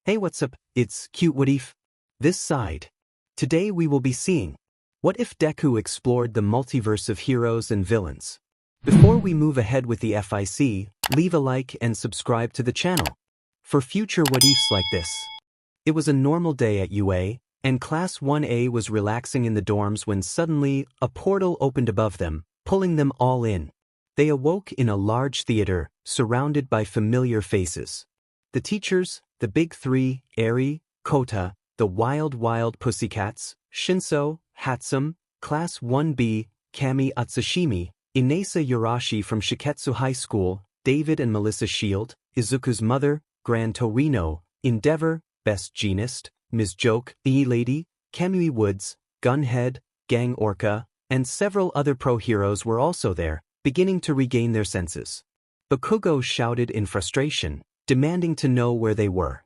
Hey, what's up? It's Cute What If. This side. Today we will be seeing what if Deku explored the multiverse of heroes and villains. Before we move ahead with the FIC, leave a like and subscribe to the channel for future what ifs like this. It was a normal day at UA, and Class 1A was relaxing in the dorms when suddenly a portal opened above them, pulling them all in. They awoke in a large theater, surrounded by familiar faces. The teachers, the big three, Eri, Kota, the wild pussycats, Shinso, Hatsum, Class 1B, Kami Atsushimi, Inasa Yurashi from Shiketsu High School, David and Melissa Shield, Izuku's mother, Gran Torino, Endeavor, Best Jeanist, Ms. Joke, E-Lady, Kamui Woods, Gunhead, Gang Orca, and several other pro-heroes were also there, beginning to regain their senses. Bakugo shouted in frustration, demanding to know where they were.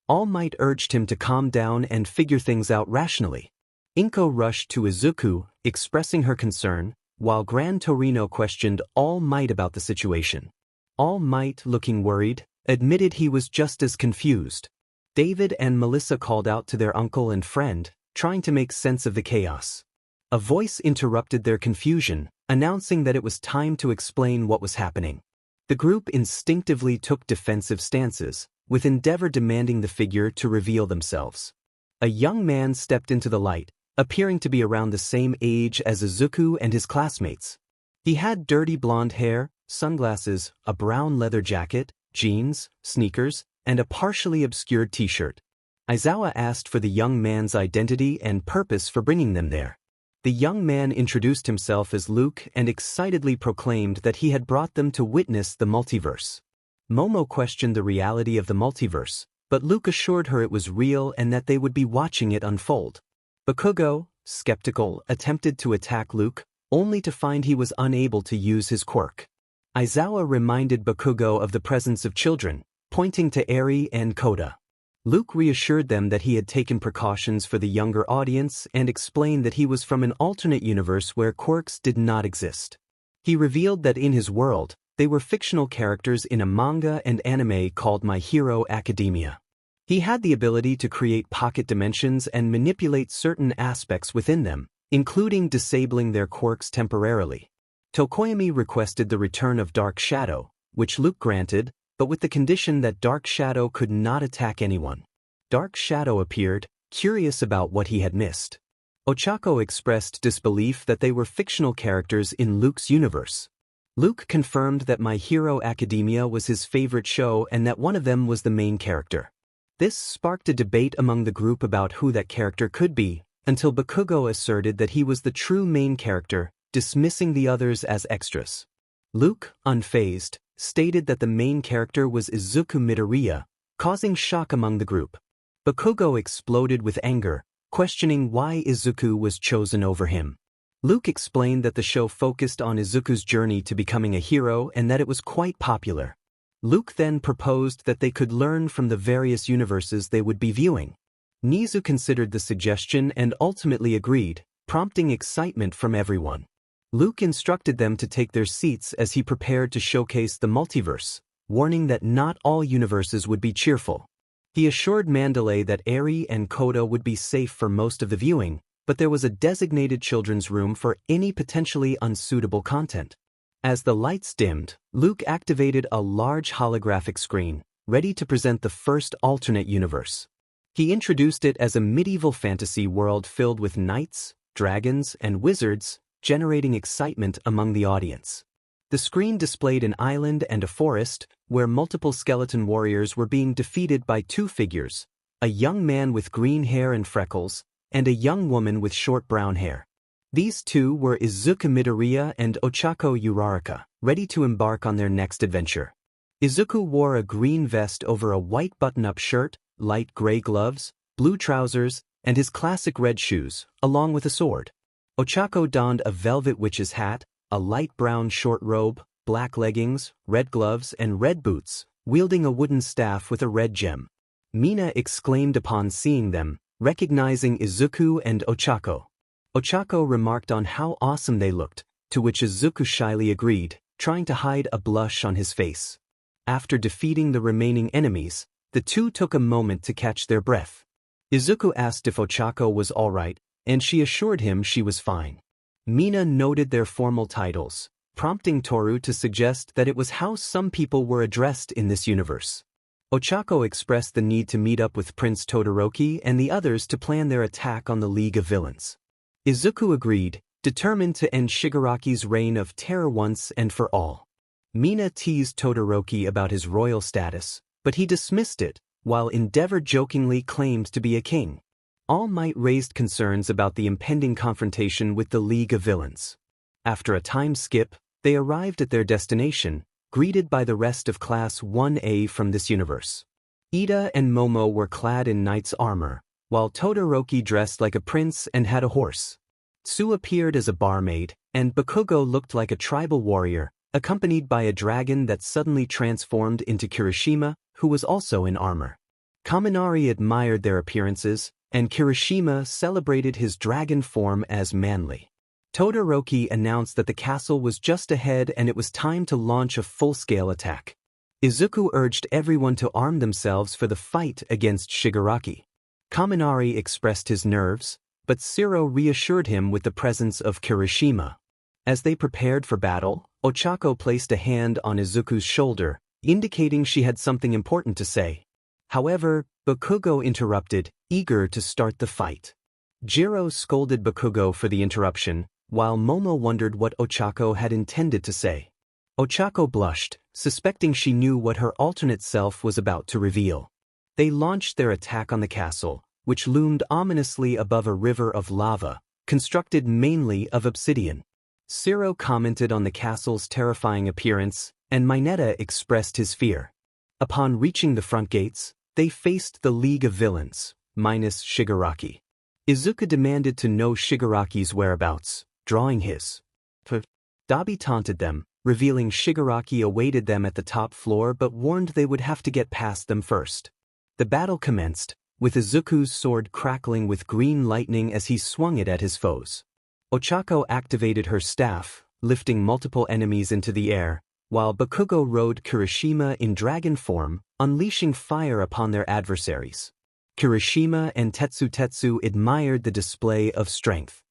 All Might urged him to calm down and figure things out rationally. Inko rushed to Izuku, expressing her concern, while Gran Torino questioned All Might about the situation. All Might, looking worried, admitted he was just as confused. David and Melissa called out to their uncle and friend, trying to make sense of the chaos. A voice interrupted their confusion, announcing that it was time to explain what was happening. The group instinctively took defensive stances, with Endeavor demanding the figure to reveal themselves. A young man stepped into the light, appearing to be around the same age as Izuku and his classmates. He had dirty blonde hair, sunglasses, a brown leather jacket, jeans, sneakers, and a partially obscured t-shirt. Aizawa asked for the young man's identity and purpose for bringing them there. The young man introduced himself as Luke and excitedly proclaimed that he had brought them to witness the multiverse. Momo questioned the reality of the multiverse, but Luke assured her it was real and that they would be watching it unfold. Bakugo, skeptical, attempted to attack Luke, only to find he was unable to use his quirk. Aizawa reminded Bakugo of the presence of children, pointing to Eri and Kota. Luke reassured them that he had taken precautions for the younger audience and explained that he was from an alternate universe where quirks did not exist. He revealed that in his world, they were fictional characters in a manga and anime called My Hero Academia. He had the ability to create pocket dimensions and manipulate certain aspects within them, including disabling their quirks temporarily. Tokoyami requested the return of Dark Shadow, which Luke granted, but with the condition that Dark Shadow could not attack anyone. Dark Shadow appeared, curious about what he had missed. Ochako expressed disbelief that they were fictional characters in Luke's universe. Luke confirmed that My Hero Academia was his favorite show and that one of them was the main character. This sparked a debate among the group about who that character could be, until Bakugo asserted that he was the true main character, dismissing the others as extras. Luke, unfazed, stated that the main character was Izuku Midoriya, causing shock among the group. Bakugo exploded with anger, questioning why Izuku was chosen over him. Luke explained that the show focused on Izuku's journey to becoming a hero and that it was quite popular. Luke then proposed that they could learn from the various universes they would be viewing. Nizu considered the suggestion and ultimately agreed, prompting excitement from everyone. Luke instructed them to take their seats as he prepared to showcase the multiverse, warning that not all universes would be cheerful. He assured Mandalay that Eri and Kota would be safe for most of the viewing, but there was a designated children's room for any potentially unsuitable content. As the lights dimmed, Luke activated a large holographic screen, ready to present the first alternate universe. He introduced it as a medieval fantasy world filled with knights, dragons, and wizards, generating excitement among the audience. The screen displayed an island and a forest, where multiple skeleton warriors were being defeated by two figures, a young man with green hair and freckles, and a young woman with short brown hair. These two were Izuku Midoriya and Ochako Uraraka, ready to embark on their next adventure. Izuku wore a green vest over a white button-up shirt, light gray gloves, blue trousers, and his classic red shoes, along with a sword. Ochako donned a velvet witch's hat, a light brown short robe, black leggings, red gloves, and red boots, wielding a wooden staff with a red gem. Mina exclaimed upon seeing them, recognizing Izuku and Ochako. Ochako remarked on how awesome they looked, to which Izuku shyly agreed, trying to hide a blush on his face. After defeating the remaining enemies, the The two took a moment to catch their breath. Izuku asked if Ochako was alright, and she assured him she was fine. Mina noted their formal titles, prompting Toru to suggest that it was how some people were addressed in this universe. Ochako expressed the need to meet up with Prince Todoroki and the others to plan their attack on the League of Villains. Izuku agreed, determined to end Shigaraki's reign of terror once and for all. Mina teased Todoroki about his royal status, but he dismissed it, while Endeavor jokingly claimed to be a king. All Might raised concerns about the impending confrontation with the League of Villains. After a time skip, they arrived at their destination, greeted by the rest of Class 1A from this universe. Ida and Momo were clad in knight's armor, while Todoroki dressed like a prince and had a horse. Tsu appeared as a barmaid, and Bakugo looked like a tribal warrior, accompanied by a dragon that suddenly transformed into Kirishima, who was also in armor. Kaminari admired their appearances, and Kirishima celebrated his dragon form as manly. Todoroki announced that the castle was just ahead and it was time to launch a full-scale attack. Izuku urged everyone to arm themselves for the fight against Shigaraki. Kaminari expressed his nerves, but Shiro reassured him with the presence of Kirishima. As they prepared for battle, Ochako placed a hand on Izuku's shoulder, indicating she had something important to say. However, Bakugo interrupted, eager to start the fight. Jiro scolded Bakugo for the interruption, while Momo wondered what Ochako had intended to say. Ochako blushed, suspecting she knew what her alternate self was about to reveal. They launched their attack on the castle, which loomed ominously above a river of lava, constructed mainly of obsidian. Shiro commented on the castle's terrifying appearance, and Mineta expressed his fear. Upon reaching the front gates, they faced the League of Villains, minus Shigaraki. Izuku demanded to know Shigaraki's whereabouts, drawing his. Dabi taunted them, revealing Shigaraki awaited them at the top floor but warned they would have to get past them first. The battle commenced, with Izuku's sword crackling with green lightning as he swung it at his foes. Ochako activated her staff, lifting multiple enemies into the air, while Bakugo rode Kirishima in dragon form, unleashing fire upon their adversaries. Kirishima and Tetsu admired the display of strength.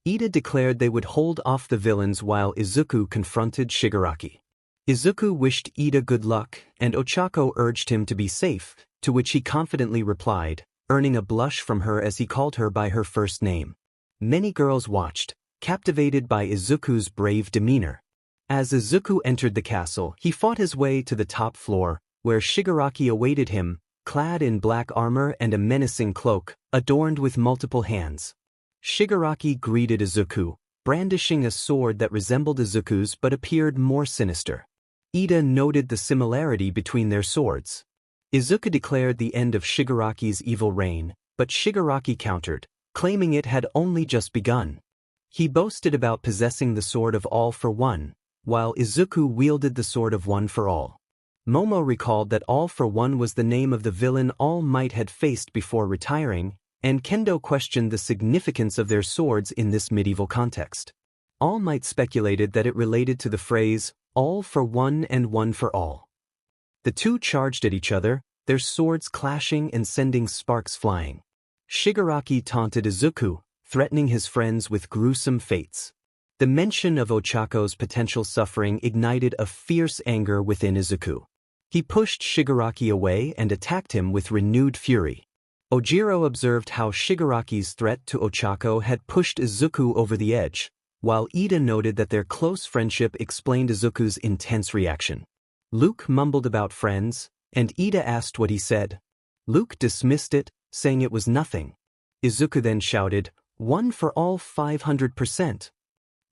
Ida declared they would hold off the villains while Izuku confronted Shigaraki. Izuku wished Ida good luck, and Ochako urged him to be safe, to which he confidently replied, earning a blush from her as he called her by her first name. Many girls watched, captivated by Izuku's brave demeanor. As Izuku entered the castle, he fought his way to the top floor, where Shigaraki awaited him, clad in black armor and a menacing cloak, adorned with multiple hands. Shigaraki greeted Izuku, brandishing a sword that resembled Izuku's but appeared more sinister. Ida noted the similarity between their swords. Izuku declared the end of Shigaraki's evil reign, but Shigaraki countered, claiming it had only just begun. He boasted about possessing the sword of all for one, while Izuku wielded the sword of one for all. Momo recalled that All for One was the name of the villain All Might had faced before retiring, and Kendo questioned the significance of their swords in this medieval context. All Might speculated that it related to the phrase, all for one and one for all. The two charged at each other, their swords clashing and sending sparks flying. Shigaraki taunted Izuku, threatening his friends with gruesome fates. The mention of Ochako's potential suffering ignited a fierce anger within Izuku. He pushed Shigaraki away and attacked him with renewed fury. Ojiro observed how Shigaraki's threat to Ochako had pushed Izuku over the edge, while Ida noted that their close friendship explained Izuku's intense reaction. Luke mumbled about friends, and Ida asked what he said. Luke dismissed it, saying it was nothing. Izuku then shouted, "One for all 500%.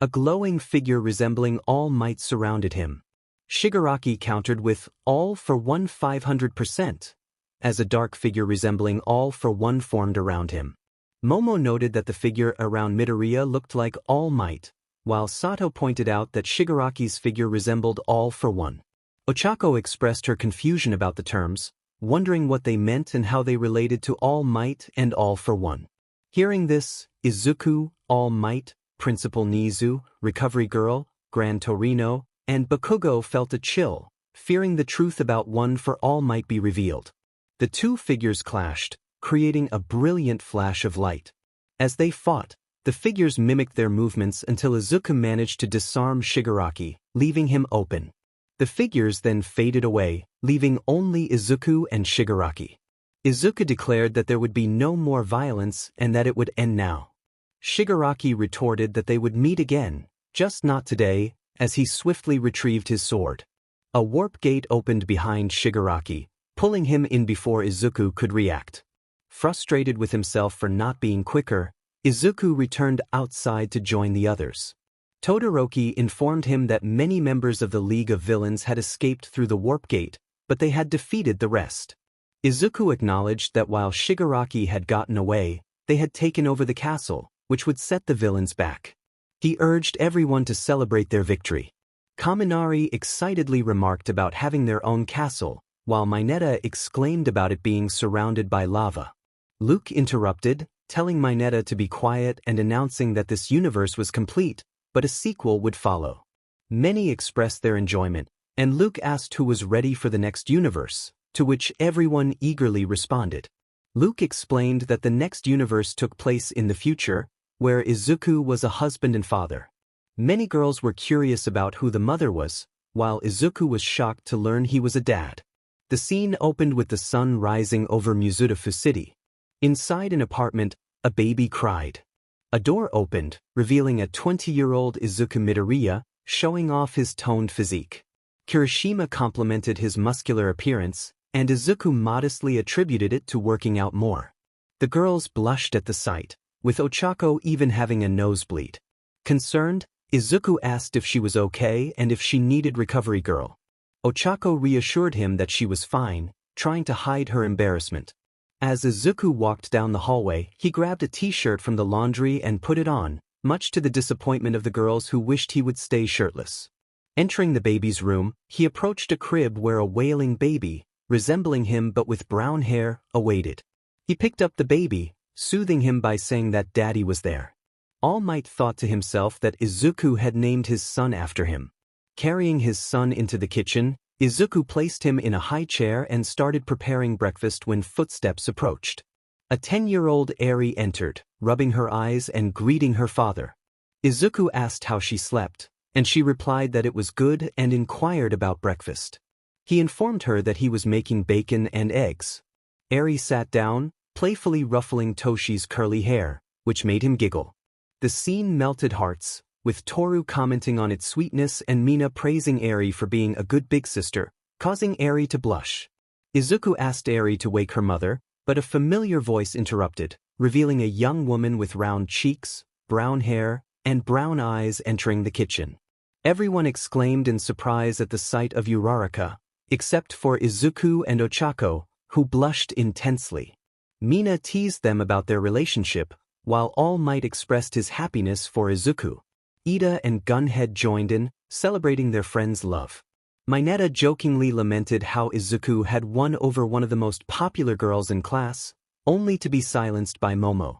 A glowing figure resembling All Might surrounded him. Shigaraki countered with, "All for one 500%, as a dark figure resembling All for One formed around him. Momo noted that the figure around Midoriya looked like All Might, while Sato pointed out that Shigaraki's figure resembled All for One. Ochako expressed her confusion about the terms, wondering what they meant and how they related to All Might and All for One. Hearing this, Izuku, All Might, Principal Nizu, Recovery Girl, Gran Torino, and Bakugo felt a chill, fearing the truth about One for All might be revealed. The two figures clashed, creating a brilliant flash of light. As they fought, the figures mimicked their movements until Izuku managed to disarm Shigaraki, leaving him open. The figures then faded away, leaving only Izuku and Shigaraki. Izuku declared that there would be no more violence and that it would end now. Shigaraki retorted that they would meet again, just not today, as he swiftly retrieved his sword. A warp gate opened behind Shigaraki, pulling him in before Izuku could react. Frustrated with himself for not being quicker, Izuku returned outside to join the others. Todoroki informed him that many members of the League of Villains had escaped through the warp gate, but they had defeated the rest. Izuku acknowledged that while Shigaraki had gotten away, they had taken over the castle, which would set the villains back. He urged everyone to celebrate their victory. Kaminari excitedly remarked about having their own castle, while Mineta exclaimed about it being surrounded by lava. Luke interrupted, telling Mineta to be quiet and announcing that this universe was complete, but a sequel would follow. Many expressed their enjoyment, and Luke asked who was ready for the next universe, to which everyone eagerly responded. Luke explained that the next universe took place in the future, where Izuku was a husband and father. Many girls were curious about who the mother was, while Izuku was shocked to learn he was a dad. The scene opened with the sun rising over Muzudafu City. Inside an apartment, a baby cried. A door opened, revealing a 20-year-old Izuku Midoriya, showing off his toned physique. Kirishima complimented his muscular appearance, and Izuku modestly attributed it to working out more. The girls blushed at the sight, with Ochako even having a nosebleed. Concerned, Izuku asked if she was okay and if she needed recovery girl. Ochako reassured him that she was fine, trying to hide her embarrassment. As Izuku walked down the hallway, he grabbed a t-shirt from the laundry and put it on, much to the disappointment of the girls who wished he would stay shirtless. Entering the baby's room, he approached a crib where a wailing baby, resembling him but with brown hair, awaited. He picked up the baby, soothing him by saying that daddy was there. All Might thought to himself that Izuku had named his son after him. Carrying his son into the kitchen, Izuku placed him in a high chair and started preparing breakfast when footsteps approached. A 10-year-old Eri entered, rubbing her eyes and greeting her father. Izuku asked how she slept, and she replied that it was good and inquired about breakfast. He informed her that he was making bacon and eggs. Eri sat down, playfully ruffling Toshi's curly hair, which made him giggle. The scene melted hearts, with Toru commenting on its sweetness and Mina praising Eri for being a good big sister, causing Eri to blush. Izuku asked Eri to wake her mother, but a familiar voice interrupted, revealing a young woman with round cheeks, brown hair, and brown eyes entering the kitchen. Everyone exclaimed in surprise at the sight of Uraraka, except for Izuku and Ochako, who blushed intensely. Mina teased them about their relationship, while All Might expressed his happiness for Izuku. Ida and Gunhead joined in, celebrating their friend's love. Mineta jokingly lamented how Izuku had won over one of the most popular girls in class, only to be silenced by Momo.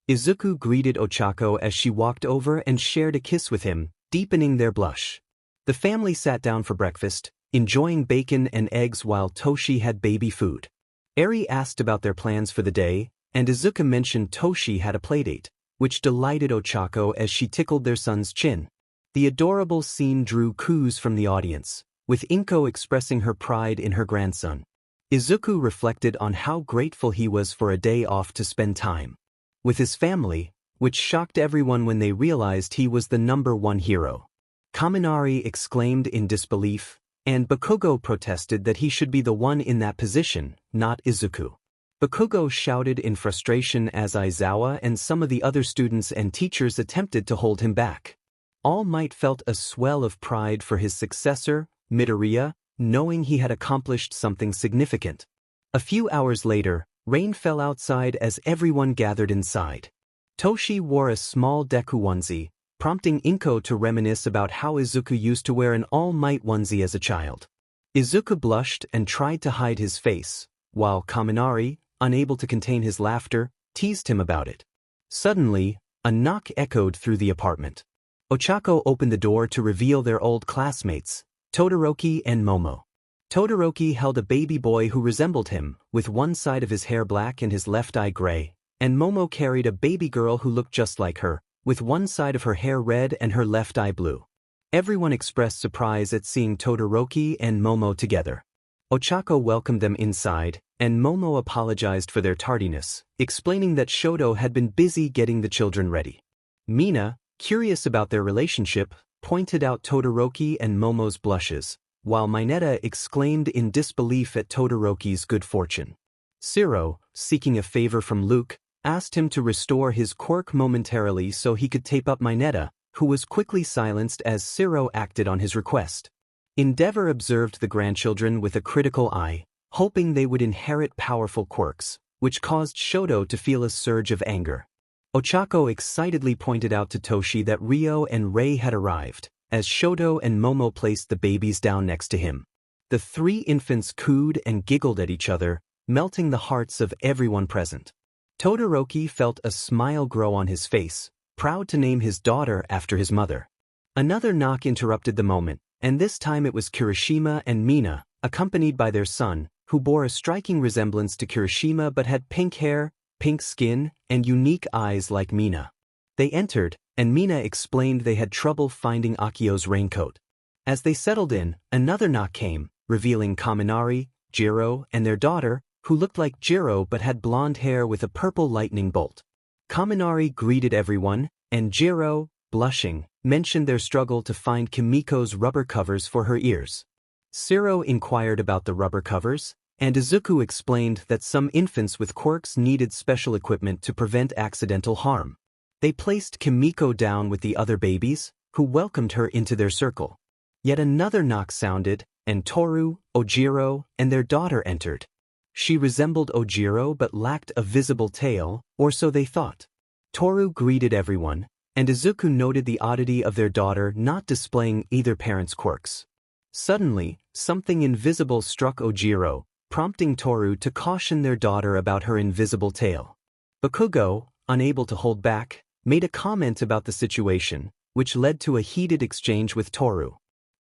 Izuku greeted Ochako as she walked over and shared a kiss with him, deepening their blush. The family sat down for breakfast, enjoying bacon and eggs while Toshi had baby food. Eri asked about their plans for the day, and Izuku mentioned Toshi had a playdate, which delighted Ochako as she tickled their son's chin. The adorable scene drew coos from the audience, with Inko expressing her pride in her grandson. Izuku reflected on how grateful he was for a day off to spend time with his family, which shocked everyone when they realized he was the #1 hero. Kaminari exclaimed in disbelief, and Bakugo protested that he should be the one in that position, not Izuku. Bakugo shouted in frustration as Aizawa and some of the other students and teachers attempted to hold him back. All Might felt a swell of pride for his successor, Midoriya, knowing he had accomplished something significant. A few hours later, rain fell outside as everyone gathered inside. Toshi wore a small Deku onesie, prompting Inko to reminisce about how Izuku used to wear an All Might onesie as a child. Izuku blushed and tried to hide his face, while Kaminari, unable to contain his laughter, teased him about it. Suddenly, a knock echoed through the apartment. Ochako opened the door to reveal their old classmates, Todoroki and Momo. Todoroki held a baby boy who resembled him, with one side of his hair black and his left eye gray, and Momo carried a baby girl who looked just like her, with one side of her hair red and her left eye blue. Everyone expressed surprise at seeing Todoroki and Momo together. Ochako welcomed them inside, and Momo apologized for their tardiness, explaining that Shoto had been busy getting the children ready. Mina, curious about their relationship, pointed out Todoroki and Momo's blushes, while Mineta exclaimed in disbelief at Todoroki's good fortune. Shiro, seeking a favor from Luke, asked him to restore his quirk momentarily so he could tape up Mineta, who was quickly silenced as Shiro acted on his request. Endeavor observed the grandchildren with a critical eye, hoping they would inherit powerful quirks, which caused Shoto to feel a surge of anger. Ochako excitedly pointed out to Toshi that Ryo and Rei had arrived, as Shoto and Momo placed the babies down next to him. The three infants cooed and giggled at each other, melting the hearts of everyone present. Todoroki felt a smile grow on his face, proud to name his daughter after his mother. Another knock interrupted the moment, and this time it was Kirishima and Mina, accompanied by their son, who bore a striking resemblance to Kirishima but had pink hair, pink skin, and unique eyes like Mina. They entered, and Mina explained they had trouble finding Akio's raincoat. As they settled in, another knock came, revealing Kaminari, Jiro, and their daughter, who looked like Jiro but had blonde hair with a purple lightning bolt. Kaminari greeted everyone, and Jiro, blushing, mentioned their struggle to find Kimiko's rubber covers for her ears. Shiro inquired about the rubber covers, and Izuku explained that some infants with quirks needed special equipment to prevent accidental harm. They placed Kimiko down with the other babies, who welcomed her into their circle. Yet another knock sounded, and Toru, Ojiro, and their daughter entered. She resembled Ojiro but lacked a visible tail, or so they thought. Toru greeted everyone, and Izuku noted the oddity of their daughter not displaying either parent's quirks. Suddenly, something invisible struck Ojiro, prompting Toru to caution their daughter about her invisible tail. Bakugo, unable to hold back, made a comment about the situation, which led to a heated exchange with Toru.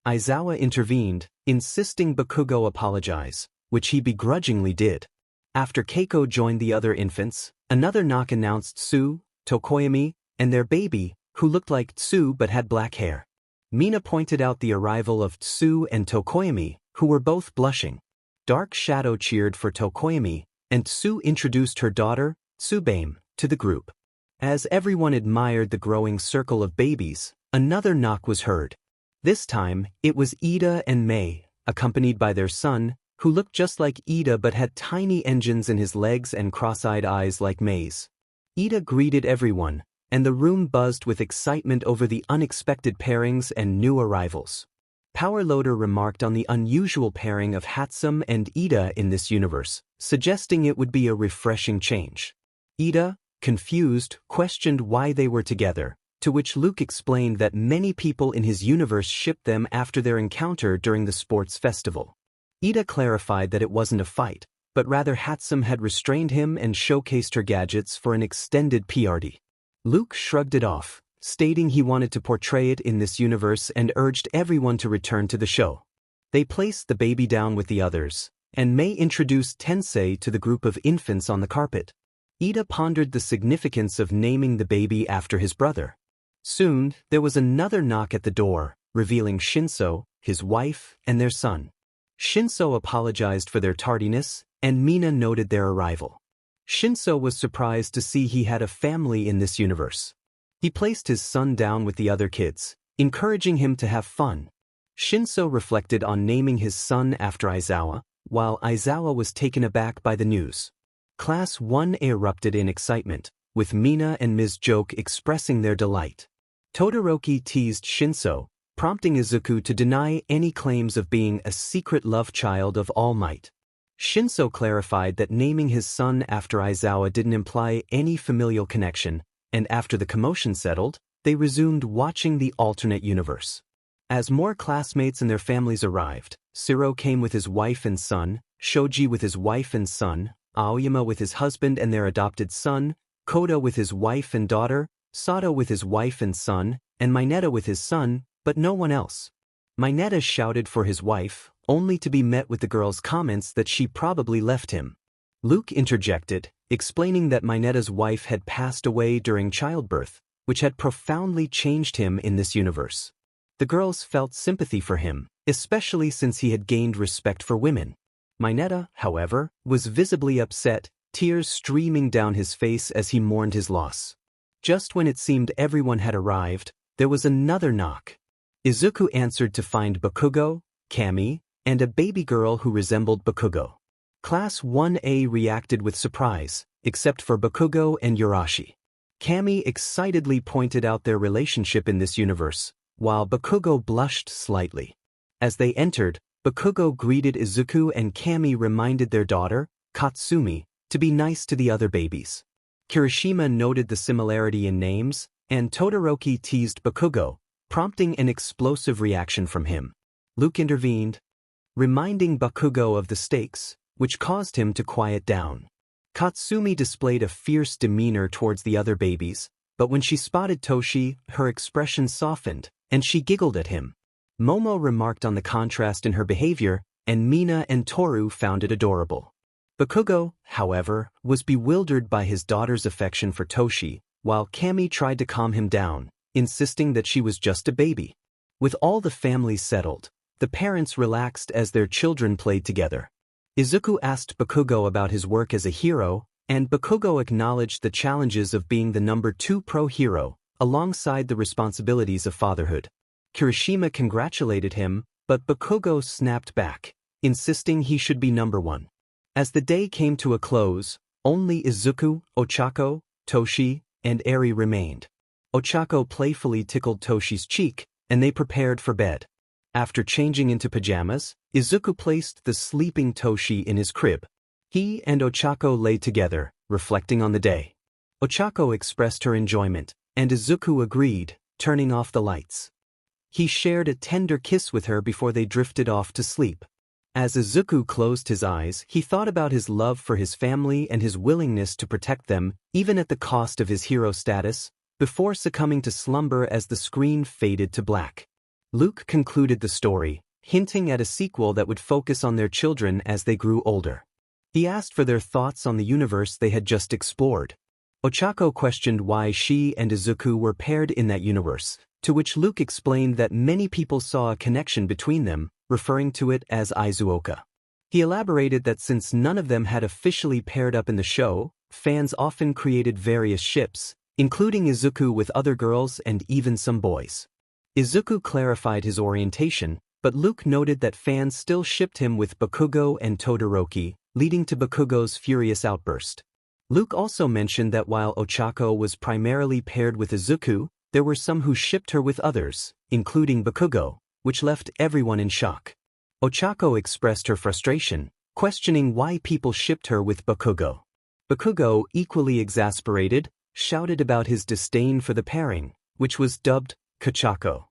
Aizawa intervened, insisting Bakugo apologize, which he begrudgingly did. After Keiko joined the other infants, another knock announced Tsu, Tokoyami, and their baby, who looked like Tsu but had black hair. Mina pointed out the arrival of Tsu and Tokoyami, who were both blushing. Dark Shadow cheered for Tokoyami, and Tsu introduced her daughter, Tsubame, to the group. As everyone admired the growing circle of babies, another knock was heard. This time, it was Ida and Mei, accompanied by their son, who looked just like Ida but had tiny engines in his legs and cross-eyed eyes like Mei's. Ida greeted everyone, and the room buzzed with excitement over the unexpected pairings and new arrivals. Powerloader remarked on the unusual pairing of Hatsum and Ida in this universe, suggesting it would be a refreshing change. Ida, confused, questioned why they were together, to which Luke explained that many people in his universe shipped them after their encounter during the sports festival. Ida clarified that it wasn't a fight, but rather Hatsum had restrained him and showcased her gadgets for an extended parody. Luke shrugged it off, stating he wanted to portray it in this universe and urged everyone to return to the show. They placed the baby down with the others, and Mei introduced Tensei to the group of infants on the carpet. Ida pondered the significance of naming the baby after his brother. Soon, there was another knock at the door, revealing Shinso, his wife, and their son. Shinso apologized for their tardiness, and Mina noted their arrival. Shinso was surprised to see he had a family in this universe. He placed his son down with the other kids, encouraging him to have fun. Shinso reflected on naming his son after Aizawa, while Aizawa was taken aback by the news. Class 1A erupted in excitement, with Mina and Ms. Joke expressing their delight. Todoroki teased Shinso, prompting Izuku to deny any claims of being a secret love child of All Might. Shinso clarified that naming his son after Aizawa didn't imply any familial connection, and after the commotion settled, they resumed watching the alternate universe. As more classmates and their families arrived, Shiro came with his wife and son, Shoji with his wife and son, Aoyama with his husband and their adopted son, Koda with his wife and daughter, Sato with his wife and son, and Mineta with his son, but no one else. Mineta shouted for his wife, only to be met with the girl's comments that she probably left him. Luke interjected, explaining that Minetta's wife had passed away during childbirth, which had profoundly changed him in this universe. The girls felt sympathy for him, especially since he had gained respect for women. Minetta, however, was visibly upset, tears streaming down his face as he mourned his loss. Just when it seemed everyone had arrived, there was another knock. Izuku answered to find Bakugo, Kami, and a baby girl who resembled Bakugo. Class 1A reacted with surprise, except for Bakugo and Yurashi. Kami excitedly pointed out their relationship in this universe, while Bakugo blushed slightly. As they entered, Bakugo greeted Izuku and Kami reminded their daughter, Katsumi, to be nice to the other babies. Kirishima noted the similarity in names, and Todoroki teased Bakugo, prompting an explosive reaction from him. Luke intervened, reminding Bakugo of the stakes, which caused him to quiet down. Katsumi displayed a fierce demeanor towards the other babies, but when she spotted Toshi, her expression softened, and she giggled at him. Momo remarked on the contrast in her behavior, and Mina and Toru found it adorable. Bakugo, however, was bewildered by his daughter's affection for Toshi, while Kami tried to calm him down, insisting that she was just a baby. With all the families settled, the parents relaxed as their children played together. Izuku asked Bakugo about his work as a hero, and Bakugo acknowledged the challenges of being the number 2 pro hero, alongside the responsibilities of fatherhood. Kirishima congratulated him, but Bakugo snapped back, insisting he should be number 1. As the day came to a close, only Izuku, Ochako, Toshi, and Eri remained. Ochako playfully tickled Toshi's cheek, and they prepared for bed. After changing into pajamas, Izuku placed the sleeping Toshi in his crib. He and Ochako lay together, reflecting on the day. Ochako expressed her enjoyment, and Izuku agreed, turning off the lights. He shared a tender kiss with her before they drifted off to sleep. As Izuku closed his eyes, he thought about his love for his family and his willingness to protect them, even at the cost of his hero status, before succumbing to slumber as the screen faded to black. Luke concluded the story, hinting at a sequel that would focus on their children as they grew older. He asked for their thoughts on the universe they had just explored. Ochako questioned why she and Izuku were paired in that universe, to which Luke explained that many people saw a connection between them, referring to it as Izuoka. He elaborated that since none of them had officially paired up in the show, fans often created various ships, including Izuku with other girls and even some boys. Izuku clarified his orientation, but Luke noted that fans still shipped him with Bakugo and Todoroki, leading to Bakugo's furious outburst. Luke also mentioned that while Ochako was primarily paired with Izuku, there were some who shipped her with others, including Bakugo, which left everyone in shock. Ochako expressed her frustration, questioning why people shipped her with Bakugo. Bakugo, equally exasperated, shouted about his disdain for the pairing, which was dubbed Kachako.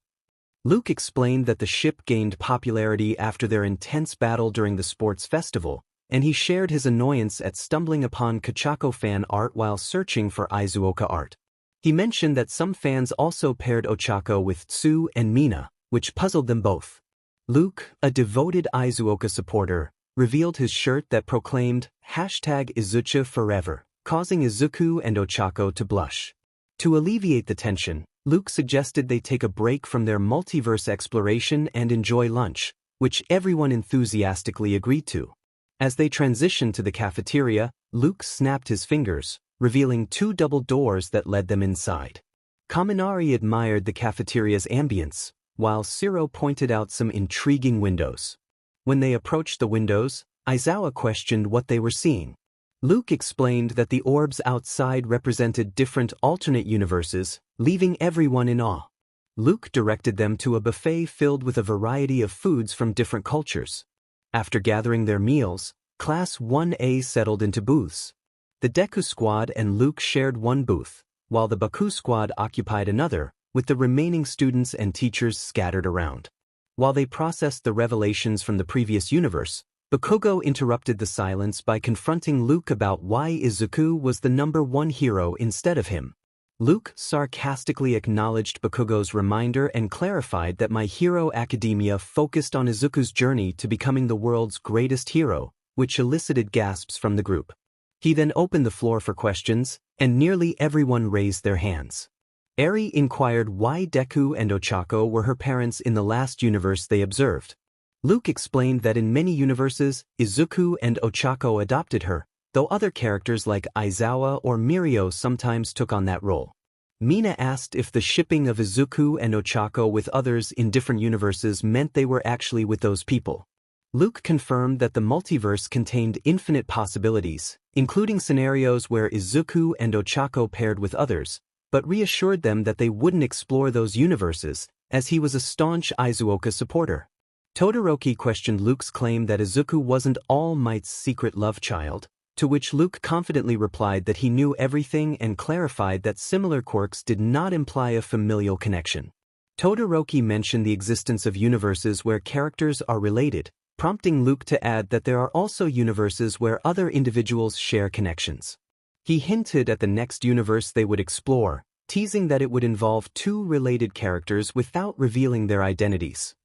Luke explained that the ship gained popularity after their intense battle during the sports festival, and he shared his annoyance at stumbling upon Kachako fan art while searching for Izuoka art. He mentioned that some fans also paired Ochako with Tsu and Mina, which puzzled them both. Luke, a devoted Izuoka supporter, revealed his shirt that proclaimed #Izucha forever, causing Izuku and Ochako to blush. To alleviate the tension, Luke suggested they take a break from their multiverse exploration and enjoy lunch, which everyone enthusiastically agreed to. As they transitioned to the cafeteria, Luke snapped his fingers, revealing 2 double doors that led them inside. Kaminari admired the cafeteria's ambience, while Shiro pointed out some intriguing windows. When they approached the windows, Aizawa questioned what they were seeing. Luke explained that the orbs outside represented different alternate universes, leaving everyone in awe. Luke directed them to a buffet filled with a variety of foods from different cultures. After gathering their meals, Class 1A settled into booths. The Deku squad and Luke shared one booth, while the Baku squad occupied another, with the remaining students and teachers scattered around. While they processed the revelations from the previous universe, Bakugo interrupted the silence by confronting Luke about why Izuku was the number 1 hero instead of him. Luke sarcastically acknowledged Bakugo's reminder and clarified that My Hero Academia focused on Izuku's journey to becoming the world's greatest hero, which elicited gasps from the group. He then opened the floor for questions, and nearly everyone raised their hands. Eri inquired why Deku and Ochako were her parents in the last universe they observed. Luke explained that in many universes, Izuku and Ochako adopted her, though other characters like Aizawa or Mirio sometimes took on that role. Mina asked if the shipping of Izuku and Ochako with others in different universes meant they were actually with those people. Luke confirmed that the multiverse contained infinite possibilities, including scenarios where Izuku and Ochako paired with others, but reassured them that they wouldn't explore those universes, as he was a staunch Izuoka supporter. Todoroki questioned Luke's claim that Izuku wasn't All Might's secret love child, to which Luke confidently replied that he knew everything and clarified that similar quirks did not imply a familial connection. Todoroki mentioned the existence of universes where characters are related, prompting Luke to add that there are also universes where other individuals share connections. He hinted at the next universe they would explore, teasing that it would involve two related characters without revealing their identities.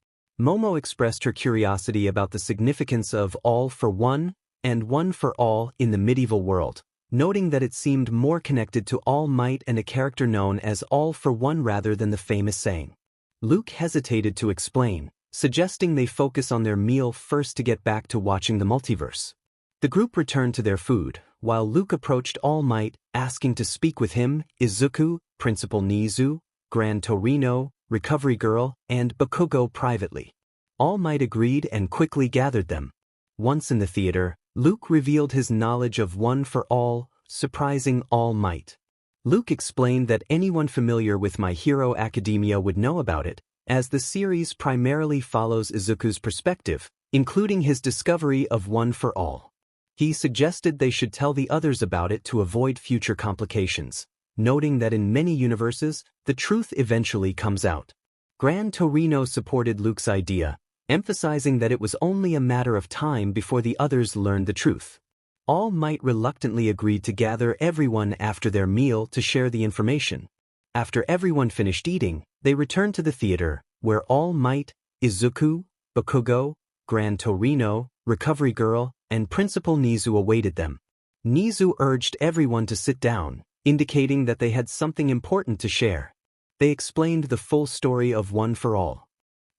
Momo expressed her curiosity about the significance of All for One and One for All in the medieval world, noting that it seemed more connected to All Might and a character known as All for One rather than the famous saying. Luke hesitated to explain, suggesting they focus on their meal first to get back to watching the multiverse. The group returned to their food, while Luke approached All Might, asking to speak with him, Izuku, Principal Nizu, Gran Torino, Recovery Girl, and Bakugo privately. All Might agreed and quickly gathered them. Once in the theater, Luke revealed his knowledge of One for All, surprising All Might. Luke explained that anyone familiar with My Hero Academia would know about it, as the series primarily follows Izuku's perspective, including his discovery of One for All. He suggested they should tell the others about it to avoid future complications, noting that in many universes, the truth eventually comes out. Gran Torino supported Luke's idea, emphasizing that it was only a matter of time before the others learned the truth. All Might reluctantly agreed to gather everyone after their meal to share the information. After everyone finished eating, they returned to the theater, where All Might, Izuku, Bakugo, Gran Torino, Recovery Girl, and Principal Nizu awaited them. Nizu urged everyone to sit down, indicating that they had something important to share. They explained the full story of One for All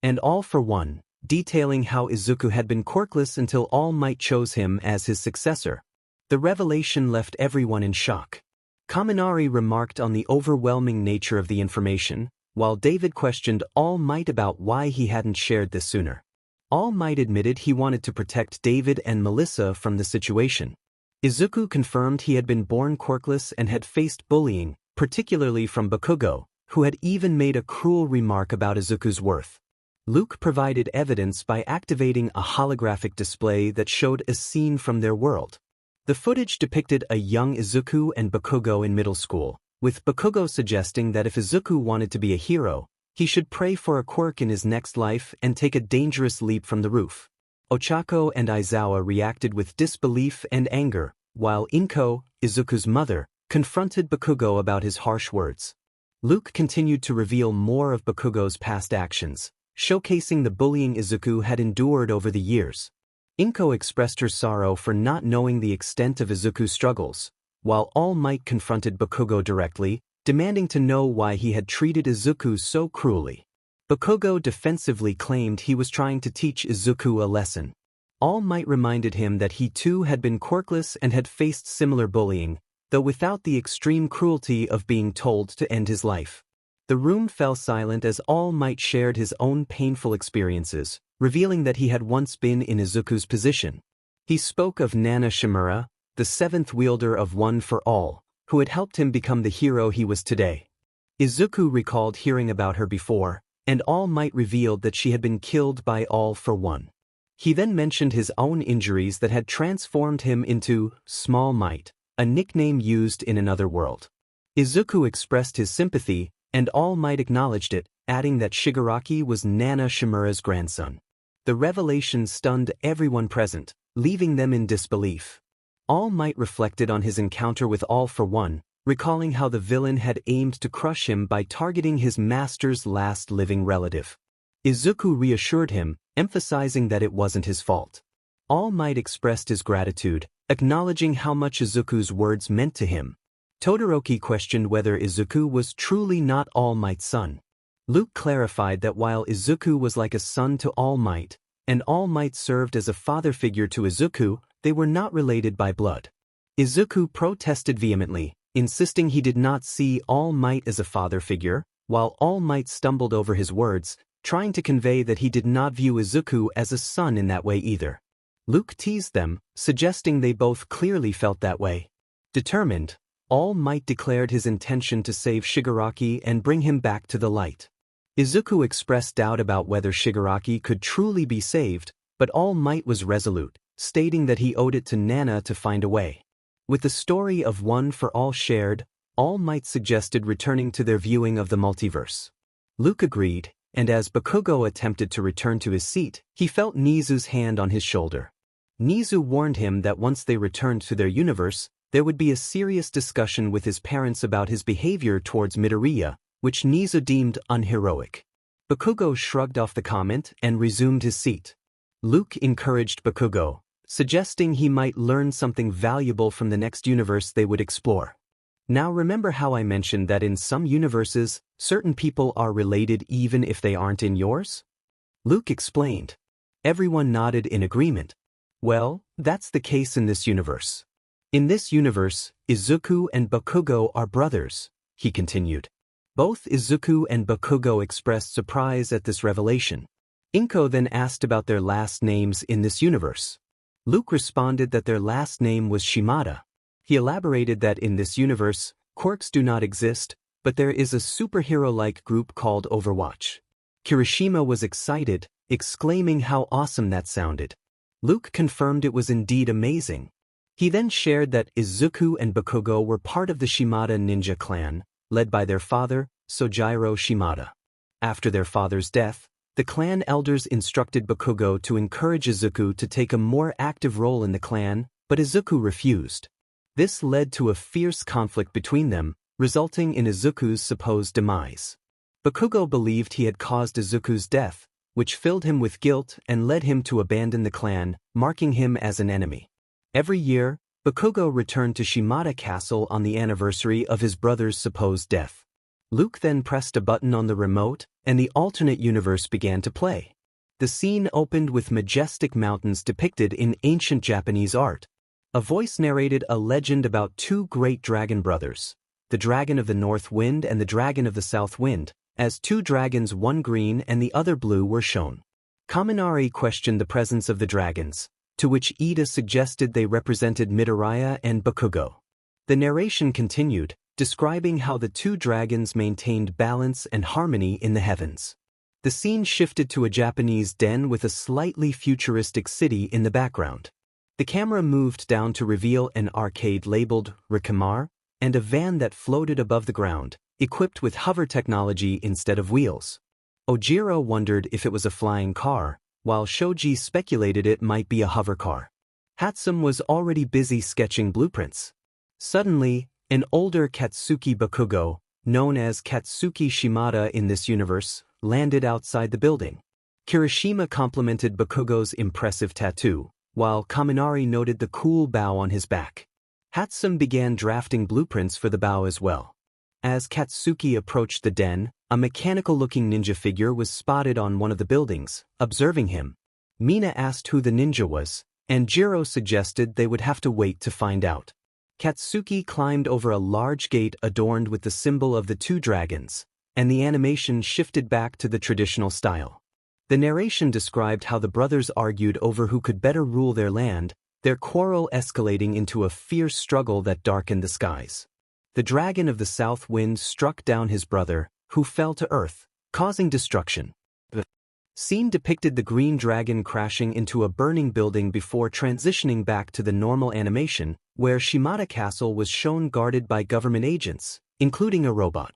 and All for One, detailing how Izuku had been quirkless until All Might chose him as his successor. The revelation left everyone in shock. Kaminari remarked on the overwhelming nature of the information, while David questioned All Might about why he hadn't shared this sooner. All Might admitted he wanted to protect David and Melissa from the situation. Izuku confirmed he had been born quirkless and had faced bullying, particularly from Bakugo, who had even made a cruel remark about Izuku's worth. Luke provided evidence by activating a holographic display that showed a scene from their world. The footage depicted a young Izuku and Bakugo in middle school, with Bakugo suggesting that if Izuku wanted to be a hero, he should pray for a quirk in his next life and take a dangerous leap from the roof. Ochako and Aizawa reacted with disbelief and anger, while Inko, Izuku's mother, confronted Bakugo about his harsh words. Luke continued to reveal more of Bakugo's past actions, showcasing the bullying Izuku had endured over the years. Inko expressed her sorrow for not knowing the extent of Izuku's struggles, while All Might confronted Bakugo directly, demanding to know why he had treated Izuku so cruelly. Bakugo defensively claimed he was trying to teach Izuku a lesson. All Might reminded him that he too had been quirkless and had faced similar bullying, though without the extreme cruelty of being told to end his life. The room fell silent as All Might shared his own painful experiences, revealing that he had once been in Izuku's position. He spoke of Nana Shimura, the seventh wielder of One for All, who had helped him become the hero he was today. Izuku recalled hearing about her before, and All Might revealed that she had been killed by All for One. He then mentioned his own injuries that had transformed him into Small Might, a nickname used in another world. Izuku expressed his sympathy, and All Might acknowledged it, adding that Shigaraki was Nana Shimura's grandson. The revelation stunned everyone present, leaving them in disbelief. All Might reflected on his encounter with All for One, recalling how the villain had aimed to crush him by targeting his master's last living relative. Izuku reassured him, emphasizing that it wasn't his fault. All Might expressed his gratitude, acknowledging how much Izuku's words meant to him. Todoroki questioned whether Izuku was truly not All Might's son. Luke clarified that while Izuku was like a son to All Might, and All Might served as a father figure to Izuku, they were not related by blood. Izuku protested vehemently, insisting he did not see All Might as a father figure, while All Might stumbled over his words, trying to convey that he did not view Izuku as a son in that way either. Luke teased them, suggesting they both clearly felt that way. Determined, All Might declared his intention to save Shigaraki and bring him back to the light. Izuku expressed doubt about whether Shigaraki could truly be saved, but All Might was resolute, stating that he owed it to Nana to find a way. With the story of One for All shared, All Might suggested returning to their viewing of the multiverse. Luke agreed, and as Bakugo attempted to return to his seat, he felt Nizu's hand on his shoulder. Nizu warned him that once they returned to their universe, there would be a serious discussion with his parents about his behavior towards Midoriya, which Nizu deemed unheroic. Bakugo shrugged off the comment and resumed his seat. Luke encouraged Bakugo, suggesting he might learn something valuable from the next universe they would explore. Now remember how I mentioned that in some universes, certain people are related even if they aren't in yours? Luke explained. Everyone nodded in agreement. Well, that's the case in this universe. In this universe, Izuku and Bakugo are brothers, he continued. Both Izuku and Bakugo expressed surprise at this revelation. Inko then asked about their last names in this universe. Luke responded that their last name was Shimada. He elaborated that in this universe, quirks do not exist, but there is a superhero-like group called Overwatch. Kirishima was excited, exclaiming how awesome that sounded. Luke confirmed it was indeed amazing. He then shared that Izuku and Bakugo were part of the Shimada ninja clan, led by their father, Sojiro Shimada. After their father's death, the clan elders instructed Bakugo to encourage Izuku to take a more active role in the clan, but Izuku refused. This led to a fierce conflict between them, resulting in Izuku's supposed demise. Bakugo believed he had caused Izuku's death, which filled him with guilt and led him to abandon the clan, marking him as an enemy. Every year, Bakugo returned to Shimada Castle on the anniversary of his brother's supposed death. Luke then pressed a button on the remote, and the alternate universe began to play. The scene opened with majestic mountains depicted in ancient Japanese art. A voice narrated a legend about two great dragon brothers, the Dragon of the North Wind and the Dragon of the South Wind, as two dragons, one green and the other blue, were shown. Kaminari questioned the presence of the dragons, to which Ida suggested they represented Midoriya and Bakugo. The narration continued, describing how the two dragons maintained balance and harmony in the heavens. The scene shifted to a Japanese den with a slightly futuristic city in the background. The camera moved down to reveal an arcade labeled Rikamar and a van that floated above the ground, equipped with hover technology instead of wheels. Ojiro wondered if it was a flying car, while Shoji speculated it might be a hover car. Hatsum was already busy sketching blueprints. Suddenly, an older Katsuki Bakugo, known as Katsuki Shimada in this universe, landed outside the building. Kirishima complimented Bakugo's impressive tattoo, while Kaminari noted the cool bow on his back. Hatsum began drafting blueprints for the bow as well. As Katsuki approached the den, a mechanical-looking ninja figure was spotted on one of the buildings, observing him. Mina asked who the ninja was, and Jiro suggested they would have to wait to find out. Katsuki climbed over a large gate adorned with the symbol of the two dragons, and the animation shifted back to the traditional style. The narration described how the brothers argued over who could better rule their land, their quarrel escalating into a fierce struggle that darkened the skies. The Dragon of the South Wind struck down his brother, who fell to earth, causing destruction. The scene depicted the green dragon crashing into a burning building before transitioning back to the normal animation, where Shimada Castle was shown guarded by government agents, including a robot.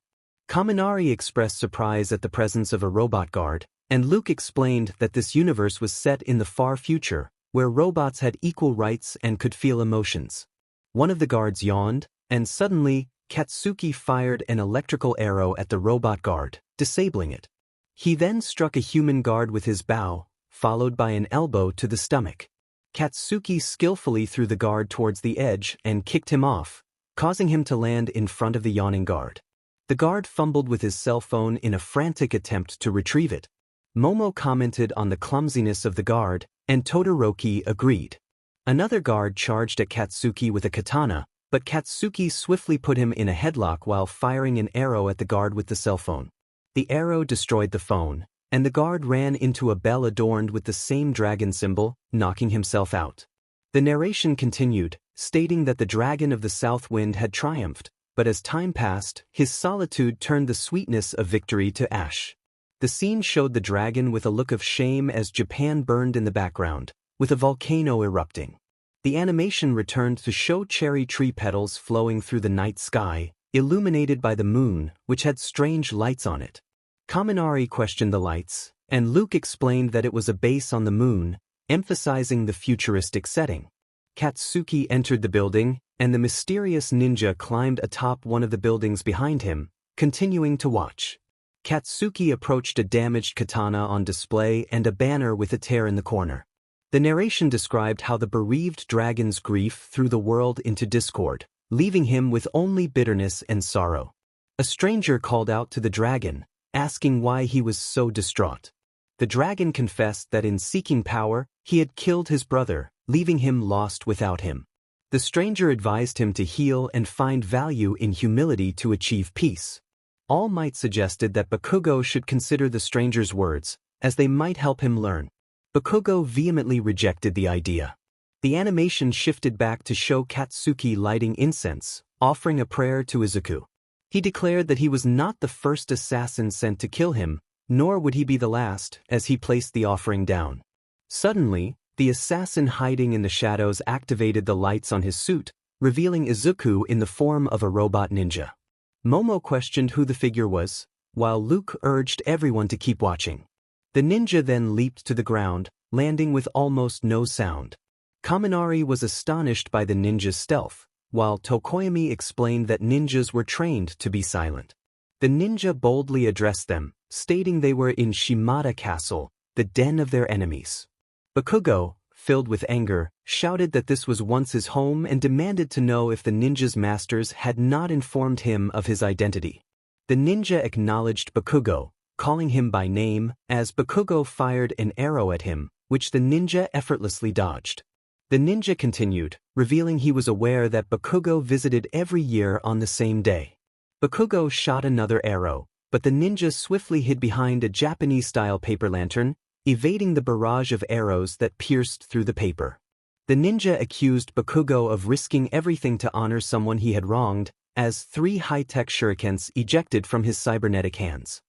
Kaminari expressed surprise at the presence of a robot guard, and Luke explained that this universe was set in the far future, where robots had equal rights and could feel emotions. One of the guards yawned, and suddenly, Katsuki fired an electrical arrow at the robot guard, disabling it. He then struck a human guard with his bow, followed by an elbow to the stomach. Katsuki skillfully threw the guard towards the edge and kicked him off, causing him to land in front of the yawning guard. The guard fumbled with his cell phone in a frantic attempt to retrieve it. Momo commented on the clumsiness of the guard, and Todoroki agreed. Another guard charged at Katsuki with a katana, but Katsuki swiftly put him in a headlock while firing an arrow at the guard with the cell phone. The arrow destroyed the phone, and the guard ran into a bell adorned with the same dragon symbol, knocking himself out. The narration continued, stating that the dragon of the south wind had triumphed, but as time passed, his solitude turned the sweetness of victory to ash. The scene showed the dragon with a look of shame as Japan burned in the background, with a volcano erupting. The animation returned to show cherry tree petals flowing through the night sky, illuminated by the moon, which had strange lights on it. Kaminari questioned the lights, and Luke explained that it was a base on the moon, emphasizing the futuristic setting. Katsuki entered the building, and the mysterious ninja climbed atop one of the buildings behind him, continuing to watch. Katsuki approached a damaged katana on display and a banner with a tear in the corner. The narration described how the bereaved dragon's grief threw the world into discord, leaving him with only bitterness and sorrow. A stranger called out to the dragon, asking why he was so distraught. The dragon confessed that in seeking power, he had killed his brother, leaving him lost without him. The stranger advised him to heal and find value in humility to achieve peace. All Might suggested that Bakugo should consider the stranger's words, as they might help him learn. Bakugo vehemently rejected the idea. The animation shifted back to show Katsuki lighting incense, offering a prayer to Izuku. He declared that he was not the first assassin sent to kill him, nor would he be the last, as he placed the offering down. Suddenly, the assassin hiding in the shadows activated the lights on his suit, revealing Izuku in the form of a robot ninja. Momo questioned who the figure was, while Luke urged everyone to keep watching. The ninja then leaped to the ground, landing with almost no sound. Kaminari was astonished by the ninja's stealth, while Tokoyami explained that ninjas were trained to be silent. The ninja boldly addressed them, stating they were in Shimada Castle, the den of their enemies. Bakugo, filled with anger, shouted that this was once his home and demanded to know if the ninja's masters had not informed him of his identity. The ninja acknowledged Bakugo, calling him by name, as Bakugo fired an arrow at him, which the ninja effortlessly dodged. The ninja continued, revealing he was aware that Bakugo visited every year on the same day. Bakugo shot another arrow, but the ninja swiftly hid behind a Japanese-style paper lantern, evading the barrage of arrows that pierced through the paper. The ninja accused Bakugo of risking everything to honor someone he had wronged, as 3 high-tech shurikens ejected from his cybernetic hands.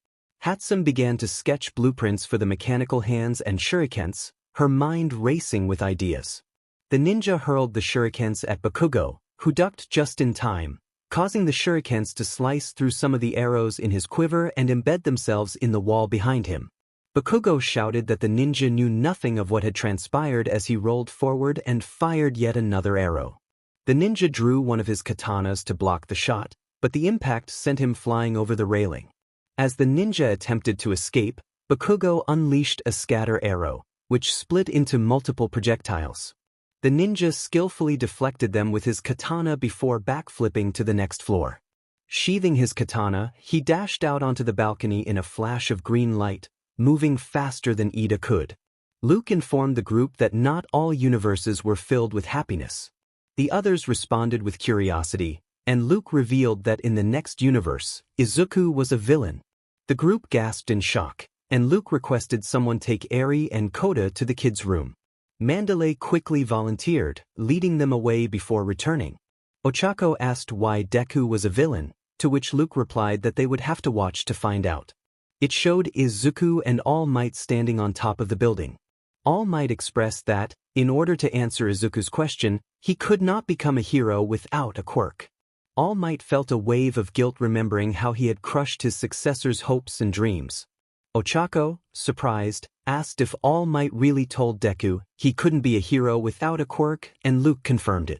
Hatsum began to sketch blueprints for the mechanical hands and shurikens, her mind racing with ideas. The ninja hurled the shurikens at Bakugo, who ducked just in time, causing the shurikens to slice through some of the arrows in his quiver and embed themselves in the wall behind him. Bakugo shouted that the ninja knew nothing of what had transpired as he rolled forward and fired yet another arrow. The ninja drew one of his katanas to block the shot, but the impact sent him flying over the railing. As the ninja attempted to escape, Bakugo unleashed a scatter arrow, which split into multiple projectiles. The ninja skillfully deflected them with his katana before backflipping to the next floor. Sheathing his katana, he dashed out onto the balcony in a flash of green light, moving faster than Ida could. Luke informed the group that not all universes were filled with happiness. The others responded with curiosity, and Luke revealed that in the next universe, Izuku was a villain. The group gasped in shock, and Luke requested someone take Eri and Koda to the kids' room. Mandalay quickly volunteered, leading them away before returning. Ochako asked why Deku was a villain, to which Luke replied that they would have to watch to find out. It showed Izuku and All Might standing on top of the building. All Might expressed that, in order to answer Izuku's question, he could not become a hero without a quirk. All Might felt a wave of guilt remembering how he had crushed his successor's hopes and dreams. Ochako, surprised, asked if All Might really told Deku he couldn't be a hero without a quirk, and Luke confirmed it.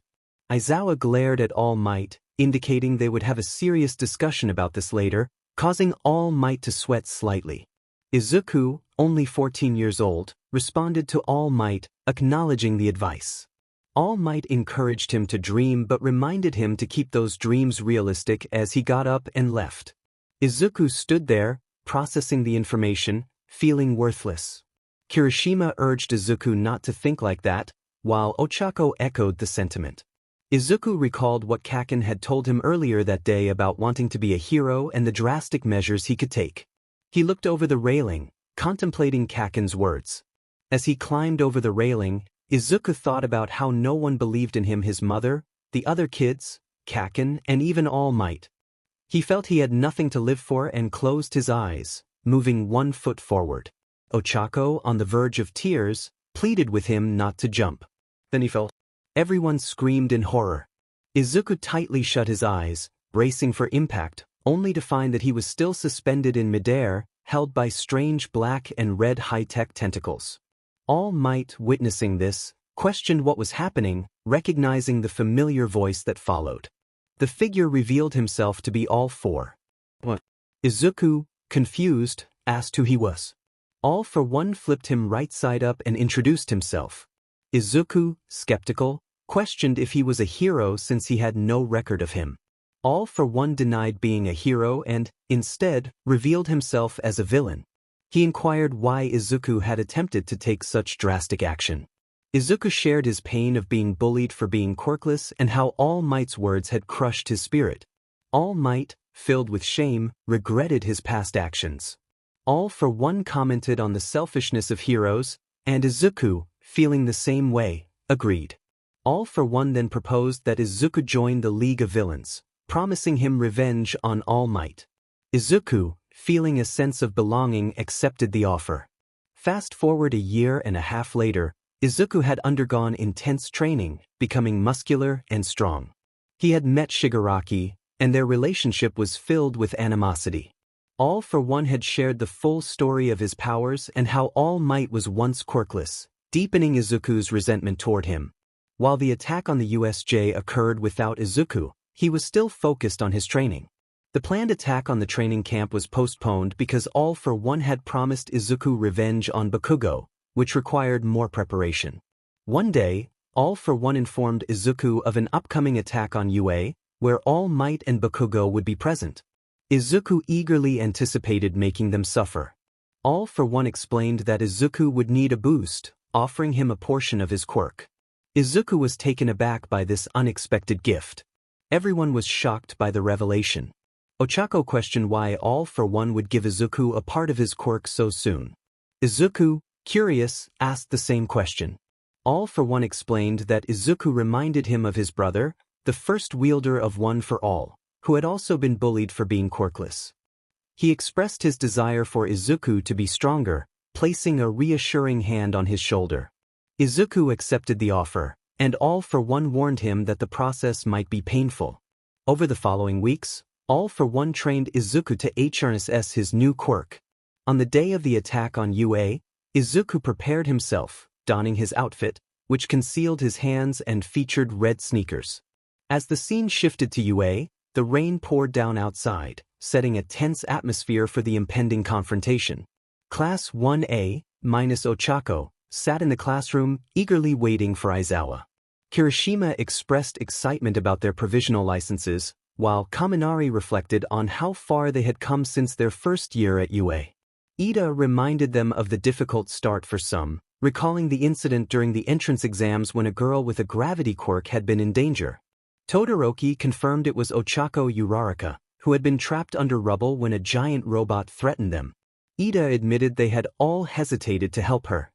Aizawa glared at All Might, indicating they would have a serious discussion about this later, causing All Might to sweat slightly. Izuku, only 14 years old, responded to All Might, acknowledging the advice. All Might encouraged him to dream but reminded him to keep those dreams realistic as he got up and left. Izuku stood there, processing the information, feeling worthless. Kirishima urged Izuku not to think like that, while Ochako echoed the sentiment. Izuku recalled what Kaken had told him earlier that day about wanting to be a hero and the drastic measures he could take. He looked over the railing, contemplating Kaken's words. As he climbed over the railing, Izuku thought about how no one believed in him, his mother, the other kids, Kaken, and even All Might. He felt he had nothing to live for and closed his eyes, moving 1 foot forward. Ochako, on the verge of tears, pleaded with him not to jump. Then he fell. Everyone screamed in horror. Izuku tightly shut his eyes, bracing for impact, only to find that he was still suspended in midair, held by strange black and red high-tech tentacles. All Might, witnessing this, questioned what was happening, recognizing the familiar voice that followed. The figure revealed himself to be All For. What? Izuku, confused, asked who he was. All For One flipped him right side up and introduced himself. Izuku, skeptical, questioned if he was a hero since he had no record of him. All For One denied being a hero and, instead, revealed himself as a villain. He inquired why Izuku had attempted to take such drastic action. Izuku shared his pain of being bullied for being quirkless and how All Might's words had crushed his spirit. All Might, filled with shame, regretted his past actions. All For One commented on the selfishness of heroes, and Izuku, feeling the same way, agreed. All For One then proposed that Izuku join the League of Villains, promising him revenge on All Might. Izuku, feeling a sense of belonging, accepted the offer. Fast forward a year and a half later, Izuku had undergone intense training, becoming muscular and strong. He had met Shigaraki, and their relationship was filled with animosity. All For One had shared the full story of his powers and how All Might was once quirkless, deepening Izuku's resentment toward him. While the attack on the USJ occurred without Izuku, he was still focused on his training. The planned attack on the training camp was postponed because All For One had promised Izuku revenge on Bakugo, which required more preparation. One day, All For One informed Izuku of an upcoming attack on UA, where All Might and Bakugo would be present. Izuku eagerly anticipated making them suffer. All For One explained that Izuku would need a boost, offering him a portion of his quirk. Izuku was taken aback by this unexpected gift. Everyone was shocked by the revelation. Ochako questioned why All For One would give Izuku a part of his quirk so soon. Izuku, curious, asked the same question. All For One explained that Izuku reminded him of his brother, the first wielder of One For All, who had also been bullied for being quirkless. He expressed his desire for Izuku to be stronger, placing a reassuring hand on his shoulder. Izuku accepted the offer, and All For One warned him that the process might be painful. Over the following weeks, All For One trained Izuku to harness his new quirk. On the day of the attack on UA, Izuku prepared himself, donning his outfit, which concealed his hands and featured red sneakers. As the scene shifted to UA, the rain poured down outside, setting a tense atmosphere for the impending confrontation. Class 1A, minus Ochako, sat in the classroom, eagerly waiting for Aizawa. Kirishima expressed excitement about their provisional licenses, while Kaminari reflected on how far they had come since their first year at UA. Ida reminded them of the difficult start for some, recalling the incident during the entrance exams when a girl with a gravity quirk had been in danger. Todoroki confirmed it was Ochako Uraraka, who had been trapped under rubble when a giant robot threatened them. Ida admitted they had all hesitated to help her.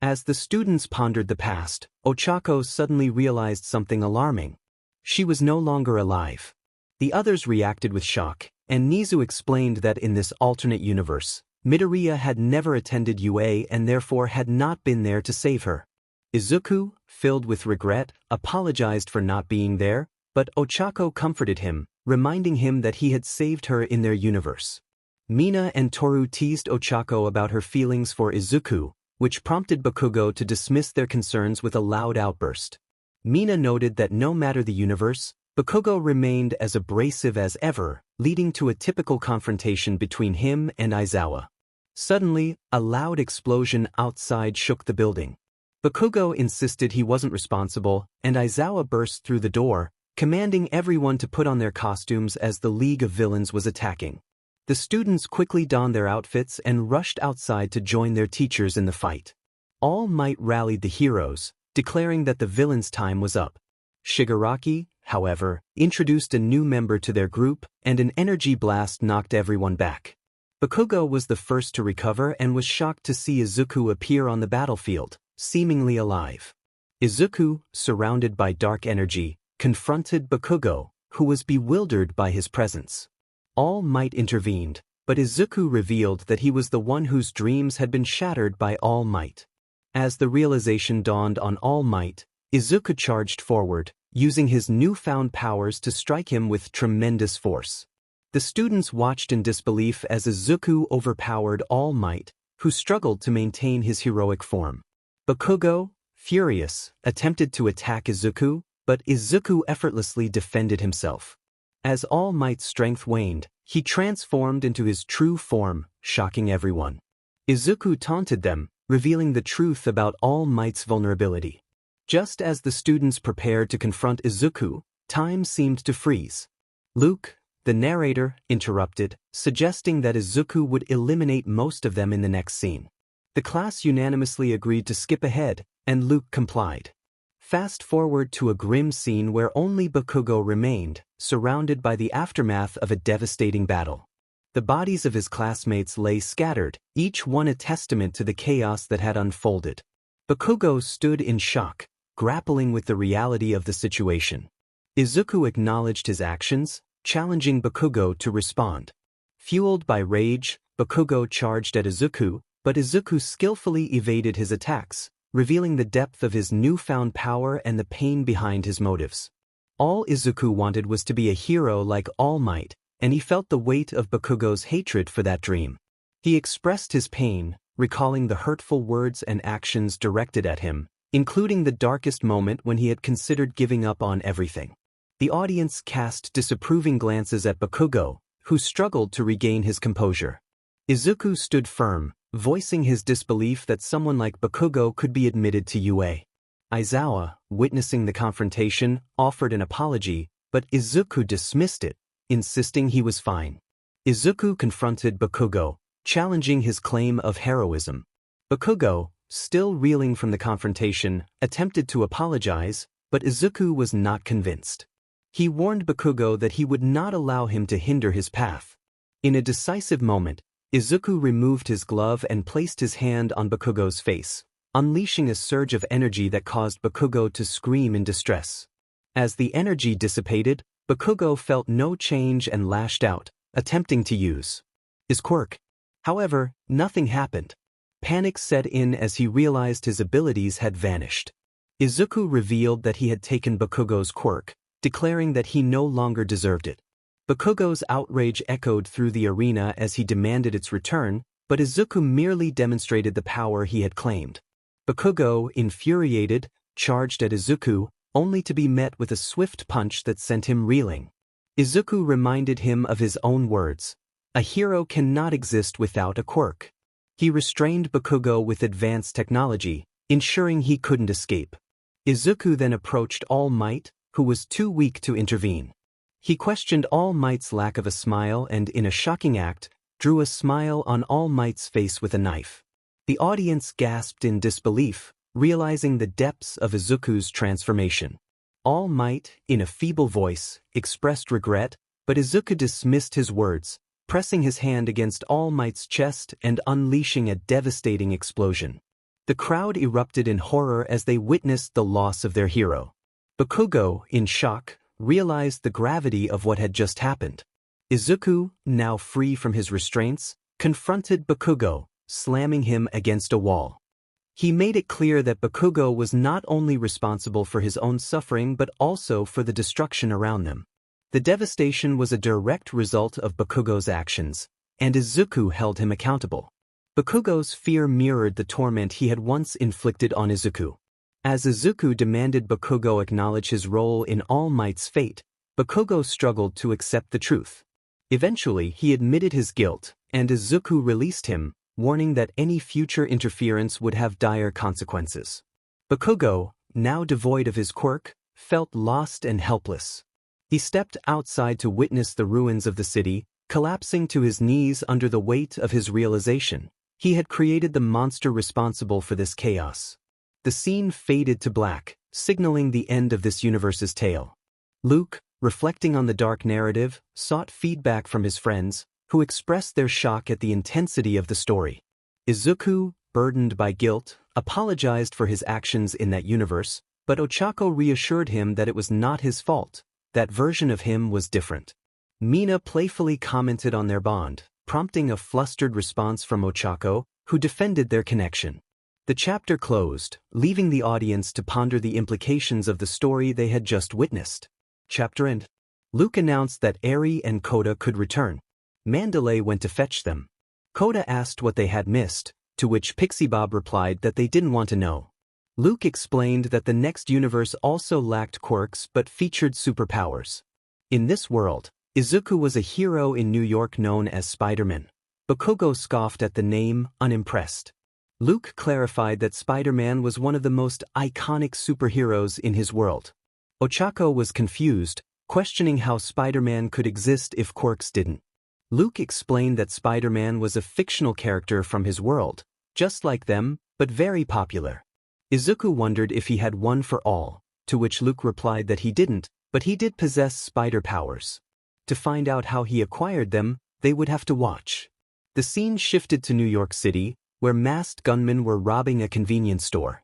As the students pondered the past, Ochako suddenly realized something alarming. She was no longer alive. The others reacted with shock, and Nizu explained that in this alternate universe, Midoriya had never attended UA and therefore had not been there to save her. Izuku, filled with regret, apologized for not being there, but Ochako comforted him, reminding him that he had saved her in their universe. Mina and Toru teased Ochako about her feelings for Izuku, which prompted Bakugo to dismiss their concerns with a loud outburst. Mina noted that no matter the universe, Bakugo remained as abrasive as ever, leading to a typical confrontation between him and Aizawa. Suddenly, a loud explosion outside shook the building. Bakugo insisted he wasn't responsible, and Aizawa burst through the door, commanding everyone to put on their costumes as the League of Villains was attacking. The students quickly donned their outfits and rushed outside to join their teachers in the fight. All Might rallied the heroes, declaring that the villains' time was up. Shigaraki, however, introduced a new member to their group, and an energy blast knocked everyone back. Bakugo was the first to recover and was shocked to see Izuku appear on the battlefield, seemingly alive. Izuku, surrounded by dark energy, confronted Bakugo, who was bewildered by his presence. All Might intervened, but Izuku revealed that he was the one whose dreams had been shattered by All Might. As the realization dawned on All Might, Izuku charged forward, using his newfound powers to strike him with tremendous force. The students watched in disbelief as Izuku overpowered All Might, who struggled to maintain his heroic form. Bakugo, furious, attempted to attack Izuku, but Izuku effortlessly defended himself. As All Might's strength waned, he transformed into his true form, shocking everyone. Izuku taunted them, revealing the truth about All Might's vulnerability. Just as the students prepared to confront Izuku, time seemed to freeze. Luke, the narrator, interrupted, suggesting that Izuku would eliminate most of them in the next scene. The class unanimously agreed to skip ahead, and Luke complied. Fast forward to a grim scene where only Bakugo remained, surrounded by the aftermath of a devastating battle. The bodies of his classmates lay scattered, each one a testament to the chaos that had unfolded. Bakugo stood in shock, grappling with the reality of the situation. Izuku acknowledged his actions, challenging Bakugo to respond. Fueled by rage, Bakugo charged at Izuku, but Izuku skillfully evaded his attacks, revealing the depth of his newfound power and the pain behind his motives. All Izuku wanted was to be a hero like All Might, and he felt the weight of Bakugo's hatred for that dream. He expressed his pain, recalling the hurtful words and actions directed at him, including the darkest moment when he had considered giving up on everything. The audience cast disapproving glances at Bakugo, who struggled to regain his composure. Izuku stood firm, voicing his disbelief that someone like Bakugo could be admitted to UA. Aizawa, witnessing the confrontation, offered an apology, but Izuku dismissed it, insisting he was fine. Izuku confronted Bakugo, challenging his claim of heroism. Bakugo, still reeling from the confrontation, attempted to apologize, but Izuku was not convinced. He warned Bakugo that he would not allow him to hinder his path. In a decisive moment, Izuku removed his glove and placed his hand on Bakugo's face, unleashing a surge of energy that caused Bakugo to scream in distress. As the energy dissipated, Bakugo felt no change and lashed out, attempting to use his quirk. However, nothing happened. Panic set in as he realized his abilities had vanished. Izuku revealed that he had taken Bakugo's quirk, declaring that he no longer deserved it. Bakugo's outrage echoed through the arena as he demanded its return, but Izuku merely demonstrated the power he had claimed. Bakugo, infuriated, charged at Izuku, only to be met with a swift punch that sent him reeling. Izuku reminded him of his own words: "A hero cannot exist without a quirk." He restrained Bakugo with advanced technology, ensuring he couldn't escape. Izuku then approached All Might, who was too weak to intervene. He questioned All Might's lack of a smile and, in a shocking act, drew a smile on All Might's face with a knife. The audience gasped in disbelief, realizing the depths of Izuku's transformation. All Might, in a feeble voice, expressed regret, but Izuku dismissed his words, pressing his hand against All Might's chest and unleashing a devastating explosion. The crowd erupted in horror as they witnessed the loss of their hero. Bakugo, in shock, realized the gravity of what had just happened. Izuku, now free from his restraints, confronted Bakugo, slamming him against a wall. He made it clear that Bakugo was not only responsible for his own suffering but also for the destruction around them. The devastation was a direct result of Bakugo's actions, and Izuku held him accountable. Bakugo's fear mirrored the torment he had once inflicted on Izuku. As Izuku demanded Bakugo acknowledge his role in All Might's fate, Bakugo struggled to accept the truth. Eventually, he admitted his guilt, and Izuku released him, warning that any future interference would have dire consequences. Bakugo, now devoid of his quirk, felt lost and helpless. He stepped outside to witness the ruins of the city, collapsing to his knees under the weight of his realization. He had created the monster responsible for this chaos. The scene faded to black, signaling the end of this universe's tale. Luke, reflecting on the dark narrative, sought feedback from his friends, who expressed their shock at the intensity of the story. Izuku, burdened by guilt, apologized for his actions in that universe, but Ochako reassured him that it was not his fault. That version of him was different. Mina playfully commented on their bond, prompting a flustered response from Ochako, who defended their connection. The chapter closed, leaving the audience to ponder the implications of the story they had just witnessed. Chapter end. Luke announced that Eri and Koda could return. Mandalay went to fetch them. Koda asked what they had missed, to which Pixie Bob replied that they didn't want to know. Luke explained that the next universe also lacked quirks but featured superpowers. In this world, Izuku was a hero in New York known as Spider-Man. Bakugo scoffed at the name, unimpressed. Luke clarified that Spider-Man was one of the most iconic superheroes in his world. Ochako was confused, questioning how Spider-Man could exist if quirks didn't. Luke explained that Spider-Man was a fictional character from his world, just like them, but very popular. Izuku wondered if he had one for all, to which Luke replied that he didn't, but he did possess spider powers. To find out how he acquired them, they would have to watch. The scene shifted to New York City, where masked gunmen were robbing a convenience store.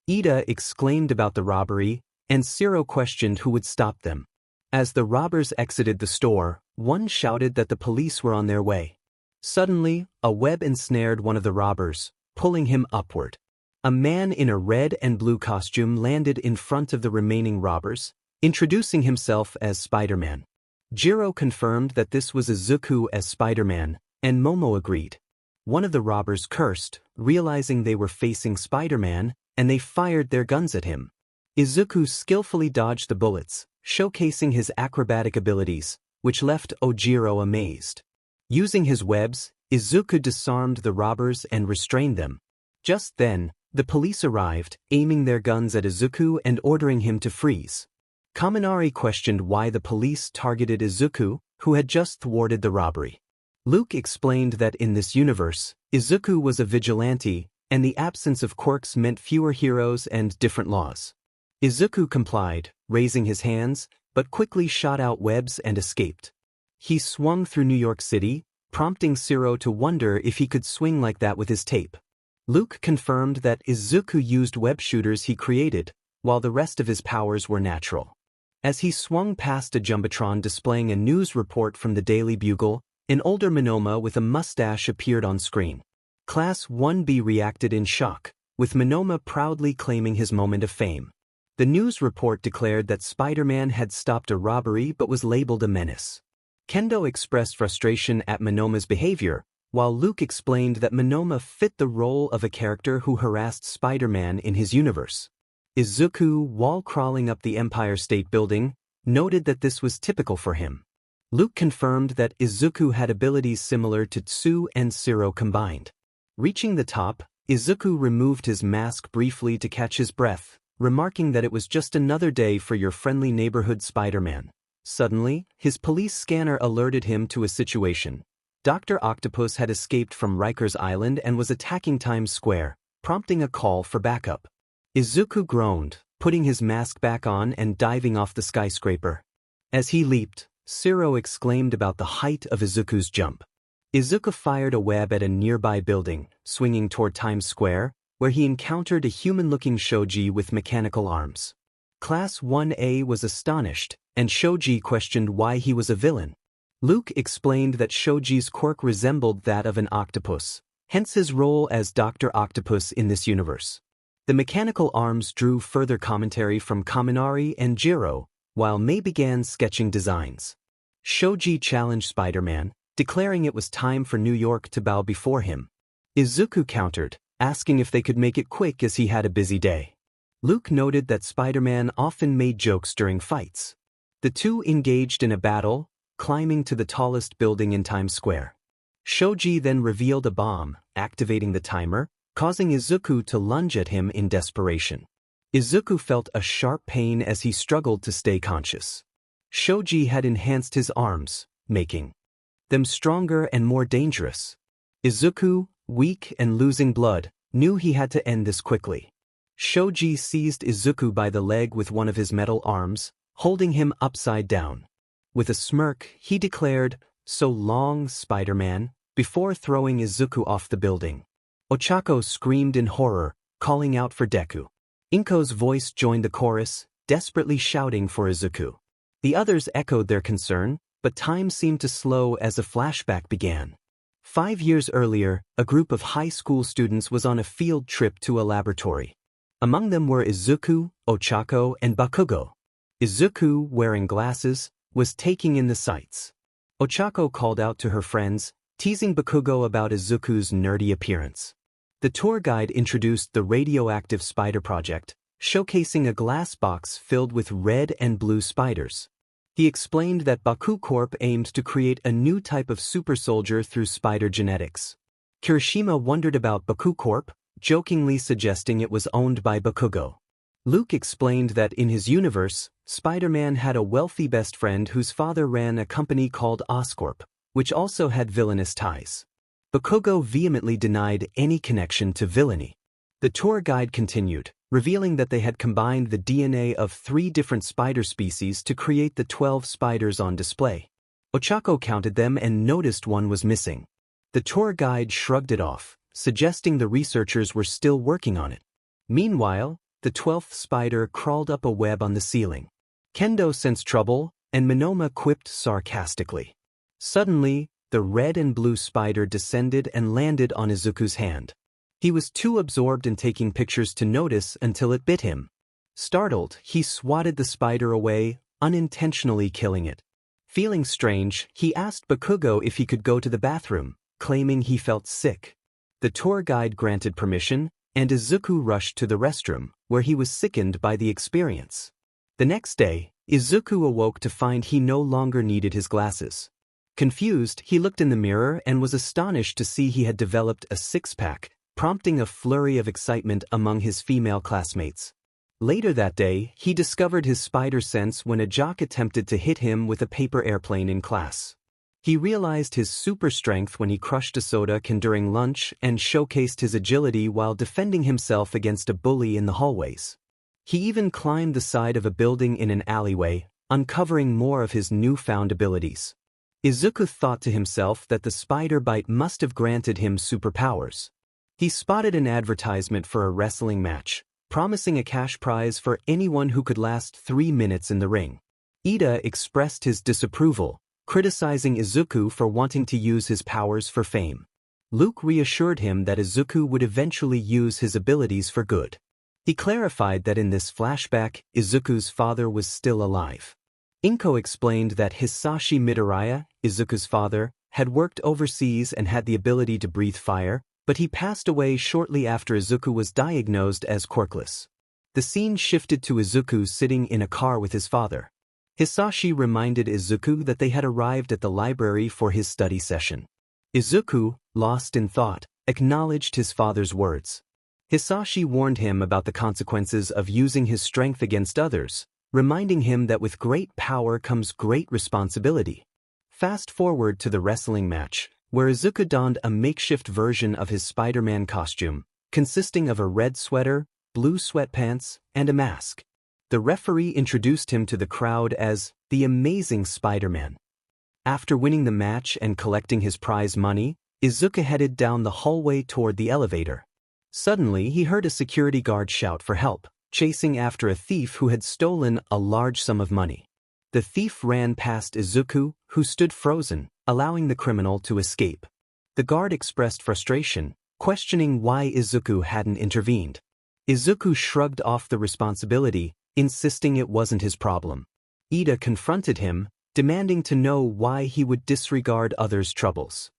Ida exclaimed about the robbery, and Zero questioned who would stop them. As the robbers exited the store, one shouted that the police were on their way. Suddenly, a web ensnared one of the robbers, pulling him upward. A man in a red and blue costume landed in front of the remaining robbers, introducing himself as Spider-Man. Jiro confirmed that this was Izuku as Spider-Man, and Momo agreed. One of the robbers cursed, realizing they were facing Spider-Man, and they fired their guns at him. Izuku skillfully dodged the bullets, showcasing his acrobatic abilities, which left Ojiro amazed. Using his webs, Izuku disarmed the robbers and restrained them. Just then, the police arrived, aiming their guns at Izuku and ordering him to freeze. Kaminari questioned why the police targeted Izuku, who had just thwarted the robbery. Luke explained that in this universe, Izuku was a vigilante, and the absence of quirks meant fewer heroes and different laws. Izuku complied, raising his hands, but quickly shot out webs and escaped. He swung through New York City, prompting Zero to wonder if he could swing like that with his tape. Luke confirmed that Izuku used web shooters he created, while the rest of his powers were natural. As he swung past a jumbotron displaying a news report from the Daily Bugle, an older Monoma with a mustache appeared on screen. Class 1B reacted in shock, with Monoma proudly claiming his moment of fame. The news report declared that Spider-Man had stopped a robbery but was labeled a menace. Kendo expressed frustration at Monoma's behavior, while Luke explained that Monoma fit the role of a character who harassed Spider-Man in his universe. Izuku, while crawling up the Empire State Building, noted that this was typical for him. Luke confirmed that Izuku had abilities similar to Tsu and Zero combined. Reaching the top, Izuku removed his mask briefly to catch his breath, remarking that it was just another day for your friendly neighborhood Spider-Man. Suddenly, his police scanner alerted him to a situation. Dr. Octopus had escaped from Rikers Island and was attacking Times Square, prompting a call for backup. Izuku groaned, putting his mask back on and diving off the skyscraper. As he leaped, Zero exclaimed about the height of Izuku's jump. Izuku fired a web at a nearby building, swinging toward Times Square, where he encountered a human-looking Shoji with mechanical arms. Class 1A was astonished, and Shoji questioned why he was a villain. Luke explained that Shoji's quirk resembled that of an octopus, hence his role as Dr. Octopus in this universe. The mechanical arms drew further commentary from Kaminari and Jiro, while Mei began sketching designs. Shoji challenged Spider-Man, declaring it was time for New York to bow before him. Izuku countered, asking if they could make it quick as he had a busy day. Luke noted that Spider-Man often made jokes during fights. The two engaged in a battle, climbing to the tallest building in Times Square. Shoji then revealed a bomb, activating the timer, causing Izuku to lunge at him in desperation. Izuku felt a sharp pain as he struggled to stay conscious. Shoji had enhanced his arms, making them stronger and more dangerous. Izuku, weak and losing blood, knew he had to end this quickly. Shoji seized Izuku by the leg with one of his metal arms, holding him upside down. With a smirk, he declared, "So long, Spider-Man," before throwing Izuku off the building. Ochako screamed in horror, calling out for Deku. Inko's voice joined the chorus, desperately shouting for Izuku. The others echoed their concern, but time seemed to slow as a flashback began. 5 years earlier, a group of high school students was on a field trip to a laboratory. Among them were Izuku, Ochako, and Bakugo. Izuku, wearing glasses, was taking in the sights. Ochako called out to her friends, teasing Bakugo about Izuku's nerdy appearance. The tour guide introduced the radioactive spider project, showcasing a glass box filled with red and blue spiders. He explained that Baku Corp aimed to create a new type of super soldier through spider genetics. Kirishima wondered about Baku Corp, jokingly suggesting it was owned by Bakugo. Luke explained that in his universe, Spider-Man had a wealthy best friend whose father ran a company called Oscorp, which also had villainous ties. Bakugo vehemently denied any connection to villainy. The tour guide continued, revealing that they had combined the DNA of 3 different spider species to create the 12 spiders on display. Ochako counted them and noticed one was missing. The tour guide shrugged it off, suggesting the researchers were still working on it. Meanwhile, the 12th spider crawled up a web on the ceiling. Kendo sensed trouble, and Minoma quipped sarcastically. Suddenly, the red and blue spider descended and landed on Izuku's hand. He was too absorbed in taking pictures to notice until it bit him. Startled, he swatted the spider away, unintentionally killing it. Feeling strange, he asked Bakugo if he could go to the bathroom, claiming he felt sick. The tour guide granted permission, and Izuku rushed to the restroom, where he was sickened by the experience. The next day, Izuku awoke to find he no longer needed his glasses. Confused, he looked in the mirror and was astonished to see he had developed a six-pack, prompting a flurry of excitement among his female classmates. Later that day, he discovered his spider sense when a jock attempted to hit him with a paper airplane in class. He realized his super strength when he crushed a soda can during lunch and showcased his agility while defending himself against a bully in the hallways. He even climbed the side of a building in an alleyway, uncovering more of his newfound abilities. Izuku thought to himself that the spider bite must have granted him superpowers. He spotted an advertisement for a wrestling match, promising a cash prize for anyone who could last 3 minutes in the ring. Ida expressed his disapproval, criticizing Izuku for wanting to use his powers for fame. Luke reassured him that Izuku would eventually use his abilities for good. He clarified that in this flashback, Izuku's father was still alive. Inko explained that Hisashi Midoriya, Izuku's father, had worked overseas and had the ability to breathe fire, but he passed away shortly after Izuku was diagnosed as quirkless. The scene shifted to Izuku sitting in a car with his father. Hisashi reminded Izuku that they had arrived at the library for his study session. Izuku, lost in thought, acknowledged his father's words. Hisashi warned him about the consequences of using his strength against others, reminding him that with great power comes great responsibility. Fast forward to the wrestling match, where Izuku donned a makeshift version of his Spider-Man costume, consisting of a red sweater, blue sweatpants, and a mask. The referee introduced him to the crowd as the Amazing Spider-Man. After winning the match and collecting his prize money, Izuku headed down the hallway toward the elevator. Suddenly, he heard a security guard shout for help, chasing after a thief who had stolen a large sum of money. The thief ran past Izuku, who stood frozen, allowing the criminal to escape. The guard expressed frustration, questioning why Izuku hadn't intervened. Izuku shrugged off the responsibility, insisting it wasn't his problem. Ida confronted him, demanding to know why he would disregard others' troubles.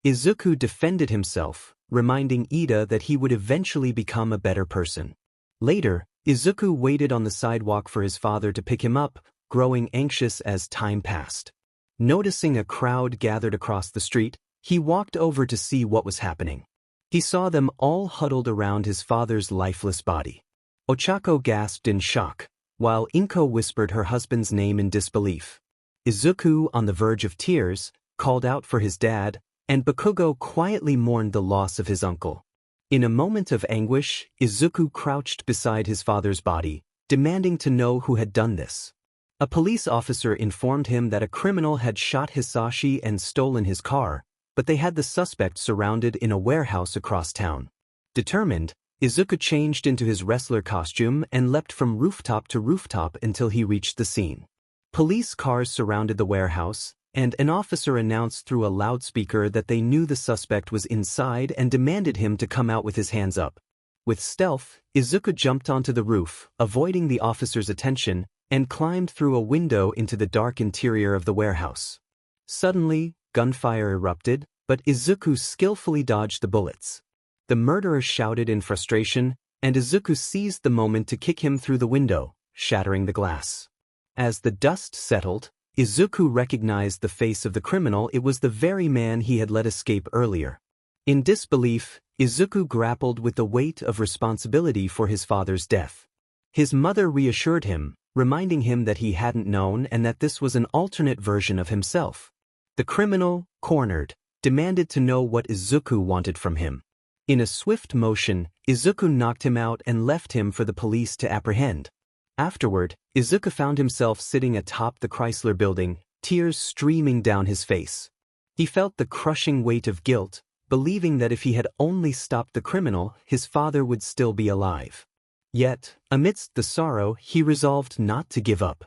Izuku defended himself, reminding Ida that he would eventually become a better person. Later, Izuku waited on the sidewalk for his father to pick him up, growing anxious as time passed. Noticing a crowd gathered across the street, he walked over to see what was happening. He saw them all huddled around his father's lifeless body. Ochako gasped in shock, while Inko whispered her husband's name in disbelief. Izuku, on the verge of tears, called out for his dad, and Bakugo quietly mourned the loss of his uncle. In a moment of anguish, Izuku crouched beside his father's body, demanding to know who had done this. A police officer informed him that a criminal had shot Hisashi and stolen his car, but they had the suspect surrounded in a warehouse across town. Determined, Izuku changed into his wrestler costume and leapt from rooftop to rooftop until he reached the scene. Police cars surrounded the warehouse, and an officer announced through a loudspeaker that they knew the suspect was inside and demanded him to come out with his hands up. With stealth, Izuku jumped onto the roof, avoiding the officer's attention, and climbed through a window into the dark interior of the warehouse. Suddenly, gunfire erupted, but Izuku skillfully dodged the bullets. The murderer shouted in frustration, and Izuku seized the moment to kick him through the window, shattering the glass. As the dust settled, Izuku recognized the face of the criminal. It was the very man he had let escape earlier. In disbelief, Izuku grappled with the weight of responsibility for his father's death. His mother reassured him, reminding him that he hadn't known and that this was an alternate version of himself. The criminal, cornered, demanded to know what Izuku wanted from him. In a swift motion, Izuku knocked him out and left him for the police to apprehend. Afterward, Izuku found himself sitting atop the Chrysler Building, tears streaming down his face. He felt the crushing weight of guilt, believing that if he had only stopped the criminal, his father would still be alive. Yet, amidst the sorrow, he resolved not to give up.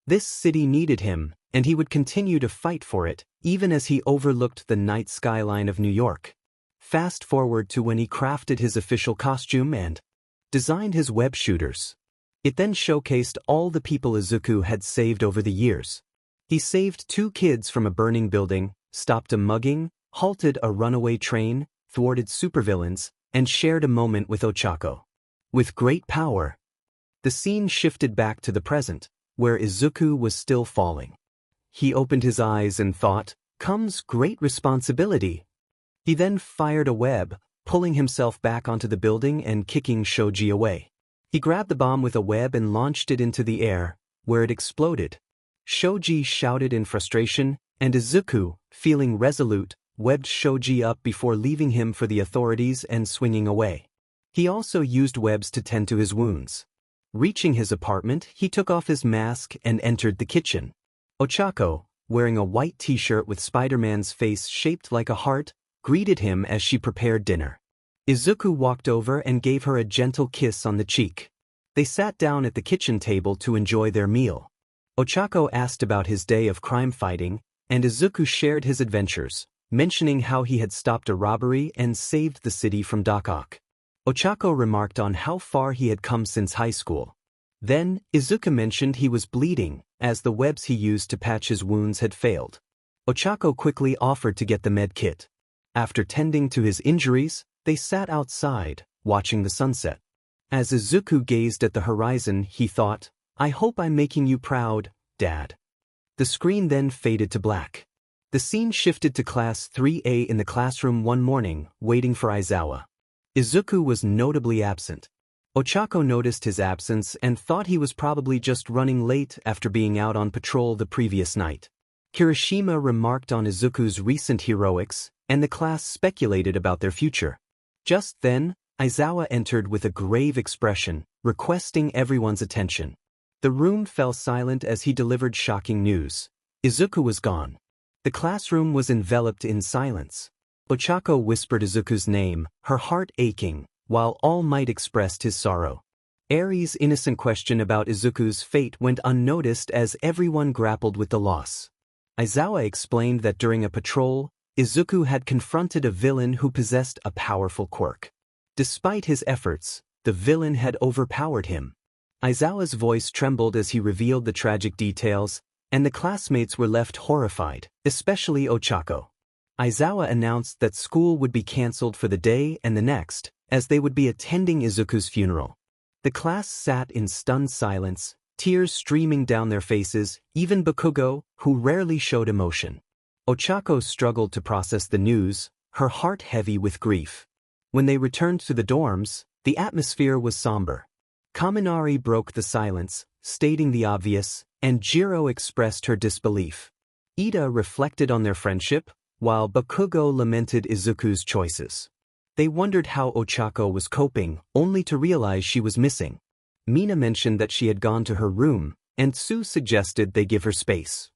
This city needed him, and he would continue to fight for it, even as he overlooked the night skyline of New York. Fast forward to when he crafted his official costume and designed his web shooters. It then showcased all the people Izuku had saved over the years. He saved 2 kids from a burning building, stopped a mugging, halted a runaway train, thwarted supervillains, and shared a moment with Ochako. With great power. The scene shifted back to the present, where Izuku was still falling. He opened his eyes and thought, "Comes great responsibility." He then fired a web, pulling himself back onto the building and kicking Shoji away. He grabbed the bomb with a web and launched it into the air, where it exploded. Shoji shouted in frustration, and Izuku, feeling resolute, webbed Shoji up before leaving him for the authorities and swinging away. He also used webs to tend to his wounds. Reaching his apartment, he took off his mask and entered the kitchen. Ochako, wearing a white t-shirt with Spider-Man's face shaped like a heart, greeted him as she prepared dinner. Izuku walked over and gave her a gentle kiss on the cheek. They sat down at the kitchen table to enjoy their meal. Ochako asked about his day of crime fighting, and Izuku shared his adventures, mentioning how he had stopped a robbery and saved the city from Doc-Ock. Ochako remarked on how far he had come since high school. Then, Izuku mentioned he was bleeding, as the webs he used to patch his wounds had failed. Ochako quickly offered to get the med kit. After tending to his injuries, they sat outside, watching the sunset. As Izuku gazed at the horizon, he thought, "I hope I'm making you proud, Dad." The screen then faded to black. The scene shifted to Class 3A in the classroom one morning, waiting for Aizawa. Izuku was notably absent. Ochako noticed his absence and thought he was probably just running late after being out on patrol the previous night. Kirishima remarked on Izuku's recent heroics, and the class speculated about their future. Just then, Aizawa entered with a grave expression, requesting everyone's attention. The room fell silent as he delivered shocking news. Izuku was gone. The classroom was enveloped in silence. Ochako whispered Izuku's name, her heart aching, while All Might expressed his sorrow. Eri's innocent question about Izuku's fate went unnoticed as everyone grappled with the loss. Aizawa explained that during a patrol, Izuku had confronted a villain who possessed a powerful quirk. Despite his efforts, the villain had overpowered him. Aizawa's voice trembled as he revealed the tragic details, and the classmates were left horrified, especially Ochako. Aizawa announced that school would be cancelled for the day and the next, as they would be attending Izuku's funeral. The class sat in stunned silence, tears streaming down their faces, even Bakugo, who rarely showed emotion. Ochako struggled to process the news, her heart heavy with grief. When they returned to the dorms, the atmosphere was somber. Kaminari broke the silence, stating the obvious, and Jiro expressed her disbelief. Ida reflected on their friendship, while Bakugo lamented Izuku's choices. They wondered how Ochako was coping, only to realize she was missing. Mina mentioned that she had gone to her room, and Sue suggested they give her space.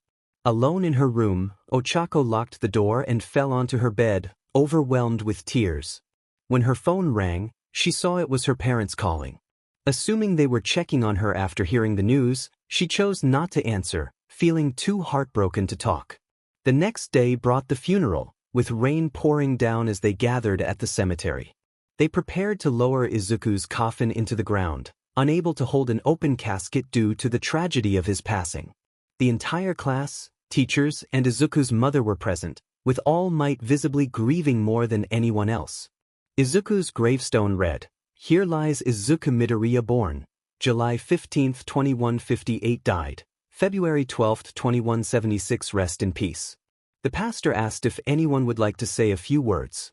Alone in her room, Ochako locked the door and fell onto her bed, overwhelmed with tears. When her phone rang, she saw it was her parents calling. Assuming they were checking on her after hearing the news, she chose not to answer, feeling too heartbroken to talk. The next day brought the funeral, with rain pouring down as they gathered at the cemetery. They prepared to lower Izuku's coffin into the ground, unable to hold an open casket due to the tragedy of his passing. The entire class, teachers, and Izuku's mother were present, with All Might visibly grieving more than anyone else. Izuku's gravestone read, "Here lies Izuku Midoriya born, July 15, 2158 died, February 12, 2176 rest in peace." The pastor asked if anyone would like to say a few words.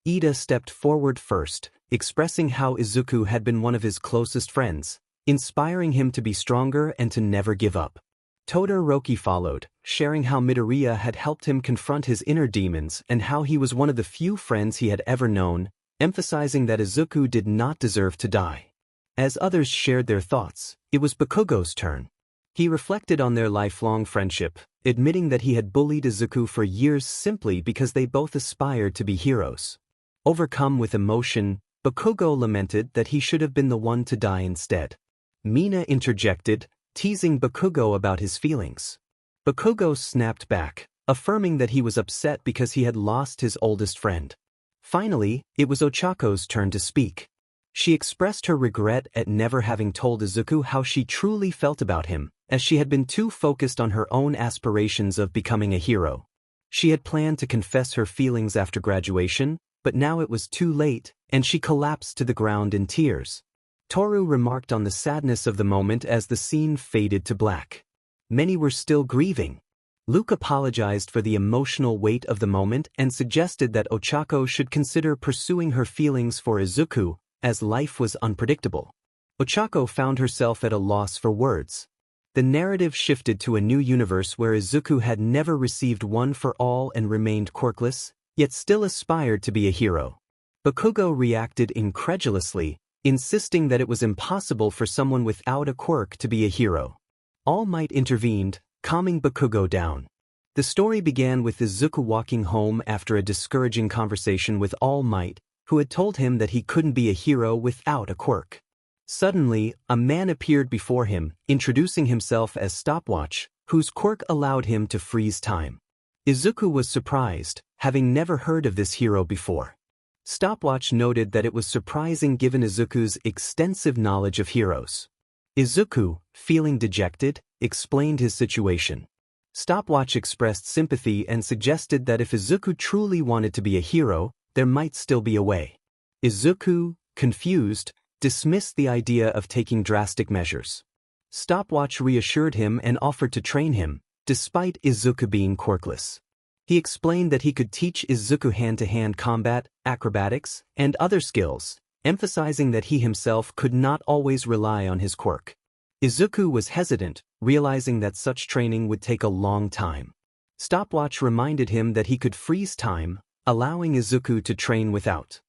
Ida stepped forward first, expressing how Izuku had been one of his closest friends, inspiring him to be stronger and to never give up. Todoroki followed, sharing how Midoriya had helped him confront his inner demons and how he was one of the few friends he had ever known, emphasizing that Izuku did not deserve to die. As others shared their thoughts, it was Bakugo's turn. He reflected on their lifelong friendship, admitting that he had bullied Izuku for years simply because they both aspired to be heroes. Overcome with emotion, Bakugo lamented that he should have been the one to die instead. Mina interjected, teasing Bakugo about his feelings. Bakugo snapped back, affirming that he was upset because he had lost his oldest friend. Finally, it was Ochako's turn to speak. She expressed her regret at never having told Izuku how she truly felt about him, as she had been too focused on her own aspirations of becoming a hero. She had planned to confess her feelings after graduation, but now it was too late, and she collapsed to the ground in tears. Toru remarked on the sadness of the moment as the scene faded to black. Many were still grieving. Luke apologized for the emotional weight of the moment and suggested that Ochako should consider pursuing her feelings for Izuku, as life was unpredictable. Ochako found herself at a loss for words. The narrative shifted to a new universe where Izuku had never received one for all and remained quirkless, yet still aspired to be a hero. Bakugo reacted incredulously, insisting that it was impossible for someone without a quirk to be a hero. All Might intervened, calming Bakugo down. The story began with Izuku walking home after a discouraging conversation with All Might, who had told him that he couldn't be a hero without a quirk. Suddenly, a man appeared before him, introducing himself as Stopwatch, whose quirk allowed him to freeze time. Izuku was surprised, having never heard of this hero before. Stopwatch noted that it was surprising given Izuku's extensive knowledge of heroes. Izuku, feeling dejected, explained his situation. Stopwatch expressed sympathy and suggested that if Izuku truly wanted to be a hero, there might still be a way. Izuku, confused, dismissed the idea of taking drastic measures. Stopwatch reassured him and offered to train him, despite Izuku being quirkless. He explained that he could teach Izuku hand-to-hand combat, acrobatics, and other skills, emphasizing that he himself could not always rely on his quirk. Izuku was hesitant, realizing that such training would take a long time. Stopwatch reminded him that he could freeze time, allowing Izuku to train without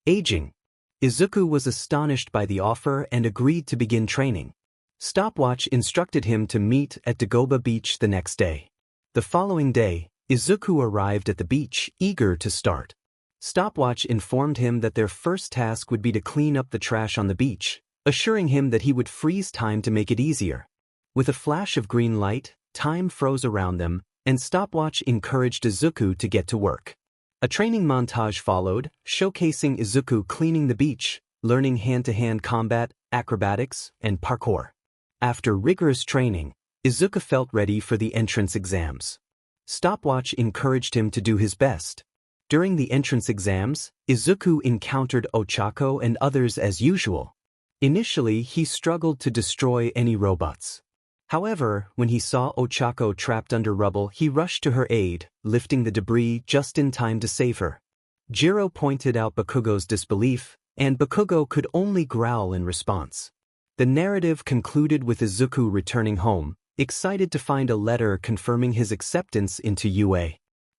aging. Izuku was astonished by the offer and agreed to begin training. Stopwatch instructed him to meet at Dagoba Beach the next day. The following day, Izuku arrived at the beach, eager to start. Stopwatch informed him that their first task would be to clean up the trash on the beach, assuring him that he would freeze time to make it easier. With a flash of green light, time froze around them, and Stopwatch encouraged Izuku to get to work. A training montage followed, showcasing Izuku cleaning the beach, learning hand-to-hand combat, acrobatics, and parkour. After rigorous training, Izuku felt ready for the entrance exams. Stopwatch encouraged him to do his best. During the entrance exams, Izuku encountered Ochako and others as usual. Initially, he struggled to destroy any robots. However, when he saw Ochako trapped under rubble, he rushed to her aid, lifting the debris just in time to save her. Jiro pointed out Bakugo's disbelief, and Bakugo could only growl in response. The narrative concluded with Izuku returning home, excited to find a letter confirming his acceptance into UA.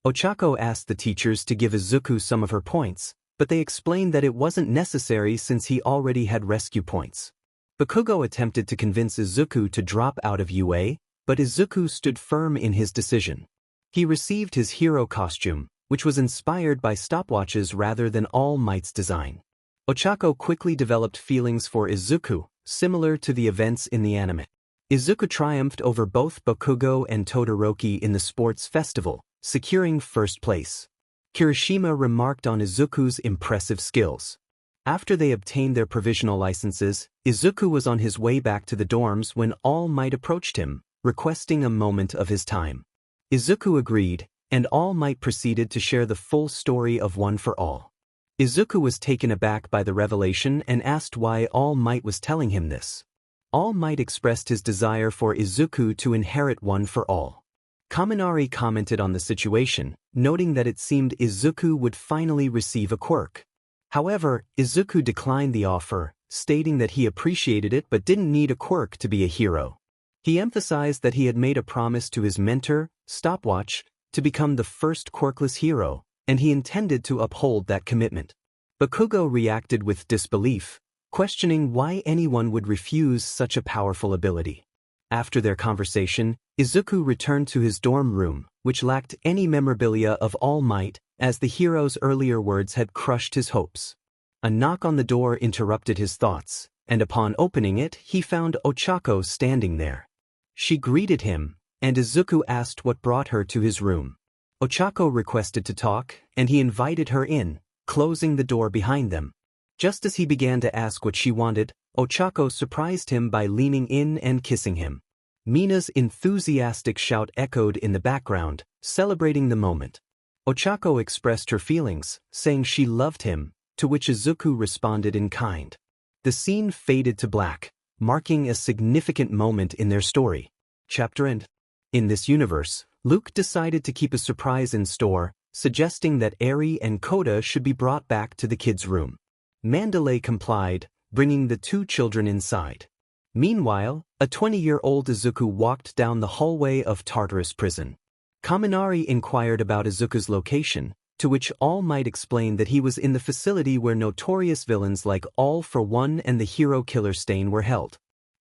Ochako asked the teachers to give Izuku some of her points, but they explained that it wasn't necessary since he already had rescue points. Bakugo attempted to convince Izuku to drop out of UA, but Izuku stood firm in his decision. He received his hero costume, which was inspired by stopwatches rather than All Might's design. Ochako quickly developed feelings for Izuku, similar to the events in the anime. Izuku triumphed over both Bakugo and Todoroki in the sports festival, securing first place. Kirishima remarked on Izuku's impressive skills. After they obtained their provisional licenses, Izuku was on his way back to the dorms when All Might approached him, requesting a moment of his time. Izuku agreed, and All Might proceeded to share the full story of One for All. Izuku was taken aback by the revelation and asked why All Might was telling him this. All Might expressed his desire for Izuku to inherit One for All. Kaminari commented on the situation, noting that it seemed Izuku would finally receive a quirk. However, Izuku declined the offer, stating that he appreciated it but didn't need a quirk to be a hero. He emphasized that he had made a promise to his mentor, Stopwatch, to become the first quirkless hero, and he intended to uphold that commitment. Bakugo reacted with disbelief, questioning why anyone would refuse such a powerful ability. After their conversation, Izuku returned to his dorm room, which lacked any memorabilia of All Might, as the hero's earlier words had crushed his hopes. A knock on the door interrupted his thoughts, and upon opening it, he found Ochako standing there. She greeted him, and Izuku asked what brought her to his room. Ochako requested to talk, and he invited her in, closing the door behind them. Just as he began to ask what she wanted, Ochako surprised him by leaning in and kissing him. Mina's enthusiastic shout echoed in the background, celebrating the moment. Ochako expressed her feelings, saying she loved him, to which Izuku responded in kind. The scene faded to black, marking a significant moment in their story. Chapter End. In this universe, Luke decided to keep a surprise in store, suggesting that Eri and Koda should be brought back to the kids' room. Mandalay complied, bringing the two children inside. Meanwhile, a 20-year-old Izuku walked down the hallway of Tartarus prison. Kaminari inquired about Izuku's location, to which All Might explained that he was in the facility where notorious villains like All for One and the hero Killer Stain were held.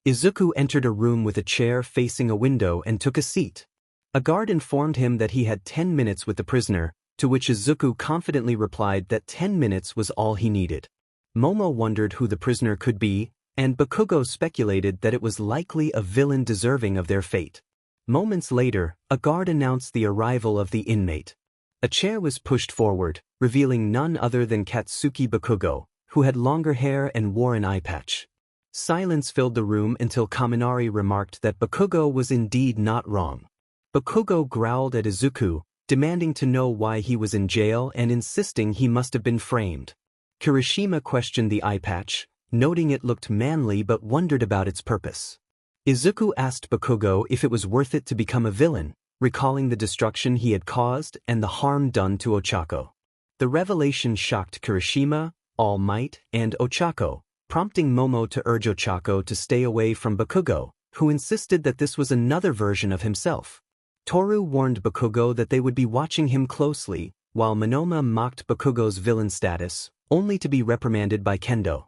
Izuku entered a room with a chair facing a window and took a seat. A guard informed him that he had 10 minutes with the prisoner, to which Izuku confidently replied that 10 minutes was all he needed. Momo wondered who the prisoner could be, and Bakugo speculated that it was likely a villain deserving of their fate. Moments later, a guard announced the arrival of the inmate. A chair was pushed forward, revealing none other than Katsuki Bakugo, who had longer hair and wore an eye patch. Silence filled the room until Kaminari remarked that Bakugo was indeed not wrong. Bakugo growled at Izuku, demanding to know why he was in jail and insisting he must have been framed. Kirishima questioned the eye patch, noting it looked manly but wondered about its purpose. Izuku asked Bakugo if it was worth it to become a villain, recalling the destruction he had caused and the harm done to Ochako. The revelation shocked Kirishima, All Might, and Ochako, prompting Momo to urge Ochako to stay away from Bakugo, who insisted that this was another version of himself. Toru warned Bakugo that they would be watching him closely, while Monoma mocked Bakugo's villain status, only to be reprimanded by Kendo.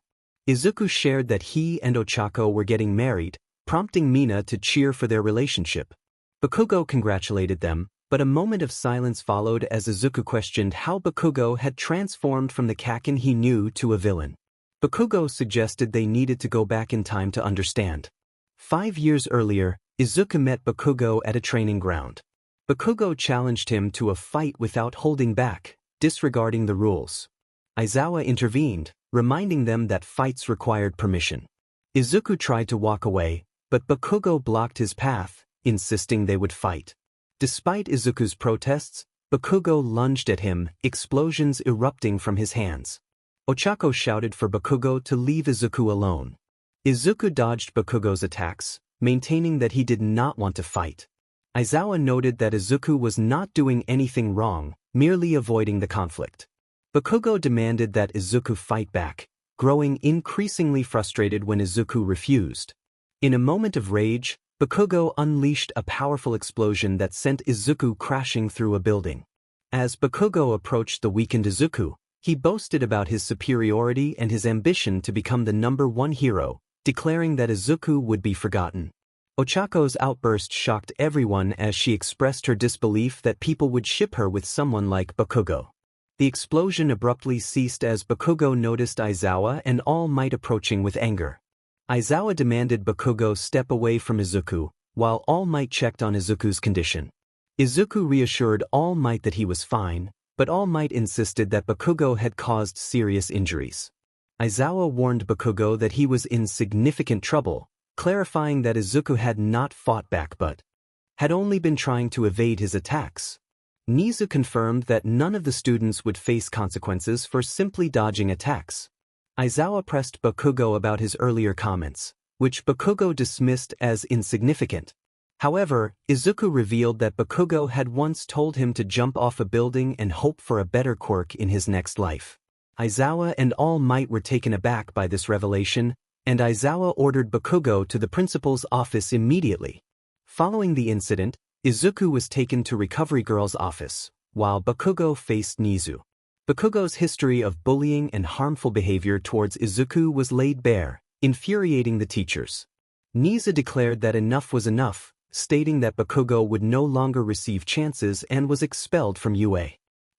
Izuku shared that he and Ochako were getting married, prompting Mina to cheer for their relationship. Bakugo congratulated them, but a moment of silence followed as Izuku questioned how Bakugo had transformed from the Kaken he knew to a villain. Bakugo suggested they needed to go back in time to understand. 5 years earlier, Izuku met Bakugo at a training ground. Bakugo challenged him to a fight without holding back, disregarding the rules. Aizawa intervened, reminding them that fights required permission. Izuku tried to walk away, but Bakugo blocked his path, insisting they would fight. Despite Izuku's protests, Bakugo lunged at him, explosions erupting from his hands. Ochako shouted for Bakugo to leave Izuku alone. Izuku dodged Bakugo's attacks, maintaining that he did not want to fight. Aizawa noted that Izuku was not doing anything wrong, merely avoiding the conflict. Bakugo demanded that Izuku fight back, growing increasingly frustrated when Izuku refused. In a moment of rage, Bakugo unleashed a powerful explosion that sent Izuku crashing through a building. As Bakugo approached the weakened Izuku, he boasted about his superiority and his ambition to become the #1 hero, declaring that Izuku would be forgotten. Ochako's outburst shocked everyone as she expressed her disbelief that people would ship her with someone like Bakugo. The explosion abruptly ceased as Bakugo noticed Aizawa and All Might approaching with anger. Aizawa demanded Bakugo step away from Izuku, while All Might checked on Izuku's condition. Izuku reassured All Might that he was fine, but All Might insisted that Bakugo had caused serious injuries. Aizawa warned Bakugo that he was in significant trouble, clarifying that Izuku had not fought back but had only been trying to evade his attacks. Nizu confirmed that none of the students would face consequences for simply dodging attacks. Aizawa pressed Bakugo about his earlier comments, which Bakugo dismissed as insignificant. However, Izuku revealed that Bakugo had once told him to jump off a building and hope for a better quirk in his next life. Aizawa and All Might were taken aback by this revelation, and Aizawa ordered Bakugo to the principal's office immediately. Following the incident, Izuku was taken to Recovery Girl's office, while Bakugo faced Nizu. Bakugo's history of bullying and harmful behavior towards Izuku was laid bare, infuriating the teachers. Nizu declared that enough was enough, stating that Bakugo would no longer receive chances and was expelled from UA.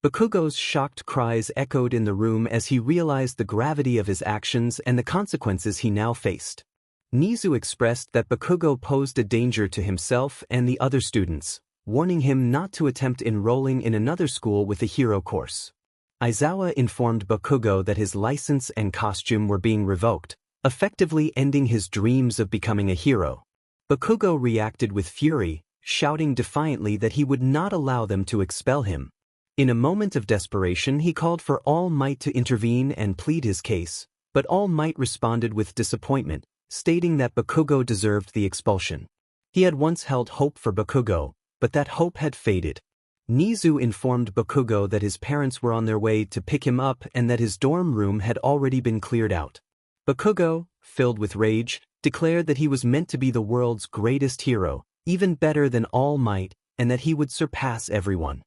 Bakugo's shocked cries echoed in the room as he realized the gravity of his actions and the consequences he now faced. Nizu expressed that Bakugo posed a danger to himself and the other students, warning him not to attempt enrolling in another school with a hero course. Aizawa informed Bakugo that his license and costume were being revoked, effectively ending his dreams of becoming a hero. Bakugo reacted with fury, shouting defiantly that he would not allow them to expel him. In a moment of desperation, he called for All Might to intervene and plead his case, but All Might responded with disappointment, stating that Bakugo deserved the expulsion. He had once held hope for Bakugo, but that hope had faded. Nizu informed Bakugo that his parents were on their way to pick him up and that his dorm room had already been cleared out. Bakugo, filled with rage, declared that he was meant to be the world's greatest hero, even better than All Might, and that he would surpass everyone.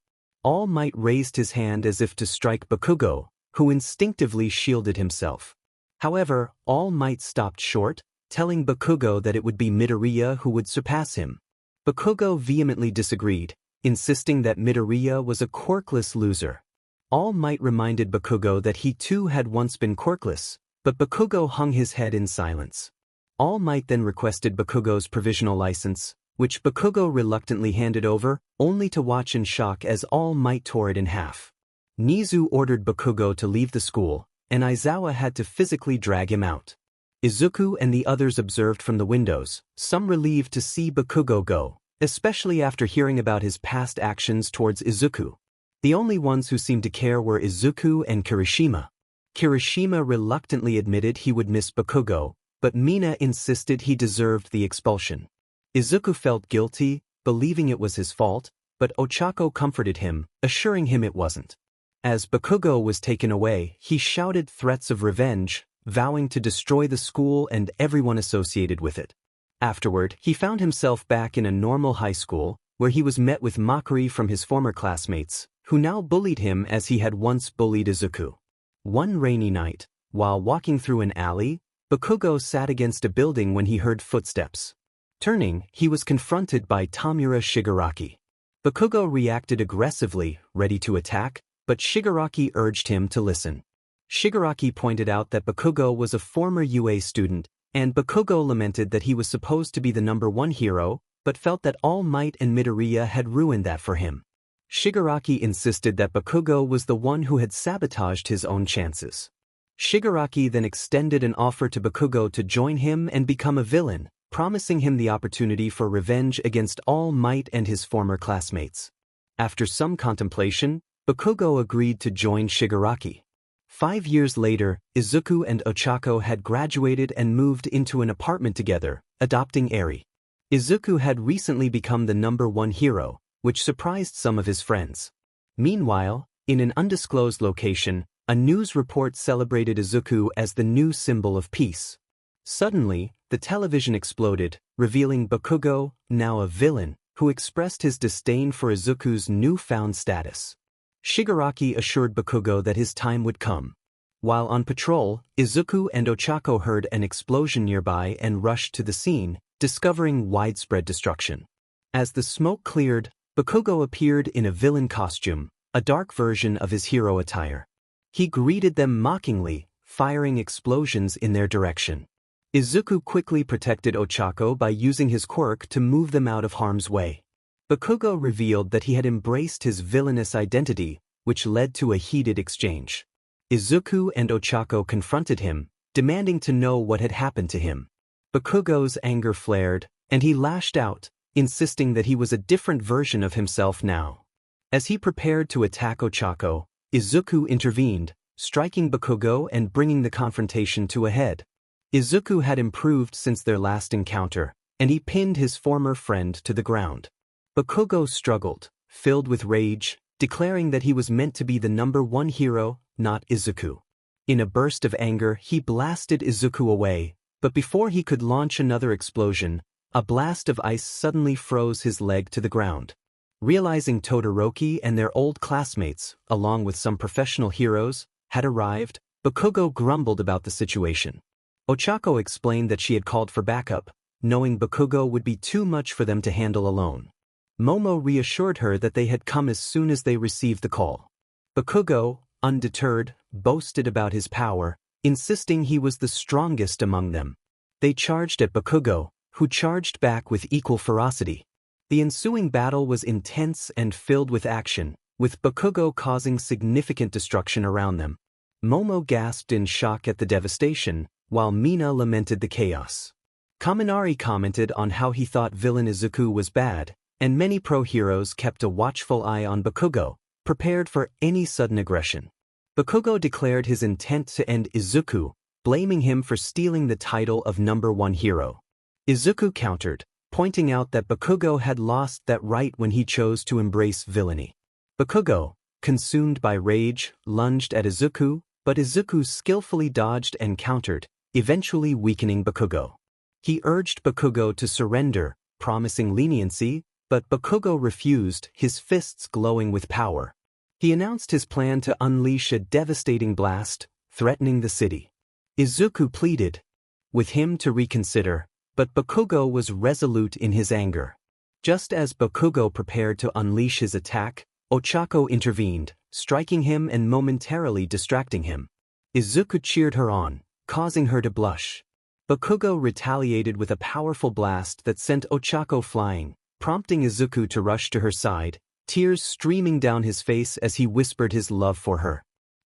All Might raised his hand as if to strike Bakugo, who instinctively shielded himself. However, All Might stopped short, telling Bakugo that it would be Midoriya who would surpass him. Bakugo vehemently disagreed, insisting that Midoriya was a quirkless loser. All Might reminded Bakugo that he too had once been quirkless, but Bakugo hung his head in silence. All Might then requested Bakugo's provisional license, which Bakugo reluctantly handed over, only to watch in shock as All Might tore it in half. Nizu ordered Bakugo to leave the school, and Aizawa had to physically drag him out. Izuku and the others observed from the windows, some relieved to see Bakugo go, especially after hearing about his past actions towards Izuku. The only ones who seemed to care were Izuku and Kirishima. Kirishima reluctantly admitted he would miss Bakugo, but Mina insisted he deserved the expulsion. Izuku felt guilty, believing it was his fault, but Ochako comforted him, assuring him it wasn't. As Bakugo was taken away, he shouted threats of revenge, vowing to destroy the school and everyone associated with it. Afterward, he found himself back in a normal high school, where he was met with mockery from his former classmates, who now bullied him as he had once bullied Izuku. One rainy night, while walking through an alley, Bakugo sat against a building when he heard footsteps. Turning, he was confronted by Tamura Shigaraki. Bakugo reacted aggressively, ready to attack, but Shigaraki urged him to listen. Shigaraki pointed out that Bakugo was a former UA student, and Bakugo lamented that he was supposed to be the #1 hero, but felt that All Might and Midoriya had ruined that for him. Shigaraki insisted that Bakugo was the one who had sabotaged his own chances. Shigaraki then extended an offer to Bakugo to join him and become a villain, promising him the opportunity for revenge against All Might and his former classmates. After some contemplation, Bakugo agreed to join Shigaraki. 5 years later, Izuku and Ochako had graduated and moved into an apartment together, adopting Eri. Izuku had recently become the #1 hero, which surprised some of his friends. Meanwhile, in an undisclosed location, a news report celebrated Izuku as the new symbol of peace. Suddenly, the television exploded, revealing Bakugo, now a villain, who expressed his disdain for Izuku's newfound status. Shigaraki assured Bakugo that his time would come. While on patrol, Izuku and Ochako heard an explosion nearby and rushed to the scene, discovering widespread destruction. As the smoke cleared, Bakugo appeared in a villain costume, a dark version of his hero attire. He greeted them mockingly, firing explosions in their direction. Izuku quickly protected Ochako by using his quirk to move them out of harm's way. Bakugo revealed that he had embraced his villainous identity, which led to a heated exchange. Izuku and Ochako confronted him, demanding to know what had happened to him. Bakugo's anger flared, and he lashed out, insisting that he was a different version of himself now. As he prepared to attack Ochako, Izuku intervened, striking Bakugo and bringing the confrontation to a head. Izuku had improved since their last encounter, and he pinned his former friend to the ground. Bakugo struggled, filled with rage, declaring that he was meant to be the #1 hero, not Izuku. In a burst of anger, he blasted Izuku away, but before he could launch another explosion, a blast of ice suddenly froze his leg to the ground. Realizing Todoroki and their old classmates, along with some professional heroes, had arrived, Bakugo grumbled about the situation. Ochako explained that she had called for backup, knowing Bakugo would be too much for them to handle alone. Momo reassured her that they had come as soon as they received the call. Bakugo, undeterred, boasted about his power, insisting he was the strongest among them. They charged at Bakugo, who charged back with equal ferocity. The ensuing battle was intense and filled with action, with Bakugo causing significant destruction around them. Momo gasped in shock at the devastation, while Mina lamented the chaos. Kaminari commented on how he thought villain Izuku was bad, and many pro-heroes kept a watchful eye on Bakugo, prepared for any sudden aggression. Bakugo declared his intent to end Izuku, blaming him for stealing the title of #1 hero. Izuku countered, pointing out that Bakugo had lost that right when he chose to embrace villainy. Bakugo, consumed by rage, lunged at Izuku, but Izuku skillfully dodged and countered, eventually weakening Bakugo. He urged Bakugo to surrender, promising leniency, but Bakugo refused, his fists glowing with power. He announced his plan to unleash a devastating blast, threatening the city. Izuku pleaded with him to reconsider, but Bakugo was resolute in his anger. Just as Bakugo prepared to unleash his attack, Ochako intervened, striking him and momentarily distracting him. Izuku cheered her on, causing her to blush. Bakugo retaliated with a powerful blast that sent Ochako flying, prompting Izuku to rush to her side, tears streaming down his face as he whispered his love for her.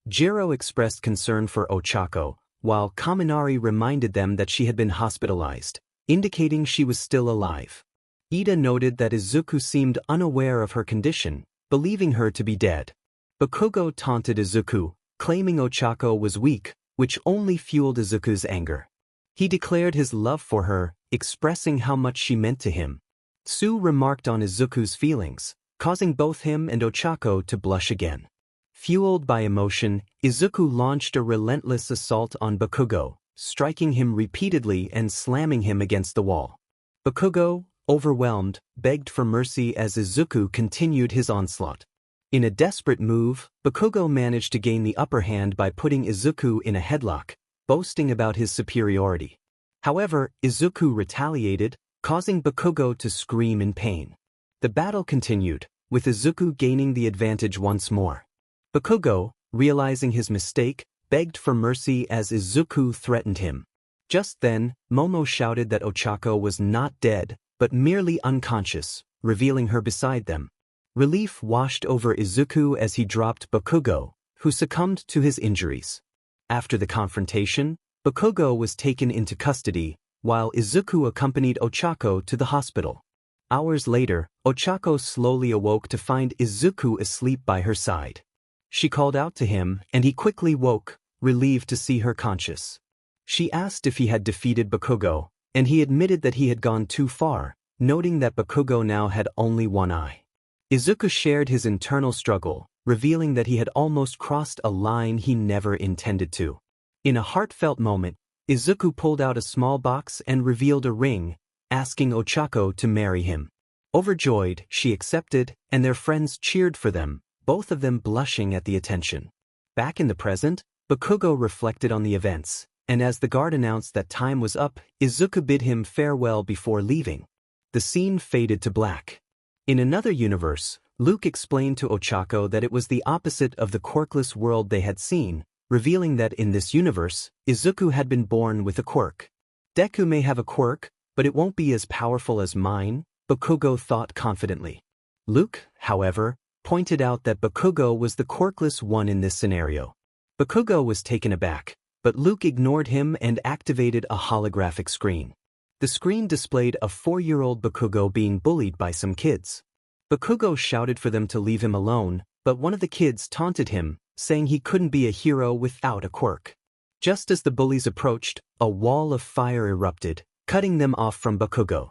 Jiro expressed concern for Ochako, while Kaminari reminded them that she had been hospitalized, indicating she was still alive. Ida noted that Izuku seemed unaware of her condition, believing her to be dead. Bakugo taunted Izuku, claiming Ochako was weak, which only fueled Izuku's anger. He declared his love for her, expressing how much she meant to him. Tsu remarked on Izuku's feelings, causing both him and Ochako to blush again. Fueled by emotion, Izuku launched a relentless assault on Bakugo, striking him repeatedly and slamming him against the wall. Bakugo, overwhelmed, begged for mercy as Izuku continued his onslaught. In a desperate move, Bakugo managed to gain the upper hand by putting Izuku in a headlock, boasting about his superiority. However, Izuku retaliated, causing Bakugo to scream in pain. The battle continued, with Izuku gaining the advantage once more. Bakugo, realizing his mistake, begged for mercy as Izuku threatened him. Just then, Momo shouted that Ochako was not dead, but merely unconscious, revealing her beside them. Relief washed over Izuku as he dropped Bakugo, who succumbed to his injuries. After the confrontation, Bakugo was taken into custody, while Izuku accompanied Ochako to the hospital. Hours later, Ochako slowly awoke to find Izuku asleep by her side. She called out to him, and he quickly woke, relieved to see her conscious. She asked if he had defeated Bakugo, and he admitted that he had gone too far, noting that Bakugo now had only one eye. Izuku shared his internal struggle, revealing that he had almost crossed a line he never intended to. In a heartfelt moment, Izuku pulled out a small box and revealed a ring, asking Ochako to marry him. Overjoyed, she accepted, and their friends cheered for them, both of them blushing at the attention. Back in the present, Bakugo reflected on the events, and as the guard announced that time was up, Izuku bid him farewell before leaving. The scene faded to black. In another universe, Luke explained to Ochako that it was the opposite of the quirkless world they had seen, revealing that in this universe, Izuku had been born with a quirk. Deku may have a quirk, but it won't be as powerful as mine, Bakugo thought confidently. Luke, however, pointed out that Bakugo was the quirkless one in this scenario. Bakugo was taken aback, but Luke ignored him and activated a holographic screen. The screen displayed a 4-year-old Bakugo being bullied by some kids. Bakugo shouted for them to leave him alone, but one of the kids taunted him, saying he couldn't be a hero without a quirk. Just as the bullies approached, a wall of fire erupted, cutting them off from Bakugo.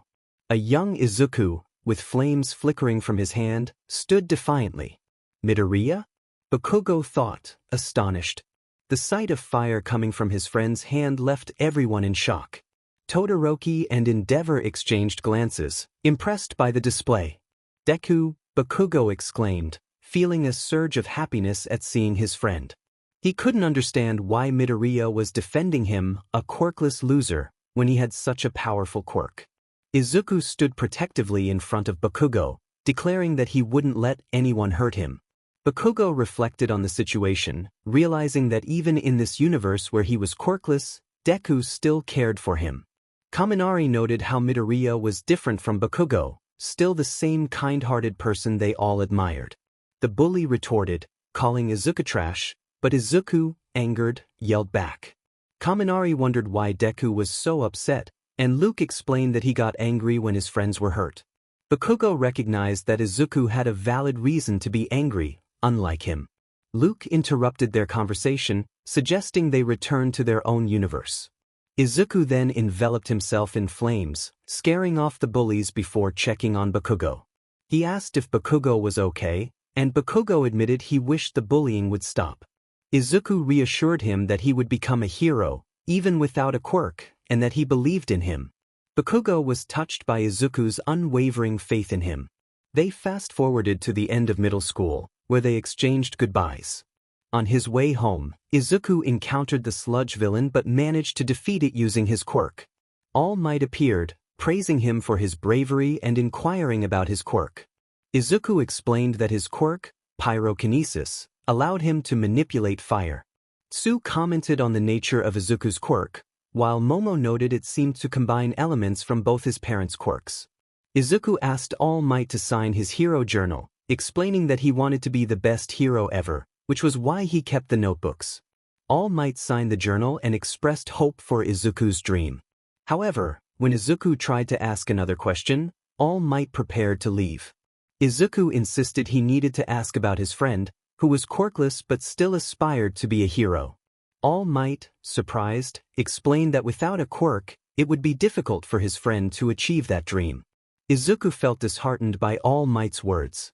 A young Izuku, with flames flickering from his hand, stood defiantly. Midoriya? Bakugo thought, astonished. The sight of fire coming from his friend's hand left everyone in shock. Todoroki and Endeavor exchanged glances, impressed by the display. Deku, Bakugo exclaimed, feeling a surge of happiness at seeing his friend. He couldn't understand why Midoriya was defending him, a quirkless loser, when he had such a powerful quirk. Izuku stood protectively in front of Bakugo, declaring that he wouldn't let anyone hurt him. Bakugo reflected on the situation, realizing that even in this universe where he was quirkless, Deku still cared for him. Kaminari noted how Midoriya was different from Bakugo, still the same kind-hearted person they all admired. The bully retorted, calling Izuku trash, but Izuku, angered, yelled back. Kaminari wondered why Deku was so upset, and Luke explained that he got angry when his friends were hurt. Bakugo recognized that Izuku had a valid reason to be angry, unlike him. Luke interrupted their conversation, suggesting they return to their own universe. Izuku then enveloped himself in flames, scaring off the bullies before checking on Bakugo. He asked if Bakugo was okay, and Bakugo admitted he wished the bullying would stop. Izuku reassured him that he would become a hero, even without a quirk, and that he believed in him. Bakugo was touched by Izuku's unwavering faith in him. They fast-forwarded to the end of middle school, where they exchanged goodbyes. On his way home, Izuku encountered the sludge villain but managed to defeat it using his quirk. All Might appeared, praising him for his bravery and inquiring about his quirk. Izuku explained that his quirk, pyrokinesis, allowed him to manipulate fire. Tsu commented on the nature of Izuku's quirk, while Momo noted it seemed to combine elements from both his parents' quirks. Izuku asked All Might to sign his hero journal, explaining that he wanted to be the best hero ever, which was why he kept the notebooks. All Might signed the journal and expressed hope for Izuku's dream. However, when Izuku tried to ask another question, All Might prepared to leave. Izuku insisted he needed to ask about his friend, who was quirkless but still aspired to be a hero. All Might, surprised, explained that without a quirk, it would be difficult for his friend to achieve that dream. Izuku felt disheartened by All Might's words.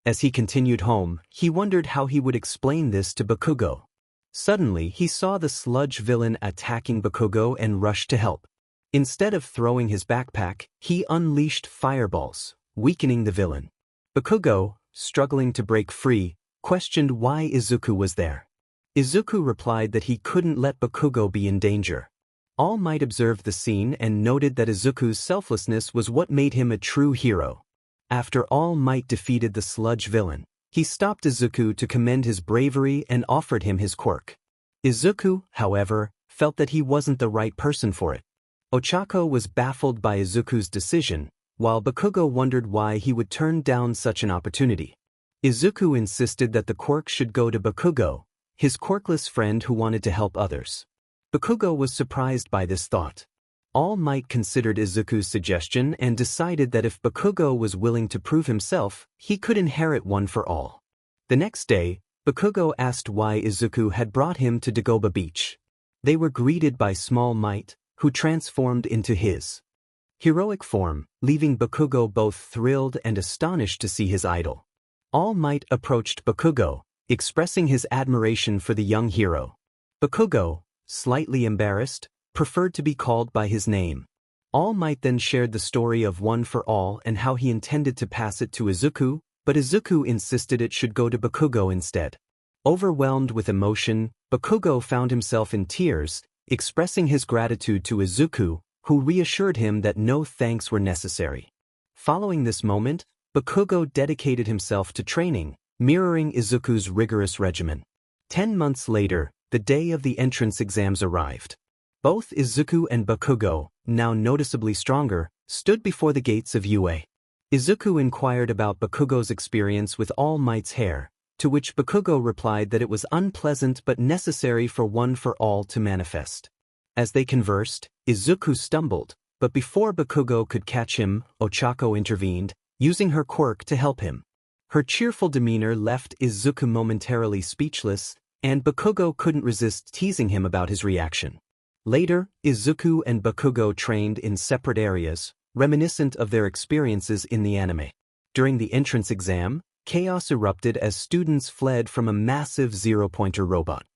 As he continued home, he wondered how he would explain this to Bakugo. Suddenly, he saw the sludge villain attacking Bakugo and rushed to help. Instead of throwing his backpack, he unleashed fireballs, weakening the villain. Bakugo, struggling to break free, questioned why Izuku was there. Izuku replied that he couldn't let Bakugo be in danger. All Might observed the scene and noted that Izuku's selflessness was what made him a true hero. After All Might defeated the sludge villain, he stopped Izuku to commend his bravery and offered him his quirk. Izuku, however, felt that he wasn't the right person for it. Ochako was baffled by Izuku's decision, while Bakugo wondered why he would turn down such an opportunity. Izuku insisted that the quirk should go to Bakugo, his quirkless friend who wanted to help others. Bakugo was surprised by this thought. All Might considered Izuku's suggestion and decided that if Bakugo was willing to prove himself, he could inherit one for all. The next day, Bakugo asked why Izuku had brought him to Dagoba Beach. They were greeted by Small Might, who transformed into his heroic form, leaving Bakugo both thrilled and astonished to see his idol. All Might approached Bakugo, expressing his admiration for the young hero. Bakugo, slightly embarrassed, preferred to be called by his name. All Might then shared the story of One for All and how he intended to pass it to Izuku, but Izuku insisted it should go to Bakugo instead. Overwhelmed with emotion, Bakugo found himself in tears, expressing his gratitude to Izuku, who reassured him that no thanks were necessary. Following this moment, Bakugo dedicated himself to training, mirroring Izuku's rigorous regimen. 10 months later, the day of the entrance exams arrived. Both Izuku and Bakugo, now noticeably stronger, stood before the gates of UA. Izuku inquired about Bakugo's experience with All Might's hair, to which Bakugo replied that it was unpleasant but necessary for One for All to manifest. As they conversed, Izuku stumbled, but before Bakugo could catch him, Ochako intervened, using her quirk to help him. Her cheerful demeanor left Izuku momentarily speechless, and Bakugo couldn't resist teasing him about his reaction. Later, Izuku and Bakugo trained in separate areas, reminiscent of their experiences in the anime. During the entrance exam, chaos erupted as students fled from a massive zero-pointer robot.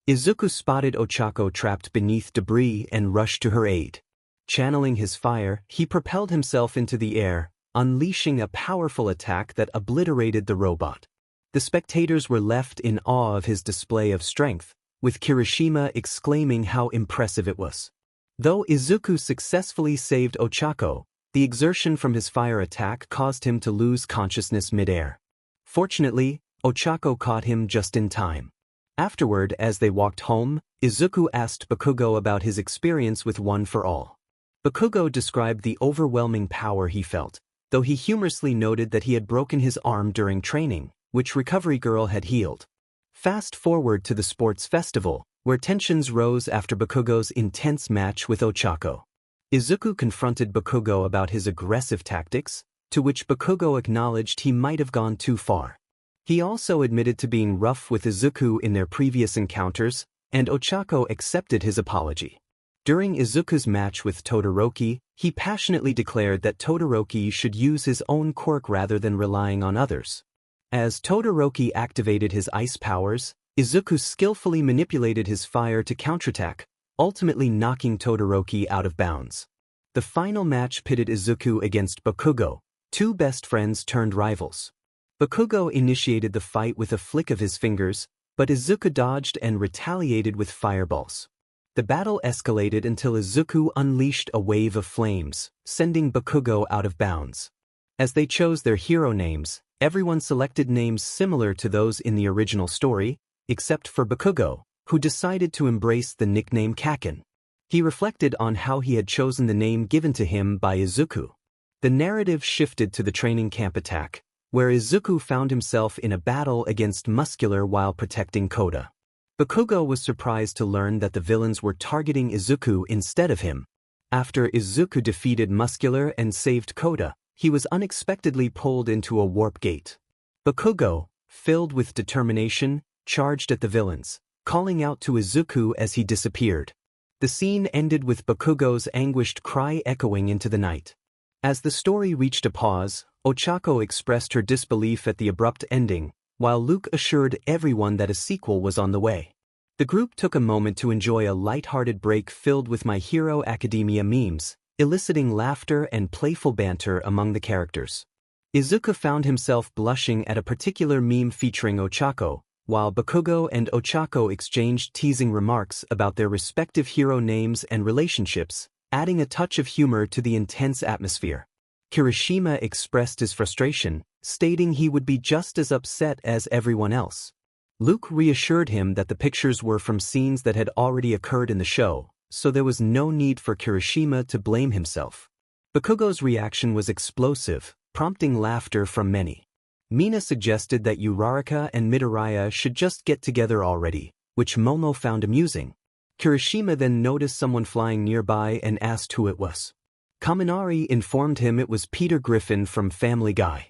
Izuku spotted Ochako trapped beneath debris and rushed to her aid. Channeling his fire, he propelled himself into the air, unleashing a powerful attack that obliterated the robot. The spectators were left in awe of his display of strength, with Kirishima exclaiming how impressive it was. Though Izuku successfully saved Ochako, the exertion from his fire attack caused him to lose consciousness mid-air. Fortunately, Ochako caught him just in time. Afterward, as they walked home, Izuku asked Bakugo about his experience with One for All. Bakugo described the overwhelming power he felt, though he humorously noted that he had broken his arm during training, which Recovery Girl had healed. Fast forward to the sports festival, where tensions rose after Bakugo's intense match with Ochako. Izuku confronted Bakugo about his aggressive tactics, to which Bakugo acknowledged he might have gone too far. He also admitted to being rough with Izuku in their previous encounters, and Ochako accepted his apology. During Izuku's match with Todoroki, he passionately declared that Todoroki should use his own quirk rather than relying on others. As Todoroki activated his ice powers, Izuku skillfully manipulated his fire to counterattack, ultimately knocking Todoroki out of bounds. The final match pitted Izuku against Bakugo, two best friends turned rivals. Bakugo initiated the fight with a flick of his fingers, but Izuku dodged and retaliated with fireballs. The battle escalated until Izuku unleashed a wave of flames, sending Bakugo out of bounds. As they chose their hero names, everyone selected names similar to those in the original story, except for Bakugo, who decided to embrace the nickname Kaken. He reflected on how he had chosen the name given to him by Izuku. The narrative shifted to the training camp attack, where Izuku found himself in a battle against Muscular while protecting Koda. Bakugo was surprised to learn that the villains were targeting Izuku instead of him. After Izuku defeated Muscular and saved Koda, he was unexpectedly pulled into a warp gate. Bakugo, filled with determination, charged at the villains, calling out to Izuku as he disappeared. The scene ended with Bakugo's anguished cry echoing into the night. As the story reached a pause, Ochako expressed her disbelief at the abrupt ending, while Luke assured everyone that a sequel was on the way. The group took a moment to enjoy a light-hearted break filled with My Hero Academia memes, eliciting laughter and playful banter among the characters. Izuku found himself blushing at a particular meme featuring Ochako, while Bakugo and Ochako exchanged teasing remarks about their respective hero names and relationships, adding a touch of humor to the intense atmosphere. Kirishima expressed his frustration, stating he would be just as upset as everyone else. Luke reassured him that the pictures were from scenes that had already occurred in the show, so there was no need for Kirishima to blame himself. Bakugo's reaction was explosive, prompting laughter from many. Mina suggested that Uraraka and Midoriya should just get together already, which Momo found amusing. Kirishima then noticed someone flying nearby and asked who it was. Kaminari informed him it was Peter Griffin from Family Guy.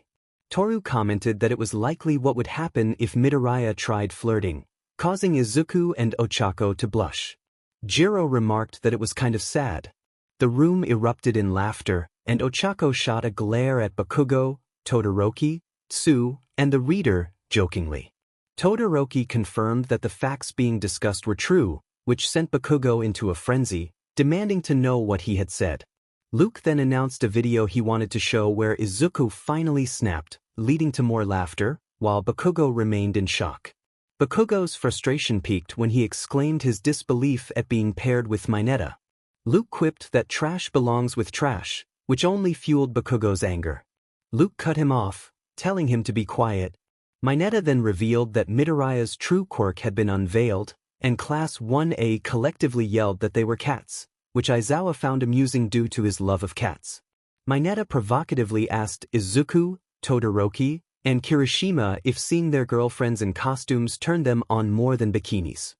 Toru commented that it was likely what would happen if Midoriya tried flirting, causing Izuku and Ochako to blush. Jiro remarked that it was kind of sad. The room erupted in laughter, and Ochako shot a glare at Bakugo, Todoroki, Tsu, and the reader, jokingly. Todoroki confirmed that the facts being discussed were true, which sent Bakugo into a frenzy, demanding to know what he had said. Luke then announced a video he wanted to show where Izuku finally snapped, leading to more laughter, while Bakugo remained in shock. Bakugo's frustration peaked when he exclaimed his disbelief at being paired with Mineta. Luke quipped that trash belongs with trash, which only fueled Bakugo's anger. Luke cut him off, telling him to be quiet. Mineta then revealed that Midoriya's true quirk had been unveiled, and Class 1A collectively yelled that they were cats, which Aizawa found amusing due to his love of cats. Mineta provocatively asked Izuku, Todoroki, and Kirishima if seeing their girlfriends in costumes turned them on more than bikinis.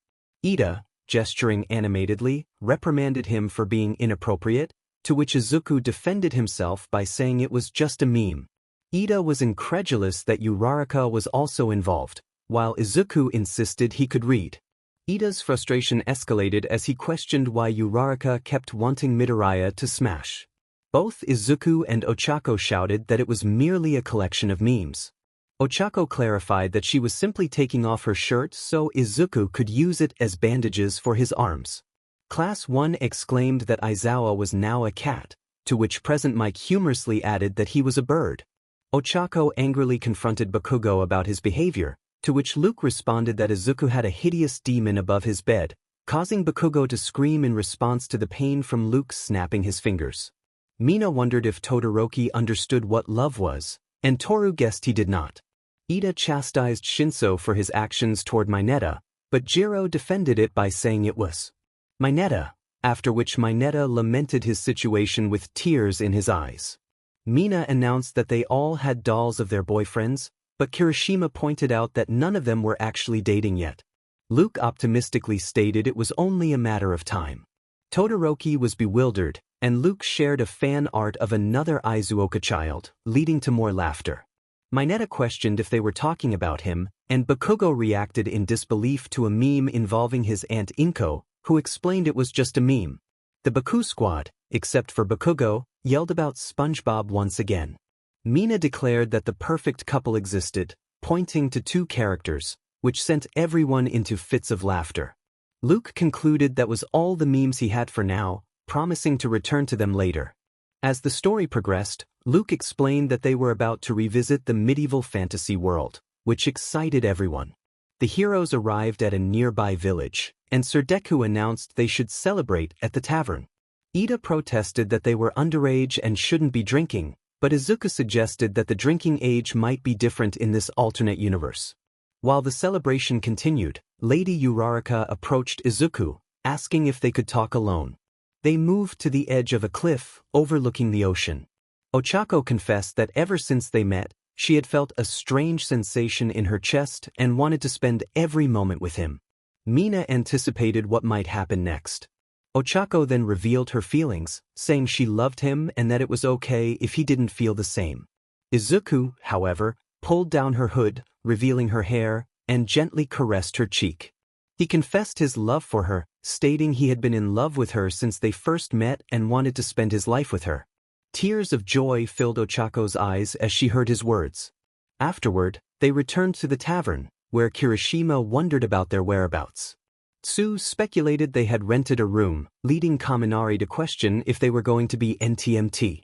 Ida, gesturing animatedly, reprimanded him for being inappropriate, to which Izuku defended himself by saying it was just a meme. Ida was incredulous that Uraraka was also involved, while Izuku insisted he could read. Ida's frustration escalated as he questioned why Uraraka kept wanting Midoriya to smash. Both Izuku and Ochako shouted that it was merely a collection of memes. Ochako clarified that she was simply taking off her shirt so Izuku could use it as bandages for his arms. Class 1 exclaimed that Aizawa was now a cat, to which Present Mike humorously added that he was a bird. Ochako angrily confronted Bakugo about his behavior, to which Luke responded that Izuku had a hideous demon above his bed, causing Bakugo to scream in response to the pain from Luke snapping his fingers. Mina wondered if Todoroki understood what love was, and Toru guessed he did not. Ida chastised Shinso for his actions toward Mineta, but Jiro defended it by saying it was Mineta, after which Mineta lamented his situation with tears in his eyes. Mina announced that they all had dolls of their boyfriends, but Kirishima pointed out that none of them were actually dating yet. Luke optimistically stated it was only a matter of time. Todoroki was bewildered, and Luke shared a fan art of another Izuoka child, leading to more laughter. Mineta questioned if they were talking about him, and Bakugo reacted in disbelief to a meme involving his aunt Inko, who explained it was just a meme. The Baku squad, except for Bakugo, yelled about SpongeBob once again. Mina declared that the perfect couple existed, pointing to two characters, which sent everyone into fits of laughter. Luke concluded that was all the memes he had for now, promising to return to them later. As the story progressed, Luke explained that they were about to revisit the medieval fantasy world, which excited everyone. The heroes arrived at a nearby village, and Sir Deku announced they should celebrate at the tavern. Ida protested that they were underage and shouldn't be drinking, but Izuku suggested that the drinking age might be different in this alternate universe. While the celebration continued, Lady Uraraka approached Izuku, asking if they could talk alone. They moved to the edge of a cliff, overlooking the ocean. Ochako confessed that ever since they met, she had felt a strange sensation in her chest and wanted to spend every moment with him. Mina anticipated what might happen next. Ochako then revealed her feelings, saying she loved him and that it was okay if he didn't feel the same. Izuku, however, pulled down her hood, revealing her hair, and gently caressed her cheek. He confessed his love for her, stating he had been in love with her since they first met and wanted to spend his life with her. Tears of joy filled Ochako's eyes as she heard his words. Afterward, they returned to the tavern, where Kirishima wondered about their whereabouts. Tsu speculated they had rented a room, leading Kaminari to question if they were going to be NTMT.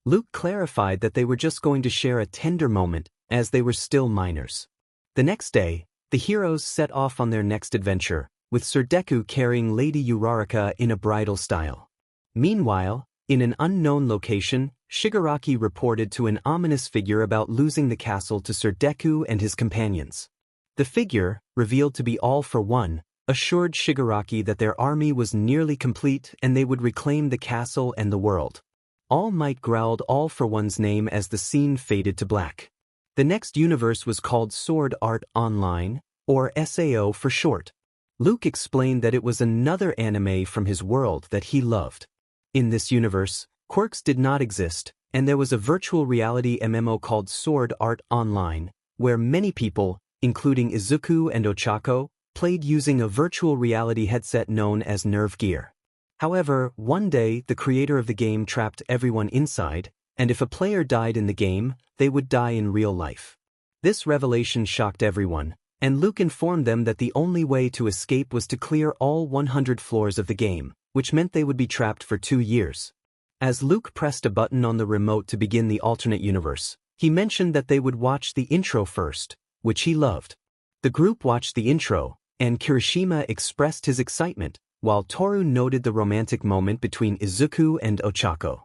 Luke clarified that they were just going to share a tender moment, as they were still minors. The next day, the heroes set off on their next adventure, with Sir Deku carrying Lady Uraraka in a bridal style. Meanwhile, in an unknown location, Shigaraki reported to an ominous figure about losing the castle to Sir Deku and his companions. The figure, revealed to be All for One, assured Shigaraki that their army was nearly complete and they would reclaim the castle and the world. All Might growled All for One's name as the scene faded to black. The next universe was called Sword Art Online, or SAO for short. Luke explained that it was another anime from his world that he loved. In this universe, quirks did not exist, and there was a virtual reality MMO called Sword Art Online, where many people, including Izuku and Ochako, played using a virtual reality headset known as Nerve Gear. However, one day the creator of the game trapped everyone inside, and if a player died in the game, they would die in real life. This revelation shocked everyone, and Luke informed them that the only way to escape was to clear all 100 floors of the game, which meant they would be trapped for 2 years. As Luke pressed a button on the remote to begin the alternate universe, he mentioned that they would watch the intro first, which he loved. The group watched the intro, and Kirishima expressed his excitement, while Toru noted the romantic moment between Izuku and Ochako.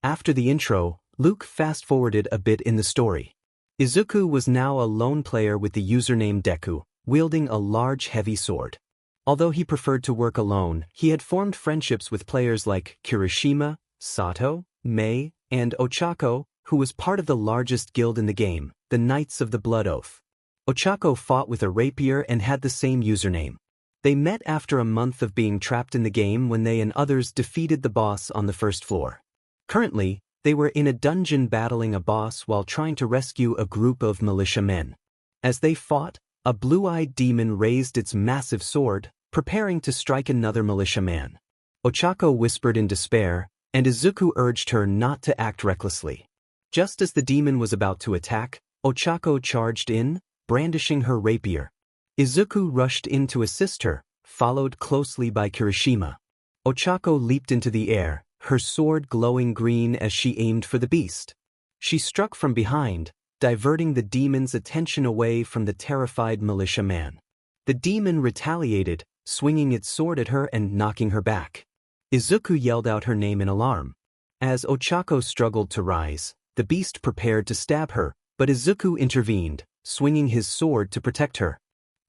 After the intro, Luke fast-forwarded a bit in the story. Izuku was now a lone player with the username Deku, wielding a large heavy sword. Although he preferred to work alone, he had formed friendships with players like Kirishima, Sato, Mei, and Ochako, who was part of the largest guild in the game, the Knights of the Blood Oath. Ochako fought with a rapier and had the same username. They met after a month of being trapped in the game when they and others defeated the boss on the first floor. Currently, they were in a dungeon battling a boss while trying to rescue a group of militiamen. As they fought, a blue-eyed demon raised its massive sword, preparing to strike another militiaman. Ochako whispered in despair, and Izuku urged her not to act recklessly. Just as the demon was about to attack, Ochako charged in, brandishing her rapier. Izuku rushed in to assist her, followed closely by Kirishima. Ochako leaped into the air, her sword glowing green as she aimed for the beast. She struck from behind, diverting the demon's attention away from the terrified militiaman. The demon retaliated, swinging its sword at her and knocking her back. Izuku yelled out her name in alarm. As Ochako struggled to rise, the beast prepared to stab her, but Izuku intervened, swinging his sword to protect her.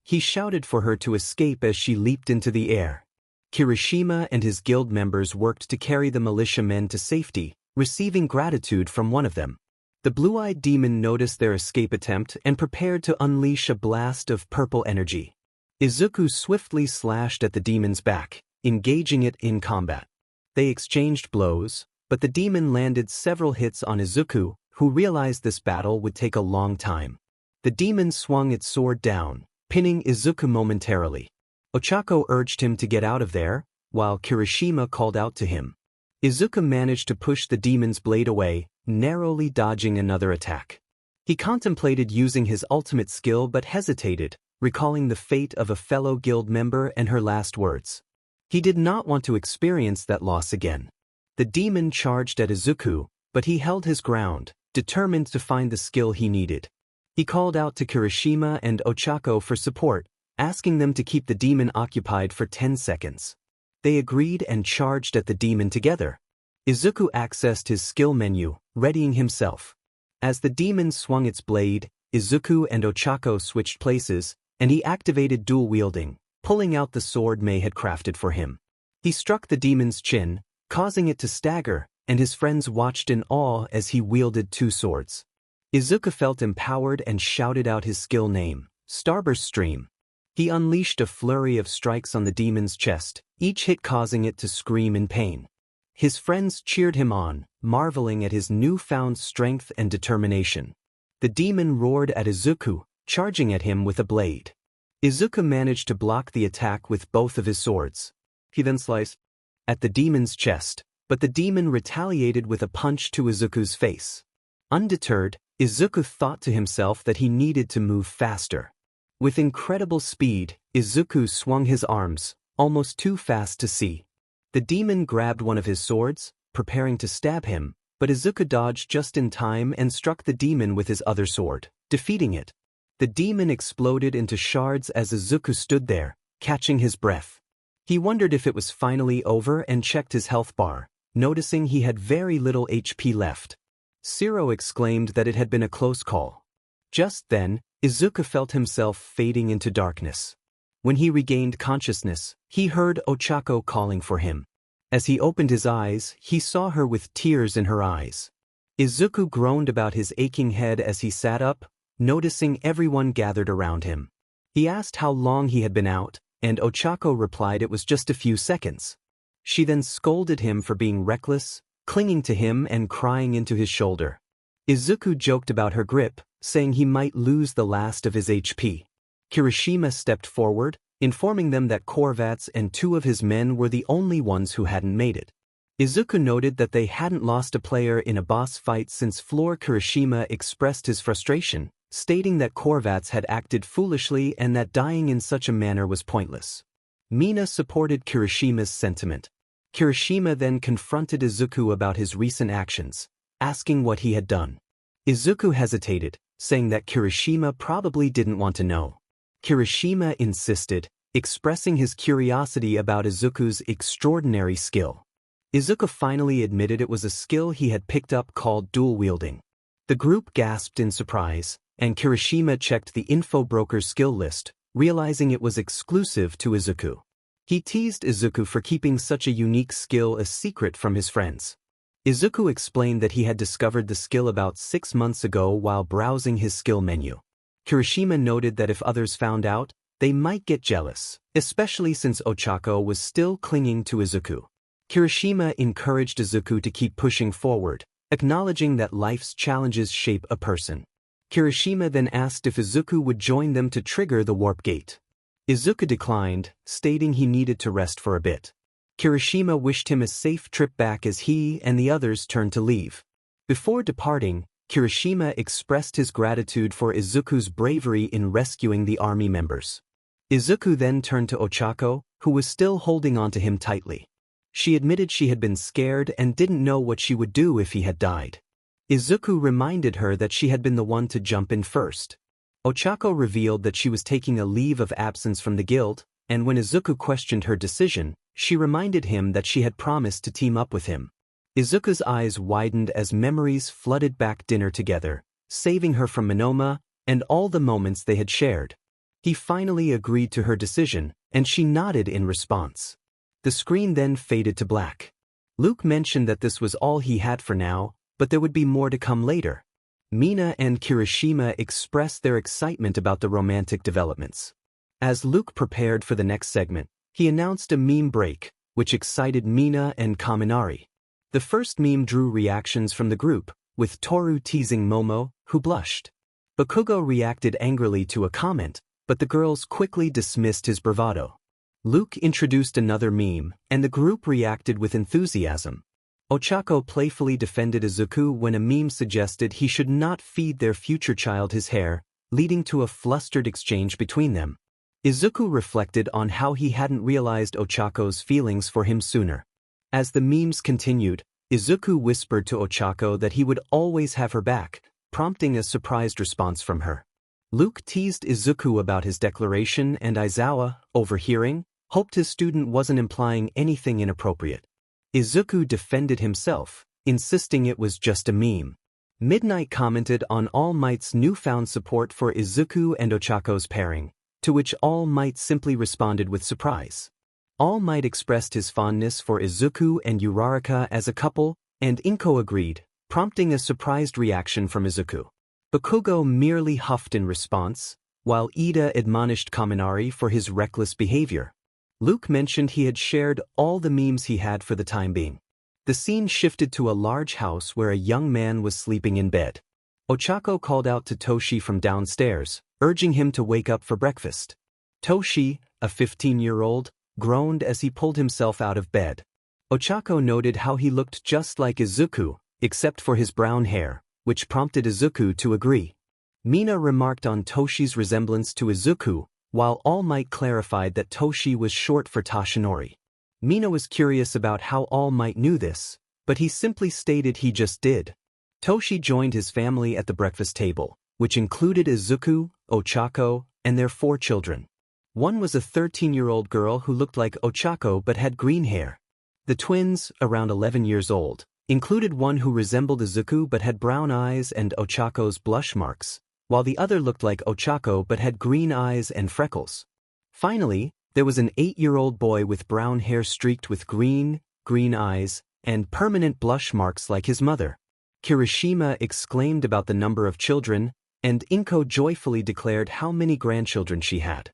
He shouted for her to escape as she leaped into the air. Kirishima and his guild members worked to carry the militiamen to safety, receiving gratitude from one of them. The blue-eyed demon noticed their escape attempt and prepared to unleash a blast of purple energy. Izuku swiftly slashed at the demon's back, engaging it in combat. They exchanged blows, but the demon landed several hits on Izuku, who realized this battle would take a long time. The demon swung its sword down, pinning Izuku momentarily. Ochako urged him to get out of there, while Kirishima called out to him. Izuku managed to push the demon's blade away, narrowly dodging another attack. He contemplated using his ultimate skill but hesitated, recalling the fate of a fellow guild member and her last words. He did not want to experience that loss again. The demon charged at Izuku, but he held his ground, determined to find the skill he needed. He called out to Kirishima and Ochako for support, asking them to keep the demon occupied for 10 seconds. They agreed and charged at the demon together. Izuku accessed his skill menu, readying himself. As the demon swung its blade, Izuku and Ochako switched places, and he activated dual wielding, pulling out the sword Mei had crafted for him. He struck the demon's chin, causing it to stagger, and his friends watched in awe as he wielded 2 swords. Izuku felt empowered and shouted out his skill name, Starburst Stream. He unleashed a flurry of strikes on the demon's chest, each hit causing it to scream in pain. His friends cheered him on, marveling at his newfound strength and determination. The demon roared at Izuku, charging at him with a blade. Izuku managed to block the attack with both of his swords. He then sliced at the demon's chest, but the demon retaliated with a punch to Izuku's face. Undeterred, Izuku thought to himself that he needed to move faster. With incredible speed, Izuku swung his arms, almost too fast to see. The demon grabbed one of his swords, preparing to stab him, but Izuku dodged just in time and struck the demon with his other sword, defeating it. The demon exploded into shards as Izuku stood there, catching his breath. He wondered if it was finally over and checked his health bar, noticing he had very little HP left. Zero exclaimed that it had been a close call. Just then, Izuku felt himself fading into darkness. When he regained consciousness, he heard Ochako calling for him. As he opened his eyes, he saw her with tears in her eyes. Izuku groaned about his aching head as he sat up, noticing everyone gathered around him. He asked how long he had been out, and Ochako replied it was just a few seconds. She then scolded him for being reckless, clinging to him and crying into his shoulder. Izuku joked about her grip, saying he might lose the last of his HP. Kirishima stepped forward, informing them that Korvats and 2 of his men were the only ones who hadn't made it. Izuku noted that they hadn't lost a player in a boss fight since Floor Kirishima expressed his frustration, stating that Korvats had acted foolishly and that dying in such a manner was pointless. Mina supported Kirishima's sentiment. Kirishima then confronted Izuku about his recent actions, asking what he had done. Izuku hesitated, saying that Kirishima probably didn't want to know. Kirishima insisted, expressing his curiosity about Izuku's extraordinary skill. Izuku finally admitted it was a skill he had picked up called duel wielding. The group gasped in surprise, and Kirishima checked the info broker's skill list, realizing it was exclusive to Izuku. He teased Izuku for keeping such a unique skill a secret from his friends. Izuku explained that he had discovered the skill about 6 months ago while browsing his skill menu. Kirishima noted that if others found out, they might get jealous, especially since Ochako was still clinging to Izuku. Kirishima encouraged Izuku to keep pushing forward, acknowledging that life's challenges shape a person. Kirishima then asked if Izuku would join them to trigger the warp gate. Izuku declined, stating he needed to rest for a bit. Kirishima wished him a safe trip back as he and the others turned to leave. Before departing, Kirishima expressed his gratitude for Izuku's bravery in rescuing the army members. Izuku then turned to Ochako, who was still holding on to him tightly. She admitted she had been scared and didn't know what she would do if he had died. Izuku reminded her that she had been the one to jump in first. Ochako revealed that she was taking a leave of absence from the guild, and when Izuku questioned her decision, she reminded him that she had promised to team up with him. Izuku's eyes widened as memories flooded back dinner together, saving her from Monoma and all the moments they had shared. He finally agreed to her decision, and she nodded in response. The screen then faded to black. Luke mentioned that this was all he had for now, but there would be more to come later. Mina and Kirishima expressed their excitement about the romantic developments. As Luke prepared for the next segment, he announced a meme break, which excited Mina and Kaminari. The first meme drew reactions from the group, with Toru teasing Momo, who blushed. Bakugo reacted angrily to a comment, but the girls quickly dismissed his bravado. Luke introduced another meme, and the group reacted with enthusiasm. Ochako playfully defended Izuku when a meme suggested he should not feed their future child his hair, leading to a flustered exchange between them. Izuku reflected on how he hadn't realized Ochako's feelings for him sooner. As the memes continued, Izuku whispered to Ochako that he would always have her back, prompting a surprised response from her. Luke teased Izuku about his declaration, and Aizawa, overhearing, hoped his student wasn't implying anything inappropriate. Izuku defended himself, insisting it was just a meme. Midnight commented on All Might's newfound support for Izuku and Ochako's pairing, to which All Might simply responded with surprise. All Might expressed his fondness for Izuku and Uraraka as a couple, and Inko agreed, prompting a surprised reaction from Izuku. Bakugo merely huffed in response, while Ida admonished Kaminari for his reckless behavior. Luke mentioned he had shared all the memes he had for the time being. The scene shifted to a large house where a young man was sleeping in bed. Ochako called out to Toshi from downstairs, urging him to wake up for breakfast. Toshi, a 15-year-old, groaned as he pulled himself out of bed. Ochako noted how he looked just like Izuku, except for his brown hair, which prompted Izuku to agree. Mina remarked on Toshi's resemblance to Izuku, while All Might clarified that Toshi was short for Tashinori. Mina was curious about how All Might knew this, but he simply stated he just did. Toshi joined his family at the breakfast table, which included Izuku, Ochako, and their 4 children. One was a 13-year-old girl who looked like Ochako but had green hair. The twins, around 11 years old, included one who resembled Izuku but had brown eyes and Ochako's blush marks, while the other looked like Ochako but had green eyes and freckles. Finally, there was an 8-year-old boy with brown hair streaked with green eyes, and permanent blush marks like his mother. Kirishima exclaimed about the number of children, and Inko joyfully declared how many grandchildren she had.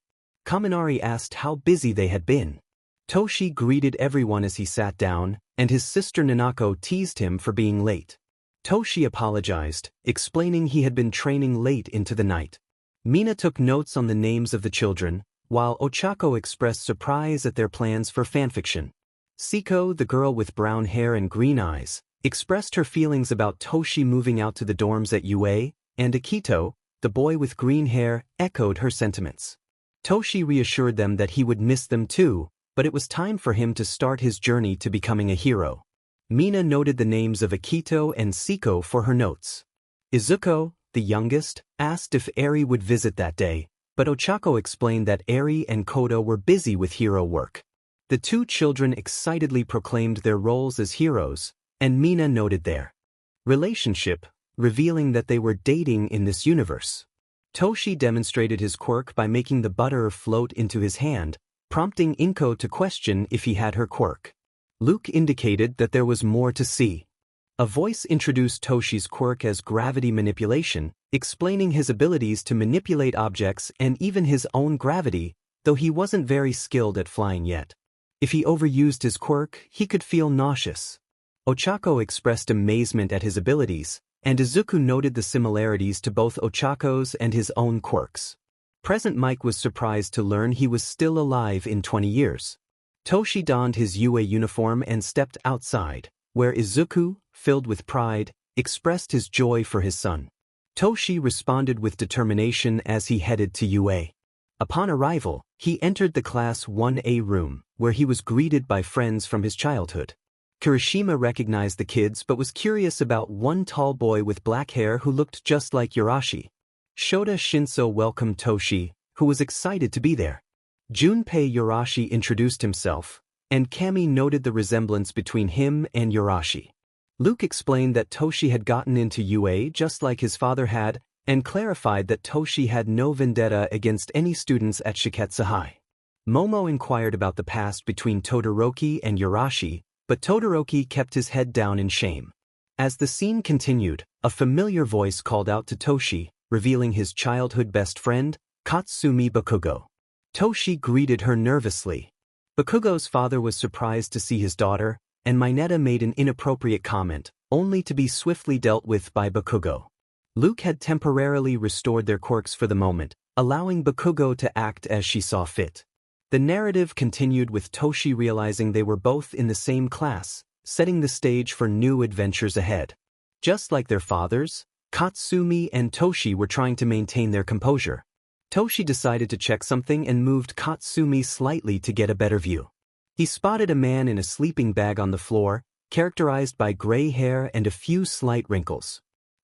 Kaminari asked how busy they had been. Toshi greeted everyone as he sat down, and his sister Nanako teased him for being late. Toshi apologized, explaining he had been training late into the night. Mina took notes on the names of the children, while Ochako expressed surprise at their plans for fanfiction. Siko, the girl with brown hair and green eyes, expressed her feelings about Toshi moving out to the dorms at UA, and Akito, the boy with green hair, echoed her sentiments. Toshi reassured them that he would miss them too, but it was time for him to start his journey to becoming a hero. Mina noted the names of Akito and Siko for her notes. Izuku, the youngest, asked if Eri would visit that day, but Ochako explained that Eri and Kodo were busy with hero work. The two children excitedly proclaimed their roles as heroes, and Mina noted their relationship, revealing that they were dating in this universe. Toshi demonstrated his quirk by making the butter float into his hand, prompting Inko to question if he had her quirk. Luke indicated that there was more to see. A voice introduced Toshi's quirk as gravity manipulation, explaining his abilities to manipulate objects and even his own gravity, though he wasn't very skilled at flying yet. If he overused his quirk, he could feel nauseous. Ochako expressed amazement at his abilities, and Izuku noted the similarities to both Ochako's and his own quirks. Present Mike was surprised to learn he was still alive in 20 years. Toshi donned his UA uniform and stepped outside, where Izuku, filled with pride, expressed his joy for his son. Toshi responded with determination as he headed to UA. Upon arrival, he entered the Class 1A room, where he was greeted by friends from his childhood. Kirishima recognized the kids but was curious about one tall boy with black hair who looked just like Yurashi. Shota Shinso welcomed Toshi, who was excited to be there. Junpei Yurashi introduced himself, and Kami noted the resemblance between him and Yurashi. Luke explained that Toshi had gotten into UA just like his father had, and clarified that Toshi had no vendetta against any students at Shiketsu High. Momo inquired about the past between Todoroki and Yurashi, but Todoroki kept his head down in shame. As the scene continued, a familiar voice called out to Toshi, revealing his childhood best friend, Katsumi Bakugo. Toshi greeted her nervously. Bakugo's father was surprised to see his daughter, and Mineta made an inappropriate comment, only to be swiftly dealt with by Bakugo. Luke had temporarily restored their quirks for the moment, allowing Bakugo to act as she saw fit. The narrative continued with Toshi realizing they were both in the same class, setting the stage for new adventures ahead. Just like their fathers, Katsumi and Toshi were trying to maintain their composure. Toshi decided to check something and moved Katsumi slightly to get a better view. He spotted a man in a sleeping bag on the floor, characterized by gray hair and a few slight wrinkles.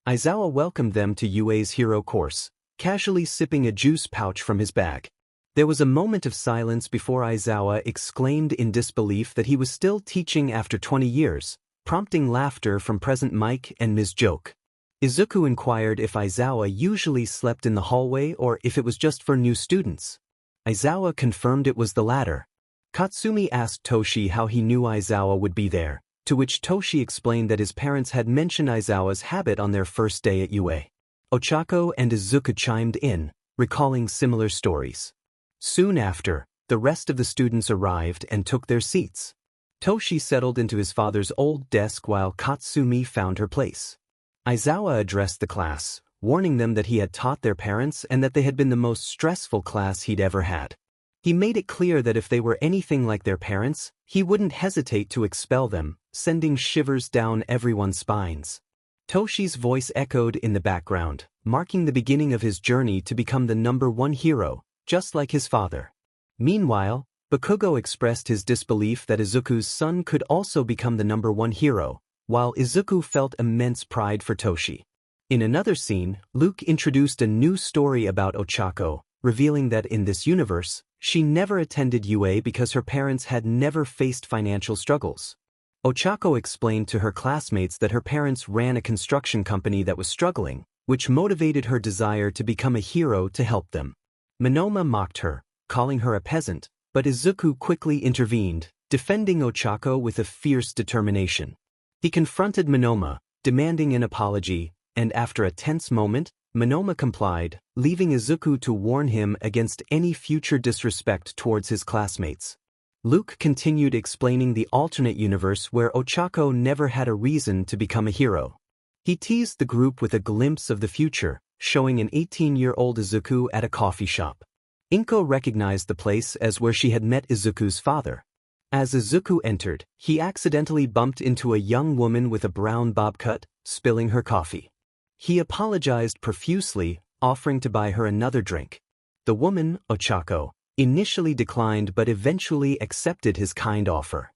Aizawa welcomed them to UA's hero course, casually sipping a juice pouch from his bag. There was a moment of silence before Aizawa exclaimed in disbelief that he was still teaching after 20 years, prompting laughter from present Mike and Ms. Joke. Izuku inquired if Aizawa usually slept in the hallway or if it was just for new students. Aizawa confirmed it was the latter. Katsumi asked Toshi how he knew Aizawa would be there, to which Toshi explained that his parents had mentioned Aizawa's habit on their first day at UA. Ochako and Izuku chimed in, recalling similar stories. Soon after, the rest of the students arrived and took their seats. Toshi settled into his father's old desk while Katsumi found her place. Aizawa addressed the class, warning them that he had taught their parents and that they had been the most stressful class he'd ever had. He made it clear that if they were anything like their parents, he wouldn't hesitate to expel them, sending shivers down everyone's spines. Toshi's voice echoed in the background, marking the beginning of his journey to become the #1 hero, just like his father. Meanwhile, Bakugo expressed his disbelief that Izuku's son could also become the #1 hero, while Izuku felt immense pride for Toshi. In another scene, Luke introduced a new story about Ochako, revealing that in this universe, she never attended UA because her parents had never faced financial struggles. Ochako explained to her classmates that her parents ran a construction company that was struggling, which motivated her desire to become a hero to help them. Monoma mocked her, calling her a peasant, but Izuku quickly intervened, defending Ochako with a fierce determination. He confronted Monoma, demanding an apology, and after a tense moment, Monoma complied, leaving Izuku to warn him against any future disrespect towards his classmates. Luke continued explaining the alternate universe where Ochako never had a reason to become a hero. He teased the group with a glimpse of the future, showing an 18-year-old Izuku at a coffee shop. Inko recognized the place as where she had met Izuku's father. As Izuku entered, he accidentally bumped into a young woman with a brown bob cut, spilling her coffee. He apologized profusely, offering to buy her another drink. The woman, Ochako, initially declined but eventually accepted his kind offer.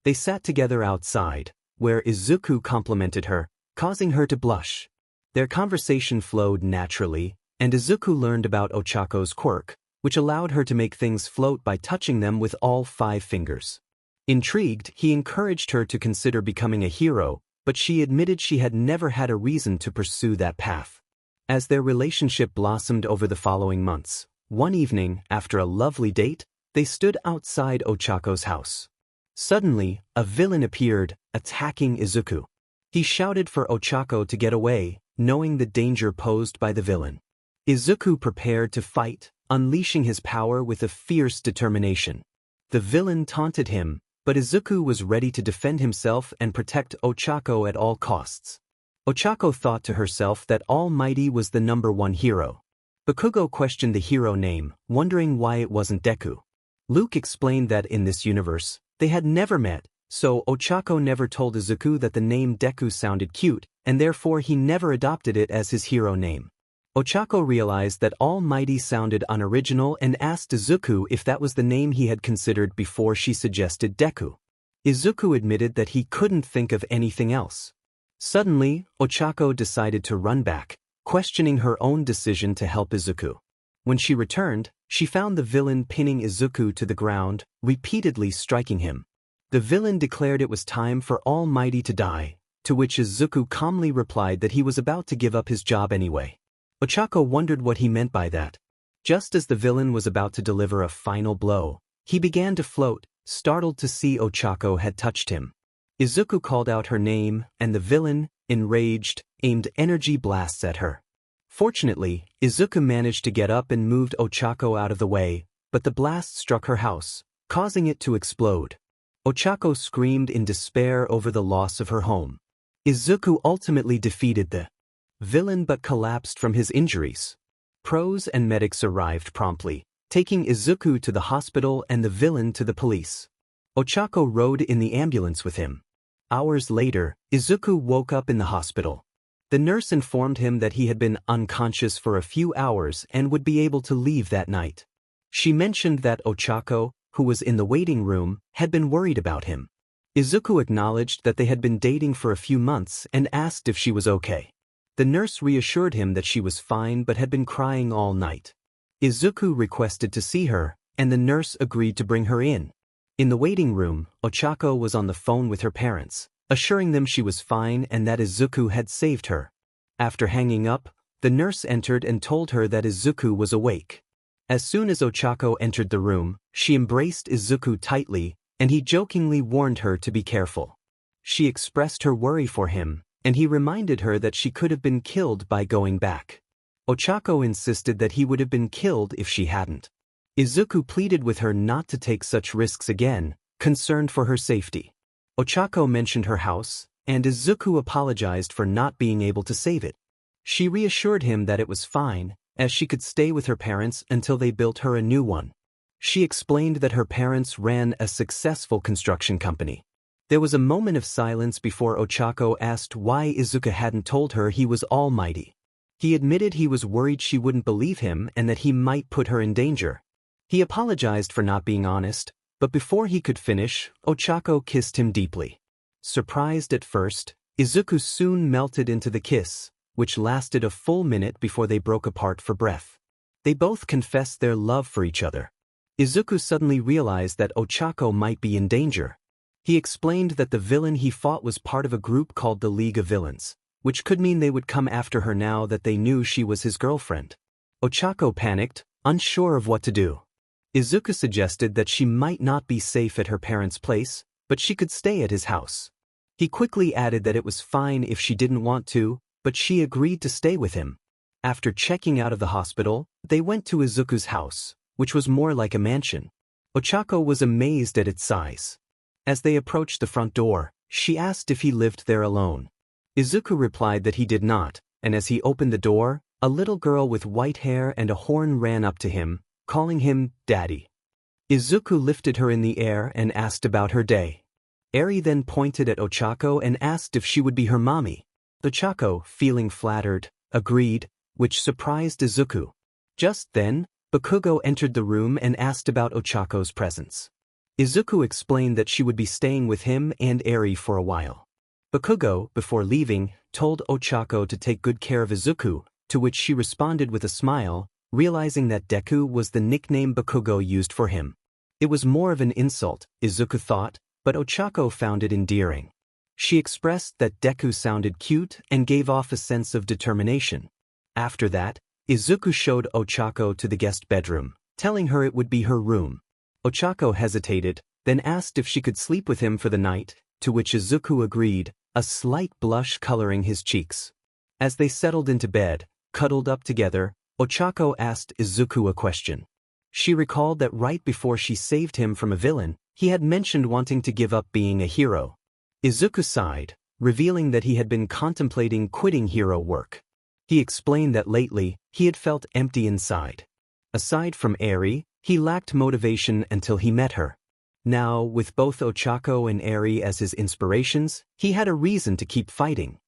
They sat together outside, where Izuku complimented her, causing her to blush. Their conversation flowed naturally, and Izuku learned about Ochako's quirk, which allowed her to make things float by touching them with all 5 fingers. Intrigued, he encouraged her to consider becoming a hero, but she admitted she had never had a reason to pursue that path. As their relationship blossomed over the following months, one evening, after a lovely date, they stood outside Ochako's house. Suddenly, a villain appeared, attacking Izuku. He shouted for Ochako to get away, knowing the danger posed by the villain. Izuku prepared to fight, unleashing his power with a fierce determination. The villain taunted him, but Izuku was ready to defend himself and protect Ochako at all costs. Ochako thought to herself that All Mighty was the #1 hero. Bakugo questioned the hero name, wondering why it wasn't Deku. Luke explained that in this universe, they had never met, so Ochako never told Izuku that the name Deku sounded cute, and therefore he never adopted it as his hero name. Ochako realized that All Mighty sounded unoriginal and asked Izuku if that was the name he had considered before she suggested Deku. Izuku admitted that he couldn't think of anything else. Suddenly, Ochako decided to run back, questioning her own decision to help Izuku. When she returned, she found the villain pinning Izuku to the ground, repeatedly striking him. The villain declared it was time for All Mighty to die, to which Izuku calmly replied that he was about to give up his job anyway. Ochako wondered what he meant by that. Just as the villain was about to deliver a final blow, he began to float, startled to see Ochako had touched him. Izuku called out her name, and the villain, enraged, aimed energy blasts at her. Fortunately, Izuku managed to get up and moved Ochako out of the way, but the blast struck her house, causing it to explode. Ochako screamed in despair over the loss of her home. Izuku ultimately defeated the villain but collapsed from his injuries. Pros and medics arrived promptly, taking Izuku to the hospital and the villain to the police. Ochako rode in the ambulance with him. Hours later, Izuku woke up in the hospital. The nurse informed him that he had been unconscious for a few hours and would be able to leave that night. She mentioned that Ochako, who was in the waiting room, had been worried about him. Izuku acknowledged that they had been dating for a few months and asked if she was okay. The nurse reassured him that she was fine but had been crying all night. Izuku requested to see her, and the nurse agreed to bring her in. In the waiting room, Ochako was on the phone with her parents, assuring them she was fine and that Izuku had saved her. After hanging up, the nurse entered and told her that Izuku was awake. As soon as Ochako entered the room, she embraced Izuku tightly, and he jokingly warned her to be careful. She expressed her worry for him, and he reminded her that she could have been killed by going back. Ochako insisted that he would have been killed if she hadn't. Izuku pleaded with her not to take such risks again, concerned for her safety. Ochako mentioned her house, and Izuku apologized for not being able to save it. She reassured him that it was fine, as she could stay with her parents until they built her a new one. She explained that her parents ran a successful construction company. There was a moment of silence before Ochako asked why Izuku hadn't told her he was All Mighty. He admitted he was worried she wouldn't believe him and that he might put her in danger. He apologized for not being honest, but before he could finish, Ochako kissed him deeply. Surprised at first, Izuku soon melted into the kiss, which lasted a full minute before they broke apart for breath. They both confessed their love for each other. Izuku suddenly realized that Ochako might be in danger. He explained that the villain he fought was part of a group called the League of Villains, which could mean they would come after her now that they knew she was his girlfriend. Ochako panicked, unsure of what to do. Izuku suggested that she might not be safe at her parents' place, but she could stay at his house. He quickly added that it was fine if she didn't want to, but she agreed to stay with him. After checking out of the hospital, they went to Izuku's house, which was more like a mansion. Ochako was amazed at its size. As they approached the front door, she asked if he lived there alone. Izuku replied that he did not, and as he opened the door, a little girl with white hair and a horn ran up to him, calling him Daddy. Izuku lifted her in the air and asked about her day. Eri then pointed at Ochako and asked if she would be her mommy. Ochako, feeling flattered, agreed, which surprised Izuku. Just then, Bakugo entered the room and asked about Ochako's presence. Izuku explained that she would be staying with him and Eri for a while. Bakugo, before leaving, told Ochako to take good care of Izuku, to which she responded with a smile, realizing that Deku was the nickname Bakugo used for him. It was more of an insult, Izuku thought, but Ochako found it endearing. She expressed that Deku sounded cute and gave off a sense of determination. After that, Izuku showed Ochako to the guest bedroom, telling her it would be her room. Ochako hesitated, then asked if she could sleep with him for the night, to which Izuku agreed, a slight blush coloring his cheeks. As they settled into bed, cuddled up together, Ochako asked Izuku a question. She recalled that right before she saved him from a villain, he had mentioned wanting to give up being a hero. Izuku sighed, revealing that he had been contemplating quitting hero work. He explained that lately, he had felt empty inside. Aside from Eri, he lacked motivation until he met her. Now, with both Ochako and Eri as his inspirations, he had a reason to keep fighting.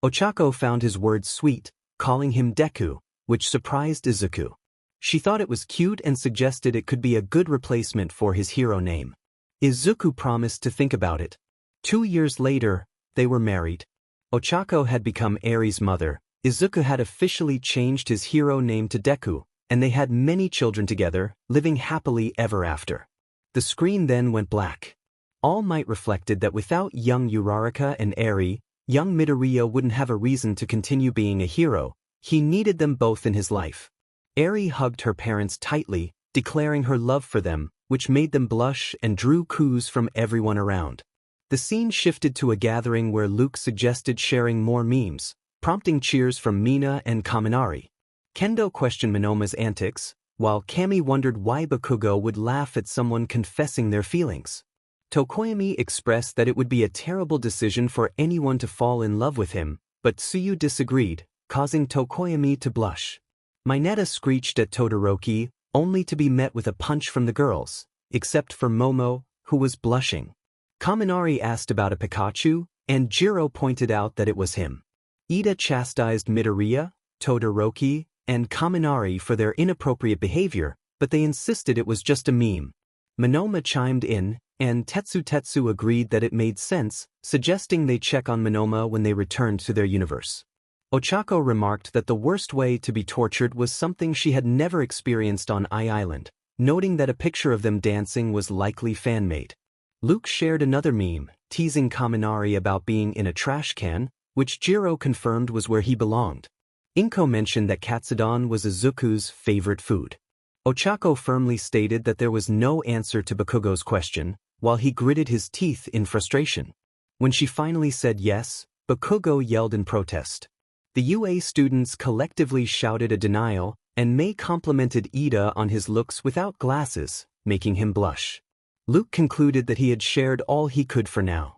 Ochako found his words sweet, calling him Deku, which surprised Izuku. She thought it was cute and suggested it could be a good replacement for his hero name. Izuku promised to think about it. 2 years later, they were married. Ochako had become Eri's mother. Izuku had officially changed his hero name to Deku, and they had many children together, living happily ever after. The screen then went black. All Might reflected that without young Uraraka and Eri, young Midoriya wouldn't have a reason to continue being a hero. He needed them both in his life. Eri hugged her parents tightly, declaring her love for them, which made them blush and drew coos from everyone around. The scene shifted to a gathering where Luke suggested sharing more memes, prompting cheers from Mina and Kaminari. Kendo questioned Monoma's antics, while Kami wondered why Bakugo would laugh at someone confessing their feelings. Tokoyami expressed that it would be a terrible decision for anyone to fall in love with him, but Tsuyu disagreed, causing Tokoyami to blush. Mineta screeched at Todoroki, only to be met with a punch from the girls, except for Momo, who was blushing. Kaminari asked about a Pikachu, and Jiro pointed out that it was him. Ida chastised Midoriya, Todoroki, and Kaminari for their inappropriate behavior, but they insisted it was just a meme. Monoma chimed in, and Tetsu agreed that it made sense, suggesting they check on Monoma when they returned to their universe. Ochako remarked that the worst way to be tortured was something she had never experienced on Island, noting that a picture of them dancing was likely fan-made. Luke shared another meme, teasing Kaminari about being in a trash can, which Jiro confirmed was where he belonged. Inko mentioned that katsudon was Izuku's favorite food. Ochako firmly stated that there was no answer to Bakugo's question, while he gritted his teeth in frustration. When she finally said yes, Bakugo yelled in protest. The UA students collectively shouted a denial, and Mei complimented Ida on his looks without glasses, making him blush. Luke concluded that he had shared all he could for now.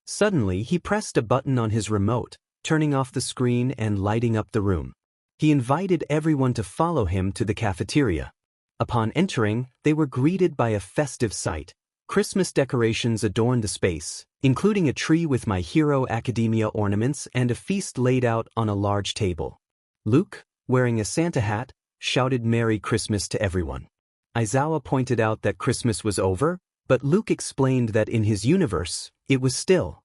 Suddenly, he pressed a button on his remote, turning off the screen and lighting up the room. He invited everyone to follow him to the cafeteria. Upon entering, they were greeted by a festive sight. Christmas decorations adorned the space, including a tree with My Hero Academia ornaments and a feast laid out on a large table. Luke, wearing a Santa hat, shouted Merry Christmas to everyone. Aizawa pointed out that Christmas was over, but Luke explained that in his universe, it was still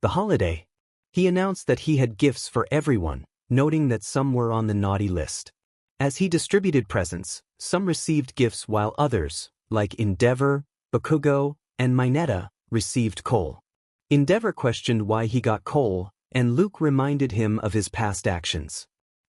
the holiday. He announced that he had gifts for everyone, noting that some were on the naughty list. As he distributed presents, some received gifts while others, like Endeavor, Bakugo, and Mineta, received coal. Endeavor questioned why he got coal, and Luke reminded him of his past actions.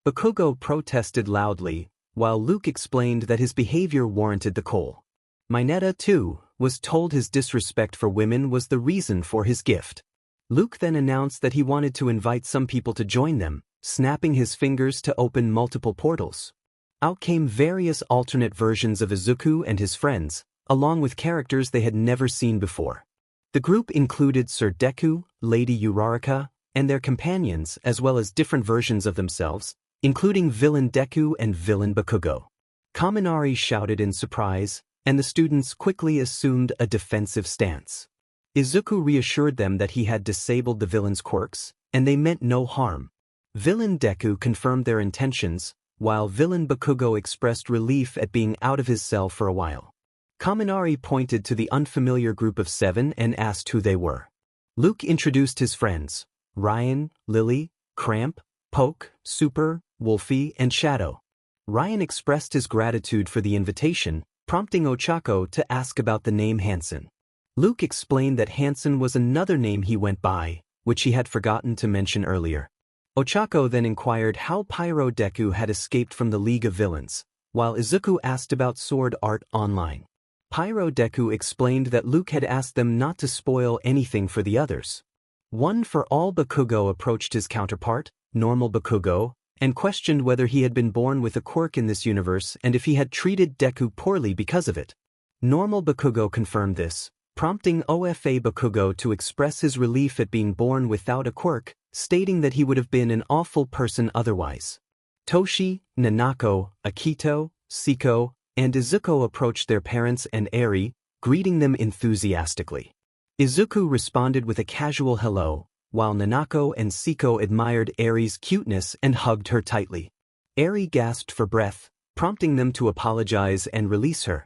Bakugo protested loudly, while Luke explained that his behavior warranted the coal. Mineta, too, was told his disrespect for women was the reason for his gift. Luke then announced that he wanted to invite some people to join them, snapping his fingers to open multiple portals. Out came various alternate versions of Izuku and his friends, along with characters they had never seen before. The group included Sir Deku, Lady Uraraka, and their companions, as well as different versions of themselves, including Villain Deku and Villain Bakugo. Kaminari shouted in surprise, and the students quickly assumed a defensive stance. Izuku reassured them that he had disabled the villain's quirks, and they meant no harm. Villain Deku confirmed their intentions, while villain Bakugo expressed relief at being out of his cell for a while. Kaminari pointed to the unfamiliar group of 7 and asked who they were. Luke introduced his friends: Ryan, Lily, Cramp, Poke, Super, Wolfie, and Shadow. Ryan expressed his gratitude for the invitation, prompting Ochako to ask about the name Hansen. Luke explained that Hansen was another name he went by, which he had forgotten to mention earlier. Ochako then inquired how Pyro Deku had escaped from the League of Villains, while Izuku asked about Sword Art Online. Pyro Deku explained that Luke had asked them not to spoil anything for the others. One for all Bakugo approached his counterpart, Normal Bakugo, and questioned whether he had been born with a quirk in this universe and if he had treated Deku poorly because of it. Normal Bakugo confirmed this, prompting OFA Bakugo to express his relief at being born without a quirk, stating that he would have been an awful person otherwise. Toshi, Nanako, Akito, Siko, and Izuku approached their parents and Eri, greeting them enthusiastically. Izuku responded with a casual hello, while Nanako and Siko admired Eri's cuteness and hugged her tightly. Eri gasped for breath, prompting them to apologize and release her.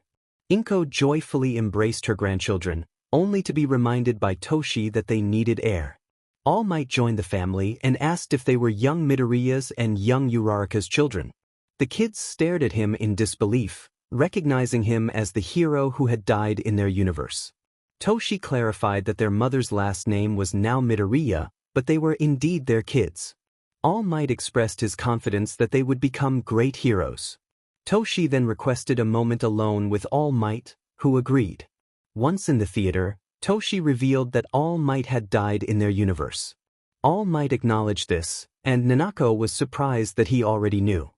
Inko joyfully embraced her grandchildren, only to be reminded by Toshi that they needed air. All Might joined the family and asked if they were young Midoriya's and young Uraraka's children. The kids stared at him in disbelief, recognizing him as the hero who had died in their universe. Toshi clarified that their mother's last name was now Midoriya, but they were indeed their kids. All Might expressed his confidence that they would become great heroes. Toshi then requested a moment alone with All Might, who agreed. Once in the theater, Toshi revealed that All Might had died in their universe. All Might acknowledged this, and Nanako was surprised that he already knew.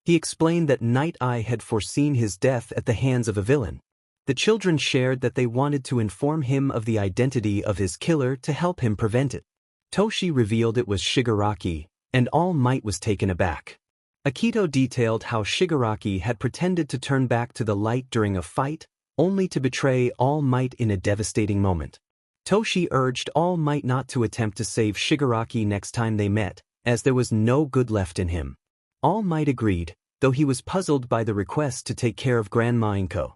He explained that Night Eye had foreseen his death at the hands of a villain. The children shared that they wanted to inform him of the identity of his killer to help him prevent it. Toshi revealed it was Shigaraki, and All Might was taken aback. Akito detailed how Shigaraki had pretended to turn back to the light during a fight, only to betray All Might in a devastating moment. Toshi urged All Might not to attempt to save Shigaraki next time they met, as there was no good left in him. All Might agreed, though he was puzzled by the request to take care of Grandma Inko.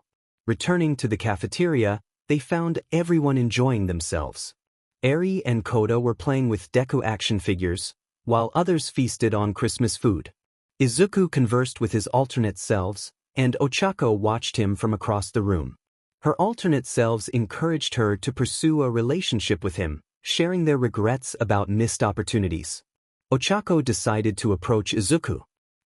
Returning to the cafeteria, they found everyone enjoying themselves. Eri and Koda were playing with Deku action figures, while others feasted on Christmas food. Izuku conversed with his alternate selves, and Ochako watched him from across the room. Her alternate selves encouraged her to pursue a relationship with him, sharing their regrets about missed opportunities. Ochako decided to approach Izuku.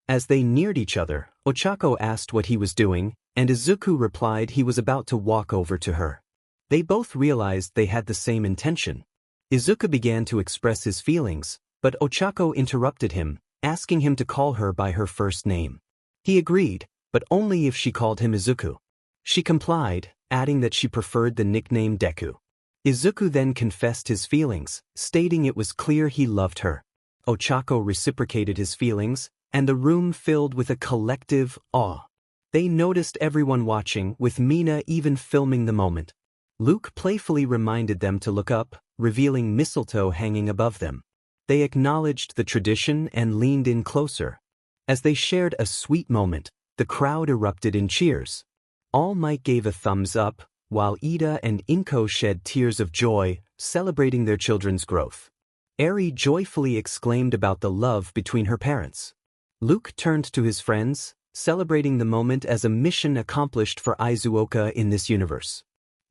As they neared each other, Ochako asked what he was doing, and Izuku replied he was about to walk over to her. They both realized they had the same intention. Izuku began to express his feelings, but Ochako interrupted him, asking him to call her by her first name. He agreed, but only if she called him Izuku. She complied, adding that she preferred the nickname Deku. Izuku then confessed his feelings, stating it was clear he loved her. Ochako reciprocated his feelings, and the room filled with a collective awe. They noticed everyone watching, with Mina even filming the moment. Luke playfully reminded them to look up, revealing mistletoe hanging above them. They acknowledged the tradition and leaned in closer. As they shared a sweet moment, the crowd erupted in cheers. All Might gave a thumbs up, while Ida and Inko shed tears of joy, celebrating their children's growth. Eri joyfully exclaimed about the love between her parents. Luke turned to his friends, celebrating the moment as a mission accomplished for Izuoka in this universe.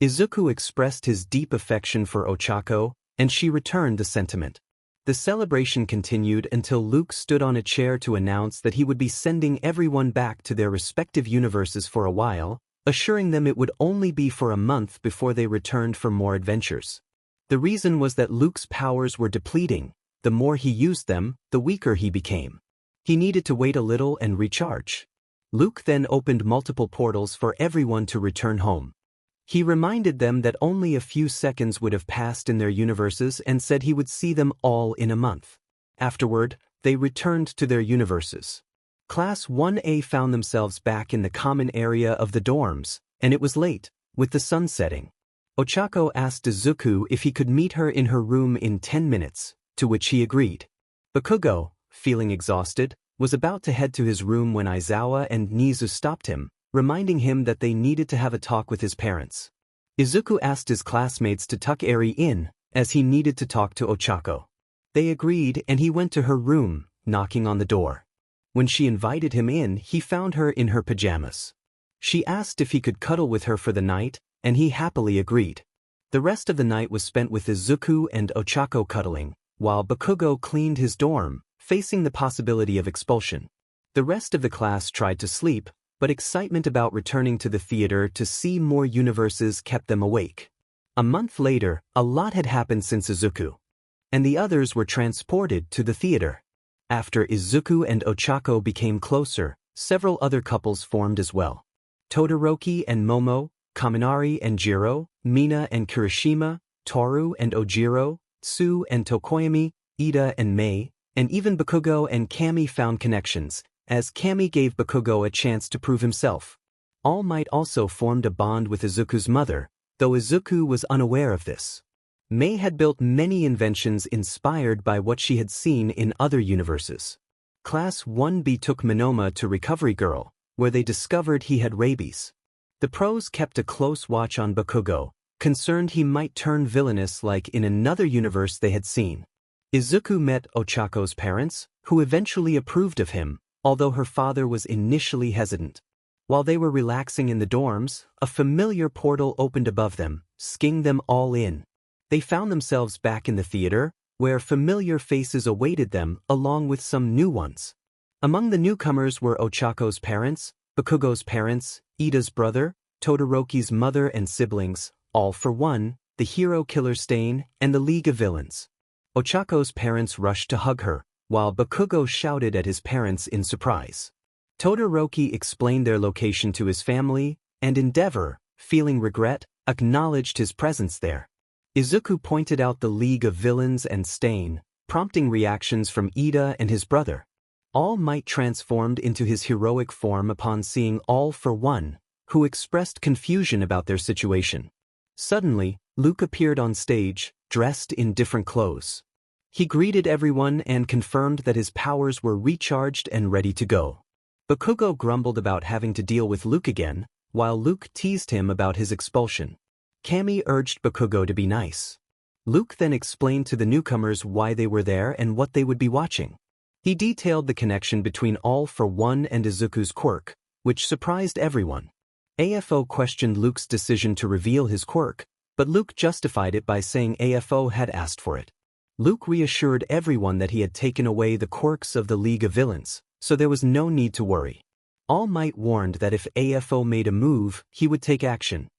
Izuku expressed his deep affection for Ochako, and she returned the sentiment. The celebration continued until Luke stood on a chair to announce that he would be sending everyone back to their respective universes for a while, assuring them it would only be for a month before they returned for more adventures. The reason was that Luke's powers were depleting. The more he used them, the weaker he became. He needed to wait a little and recharge. Luke then opened multiple portals for everyone to return home. He reminded them that only a few seconds would have passed in their universes and said he would see them all in a month. Afterward, they returned to their universes. Class 1A found themselves back in the common area of the dorms, and it was late, with the sun setting. Ochako asked Izuku if he could meet her in her room in 10 minutes, to which he agreed. Bakugo, feeling exhausted, was about to head to his room when Aizawa and Nizu stopped him, reminding him that they needed to have a talk with his parents. Izuku asked his classmates to tuck Eri in, as he needed to talk to Ochako. They agreed and he went to her room, knocking on the door. When she invited him in, he found her in her pajamas. She asked if he could cuddle with her for the night, and he happily agreed. The rest of the night was spent with Izuku and Ochako cuddling, while Bakugo cleaned his dorm, facing the possibility of expulsion. The rest of the class tried to sleep, but excitement about returning to the theater to see more universes kept them awake. A month later, a lot had happened since Izuku, and the others were transported to the theater. After Izuku and Ochako became closer, several other couples formed as well. Todoroki and Momo, Kaminari and Jiro, Mina and Kirishima, Toru and Ojiro, Tsu and Tokoyami, Ida and Mei, and even Bakugo and Kami found connections, as Kami gave Bakugo a chance to prove himself. All Might also formed a bond with Izuku's mother, though Izuku was unaware of this. Mei had built many inventions inspired by what she had seen in other universes. Class 1B took Minoma to Recovery Girl, where they discovered he had rabies. The pros kept a close watch on Bakugo, concerned he might turn villainous like in another universe they had seen. Izuku met Ochako's parents, who eventually approved of him, although her father was initially hesitant. While they were relaxing in the dorms, a familiar portal opened above them, sucking them all in. They found themselves back in the theater, where familiar faces awaited them along with some new ones. Among the newcomers were Ochako's parents, Bakugo's parents, Ida's brother, Todoroki's mother and siblings, All for One, the hero Killer Stain, and the League of Villains. Ochako's parents rushed to hug her, while Bakugo shouted at his parents in surprise. Todoroki explained their location to his family, and Endeavor, feeling regret, acknowledged his presence there. Izuku pointed out the League of Villains and Stain, prompting reactions from Ida and his brother. All Might transformed into his heroic form upon seeing All for One, who expressed confusion about their situation. Suddenly, Luke appeared on stage, dressed in different clothes. He greeted everyone and confirmed that his powers were recharged and ready to go. Bakugo grumbled about having to deal with Luke again, while Luke teased him about his expulsion. Kami urged Bakugo to be nice. Luke then explained to the newcomers why they were there and what they would be watching. He detailed the connection between All for One and Izuku's quirk, which surprised everyone. AFO questioned Luke's decision to reveal his quirk, but Luke justified it by saying AFO had asked for it. Luke reassured everyone that he had taken away the quirks of the League of Villains, so there was no need to worry. All Might warned that if AFO made a move, he would take action.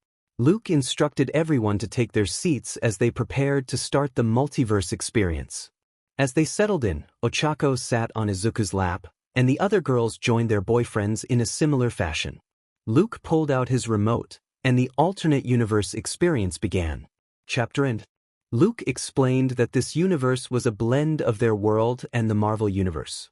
Luke instructed everyone to take their seats as they prepared to start the multiverse experience. As they settled in, Ochako sat on Izuku's lap, and the other girls joined their boyfriends in a similar fashion. Luke pulled out his remote, and the alternate universe experience began. Chapter End. Luke explained that this universe was a blend of their world and the Marvel Universe.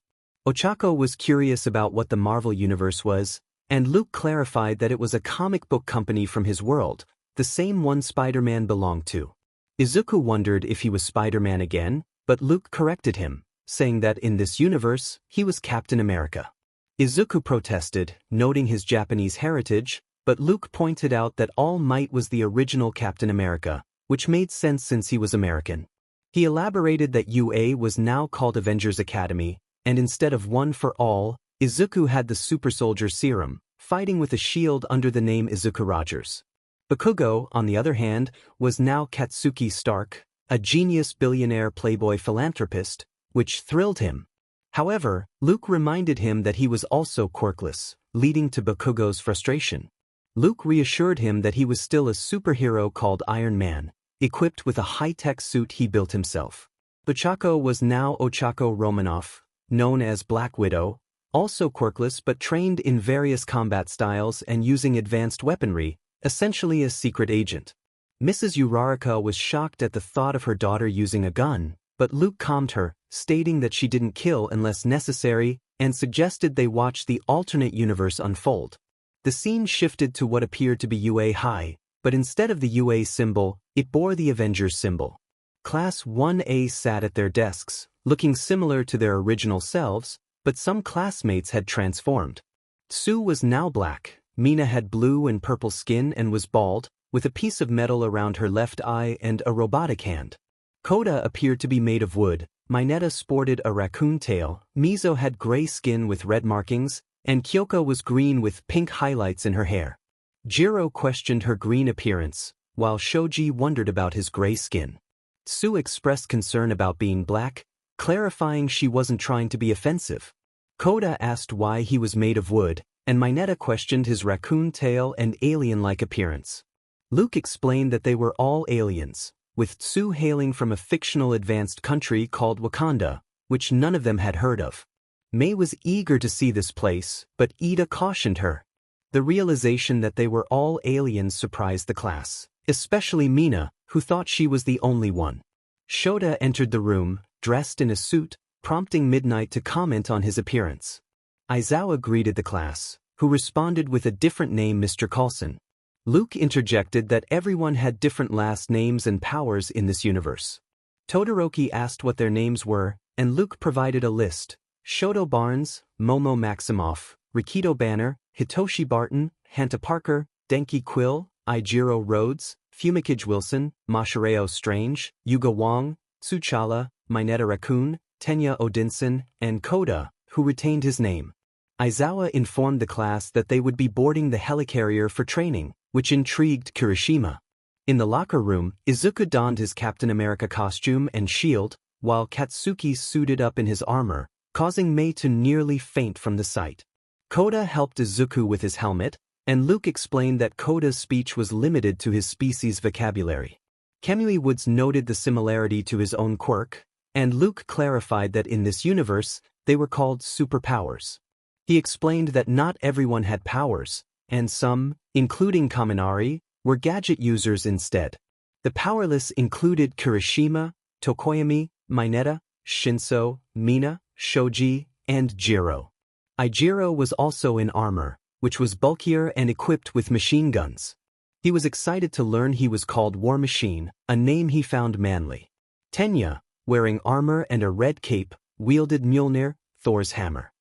Ochako was curious about what the Marvel Universe was, and Luke clarified that it was a comic book company from his world, the same one Spider-Man belonged to. Izuku wondered if he was Spider-Man again, but Luke corrected him, saying that in this universe, he was Captain America. Izuku protested, noting his Japanese heritage, but Luke pointed out that All Might was the original Captain America, which made sense since he was American. He elaborated that UA was now called Avengers Academy, and instead of One for All, Izuku had the Super Soldier Serum, fighting with a shield under the name Izuku Rogers. Bakugo, on the other hand, was now Katsuki Stark, a genius billionaire playboy philanthropist, which thrilled him. However, Luke reminded him that he was also quirkless, leading to Bakugo's frustration. Luke reassured him that he was still a superhero called Iron Man, equipped with a high-tech suit he built himself. Ochako was now Ochako Romanoff, known as Black Widow, also quirkless but trained in various combat styles and using advanced weaponry, essentially a secret agent. Mrs. Uraraka was shocked at the thought of her daughter using a gun, but Luke calmed her, stating that she didn't kill unless necessary, and suggested they watch the alternate universe unfold. The scene shifted to what appeared to be UA High, but instead of the UA symbol, it bore the Avengers symbol. Class 1A sat at their desks, looking similar to their original selves, but some classmates had transformed. Tsu was now black, Mina had blue and purple skin and was bald, with a piece of metal around her left eye and a robotic hand. Koda appeared to be made of wood, Mineta sported a raccoon tail, Mizo had gray skin with red markings, and Kyoko was green with pink highlights in her hair. Jiro questioned her green appearance, while Shoji wondered about his gray skin. Tsu expressed concern about being black, clarifying she wasn't trying to be offensive. Koda asked why he was made of wood, and Mineta questioned his raccoon tail and alien-like appearance. Luke explained that they were all aliens, with Tsu hailing from a fictional advanced country called Wakanda, which none of them had heard of. Mei was eager to see this place, but Ida cautioned her. The realization that they were all aliens surprised the class, especially Mina, who thought she was the only one. Shota entered the room, dressed in a suit, prompting Midnight to comment on his appearance. Aizawa greeted the class, who responded with a different name, Mr. Coulson. Luke interjected that everyone had different last names and powers in this universe. Todoroki asked what their names were, and Luke provided a list: Shoto Barnes, Momo Maximoff, Rikido Banner, Hitoshi Barton, Hanta Parker, Denki Quill, Ijiro Rhodes, Fumikage Wilson, Mashareo Strange, Yuga Wong, Tsuchala, Mineta Raccoon, Tenya Odinson, and Koda, who retained his name. Aizawa informed the class that they would be boarding the helicarrier for training, which intrigued Kirishima. In the locker room, Izuku donned his Captain America costume and shield, while Katsuki suited up in his armor, causing Mei to nearly faint from the sight. Koda helped Izuku with his helmet, and Luke explained that Koda's speech was limited to his species' vocabulary. Kamui Woods noted the similarity to his own quirk, and Luke clarified that in this universe, they were called superpowers. He explained that not everyone had powers, and some, including Kaminari, were gadget users instead. The powerless included Kirishima, Tokoyami, Mineta, Shinso, Mina, Shoji, and Jiro. Ijiro was also in armor, which was bulkier and equipped with machine guns. He was excited to learn he was called War Machine, a name he found manly. Tenya, wearing armor and a red cape, wielded Mjolnir, Thor's hammer.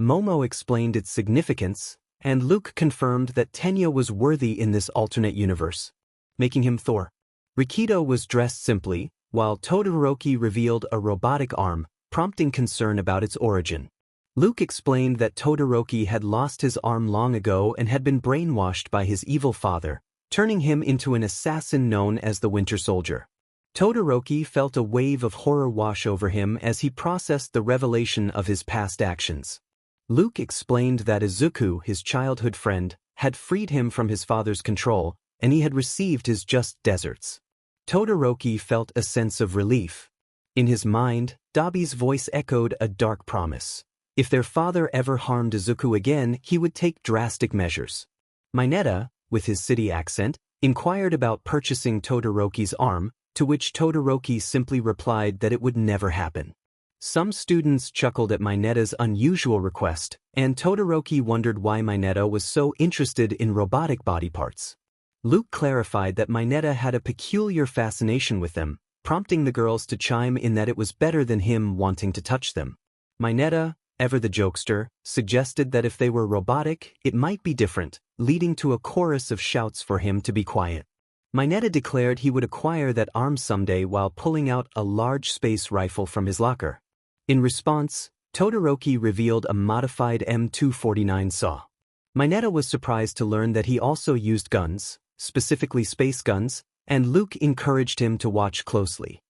Momo explained its significance, and Luke confirmed that Tenya was worthy in this alternate universe, making him Thor. Rikido was dressed simply, while Todoroki revealed a robotic arm, prompting concern about its origin. Luke explained that Todoroki had lost his arm long ago and had been brainwashed by his evil father, turning him into an assassin known as the Winter Soldier. Todoroki felt a wave of horror wash over him as he processed the revelation of his past actions. Luke explained that Izuku, his childhood friend, had freed him from his father's control, and he had received his just deserts. Todoroki felt a sense of relief. In his mind, Dabi's voice echoed a dark promise. If their father ever harmed Izuku again, he would take drastic measures. Mineta, with his city accent, inquired about purchasing Todoroki's arm, to which Todoroki simply replied that it would never happen. Some students chuckled at Mineta's unusual request, and Todoroki wondered why Mineta was so interested in robotic body parts. Luke clarified that Mineta had a peculiar fascination with them, prompting the girls to chime in that it was better than him wanting to touch them. Mineta, ever the jokester, suggested that if they were robotic, it might be different, leading to a chorus of shouts for him to be quiet. Mineta declared he would acquire that arm someday while pulling out a large space rifle from his locker. In response, Todoroki revealed a modified M249 saw. Mineta was surprised to learn that he also used guns, specifically space guns, and Luke encouraged him to watch closely.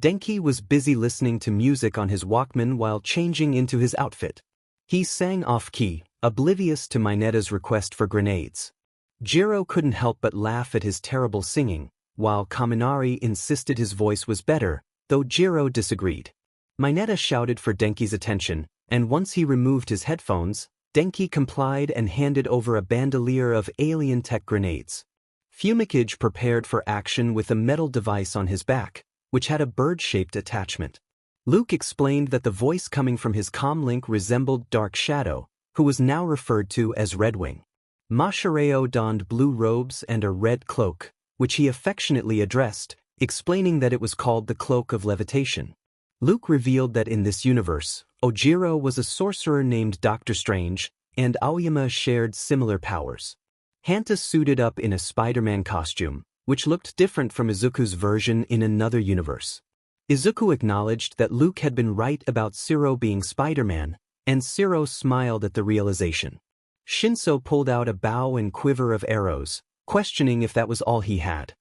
Denki was busy listening to music on his Walkman while changing into his outfit. He sang off-key, oblivious to Mineta's request for grenades. Jiro couldn't help but laugh at his terrible singing, while Kaminari insisted his voice was better, though Jiro disagreed. Mineta shouted for Denki's attention, and once he removed his headphones, Denki complied and handed over a bandolier of alien tech grenades. Fumikage prepared for action with a metal device on his back, which had a bird-shaped attachment. Luke explained that the voice coming from his comlink resembled Dark Shadow, who was now referred to as Redwing. Mashareo donned blue robes and a red cloak, which he affectionately addressed, explaining that it was called the Cloak of Levitation. Luke revealed that in this universe, Ojiro was a sorcerer named Doctor Strange, and Aoyama shared similar powers. Hanta suited up in a Spider-Man costume, which looked different from Izuku's version in another universe. Izuku acknowledged that Luke had been right about Zero being Spider-Man, and Zero smiled at the realization. Shinso pulled out a bow and quiver of arrows, questioning if that was all he had.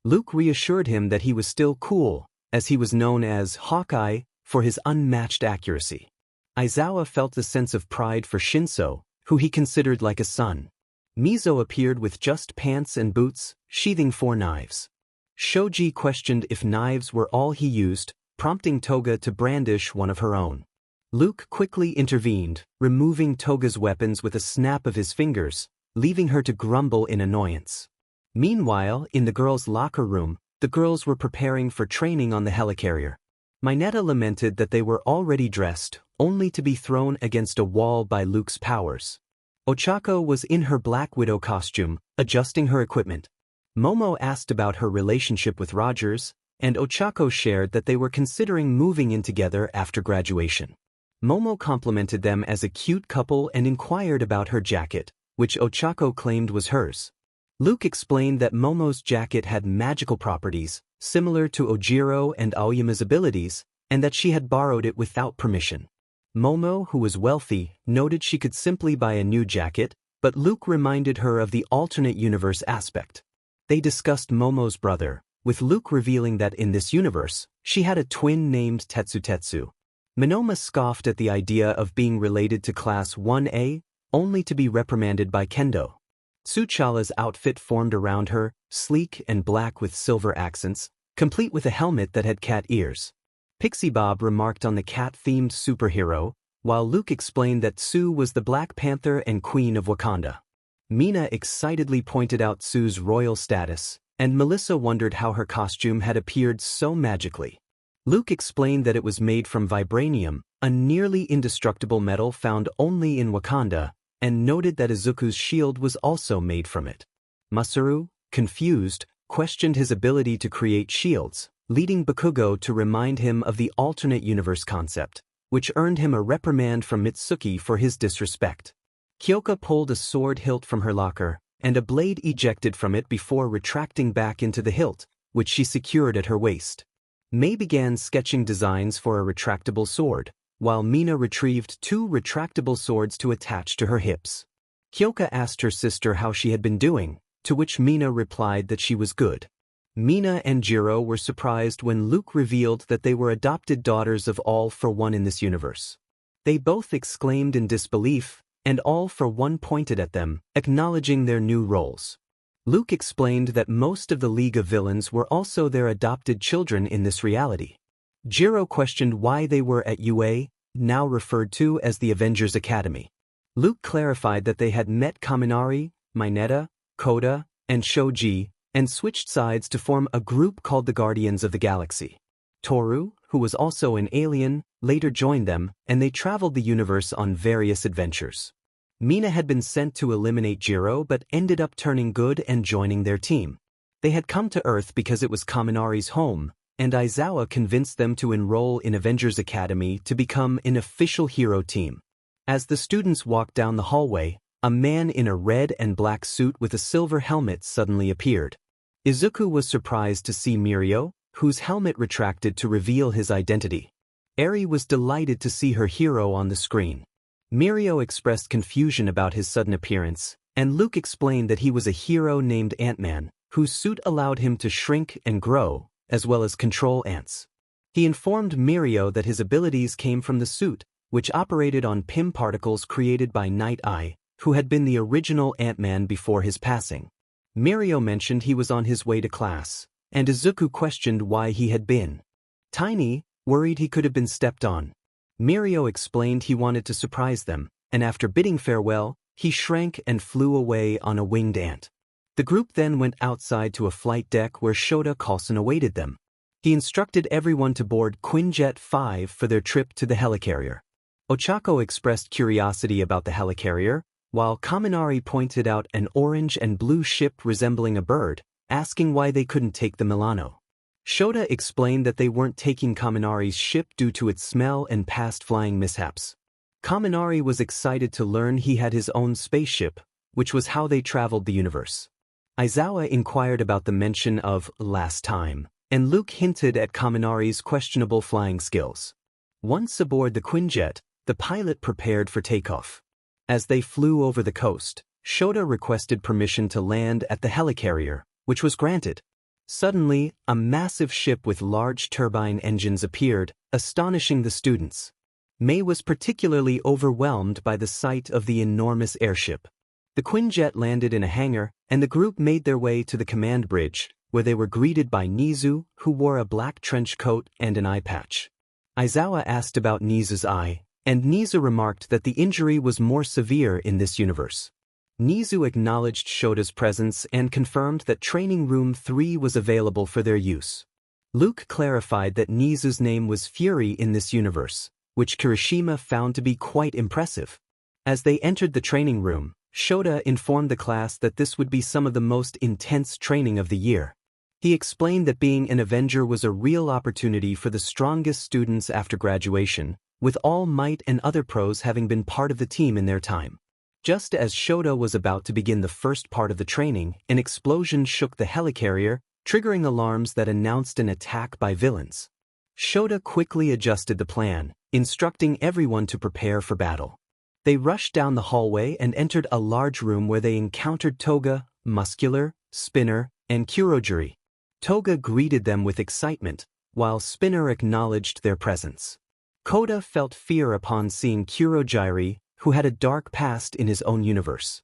Luke reassured him that he was still cool, as he was known as Hawkeye for his unmatched accuracy. Aizawa felt a sense of pride for Shinso, who he considered like a son. Mizo appeared with just pants and boots, sheathing 4 knives. Shoji questioned if knives were all he used, prompting Toga to brandish one of her own. Luke quickly intervened, removing Toga's weapons with a snap of his fingers, leaving her to grumble in annoyance. Meanwhile, in the girls' locker room, the girls were preparing for training on the helicarrier. Mineta lamented that they were already dressed, only to be thrown against a wall by Luke's powers. Ochako was in her Black Widow costume, adjusting her equipment. Momo asked about her relationship with Rogers, and Ochako shared that they were considering moving in together after graduation. Momo complimented them as a cute couple and inquired about her jacket, which Ochako claimed was hers. Luke explained that Momo's jacket had magical properties, similar to Ojiro and Aoyama's abilities, and that she had borrowed it without permission. Momo, who was wealthy, noted she could simply buy a new jacket, but Luke reminded her of the alternate universe aspect. They discussed Momo's brother, with Luke revealing that in this universe, she had a twin named Tetsu. Minoma scoffed at the idea of being related to Class 1A, only to be reprimanded by Kendo. Tsuchala's outfit formed around her, sleek and black with silver accents, complete with a helmet that had cat ears. Pixie Bob remarked on the cat-themed superhero, while Luke explained that Tsu was the Black Panther and Queen of Wakanda. Mina excitedly pointed out Tsu's royal status, and Melissa wondered how her costume had appeared so magically. Luke explained that it was made from vibranium, a nearly indestructible metal found only in Wakanda, and noted that Izuku's shield was also made from it. Masaru, confused, questioned his ability to create shields, leading Bakugo to remind him of the alternate universe concept, which earned him a reprimand from Mitsuki for his disrespect. Kyoka pulled a sword hilt from her locker, and a blade ejected from it before retracting back into the hilt, which she secured at her waist. Mei began sketching designs for a retractable sword, while Mina retrieved 2 retractable swords to attach to her hips. Kyoka asked her sister how she had been doing, to which Mina replied that she was good. Mina and Jiro were surprised when Luke revealed that they were adopted daughters of All for One in this universe. They both exclaimed in disbelief, and All for One pointed at them, acknowledging their new roles. Luke explained that most of the League of Villains were also their adopted children in this reality. Jiro questioned why they were at UA, now referred to as the Avengers Academy. Luke clarified that they had met Kaminari, Mineta, Koda, and Shoji, and switched sides to form a group called the Guardians of the Galaxy. Toru, who was also an alien, later joined them, and they traveled the universe on various adventures. Mina had been sent to eliminate Jiro but ended up turning good and joining their team. They had come to Earth because it was Kaminari's home, and Aizawa convinced them to enroll in Avengers Academy to become an official hero team. As the students walked down the hallway, a man in a red and black suit with a silver helmet suddenly appeared. Izuku was surprised to see Mirio, whose helmet retracted to reveal his identity. Eri was delighted to see her hero on the screen. Mirio expressed confusion about his sudden appearance, and Luke explained that he was a hero named Ant-Man, whose suit allowed him to shrink and grow, as well as control ants. He informed Mirio that his abilities came from the suit, which operated on PIM particles created by Night Eye, who had been the original Ant-Man before his passing. Mirio mentioned he was on his way to class, and Izuku questioned why he had been. Tiny, worried he could have been stepped on. Mirio explained he wanted to surprise them, and after bidding farewell, he shrank and flew away on a winged ant. The group then went outside to a flight deck where Shota Coulson awaited them. He instructed everyone to board Quinjet 5 for their trip to the helicarrier. Ochako expressed curiosity about the helicarrier, while Kaminari pointed out an orange and blue ship resembling a bird, asking why they couldn't take the Milano. Shota explained that they weren't taking Kaminari's ship due to its smell and past flying mishaps. Kaminari was excited to learn he had his own spaceship, which was how they traveled the universe. Aizawa inquired about the mention of last time, and Luke hinted at Kaminari's questionable flying skills. Once aboard the Quinjet, the pilot prepared for takeoff. As they flew over the coast, Shota requested permission to land at the helicarrier, which was granted. Suddenly, a massive ship with large turbine engines appeared, astonishing the students. Mei was particularly overwhelmed by the sight of the enormous airship. The Quinjet landed in a hangar, and the group made their way to the command bridge, where they were greeted by Nizu, who wore a black trench coat and an eye patch. Aizawa asked about Nizu's eye, and Nizu remarked that the injury was more severe in this universe. Nizu acknowledged Shota's presence and confirmed that Training Room 3 was available for their use. Luke clarified that Nizu's name was Fury in this universe, which Kirishima found to be quite impressive. As they entered the training room, Shota informed the class that this would be some of the most intense training of the year. He explained that being an Avenger was a real opportunity for the strongest students after graduation, with All Might and other pros having been part of the team in their time. Just as Shota was about to begin the first part of the training, an explosion shook the helicarrier, triggering alarms that announced an attack by villains. Shota quickly adjusted the plan, instructing everyone to prepare for battle. They rushed down the hallway and entered a large room where they encountered Toga, Muscular, Spinner, and Kurojiri. Toga greeted them with excitement, while Spinner acknowledged their presence. Koda felt fear upon seeing Kurojiri, who had a dark past in his own universe.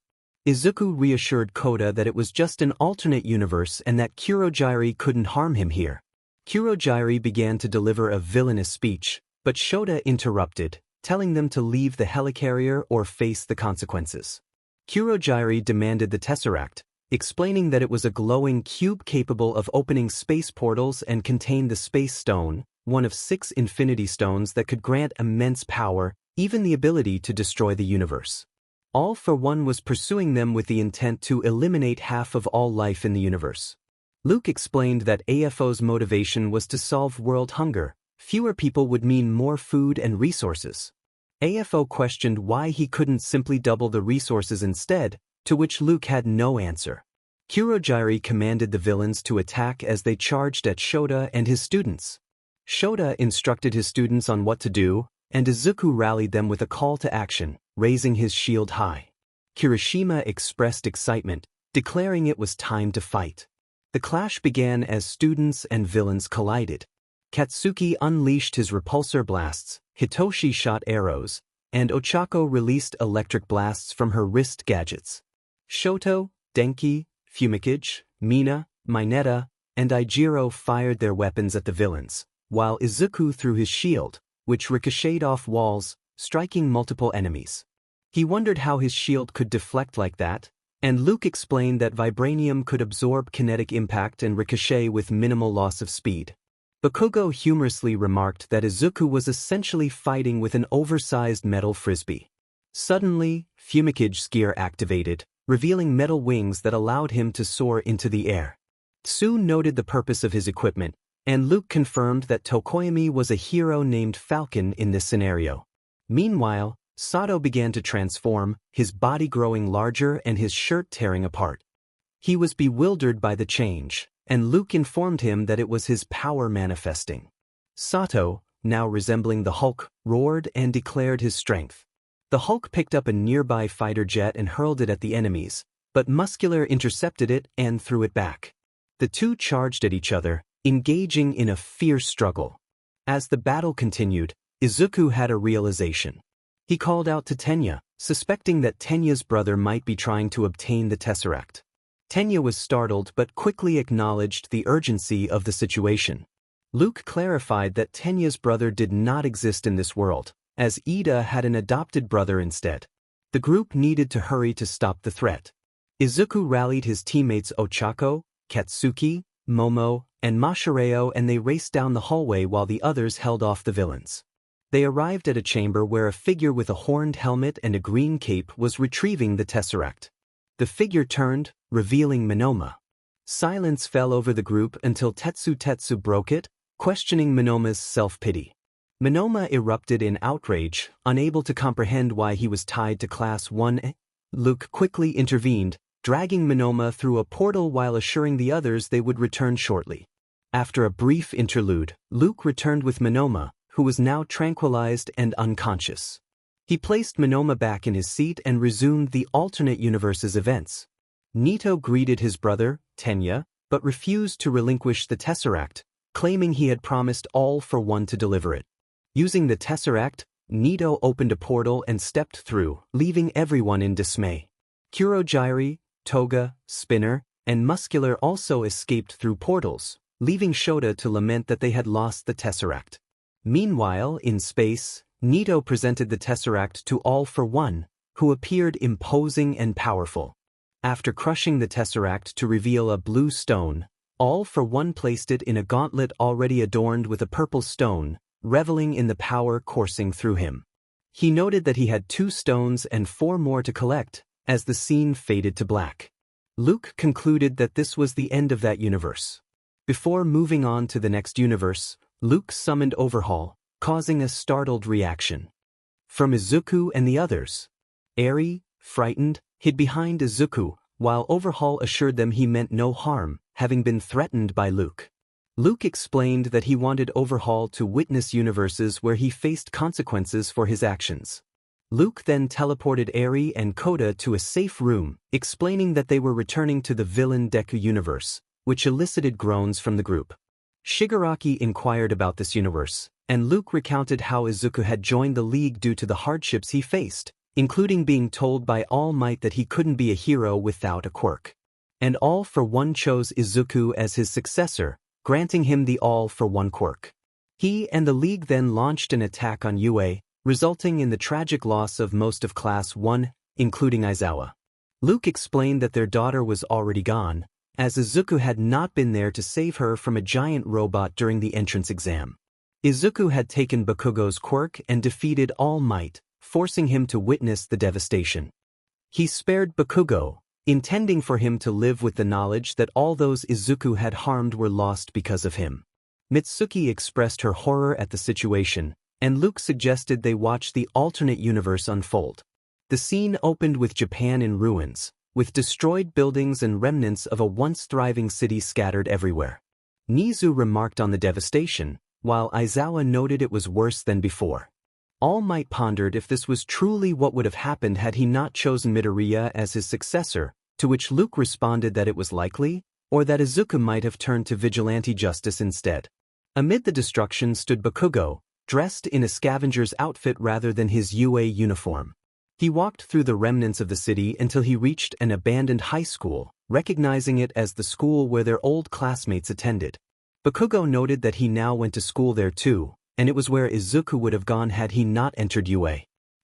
Izuku reassured Koda that it was just an alternate universe and that Kurojiri couldn't harm him here. Kurojiri began to deliver a villainous speech, but Shota interrupted, telling them to leave the helicarrier or face the consequences. Kurojiri demanded the Tesseract, explaining that it was a glowing cube capable of opening space portals and contained the Space Stone, one of 6 Infinity Stones that could grant immense power, even the ability to destroy the universe. All for One was pursuing them with the intent to eliminate half of all life in the universe. Luke explained that AFO's motivation was to solve world hunger. Fewer people would mean more food and resources. AFO questioned why he couldn't simply double the resources instead, to which Luke had no answer. Kurojiri commanded the villains to attack as they charged at Shota and his students. Shota instructed his students on what to do, and Izuku rallied them with a call to action, raising his shield high. Kirishima expressed excitement, declaring it was time to fight. The clash began as students and villains collided. Katsuki unleashed his repulsor blasts, Hitoshi shot arrows, and Ochako released electric blasts from her wrist gadgets. Shoto, Denki, Fumikage, Mina, Mineta, and Ijiro fired their weapons at the villains, while Izuku threw his shield, which ricocheted off walls, striking multiple enemies. He wondered how his shield could deflect like that, and Luke explained that vibranium could absorb kinetic impact and ricochet with minimal loss of speed. Bakugo humorously remarked that Izuku was essentially fighting with an oversized metal frisbee. Suddenly, Fumicage's gear activated, revealing metal wings that allowed him to soar into the air. Tsu noted the purpose of his equipment, and Luke confirmed that Tokoyami was a hero named Falcon in this scenario. Meanwhile, Sato began to transform, his body growing larger and his shirt tearing apart. He was bewildered by the change, and Luke informed him that it was his power manifesting. Sato, now resembling the Hulk, roared and declared his strength. The Hulk picked up a nearby fighter jet and hurled it at the enemies, but Muscular intercepted it and threw it back. The two charged at each other, engaging in a fierce struggle. As the battle continued, Izuku had a realization. He called out to Tenya, suspecting that Tenya's brother might be trying to obtain the Tesseract. Tenya was startled but quickly acknowledged the urgency of the situation. Luke clarified that Tenya's brother did not exist in this world, as Ida had an adopted brother instead. The group needed to hurry to stop the threat. Izuku rallied his teammates Ochako, Katsuki, Momo, and Mashireo, and they raced down the hallway while the others held off the villains. They arrived at a chamber where a figure with a horned helmet and a green cape was retrieving the Tesseract. The figure turned, revealing Monoma. Silence fell over the group until Tetsu broke it, questioning Monoma's self-pity. Monoma erupted in outrage, unable to comprehend why he was tied to Class 1A. Luke quickly intervened, dragging Monoma through a portal while assuring the others they would return shortly. After a brief interlude, Luke returned with Monoma, who was now tranquilized and unconscious. He placed Monoma back in his seat and resumed the alternate universe's events. Nito greeted his brother, Tenya, but refused to relinquish the Tesseract, claiming he had promised All for One to deliver it. Using the Tesseract, Nito opened a portal and stepped through, leaving everyone in dismay. Kurogiri, Toga, Spinner, and Muscular also escaped through portals, leaving Shota to lament that they had lost the Tesseract. Meanwhile, in space, Nito presented the Tesseract to All for One, who appeared imposing and powerful. After crushing the Tesseract to reveal a blue stone, All for One placed it in a gauntlet already adorned with a purple stone, reveling in the power coursing through him. He noted that he had 2 stones and 4 more to collect, as the scene faded to black. Luke concluded that this was the end of that universe. Before moving on to the next universe, Luke summoned Overhaul, causing a startled reaction from Izuku and the others. Eri, frightened, hid behind Izuku, while Overhaul assured them he meant no harm, having been threatened by Luke. Luke explained that he wanted Overhaul to witness universes where he faced consequences for his actions. Luke then teleported Eri and Koda to a safe room, explaining that they were returning to the villain Deku universe, which elicited groans from the group. Shigaraki inquired about this universe, and Luke recounted how Izuku had joined the League due to the hardships he faced, including being told by All Might that he couldn't be a hero without a quirk. And All for One chose Izuku as his successor, granting him the All for One quirk. He and the League then launched an attack on UA, resulting in the tragic loss of most of Class 1, including Aizawa. Luke explained that their daughter was already gone, as Izuku had not been there to save her from a giant robot during the entrance exam. Izuku had taken Bakugo's quirk and defeated All Might, forcing him to witness the devastation. He spared Bakugo, intending for him to live with the knowledge that all those Izuku had harmed were lost because of him. Mitsuki expressed her horror at the situation, and Luke suggested they watch the alternate universe unfold. The scene opened with Japan in ruins, with destroyed buildings and remnants of a once thriving city scattered everywhere. Nizu remarked on the devastation, while Aizawa noted it was worse than before. All Might pondered if this was truly what would have happened had he not chosen Midoriya as his successor, to which Luke responded that it was likely, or that Izuku might have turned to vigilante justice instead. Amid the destruction stood Bakugo, dressed in a scavenger's outfit rather than his UA uniform. He walked through the remnants of the city until he reached an abandoned high school, recognizing it as the school where their old classmates attended. Bakugo noted that he now went to school there too, and it was where Izuku would have gone had he not entered UA.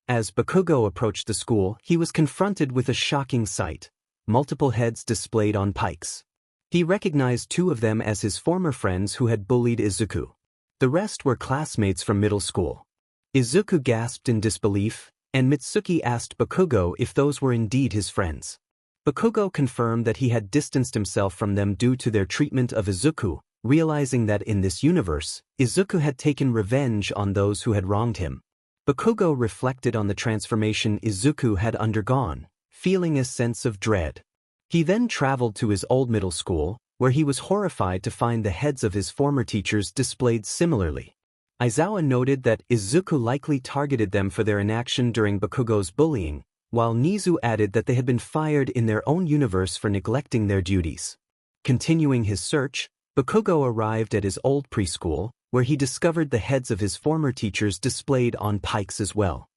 As Bakugo approached the school, he was confronted with a shocking sight: multiple heads displayed on pikes. He recognized 2 of them as his former friends who had bullied Izuku. The rest were classmates from middle school. Izuku gasped in disbelief, and Mitsuki asked Bakugo if those were indeed his friends. Bakugo confirmed that he had distanced himself from them due to their treatment of Izuku, realizing that in this universe, Izuku had taken revenge on those who had wronged him. Bakugo reflected on the transformation Izuku had undergone, feeling a sense of dread. He then traveled to his old middle school, where he was horrified to find the heads of his former teachers displayed similarly. Aizawa noted that Izuku likely targeted them for their inaction during Bakugo's bullying, while Nizu added that they had been fired in their own universe for neglecting their duties. Continuing his search, Bakugo arrived at his old preschool, where he discovered the heads of his former teachers displayed on pikes as well.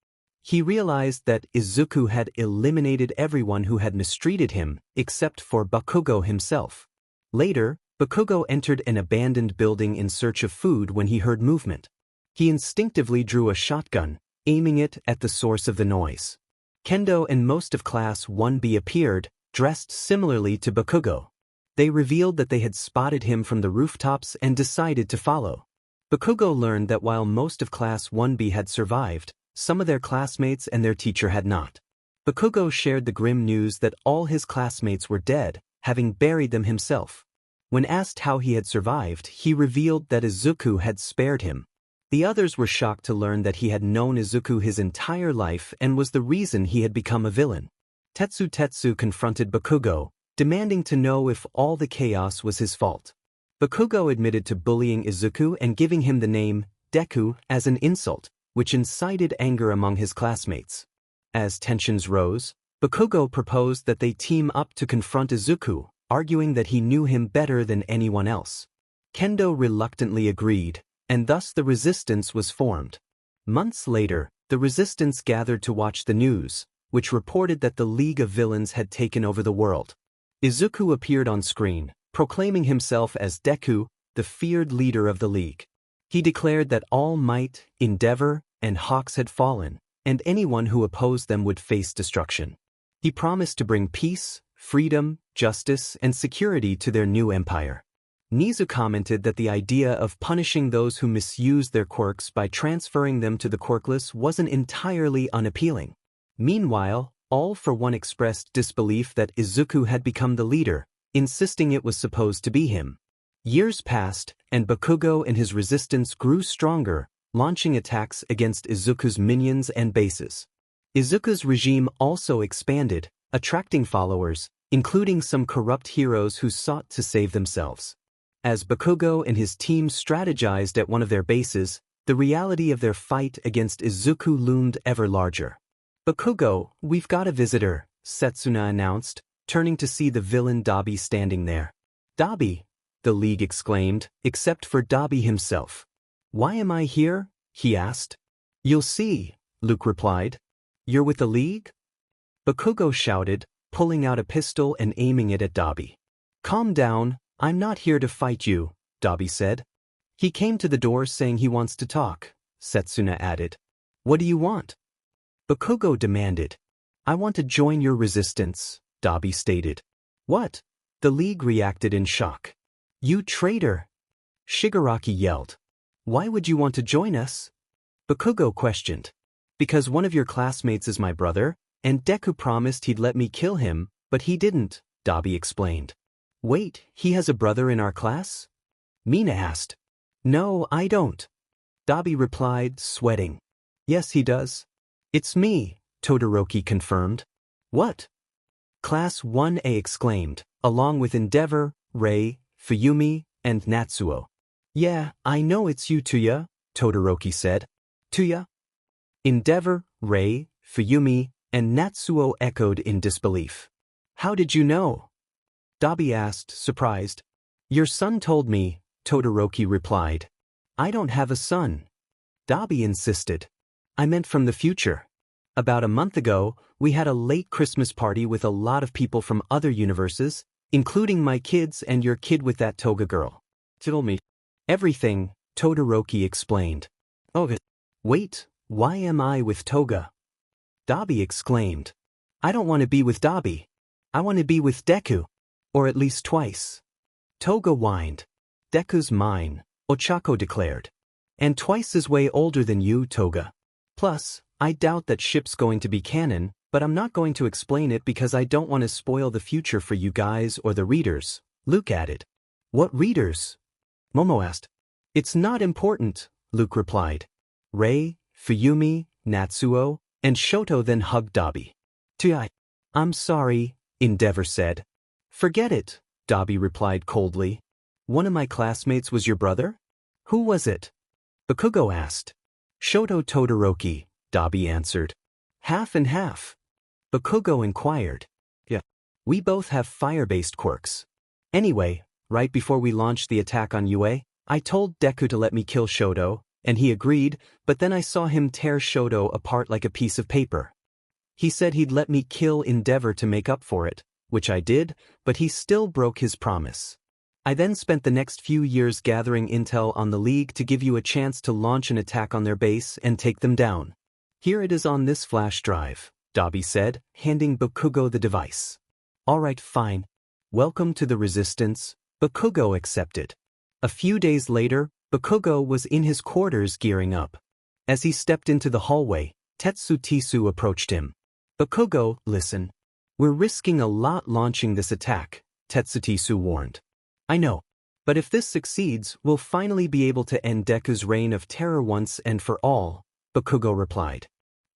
He realized that Izuku had eliminated everyone who had mistreated him, except for Bakugo himself. Later, Bakugo entered an abandoned building in search of food when he heard movement. He instinctively drew a shotgun, aiming it at the source of the noise. Kendo and most of Class 1B appeared, dressed similarly to Bakugo. They revealed that they had spotted him from the rooftops and decided to follow. Bakugo learned that while most of Class 1B had survived, some of their classmates and their teacher had not. Bakugo shared the grim news that all his classmates were dead, having buried them himself. When asked how he had survived, he revealed that Izuku had spared him. The others were shocked to learn that he had known Izuku his entire life and was the reason he had become a villain. Tetsu confronted Bakugo, demanding to know if all the chaos was his fault. Bakugo admitted to bullying Izuku and giving him the name Deku as an insult, which incited anger among his classmates. As tensions rose, Bakugo proposed that they team up to confront Izuku, arguing that he knew him better than anyone else. Kendo reluctantly agreed, and thus the resistance was formed. Months later, the resistance gathered to watch the news, which reported that the League of Villains had taken over the world. Izuku appeared on screen, proclaiming himself as Deku, the feared leader of the League. He declared that All Might, Endeavor, and Hawks had fallen, and anyone who opposed them would face destruction. He promised to bring peace, freedom, justice, and security to their new empire. Nizu commented that the idea of punishing those who misused their quirks by transferring them to the Quirkless wasn't entirely unappealing. Meanwhile, All for One expressed disbelief that Izuku had become the leader, insisting it was supposed to be him. Years passed, and Bakugo and his resistance grew stronger, launching attacks against Izuku's minions and bases. Izuku's regime also expanded, attracting followers, including some corrupt heroes who sought to save themselves. As Bakugo and his team strategized at one of their bases, the reality of their fight against Izuku loomed ever larger. "Bakugo, we've got a visitor," Setsuna announced, turning to see the villain Dabi standing there. "Dabi," the League exclaimed, except for Dabi himself. "Why am I here?" he asked. "You'll see," Luke replied. "You're with the League?" Bakugo shouted, pulling out a pistol and aiming it at Dabi. "Calm down, I'm not here to fight you," Dabi said. "He came to the door saying he wants to talk," Setsuna added. "What do you want?" Bakugo demanded. "I want to join your resistance," Dabi stated. "What?" The League reacted in shock. "You traitor!" Shigaraki yelled. "Why would you want to join us?" Bakugo questioned. "Because one of your classmates is my brother, and Deku promised he'd let me kill him, but he didn't," Dabi explained. "Wait, he has a brother in our class?" Mina asked. "No, I don't," Dabi replied, sweating. "Yes, he does. It's me," Todoroki confirmed. "What?" Class 1A exclaimed, along with Endeavor, Rei, Fuyumi, and Natsuo. "Yeah, I know it's you, Tuya," Todoroki said. "Tuya?" Endeavor, Rei, Fuyumi, and Natsuo echoed in disbelief. "How did you know?" Dabi asked, surprised. "Your son told me," Todoroki replied. "I don't have a son." Dabi insisted. "I meant from the future. About a month ago, we had a late Christmas party with a lot of people from other universes, including my kids and your kid with that toga girl. Told me everything," Todoroki explained. "Oh, wait, why am I with Toga?" Dabi exclaimed. "I don't want to be with Dabi. I want to be with Deku. Or at least twice." Toga whined. "Deku's mine," Ochako declared. "And twice is way older than you, Toga. Plus, I doubt that ship's going to be canon, but I'm not going to explain it because I don't want to spoil the future for you guys or the readers," Luke added. "What readers?" Momo asked. "It's not important," Luke replied. Rei, Fuyumi, Natsuo, and Shoto then hugged Dabi. "I'm sorry," Endeavor said. "Forget it," Dabi replied coldly. "One of my classmates was your brother? Who was it?" Bakugo asked. "Shoto Todoroki," Dabi answered. "Half and half?" Bakugo inquired. "Yeah. We both have fire-based quirks. Anyway, right before we launched the attack on UA, I told Deku to let me kill Shoto, and he agreed, but then I saw him tear Shoto apart like a piece of paper. He said he'd let me kill Endeavor to make up for it, which I did, but he still broke his promise. I then spent the next few years gathering intel on the League to give you a chance to launch an attack on their base and take them down. Here it is on this flash drive," Dabi said, handing Bakugo the device. "All right, fine. Welcome to the resistance, Bakugo accepted. A few days later, Bakugo was in his quarters gearing up. As he stepped into the hallway, Tetsutisu approached him. Bakugo, listen. We're risking a lot launching this attack, Tetsutisu warned. I know. But if this succeeds, we'll finally be able to end Deku's reign of terror once and for all, Bakugo replied.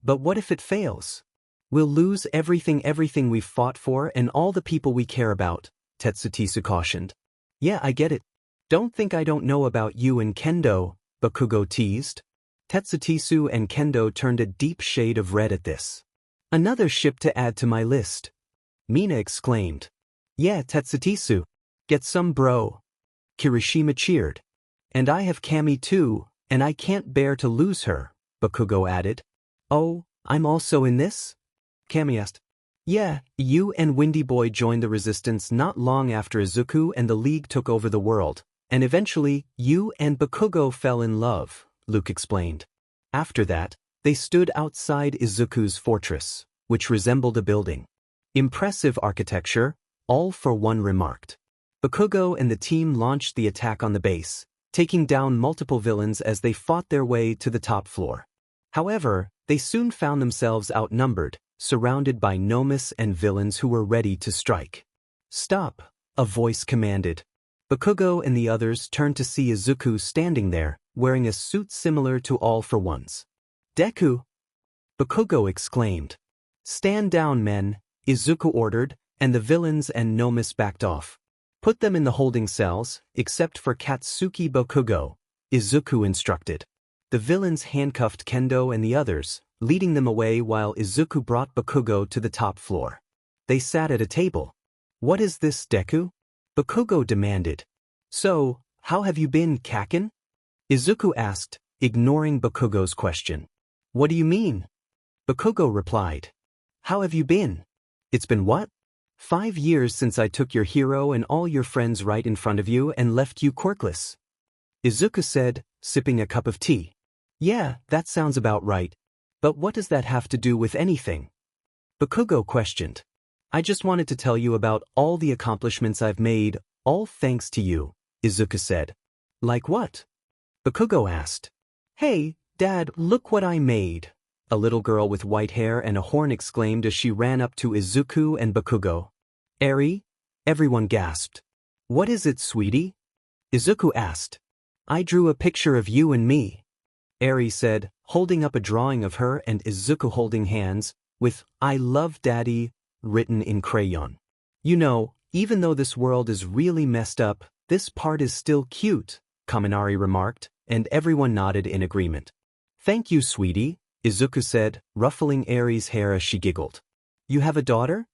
But what if it fails? We'll lose everything we've fought for and all the people we care about, Tetsutisu cautioned. Yeah, I get it. Don't think I don't know about you and Kendo, Bakugo teased. Tetsutisu and Kendo turned a deep shade of red at this. Another ship to add to my list. Mina exclaimed. Yeah, Tetsutisu. Get some bro. Kirishima cheered. And I have Kami too, and I can't bear to lose her, Bakugo added. Oh, I'm also in this? Kami asked. Yeah, you and Windy Boy joined the resistance not long after Izuku and the League took over the world, and eventually, you and Bakugo fell in love, Luke explained. After that, they stood outside Izuku's fortress, which resembled a building. Impressive architecture, all for one remarked. Bakugo and the team launched the attack on the base, taking down multiple villains as they fought their way to the top floor. However, they soon found themselves outnumbered, surrounded by Nomus and villains who were ready to strike. Stop, a voice commanded. Bakugo and the others turned to see Izuku standing there, wearing a suit similar to All for One's. Deku! Bakugo exclaimed. Stand down, men, Izuku ordered, and the villains and Nomus backed off. Put them in the holding cells, except for Katsuki Bakugo, Izuku instructed. The villains handcuffed Kendo and the others, leading them away while Izuku brought Bakugo to the top floor. They sat at a table. What is this, Deku? Bakugo demanded. So, how have you been, Kaken? Izuku asked, ignoring Bakugo's question. What do you mean? Bakugo replied. How have you been? It's been what? 5 years since I took your hero and all your friends right in front of you and left you quirkless. Izuku said, sipping a cup of tea. Yeah, that sounds about right. But what does that have to do with anything? Bakugo questioned. I just wanted to tell you about all the accomplishments I've made, all thanks to you, Izuku said. Like what? Bakugo asked. Hey, Dad, look what I made, a little girl with white hair and a horn exclaimed as she ran up to Izuku and Bakugo. Eri? Everyone gasped. What is it, sweetie? Izuku asked. I drew a picture of you and me, Eri said, holding up a drawing of her and Izuku holding hands, with I love Daddy written in crayon. You know, even though this world is really messed up, this part is still cute, Kaminari remarked, and everyone nodded in agreement. Thank you, sweetie, Izuku said, ruffling Eri's hair as she giggled. You have a daughter?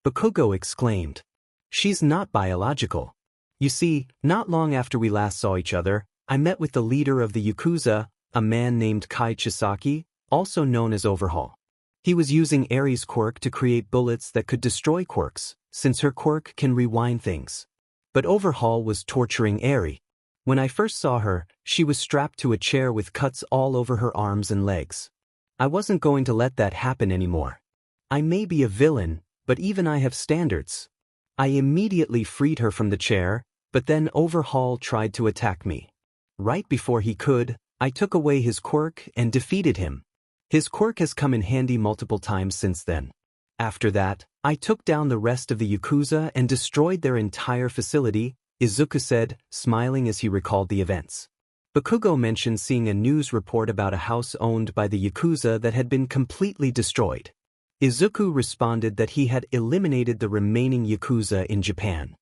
Bakugo exclaimed. She's not biological. You see, not long after we last saw each other, I met with the leader of the Yakuza, a man named Kai Chisaki, also known as Overhaul. He was using Eri's quirk to create bullets that could destroy quirks, since her quirk can rewind things. But Overhaul was torturing Eri. When I first saw her, she was strapped to a chair with cuts all over her arms and legs. I wasn't going to let that happen anymore. I may be a villain, but even I have standards. I immediately freed her from the chair, but then Overhaul tried to attack me. Right before he could, I took away his quirk and defeated him. His quirk has come in handy multiple times since then. After that, I took down the rest of the Yakuza and destroyed their entire facility, Izuku said, smiling as he recalled the events. Bakugo mentioned seeing a news report about a house owned by the Yakuza that had been completely destroyed. Izuku responded that he had eliminated the remaining Yakuza in Japan.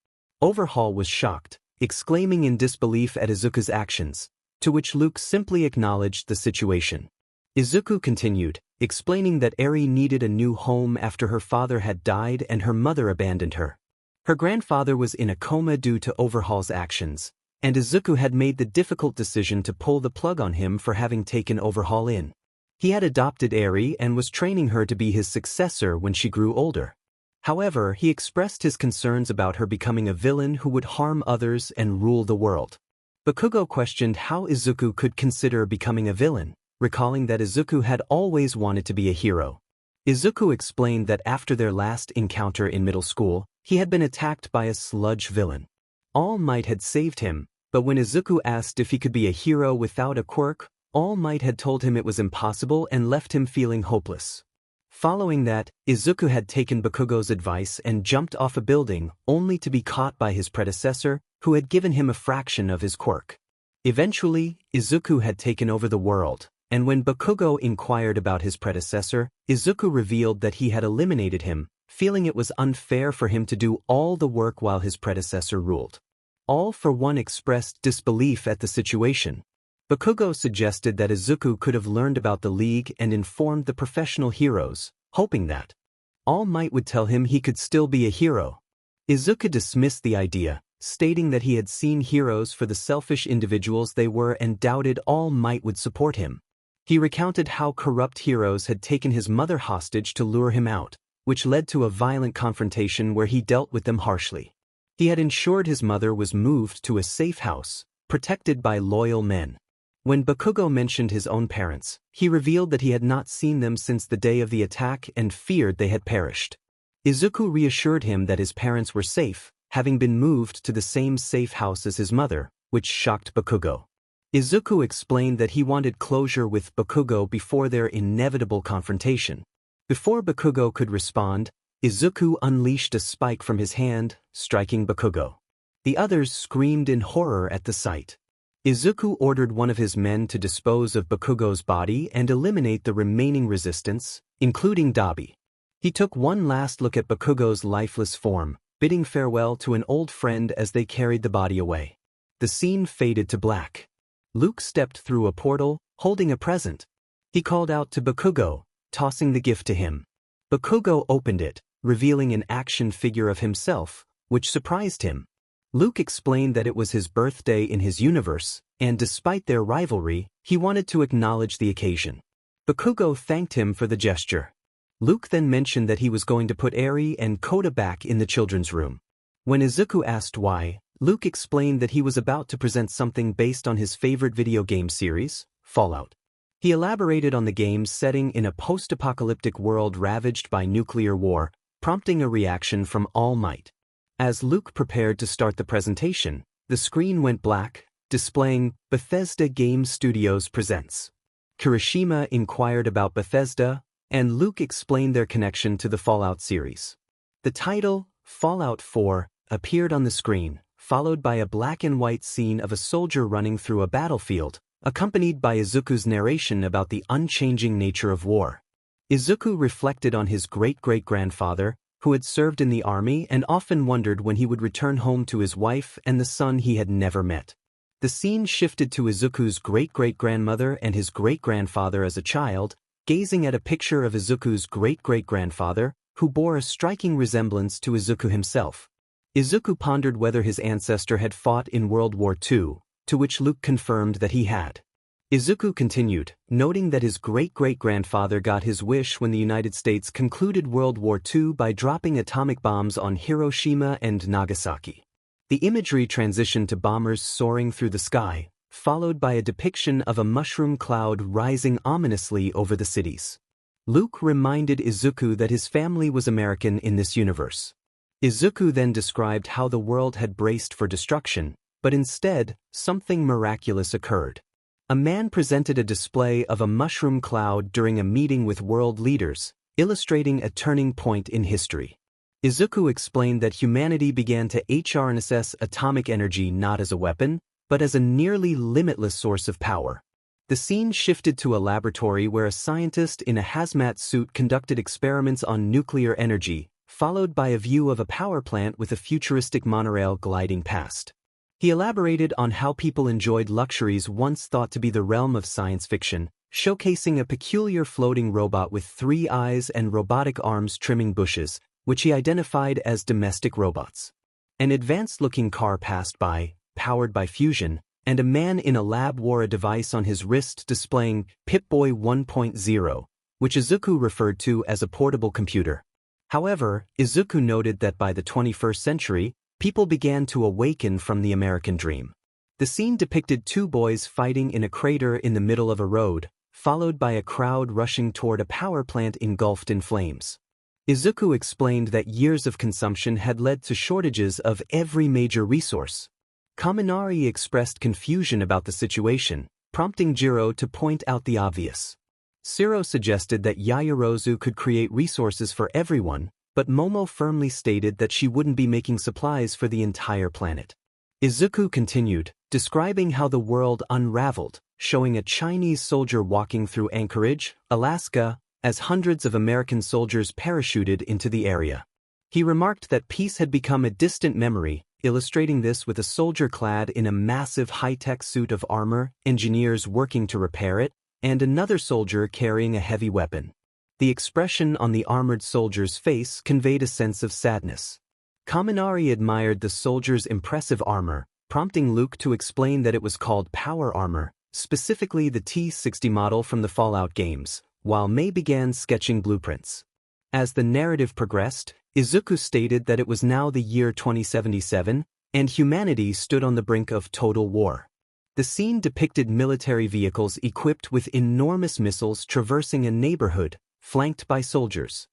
Overhaul was shocked, exclaiming in disbelief at Izuku's actions, to which Luke simply acknowledged the situation. Izuku continued, explaining that Eri needed a new home after her father had died and her mother abandoned her. Her grandfather was in a coma due to Overhaul's actions, and Izuku had made the difficult decision to pull the plug on him for having taken Overhaul in. He had adopted Eri and was training her to be his successor when she grew older. However, he expressed his concerns about her becoming a villain who would harm others and rule the world. Bakugo questioned how Izuku could consider becoming a villain, recalling that Izuku had always wanted to be a hero. Izuku explained that after their last encounter in middle school, He had been attacked by a sludge villain. All Might had saved him, but when Izuku asked if he could be a hero without a quirk, All Might had told him it was impossible and left him feeling hopeless. Following that, Izuku had taken Bakugo's advice and jumped off a building, only to be caught by his predecessor, who had given him a fraction of his quirk. Eventually, Izuku had taken over the world, and when Bakugo inquired about his predecessor, Izuku revealed that he had eliminated him, feeling it was unfair for him to do all the work while his predecessor ruled. All for One expressed disbelief at the situation. Bakugo suggested that Izuku could have learned about the League and informed the professional heroes, hoping that All Might would tell him he could still be a hero. Izuku dismissed the idea, stating that he had seen heroes for the selfish individuals they were and doubted All Might would support him. He recounted how corrupt heroes had taken his mother hostage to lure him out, which led to a violent confrontation where he dealt with them harshly. He had ensured his mother was moved to a safe house, protected by loyal men. When Bakugo mentioned his own parents, he revealed that he had not seen them since the day of the attack and feared they had perished. Izuku reassured him that his parents were safe, having been moved to the same safe house as his mother, which shocked Bakugo. Izuku explained that he wanted closure with Bakugo before their inevitable confrontation. Before Bakugo could respond, Izuku unleashed a spike from his hand, striking Bakugo. The others screamed in horror at the sight. Izuku ordered one of his men to dispose of Bakugo's body and eliminate the remaining resistance, including Dabi. He took one last look at Bakugo's lifeless form, bidding farewell to an old friend as they carried the body away. The scene faded to black. Luke stepped through a portal, holding a present. He called out to Bakugo, tossing the gift to him. Bakugo opened it, revealing an action figure of himself, which surprised him. Luke explained that it was his birthday in his universe, and despite their rivalry, he wanted to acknowledge the occasion. Bakugo thanked him for the gesture. Luke then mentioned that he was going to put Eri and Koda back in the children's room. When Izuku asked why, Luke explained that he was about to present something based on his favorite video game series, Fallout. He elaborated on the game's setting in a post-apocalyptic world ravaged by nuclear war, prompting a reaction from All Might. As Luke prepared to start the presentation, the screen went black, displaying Bethesda Game Studios Presents. Kirishima inquired about Bethesda, and Luke explained their connection to the Fallout series. The title, Fallout 4, appeared on the screen, followed by a black-and-white scene of a soldier running through a battlefield, accompanied by Izuku's narration about the unchanging nature of war. Izuku reflected on his great-great-grandfather, who had served in the army and often wondered when he would return home to his wife and the son he had never met. The scene shifted to Izuku's great-great-grandmother and his great-grandfather as a child, gazing at a picture of Izuku's great-great-grandfather, who bore a striking resemblance to Izuku himself. Izuku pondered whether his ancestor had fought in World War II, to which Luke confirmed that he had. Izuku continued, noting that his great-great-grandfather got his wish when the United States concluded World War II by dropping atomic bombs on Hiroshima and Nagasaki. The imagery transitioned to bombers soaring through the sky, followed by a depiction of a mushroom cloud rising ominously over the cities. Luke reminded Izuku that his family was American in this universe. Izuku then described how the world had braced for destruction, but instead, something miraculous occurred. A man presented a display of a mushroom cloud during a meeting with world leaders, illustrating a turning point in history. Izuku explained that humanity began to harness atomic energy not as a weapon, but as a nearly limitless source of power. The scene shifted to a laboratory where a scientist in a hazmat suit conducted experiments on nuclear energy, followed by a view of a power plant with a futuristic monorail gliding past. He elaborated on how people enjoyed luxuries once thought to be the realm of science fiction, showcasing a peculiar floating robot with 3 eyes and robotic arms trimming bushes, which he identified as domestic robots. An advanced-looking car passed by, powered by fusion, and a man in a lab wore a device on his wrist displaying Pip-Boy 1.0, which Izuku referred to as a portable computer. However, Izuku noted that by the 21st century, people began to awaken from the American dream. The scene depicted 2 boys fighting in a crater in the middle of a road, followed by a crowd rushing toward a power plant engulfed in flames. Izuku explained that years of consumption had led to shortages of every major resource. Kaminari expressed confusion about the situation, prompting Jiro to point out the obvious. Shiro suggested that Yaoyorozu could create resources for everyone, but Momo firmly stated that she wouldn't be making supplies for the entire planet. Izuku continued, describing how the world unraveled, showing a Chinese soldier walking through Anchorage, Alaska, as hundreds of American soldiers parachuted into the area. He remarked that peace had become a distant memory, illustrating this with a soldier clad in a massive high-tech suit of armor, engineers working to repair it, and another soldier carrying a heavy weapon. The expression on the armored soldier's face conveyed a sense of sadness. Kaminari admired the soldier's impressive armor, prompting Luke to explain that it was called power armor, specifically the T-60 model from the Fallout games, while Mei began sketching blueprints. As the narrative progressed, Izuku stated that it was now the year 2077, and humanity stood on the brink of total war. The scene depicted military vehicles equipped with enormous missiles traversing a neighborhood, flanked by soldiers.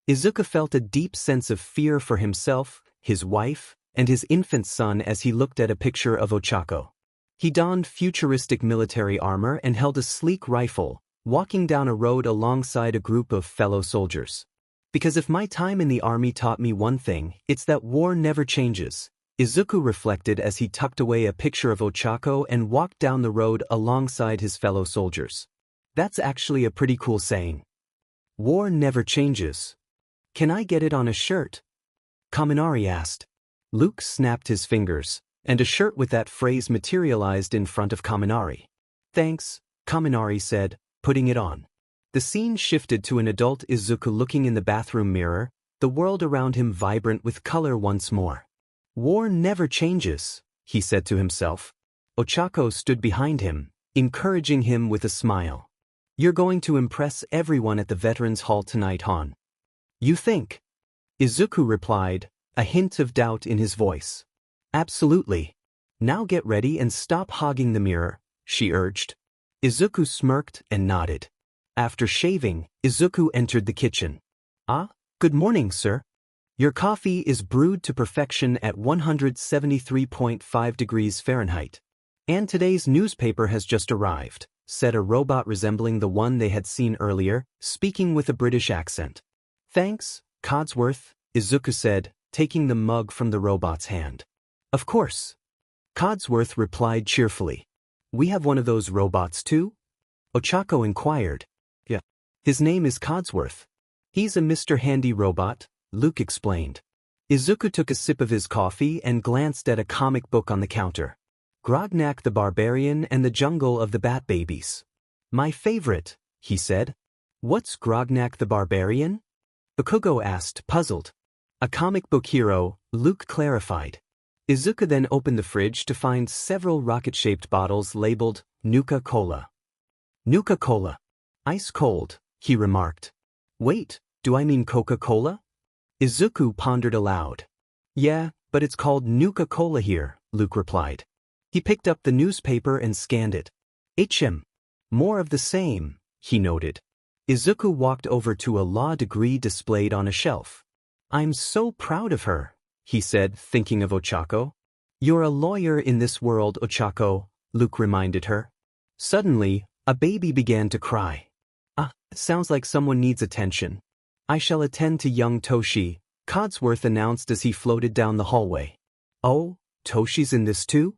Izuku felt a deep sense of fear for himself, his wife, and his infant son as he looked at a picture of Ochako. He donned futuristic military armor and held a sleek rifle, walking down a road alongside a group of fellow soldiers. Because if my time in the army taught me one thing, it's that war never changes, Izuku reflected as he tucked away a picture of Ochako and walked down the road alongside his fellow soldiers. That's actually a pretty cool saying. War never changes. Can I get it on a shirt? Kaminari asked. Luke snapped his fingers, and a shirt with that phrase materialized in front of Kaminari. Thanks, Kaminari said, putting it on. The scene shifted to an adult Izuku looking in the bathroom mirror, the world around him vibrant with color once more. War never changes, he said to himself. Ochako stood behind him, encouraging him with a smile. You're going to impress everyone at the Veterans Hall tonight, Han. You think? Izuku replied, a hint of doubt in his voice. Absolutely. Now get ready and stop hogging the mirror, she urged. Izuku smirked and nodded. After shaving, Izuku entered the kitchen. Ah, good morning, sir. Your coffee is brewed to perfection at 173.5 degrees Fahrenheit. And today's newspaper has just arrived, said a robot resembling the one they had seen earlier, speaking with a British accent. Thanks, Codsworth, Izuku said, taking the mug from the robot's hand. Of course. Codsworth replied cheerfully. We have one of those robots too? Ochako inquired. Yeah. His name is Codsworth. He's a Mr. Handy robot, Luke explained. Izuku took a sip of his coffee and glanced at a comic book on the counter. Grognak the Barbarian and the Jungle of the Bat Babies. My favorite, he said. What's Grognak the Barbarian? Bakugo asked, puzzled. A comic book hero, Luke clarified. Izuku then opened the fridge to find several rocket-shaped bottles labeled Nuka-Cola. Nuka-Cola. Ice cold, he remarked. Wait, do I mean Coca-Cola? Izuku pondered aloud. Yeah, but it's called Nuka-Cola here, Luke replied. He picked up the newspaper and scanned it. HM. More of the same, he noted. Izuku walked over to a law degree displayed on a shelf. I'm so proud of her, he said, thinking of Ochako. You're a lawyer in this world, Ochako, Luke reminded her. Suddenly, a baby began to cry. Ah, sounds like someone needs attention. I shall attend to young Toshi, Codsworth announced as he floated down the hallway. Oh, Toshi's in this too?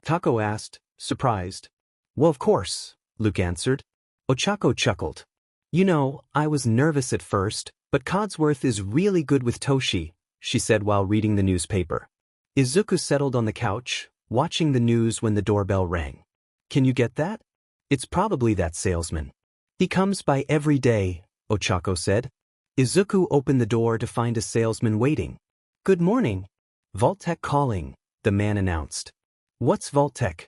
Tako asked, surprised. Well, of course, Luke answered. Ochako chuckled. You know, I was nervous at first, but Codsworth is really good with Toshi, she said while reading the newspaper. Izuku settled on the couch, watching the news when the doorbell rang. Can you get that? It's probably that salesman. He comes by every day, Ochako said. Izuku opened the door to find a salesman waiting. Good morning. Vault-Tec calling, the man announced. What's Vault-Tec?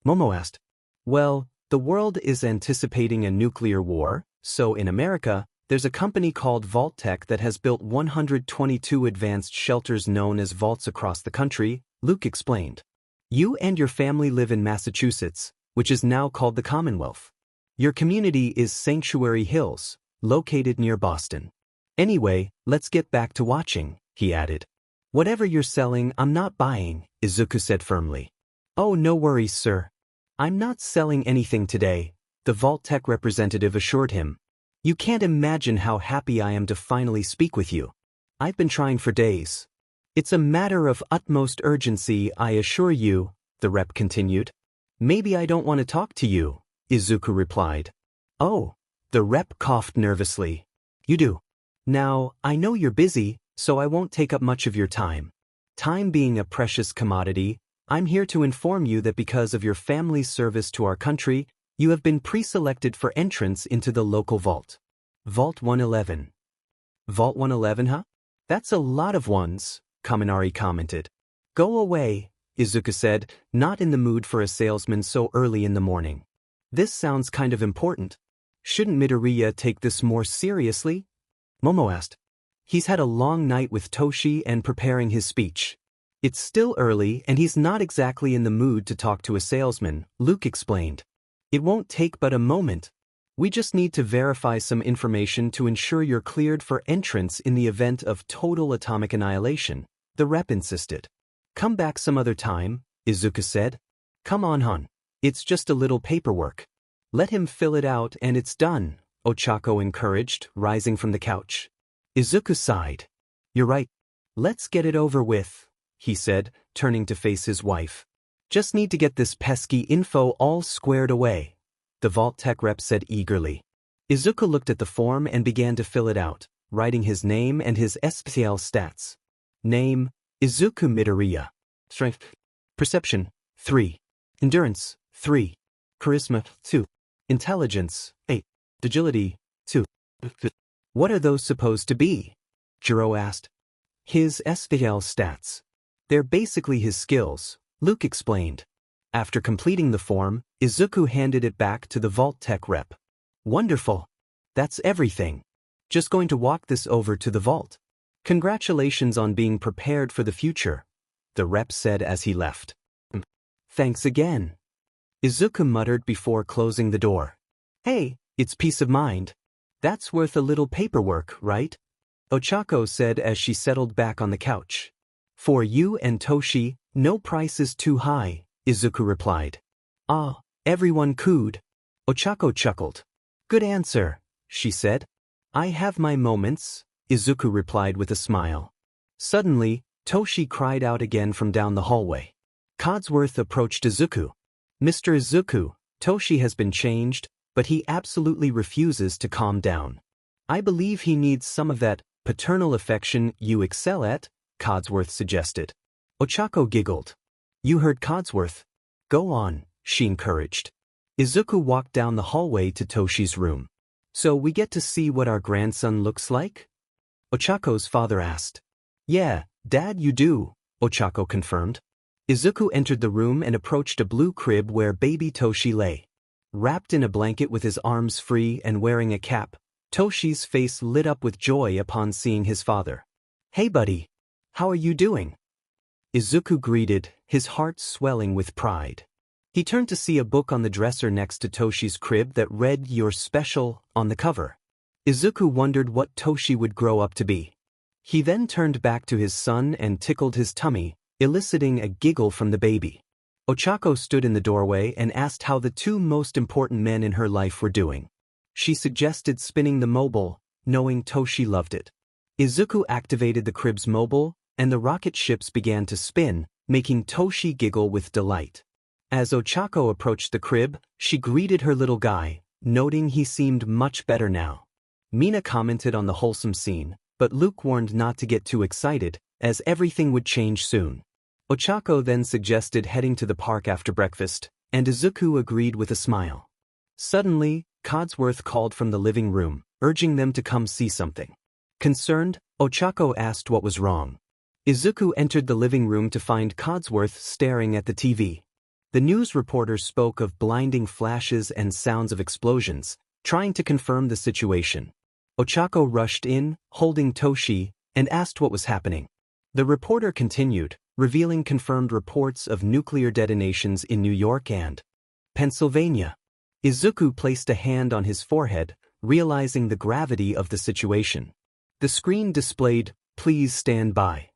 Momo asked. Well, the world is anticipating a nuclear war, so in America, there's a company called Vault-Tec that has built 122 advanced shelters known as vaults across the country, Luke explained. You and your family live in Massachusetts, which is now called the Commonwealth. Your community is Sanctuary Hills, located near Boston. Anyway, let's get back to watching, he added. Whatever you're selling, I'm not buying, Izuku said firmly. Oh, no worries, sir. I'm not selling anything today, the Vault Tech representative assured him. You can't imagine how happy I am to finally speak with you. I've been trying for days. It's a matter of utmost urgency, I assure you, the rep continued. Maybe I don't want to talk to you, Izuku replied. Oh, the rep coughed nervously. You do. Now, I know you're busy, so I won't take up much of your time. Time being a precious commodity, I'm here to inform you that because of your family's service to our country, you have been pre-selected for entrance into the local vault. Vault 111. Vault 111, huh? That's a lot of ones, Kaminari commented. Go away, Izuku said, not in the mood for a salesman so early in the morning. This sounds kind of important. Shouldn't Midoriya take this more seriously? Momo asked. He's had a long night with Toshi and preparing his speech. It's still early and he's not exactly in the mood to talk to a salesman, Luke explained. It won't take but a moment. We just need to verify some information to ensure you're cleared for entrance in the event of total atomic annihilation, the rep insisted. Come back some other time, Izuku said. Come on, hon. It's just a little paperwork. Let him fill it out and it's done, Ochako encouraged, rising from the couch. Izuku sighed. You're right. Let's get it over with, he said, turning to face his wife. Just need to get this pesky info all squared away, the Vault Tech rep said eagerly. Izuku looked at the form and began to fill it out, writing his name and his SPL stats. Name, Izuku Midoriya. Strength, Perception, 3. Endurance, 3. Charisma, 2. Intelligence, 8. Agility, 2. What are those supposed to be? Jiro asked. His SPL stats. They're basically his skills, Luke explained. After completing the form, Izuku handed it back to the Vault Tech rep. Wonderful. That's everything. Just going to walk this over to the vault. Congratulations on being prepared for the future, the rep said as he left. Thanks again, Izuku muttered before closing the door. Hey, it's peace of mind. That's worth a little paperwork, right? Ochako said as she settled back on the couch. For you and Toshi, no price is too high, Izuku replied. Ah, everyone cooed. Ochako chuckled. Good answer, she said. I have my moments, Izuku replied with a smile. Suddenly, Toshi cried out again from down the hallway. Codsworth approached Izuku. Mr. Izuku, Toshi has been changed, but he absolutely refuses to calm down. I believe he needs some of that paternal affection you excel at, Codsworth suggested. Ochako giggled. You heard Codsworth. Go on, she encouraged. Izuku walked down the hallway to Toshi's room. So we get to see what our grandson looks like? Ochako's father asked. Yeah, Dad, you do, Ochako confirmed. Izuku entered the room and approached a blue crib where baby Toshi lay. Wrapped in a blanket with his arms free and wearing a cap, Toshi's face lit up with joy upon seeing his father. Hey buddy, how are you doing? Izuku greeted, his heart swelling with pride. He turned to see a book on the dresser next to Toshi's crib that read You're Special on the cover. Izuku wondered what Toshi would grow up to be. He then turned back to his son and tickled his tummy, eliciting a giggle from the baby. Ochako stood in the doorway and asked how the two most important men in her life were doing. She suggested spinning the mobile, knowing Toshi loved it. Izuku activated the crib's mobile, and the rocket ships began to spin, making Toshi giggle with delight. As Ochako approached the crib, she greeted her little guy, noting he seemed much better now. Mina commented on the wholesome scene, but Luke warned not to get too excited, as everything would change soon. Ochako then suggested heading to the park after breakfast, and Izuku agreed with a smile. Suddenly, Codsworth called from the living room, urging them to come see something. Concerned, Ochako asked what was wrong. Izuku entered the living room to find Codsworth staring at the TV. The news reporter spoke of blinding flashes and sounds of explosions, trying to confirm the situation. Ochako rushed in, holding Toshi, and asked what was happening. The reporter continued, revealing confirmed reports of nuclear detonations in New York and Pennsylvania. Izuku placed a hand on his forehead, realizing the gravity of the situation. The screen displayed, "Please stand by."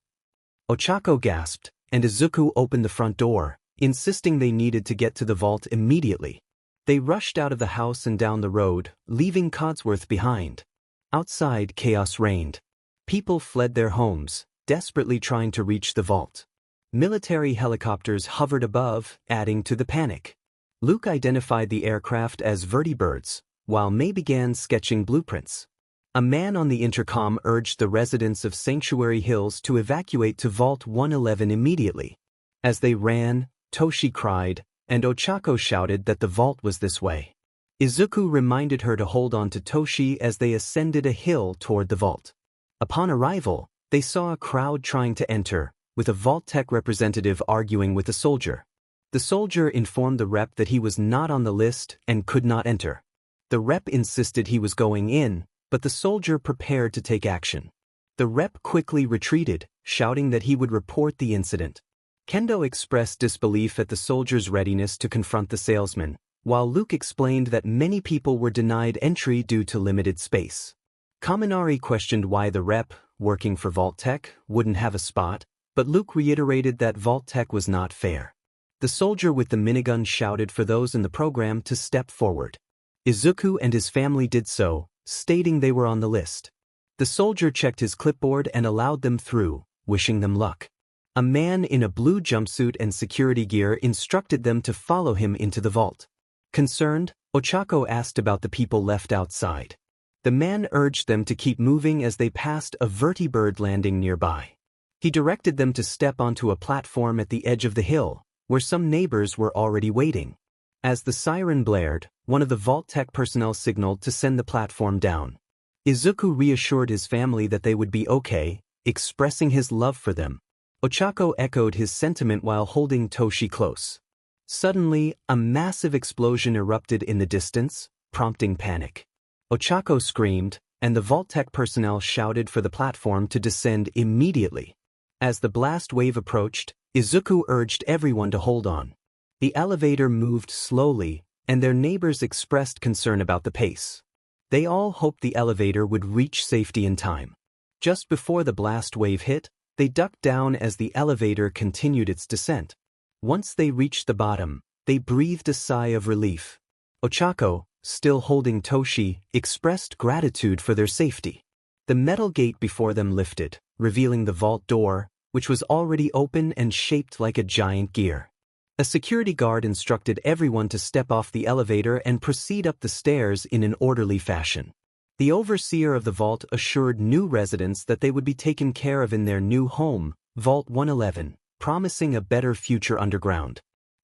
Ochako gasped, and Izuku opened the front door, insisting they needed to get to the vault immediately. They rushed out of the house and down the road, leaving Codsworth behind. Outside, chaos reigned. People fled their homes, desperately trying to reach the vault. Military helicopters hovered above, adding to the panic. Luke identified the aircraft as vertibirds, while May began sketching blueprints. A man on the intercom urged the residents of Sanctuary Hills to evacuate to Vault 111 immediately. As they ran, Toshi cried, and Ochako shouted that the vault was this way. Izuku reminded her to hold on to Toshi as they ascended a hill toward the vault. Upon arrival, they saw a crowd trying to enter, with a Vault-Tec representative arguing with a soldier. The soldier informed the rep that he was not on the list and could not enter. The rep insisted he was going in, but the soldier prepared to take action. The rep quickly retreated, shouting that he would report the incident. Kendo expressed disbelief at the soldier's readiness to confront the salesman, while Luke explained that many people were denied entry due to limited space. Kaminari questioned why the rep, working for Vault-Tec, wouldn't have a spot, but Luke reiterated that Vault-Tec was not fair. The soldier with the minigun shouted for those in the program to step forward. Izuku and his family did so, stating they were on the list. The soldier checked his clipboard and allowed them through, wishing them luck. A man in a blue jumpsuit and security gear instructed them to follow him into the vault. Concerned, Ochako asked about the people left outside. The man urged them to keep moving as they passed a vertibird landing nearby. He directed them to step onto a platform at the edge of the hill, where some neighbors were already waiting. As the siren blared, one of the Vault-Tec personnel signaled to send the platform down. Izuku reassured his family that they would be okay, expressing his love for them. Ochako echoed his sentiment while holding Toshi close. Suddenly, a massive explosion erupted in the distance, prompting panic. Ochako screamed, and the Vault-Tec personnel shouted for the platform to descend immediately. As the blast wave approached, Izuku urged everyone to hold on. The elevator moved slowly, and their neighbors expressed concern about the pace. They all hoped the elevator would reach safety in time. Just before the blast wave hit, they ducked down as the elevator continued its descent. Once they reached the bottom, they breathed a sigh of relief. Ochako, still holding Toshi, expressed gratitude for their safety. The metal gate before them lifted, revealing the vault door, which was already open and shaped like a giant gear. A security guard instructed everyone to step off the elevator and proceed up the stairs in an orderly fashion. The overseer of the vault assured new residents that they would be taken care of in their new home, Vault 111, promising a better future underground.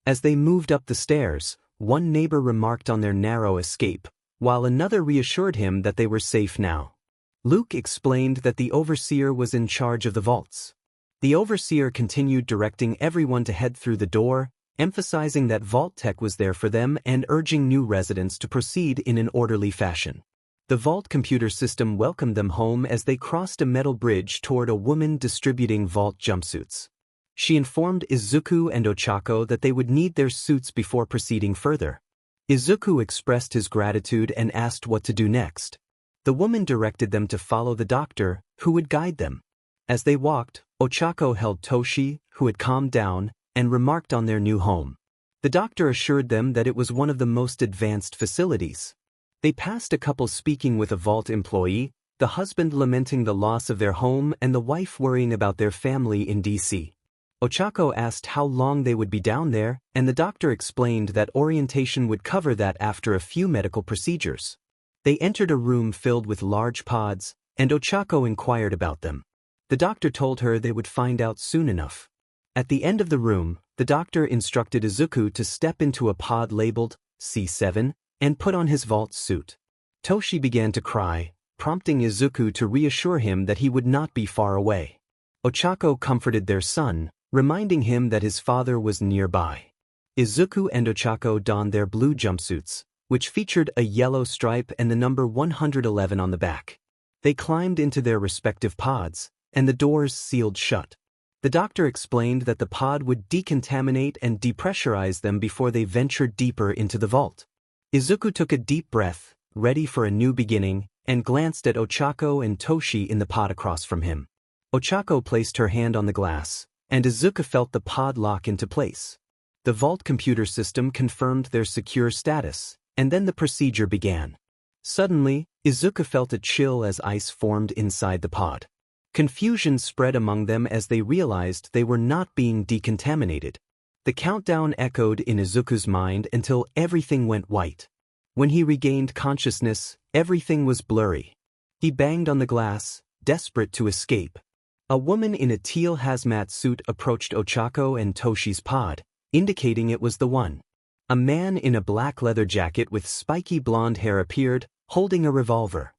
As they moved up the stairs, one neighbor remarked on their narrow escape, while another reassured him that they were safe now. Luke explained that the overseer was in charge of the vaults. The overseer continued directing everyone to head through the door, emphasizing that Vault-Tec was there for them and urging new residents to proceed in an orderly fashion. The vault computer system welcomed them home as they crossed a metal bridge toward a woman distributing vault jumpsuits. She informed Izuku and Ochako that they would need their suits before proceeding further. Izuku expressed his gratitude and asked what to do next. The woman directed them to follow the doctor, who would guide them. As they walked, Ochako held Toshi, who had calmed down, and remarked on their new home. The doctor assured them that it was one of the most advanced facilities. They passed a couple speaking with a vault employee, the husband lamenting the loss of their home and the wife worrying about their family in DC. Ochako asked how long they would be down there, and the doctor explained that orientation would cover that after a few medical procedures. They entered a room filled with large pods, and Ochako inquired about them. The doctor told her they would find out soon enough. At the end of the room, the doctor instructed Izuku to step into a pod labeled C7 and put on his vault suit. Toshi began to cry, prompting Izuku to reassure him that he would not be far away. Ochako comforted their son, reminding him that his father was nearby. Izuku and Ochako donned their blue jumpsuits, which featured a yellow stripe and the number 111 on the back. They climbed into their respective pods, and the doors sealed shut. The doctor explained that the pod would decontaminate and depressurize them before they ventured deeper into the vault. Izuku took a deep breath, ready for a new beginning, and glanced at Ochako and Toshi in the pod across from him. Ochako placed her hand on the glass, and Izuku felt the pod lock into place. The vault computer system confirmed their secure status, and then the procedure began. Suddenly, Izuku felt a chill as ice formed inside the pod. Confusion spread among them as they realized they were not being decontaminated. The countdown echoed in Izuku's mind until everything went white. When he regained consciousness, everything was blurry. He banged on the glass, desperate to escape. A woman in a teal hazmat suit approached Ochako and Toshi's pod, indicating it was the one. A man in a black leather jacket with spiky blonde hair appeared, holding a revolver.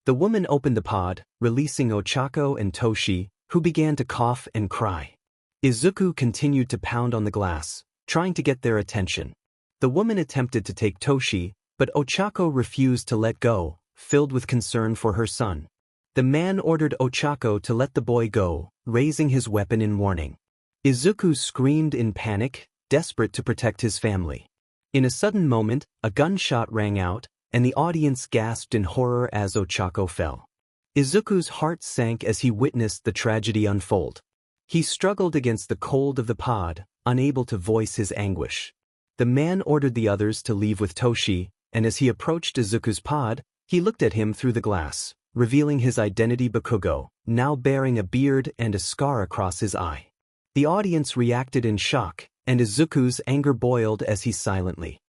The woman opened the pod, releasing Ochako and Toshi, who began to cough and cry. Izuku continued to pound on the glass, trying to get their attention. The woman attempted to take Toshi, but Ochako refused to let go, filled with concern for her son. The man ordered Ochako to let the boy go, raising his weapon in warning. Izuku screamed in panic, desperate to protect his family. In a sudden moment, a gunshot rang out, and the audience gasped in horror as Ochako fell. Izuku's heart sank as he witnessed the tragedy unfold. He struggled against the cold of the pod, unable to voice his anguish. The man ordered the others to leave with Toshi, and as he approached Izuku's pod, he looked at him through the glass, revealing his identity Bakugo, now bearing a beard and a scar across his eye. The audience reacted in shock, and Izuku's anger boiled as he silently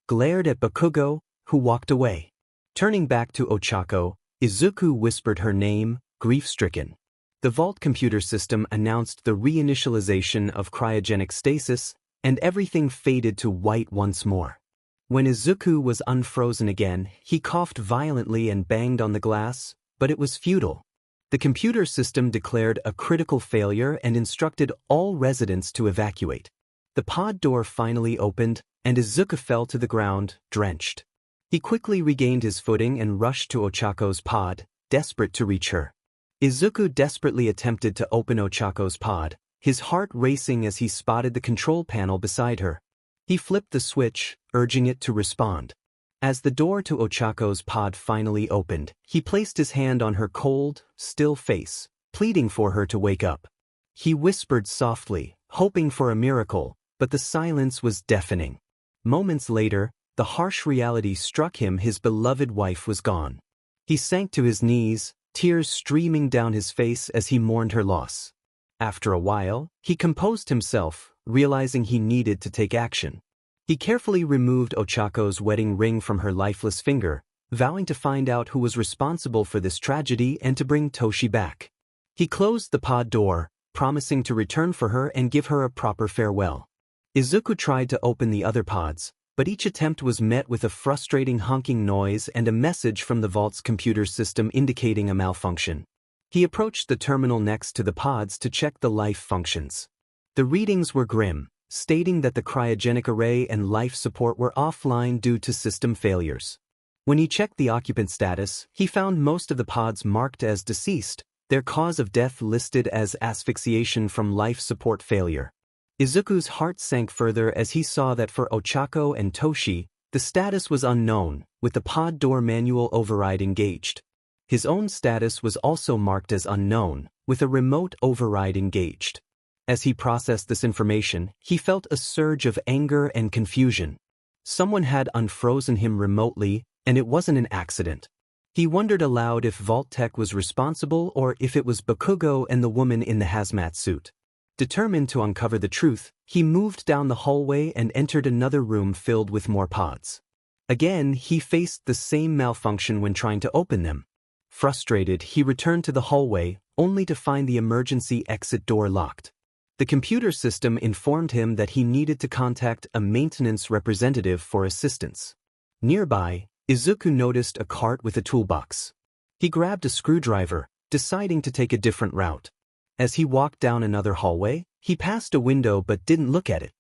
glared at Bakugo, who walked away. Turning back to Ochako, Izuku whispered her name, grief-stricken. The vault computer system announced the reinitialization of cryogenic stasis, and everything faded to white once more. When Izuku was unfrozen again, he coughed violently and banged on the glass, but it was futile. The computer system declared a critical failure and instructed all residents to evacuate. The pod door finally opened, and Izuku fell to the ground, drenched. He quickly regained his footing and rushed to Ochako's pod, desperate to reach her. Izuku desperately attempted to open Ochako's pod, his heart racing as he spotted the control panel beside her. He flipped the switch, urging it to respond. As the door to Ochako's pod finally opened, he placed his hand on her cold, still face, pleading for her to wake up. He whispered softly, hoping for a miracle, but the silence was deafening. Moments later, the harsh reality struck him: his beloved wife was gone. He sank to his knees, tears streaming down his face as he mourned her loss. After a while, he composed himself, realizing he needed to take action. He carefully removed Ochako's wedding ring from her lifeless finger, vowing to find out who was responsible for this tragedy and to bring Toshi back. He closed the pod door, promising to return for her and give her a proper farewell. Izuku tried to open the other pods, but each attempt was met with a frustrating honking noise and a message from the vault's computer system indicating a malfunction. He approached the terminal next to the pods to check the life functions. The readings were grim, stating that the cryogenic array and life support were offline due to system failures. When he checked the occupant status, he found most of the pods marked as deceased, their cause of death listed as asphyxiation from life support failure. Izuku's heart sank further as he saw that for Ochako and Toshi, the status was unknown, with the pod door manual override engaged. His own status was also marked as unknown, with a remote override engaged. As he processed this information, he felt a surge of anger and confusion. Someone had unfrozen him remotely, and it wasn't an accident. He wondered aloud if Vault Tech was responsible or if it was Bakugo and the woman in the hazmat suit. Determined to uncover the truth, he moved down the hallway and entered another room filled with more pods. Again, he faced the same malfunction when trying to open them. Frustrated, he returned to the hallway, only to find the emergency exit door locked. The computer system informed him that he needed to contact a maintenance representative for assistance. Nearby, Izuku noticed a cart with a toolbox. He grabbed a screwdriver, deciding to take a different route. As he walked down another hallway, he passed a window but didn't look at it.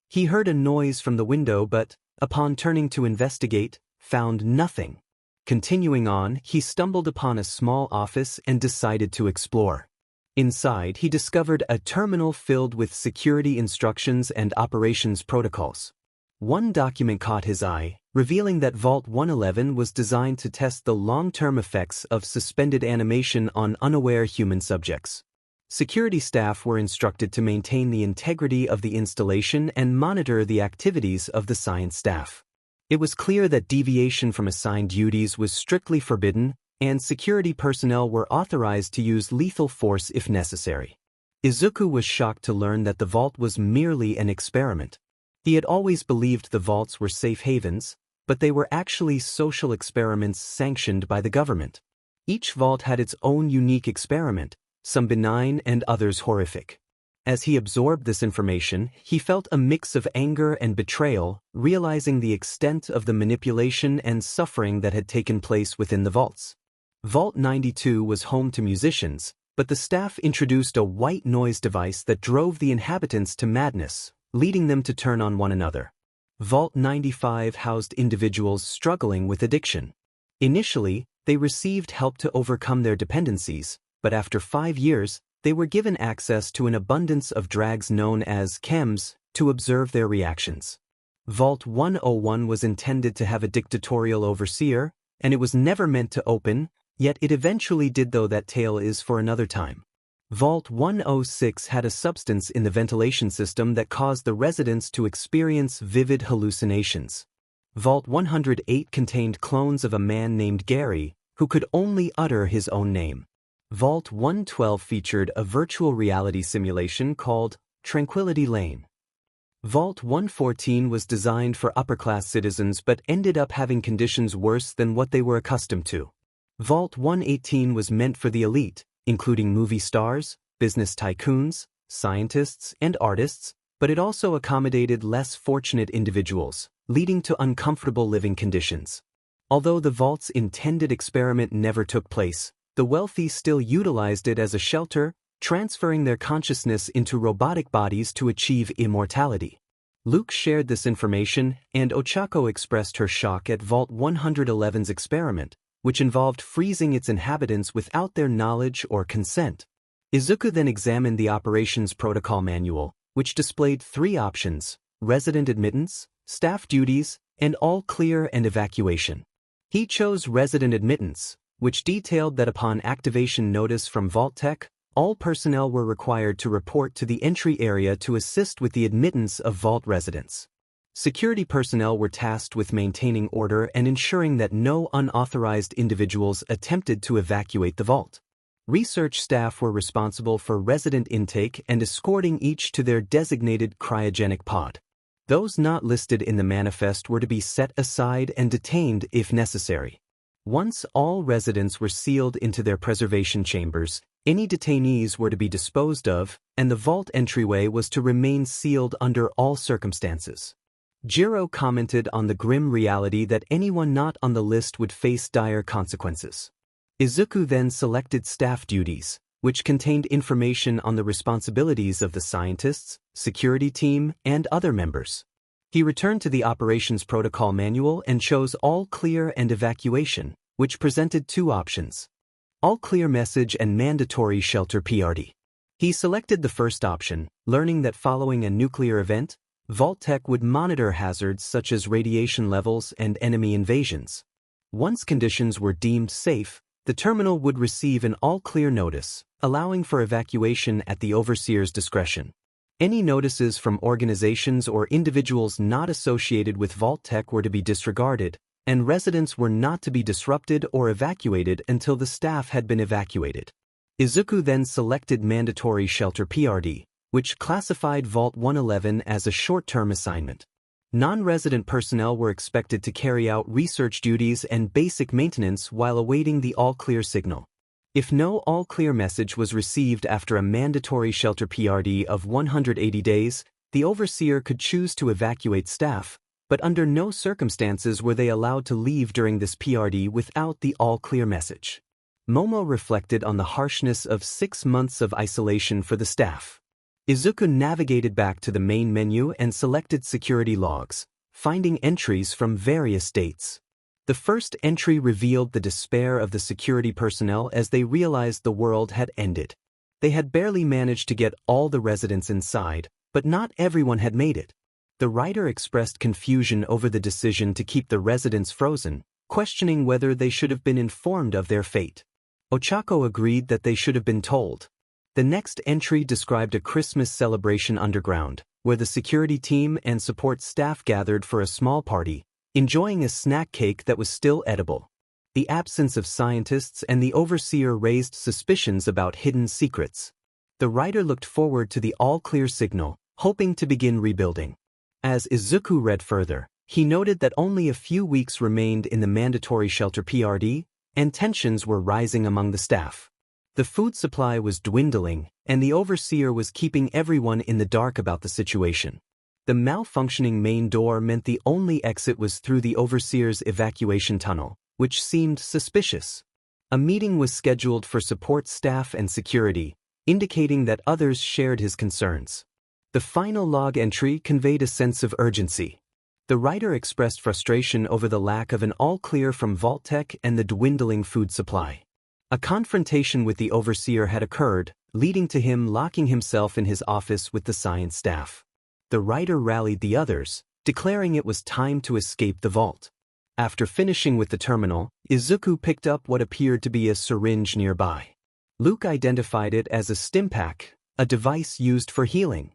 He heard a noise from the window but, upon turning to investigate, found nothing. Continuing on, he stumbled upon a small office and decided to explore. Inside, he discovered a terminal filled with security instructions and operations protocols. One document caught his eye, revealing that Vault 111 was designed to test the long-term effects of suspended animation on unaware human subjects. Security staff were instructed to maintain the integrity of the installation and monitor the activities of the science staff. It was clear that deviation from assigned duties was strictly forbidden, and security personnel were authorized to use lethal force if necessary. Izuku was shocked to learn that the vault was merely an experiment. He had always believed the vaults were safe havens, but they were actually social experiments sanctioned by the government. Each vault had its own unique experiment, some benign and others horrific. As he absorbed this information, he felt a mix of anger and betrayal, realizing the extent of the manipulation and suffering that had taken place within the vaults. Vault 92 was home to musicians, but the staff introduced a white noise device that drove the inhabitants to madness, leading them to turn on one another. Vault 95 housed individuals struggling with addiction. Initially, they received help to overcome their dependencies, but after 5 years, they were given access to an abundance of drugs known as chems to observe their reactions. Vault 101 was intended to have a dictatorial overseer, and it was never meant to open, yet it eventually did, though that tale is for another time. Vault 106 had a substance in the ventilation system that caused the residents to experience vivid hallucinations. Vault 108 contained clones of a man named Gary, who could only utter his own name. Vault 112 featured a virtual reality simulation called Tranquility Lane. Vault 114 was designed for upper-class citizens but ended up having conditions worse than what they were accustomed to. Vault 118 was meant for the elite, including movie stars, business tycoons, scientists, and artists, but it also accommodated less fortunate individuals, leading to uncomfortable living conditions. Although the vault's intended experiment never took place, the wealthy still utilized it as a shelter, transferring their consciousness into robotic bodies to achieve immortality. Luke shared this information, and Ochako expressed her shock at Vault 111's experiment, which involved freezing its inhabitants without their knowledge or consent. Izuku then examined the operations protocol manual, which displayed 3 options: resident admittance, staff duties, and all clear and evacuation. He chose resident admittance, which detailed that upon activation notice from Vault Tech, all personnel were required to report to the entry area to assist with the admittance of Vault residents. Security personnel were tasked with maintaining order and ensuring that no unauthorized individuals attempted to evacuate the vault. Research staff were responsible for resident intake and escorting each to their designated cryogenic pod. Those not listed in the manifest were to be set aside and detained if necessary. Once all residents were sealed into their preservation chambers, any detainees were to be disposed of, and the vault entryway was to remain sealed under all circumstances. Jiro commented on the grim reality that anyone not on the list would face dire consequences. Izuku then selected staff duties, which contained information on the responsibilities of the scientists, security team, and other members. He returned to the operations protocol manual and chose all clear and evacuation, which presented 2 options: all clear message and mandatory shelter parody. He selected the first option, learning that following a nuclear event, Vault Tech would monitor hazards such as radiation levels and enemy invasions. Once conditions were deemed safe, the terminal would receive an all-clear notice, allowing for evacuation at the overseer's discretion. Any notices from organizations or individuals not associated with Vault Tech were to be disregarded, and residents were not to be disrupted or evacuated until the staff had been evacuated. Izuku then selected mandatory shelter PRD, which classified Vault 111 as a short-term assignment. Non-resident personnel were expected to carry out research duties and basic maintenance while awaiting the all-clear signal. If no all-clear message was received after a mandatory shelter PRD of 180 days, the overseer could choose to evacuate staff, but under no circumstances were they allowed to leave during this PRD without the all-clear message. Momo reflected on the harshness of 6 months of isolation for the staff. Izuku navigated back to the main menu and selected security logs, finding entries from various dates. The first entry revealed the despair of the security personnel as they realized the world had ended. They had barely managed to get all the residents inside, but not everyone had made it. The writer expressed confusion over the decision to keep the residents frozen, questioning whether they should have been informed of their fate. Ochako agreed that they should have been told. The next entry described a Christmas celebration underground, where the security team and support staff gathered for a small party, enjoying a snack cake that was still edible. The absence of scientists and the overseer raised suspicions about hidden secrets. The writer looked forward to the all-clear signal, hoping to begin rebuilding. As Izuku read further, he noted that only a few weeks remained in the mandatory shelter parody, and tensions were rising among the staff. The food supply was dwindling, and the overseer was keeping everyone in the dark about the situation. The malfunctioning main door meant the only exit was through the overseer's evacuation tunnel, which seemed suspicious. A meeting was scheduled for support staff and security, indicating that others shared his concerns. The final log entry conveyed a sense of urgency. The writer expressed frustration over the lack of an all-clear from Vault-Tec and the dwindling food supply. A confrontation with the overseer had occurred, leading to him locking himself in his office with the science staff. The writer rallied the others, declaring it was time to escape the vault. After finishing with the terminal, Izuku picked up what appeared to be a syringe nearby. Luke identified it as a stimpack, a device used for healing.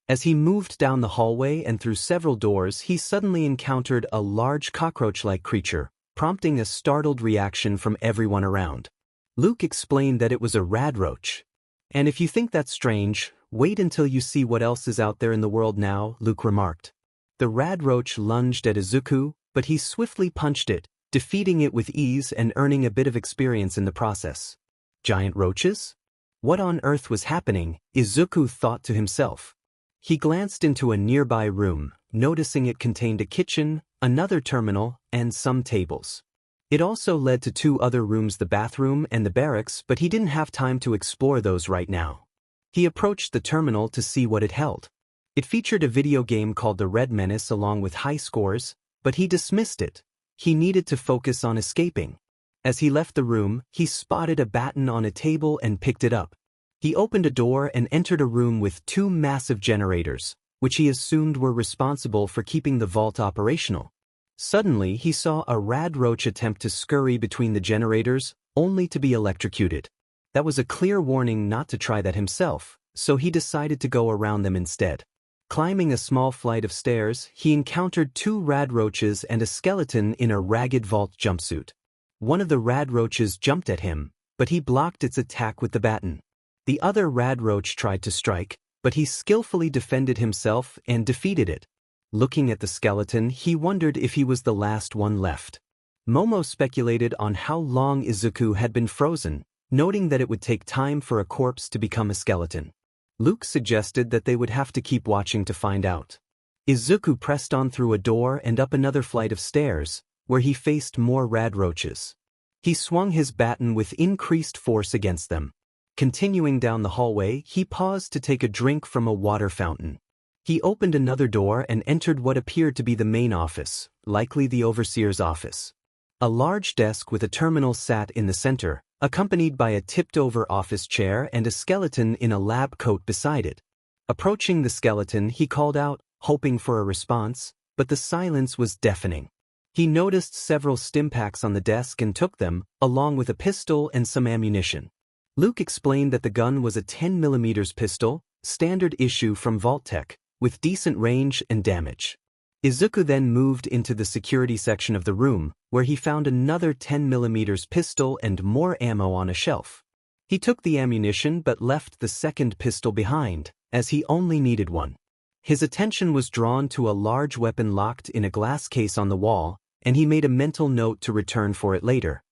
As he moved down the hallway and through several doors, he suddenly encountered a large cockroach-like creature, prompting a startled reaction from everyone around. Luke explained that it was a radroach. "And if you think that's strange, wait until you see what else is out there in the world now," Luke remarked. The radroach lunged at Izuku, but he swiftly punched it, defeating it with ease and earning a bit of experience in the process. Giant roaches? What on earth was happening? Izuku thought to himself. He glanced into a nearby room, noticing it contained a kitchen, another terminal, and some tables. It also led to two other rooms, the bathroom and the barracks, but he didn't have time to explore those right now. He approached the terminal to see what it held. It featured a video game called The Red Menace along with high scores, but he dismissed it. He needed to focus on escaping. As he left the room, he spotted a baton on a table and picked it up. He opened a door and entered a room with two massive generators, which he assumed were responsible for keeping the vault operational. Suddenly, he saw a radroach attempt to scurry between the generators, only to be electrocuted. That was a clear warning not to try that himself, so he decided to go around them instead. Climbing a small flight of stairs, he encountered two radroaches and a skeleton in a ragged vault jumpsuit. One of the radroaches jumped at him, but he blocked its attack with the baton. The other radroach tried to strike, but he skillfully defended himself and defeated it. Looking at the skeleton, he wondered if he was the last one left. Momo speculated on how long Izuku had been frozen, noting that it would take time for a corpse to become a skeleton. Luke suggested that they would have to keep watching to find out. Izuku pressed on through a door and up another flight of stairs, where he faced more radroaches. He swung his baton with increased force against them. Continuing down the hallway, he paused to take a drink from a water fountain. He opened another door and entered what appeared to be the main office, likely the overseer's office. A large desk with a terminal sat in the center, accompanied by a tipped-over office chair and a skeleton in a lab coat beside it. Approaching the skeleton, he called out, hoping for a response, but the silence was deafening. He noticed several stimpaks on the desk and took them, along with a pistol and some ammunition. Luke explained that the gun was a 10mm pistol, standard issue from Vault-Tec, with decent range and damage. Izuku then moved into the security section of the room, where he found another 10mm pistol and more ammo on a shelf. He took the ammunition but left the second pistol behind, as he only needed one. His attention was drawn to a large weapon locked in a glass case on the wall, and he made a mental note to return for it later.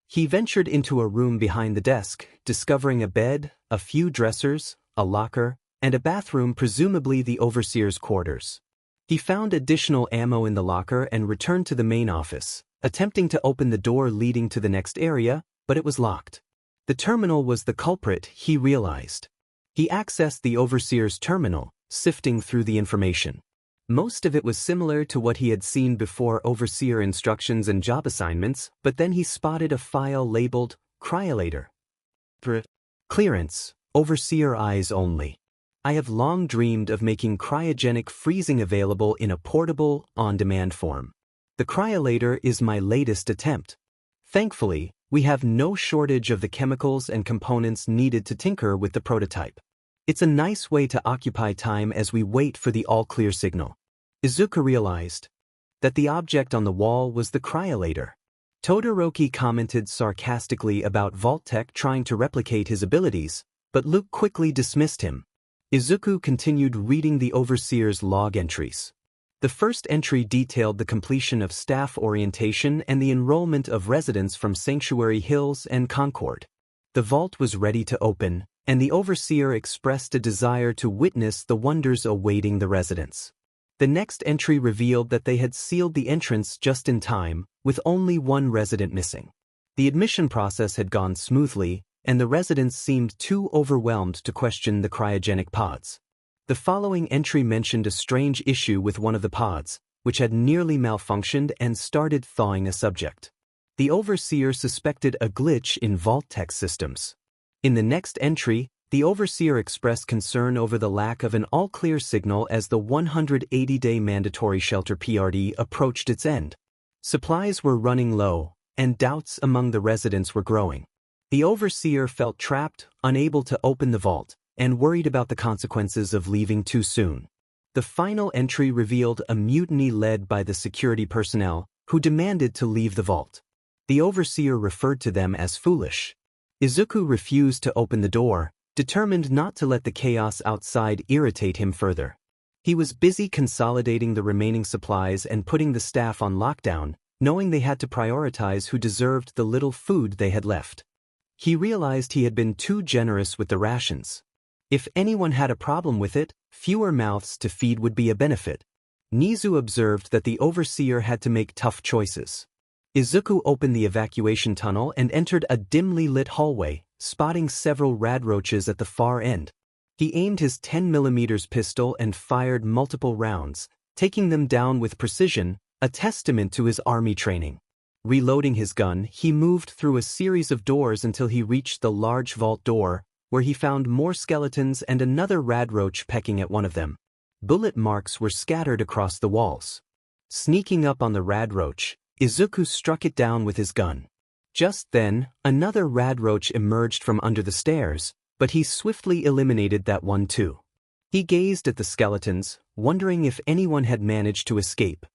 He ventured into a room behind the desk, discovering a bed, a few dressers, a locker, and a bathroom, presumably the overseer's quarters. He found additional ammo in the locker and returned to the main office, attempting to open the door leading to the next area, but it was locked. The terminal was the culprit, he realized. He accessed the overseer's terminal, sifting through the information. Most of it was similar to what he had seen before: overseer instructions and job assignments, but then he spotted a file labeled Cryolator. Clearance, overseer eyes only. I have long dreamed of making cryogenic freezing available in a portable, on-demand form. The cryolator is my latest attempt. Thankfully, we have no shortage of the chemicals and components needed to tinker with the prototype. It's a nice way to occupy time as we wait for the all-clear signal. Izuku realized that the object on the wall was the cryolator. Todoroki commented sarcastically about Vault-Tec trying to replicate his abilities, but Luke quickly dismissed him. Izuku continued reading the Overseer's log entries. The first entry detailed the completion of staff orientation and the enrollment of residents from Sanctuary Hills and Concord. The vault was ready to open, and the Overseer expressed a desire to witness the wonders awaiting the residents. The next entry revealed that they had sealed the entrance just in time, with only one resident missing. The admission process had gone smoothly, and the residents seemed too overwhelmed to question the cryogenic pods. The following entry mentioned a strange issue with one of the pods, which had nearly malfunctioned and started thawing a subject. The Overseer suspected a glitch in Vault-Tec systems. In the next entry, the Overseer expressed concern over the lack of an all-clear signal as the 180-day mandatory shelter parody approached its end. Supplies were running low, and doubts among the residents were growing. The Overseer felt trapped, unable to open the vault, and worried about the consequences of leaving too soon. The final entry revealed a mutiny led by the security personnel, who demanded to leave the vault. The Overseer referred to them as foolish. Izuku refused to open the door, determined not to let the chaos outside irritate him further. He was busy consolidating the remaining supplies and putting the staff on lockdown, knowing they had to prioritize who deserved the little food they had left. He realized he had been too generous with the rations. If anyone had a problem with it, fewer mouths to feed would be a benefit. Nizu observed that the Overseer had to make tough choices. Izuku opened the evacuation tunnel and entered a dimly lit hallway, spotting several radroaches at the far end. He aimed his 10mm pistol and fired multiple rounds, taking them down with precision, a testament to his army training. Reloading his gun, he moved through a series of doors until he reached the large vault door, where he found more skeletons and another radroach pecking at one of them. Bullet marks were scattered across the walls. Sneaking up on the radroach, Izuku struck it down with his gun. Just then, another radroach emerged from under the stairs, but he swiftly eliminated that one too. He gazed at the skeletons, wondering if anyone had managed to escape.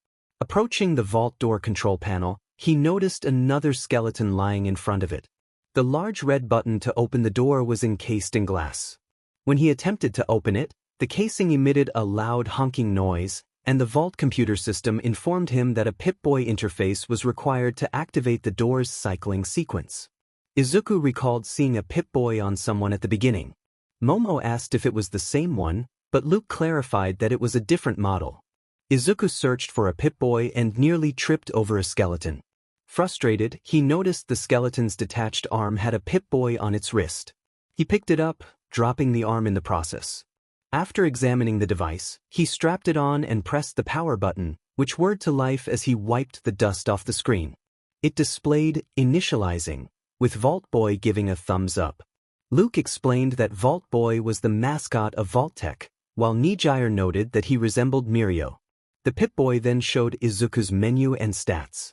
Approaching the vault door control panel, he noticed another skeleton lying in front of it. The large red button to open the door was encased in glass. When he attempted to open it, the casing emitted a loud honking noise, and the vault computer system informed him that a Pip-Boy interface was required to activate the door's cycling sequence. Izuku recalled seeing a Pip-Boy on someone at the beginning. Momo asked if it was the same one, but Luke clarified that it was a different model. Izuku searched for a Pip-Boy and nearly tripped over a skeleton. Frustrated, he noticed the skeleton's detached arm had a Pip-Boy on its wrist. He picked it up, dropping the arm in the process. After examining the device, he strapped it on and pressed the power button, which whirred to life as he wiped the dust off the screen. It displayed initializing, with Vault Boy giving a thumbs up. Luke explained that Vault Boy was the mascot of Vault-Tec, while Nijire noted that he resembled Mirio. The Pip-Boy then showed Izuku's menu and stats.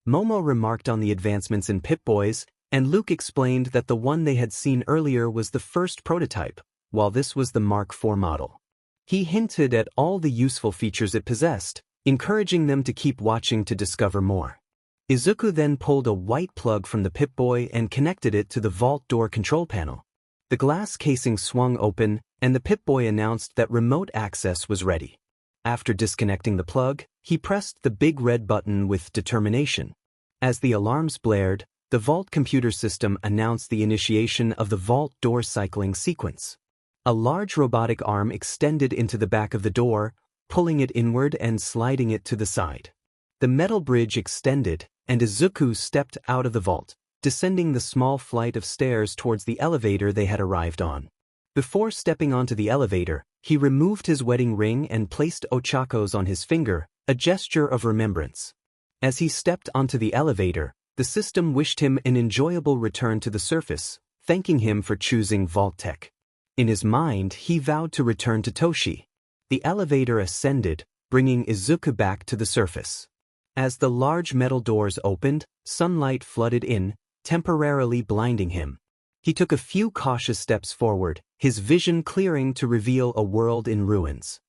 Momo remarked on the advancements in Pip-Boys, and Luke explained that the one they had seen earlier was the first prototype, while this was the Mark IV model. He hinted at all the useful features it possessed, encouraging them to keep watching to discover more. Izuku then pulled a white plug from the Pip-Boy and connected it to the vault door control panel. The glass casing swung open, and the Pip-Boy announced that remote access was ready. After disconnecting the plug, he pressed the big red button with determination. As the alarms blared, the vault computer system announced the initiation of the vault door cycling sequence. A large robotic arm extended into the back of the door, pulling it inward and sliding it to the side. The metal bridge extended, and Izuku stepped out of the vault, descending the small flight of stairs towards the elevator they had arrived on. Before stepping onto the elevator, he removed his wedding ring and placed Ochako's on his finger, a gesture of remembrance. As he stepped onto the elevator, the system wished him an enjoyable return to the surface, thanking him for choosing Vault-Tec. In his mind, he vowed to return to Toshi. The elevator ascended, bringing Izuku back to the surface. As the large metal doors opened, sunlight flooded in, temporarily blinding him. He took a few cautious steps forward, his vision clearing to reveal a world in ruins.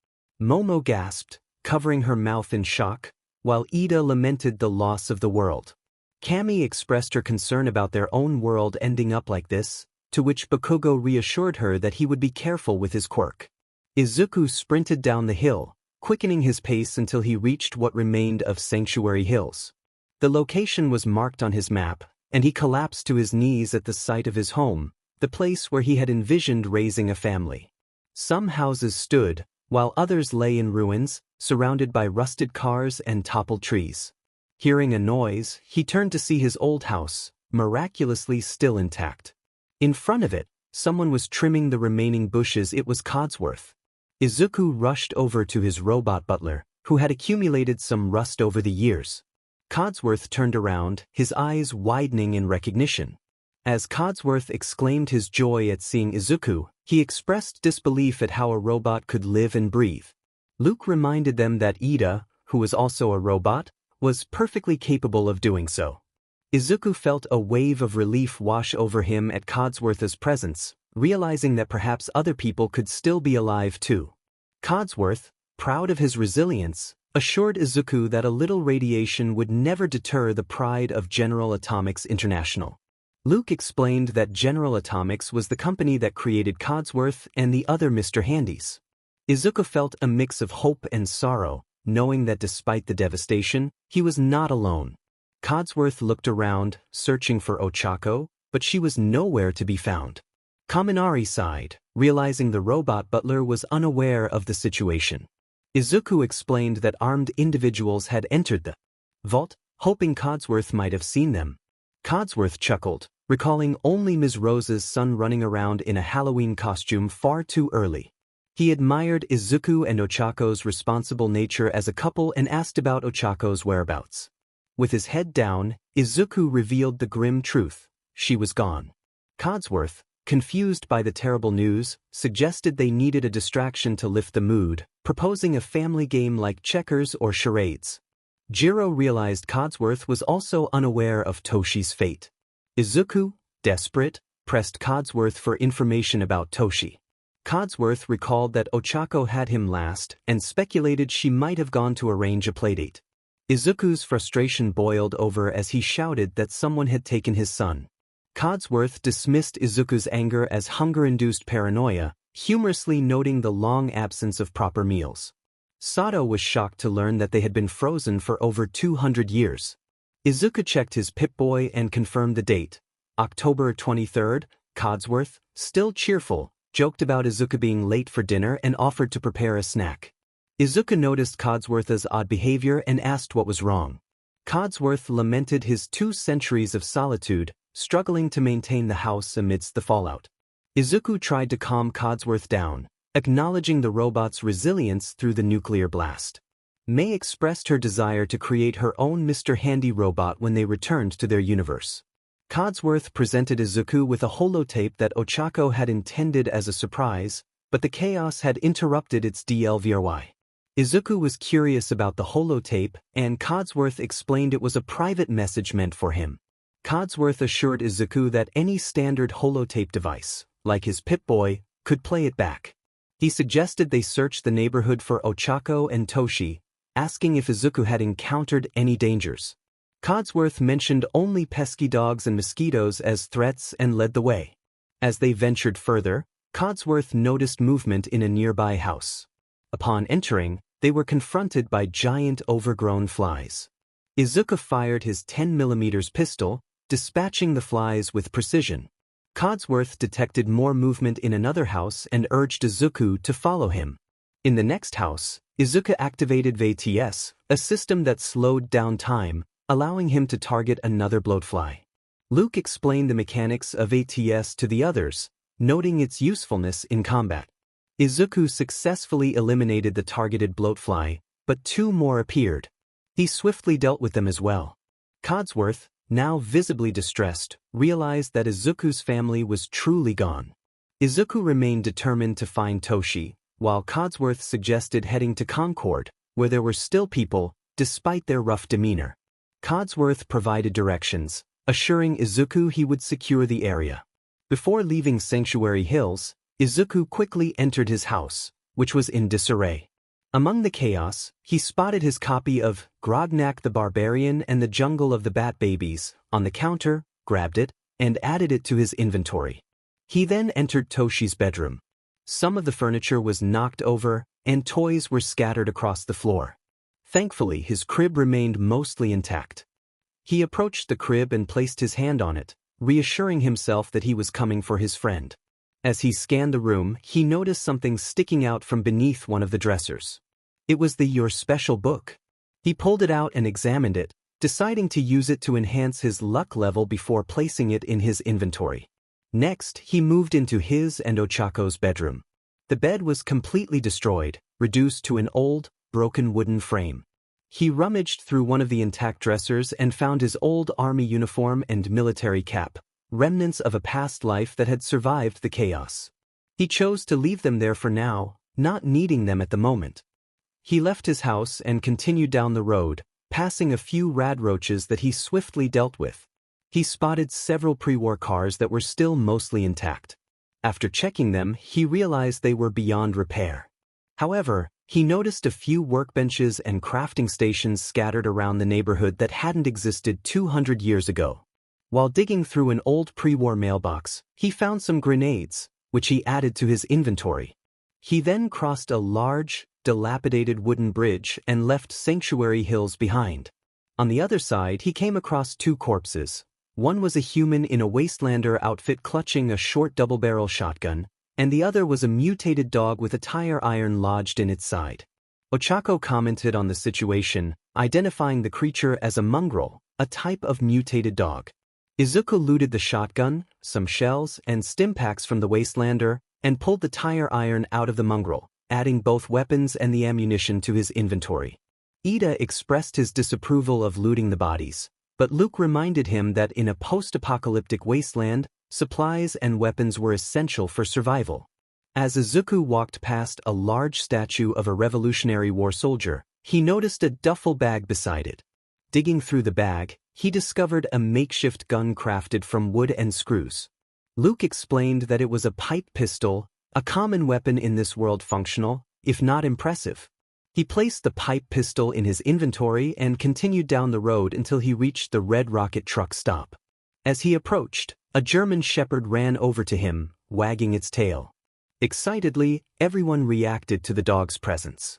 Momo gasped, covering her mouth in shock, while Ida lamented the loss of the world. Kami expressed her concern about their own world ending up like this, to which Bakugo reassured her that he would be careful with his quirk. Izuku sprinted down the hill, quickening his pace until he reached what remained of Sanctuary Hills. The location was marked on his map, and he collapsed to his knees at the sight of his home, the place where he had envisioned raising a family. Some houses stood, while others lay in ruins, surrounded by rusted cars and toppled trees. Hearing a noise, he turned to see his old house, miraculously still intact. In front of it, someone was trimming the remaining bushes. It was Codsworth. Izuku rushed over to his robot butler, who had accumulated some rust over the years. Codsworth turned around, his eyes widening in recognition. As Codsworth exclaimed his joy at seeing Izuku, he expressed disbelief at how a robot could live and breathe. Luke reminded them that Ida, who was also a robot, was perfectly capable of doing so. Izuku felt a wave of relief wash over him at Codsworth's presence, realizing that perhaps other people could still be alive too. Codsworth, proud of his resilience, assured Izuku that a little radiation would never deter the pride of General Atomics International. Luke explained that General Atomics was the company that created Codsworth and the other Mr. Handies. Izuku felt a mix of hope and sorrow, knowing that despite the devastation, he was not alone. Codsworth looked around, searching for Ochako, but she was nowhere to be found. Kaminari sighed, realizing the robot butler was unaware of the situation. Izuku explained that armed individuals had entered the vault, hoping Codsworth might have seen them. Codsworth chuckled, recalling only Ms. Rose's son running around in a Halloween costume far too early. He admired Izuku and Ochako's responsible nature as a couple and asked about Ochako's whereabouts. With his head down, Izuku revealed the grim truth: she was gone. Codsworth, confused by the terrible news, suggested they needed a distraction to lift the mood, proposing a family game like checkers or charades. Jiro realized Codsworth was also unaware of Toshi's fate. Izuku, desperate, pressed Codsworth for information about Toshi. Codsworth recalled that Ochako had him last and speculated she might have gone to arrange a playdate. Izuku's frustration boiled over as he shouted that someone had taken his son. Codsworth dismissed Izuku's anger as hunger-induced paranoia, humorously noting the long absence of proper meals. Sato was shocked to learn that they had been frozen for over 200 years. Izuku checked his Pip-Boy and confirmed the date, October 23rd. Codsworth, still cheerful, joked about Izuku being late for dinner and offered to prepare a snack. Izuku noticed Codsworth's odd behavior and asked what was wrong. Codsworth lamented his 2 centuries of solitude, struggling to maintain the house amidst the fallout. Izuku tried to calm Codsworth down, acknowledging the robot's resilience through the nuclear blast. Mei expressed her desire to create her own Mr. Handy robot when they returned to their universe. Codsworth presented Izuku with a holotape that Ochako had intended as a surprise, but the chaos had interrupted its DLVRY. Izuku was curious about the holotape, and Codsworth explained it was a private message meant for him. Codsworth assured Izuku that any standard holotape device, like his Pip-Boy, could play it back. He suggested they search the neighborhood for Ochako and Toshi, asking if Izuku had encountered any dangers. Codsworth mentioned only pesky dogs and mosquitoes as threats and led the way. As they ventured further, Codsworth noticed movement in a nearby house. Upon entering, they were confronted by giant overgrown flies. Izuku fired his 10mm pistol, dispatching the flies with precision. Codsworth detected more movement in another house and urged Izuku to follow him. In the next house, Izuku activated VTS, a system that slowed down time, allowing him to target another bloatfly. Luke explained the mechanics of ATS to the others, noting its usefulness in combat. Izuku successfully eliminated the targeted bloatfly, but 2 more appeared. He swiftly dealt with them as well. Codsworth, now visibly distressed, realized that Izuku's family was truly gone. Izuku remained determined to find Toshi, while Codsworth suggested heading to Concord, where there were still people, despite their rough demeanor. Codsworth provided directions, assuring Izuku he would secure the area. Before leaving Sanctuary Hills, Izuku quickly entered his house, which was in disarray. Among the chaos, he spotted his copy of Grognak the Barbarian and the Jungle of the Bat Babies on the counter, grabbed it, and added it to his inventory. He then entered Toshi's bedroom. Some of the furniture was knocked over, and toys were scattered across the floor. Thankfully, his crib remained mostly intact. He approached the crib and placed his hand on it, reassuring himself that he was coming for his friend. As he scanned the room, he noticed something sticking out from beneath one of the dressers. It was the Your Special book. He pulled it out and examined it, deciding to use it to enhance his luck level before placing it in his inventory. Next, he moved into his and Ochako's bedroom. The bed was completely destroyed, reduced to an old, broken wooden frame. He rummaged through one of the intact dressers and found his old army uniform and military cap, remnants of a past life that had survived the chaos. He chose to leave them there for now, not needing them at the moment. He left his house and continued down the road, passing a few radroaches that he swiftly dealt with. He spotted several pre-war cars that were still mostly intact. After checking them, he realized they were beyond repair. However, he noticed a few workbenches and crafting stations scattered around the neighborhood that hadn't existed 200 years ago. While digging through an old pre-war mailbox, he found some grenades, which he added to his inventory. He then crossed a large, dilapidated wooden bridge and left Sanctuary Hills behind. On the other side, he came across two corpses. One was a human in a wastelander outfit clutching a short double-barrel shotgun, and the other was a mutated dog with a tire iron lodged in its side. Ochako commented on the situation, identifying the creature as a mongrel, a type of mutated dog. Izuku looted the shotgun, some shells, and stimpaks from the wastelander, and pulled the tire iron out of the mongrel, adding both weapons and the ammunition to his inventory. Ida expressed his disapproval of looting the bodies, but Luke reminded him that in a post-apocalyptic wasteland, supplies and weapons were essential for survival. As Izuku walked past a large statue of a Revolutionary War soldier, he noticed a duffel bag beside it. Digging through the bag, he discovered a makeshift gun crafted from wood and screws. Luke explained that it was a pipe pistol, a common weapon in this world, functional, if not impressive. He placed the pipe pistol in his inventory and continued down the road until he reached the Red Rocket truck stop. As he approached, a German shepherd ran over to him, wagging its tail. Excitedly, everyone reacted to the dog's presence.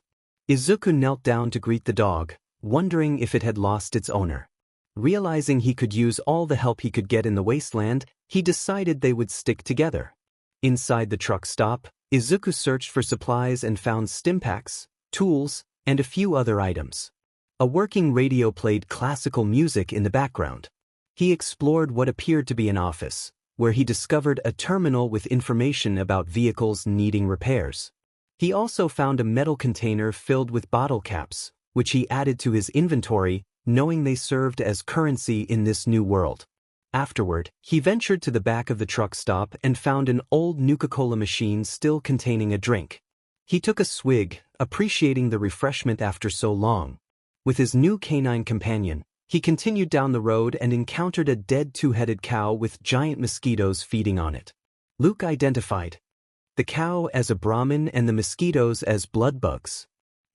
Izuku knelt down to greet the dog, wondering if it had lost its owner. Realizing he could use all the help he could get in the wasteland, he decided they would stick together. Inside the truck stop, Izuku searched for supplies and found stimpaks, tools, and a few other items. A working radio played classical music in the background. He explored what appeared to be an office, where he discovered a terminal with information about vehicles needing repairs. He also found a metal container filled with bottle caps, which he added to his inventory, knowing they served as currency in this new world. Afterward, he ventured to the back of the truck stop and found an old Nuka-Cola machine still containing a drink. He took a swig, appreciating the refreshment after so long. With his new canine companion, he continued down the road and encountered a dead two-headed cow with giant mosquitoes feeding on it. Luke identified the cow as a Brahmin and the mosquitoes as blood bugs.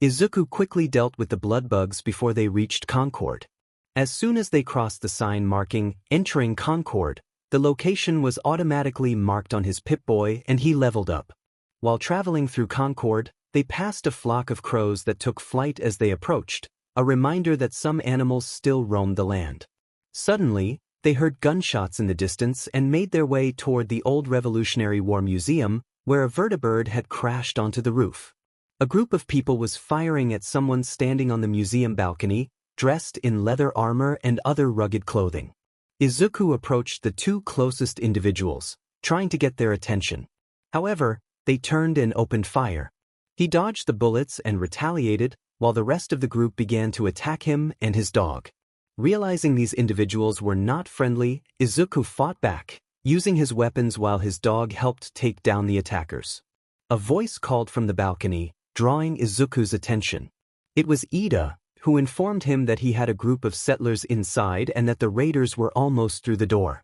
Izuku quickly dealt with the blood bugs before they reached Concord. As soon as they crossed the sign marking, "Entering Concord," the location was automatically marked on his Pip-Boy and he leveled up. While traveling through Concord, they passed a flock of crows that took flight as they approached, a reminder that some animals still roamed the land. Suddenly, they heard gunshots in the distance and made their way toward the old Revolutionary War Museum, where a vertibird had crashed onto the roof. A group of people was firing at someone standing on the museum balcony, dressed in leather armor and other rugged clothing. Izuku approached the two closest individuals, trying to get their attention. However, they turned and opened fire. He dodged the bullets and retaliated, while the rest of the group began to attack him and his dog. Realizing these individuals were not friendly, Izuku fought back, using his weapons while his dog helped take down the attackers. A voice called from the balcony, drawing Izuku's attention. It was Ida, who informed him that he had a group of settlers inside and that the raiders were almost through the door.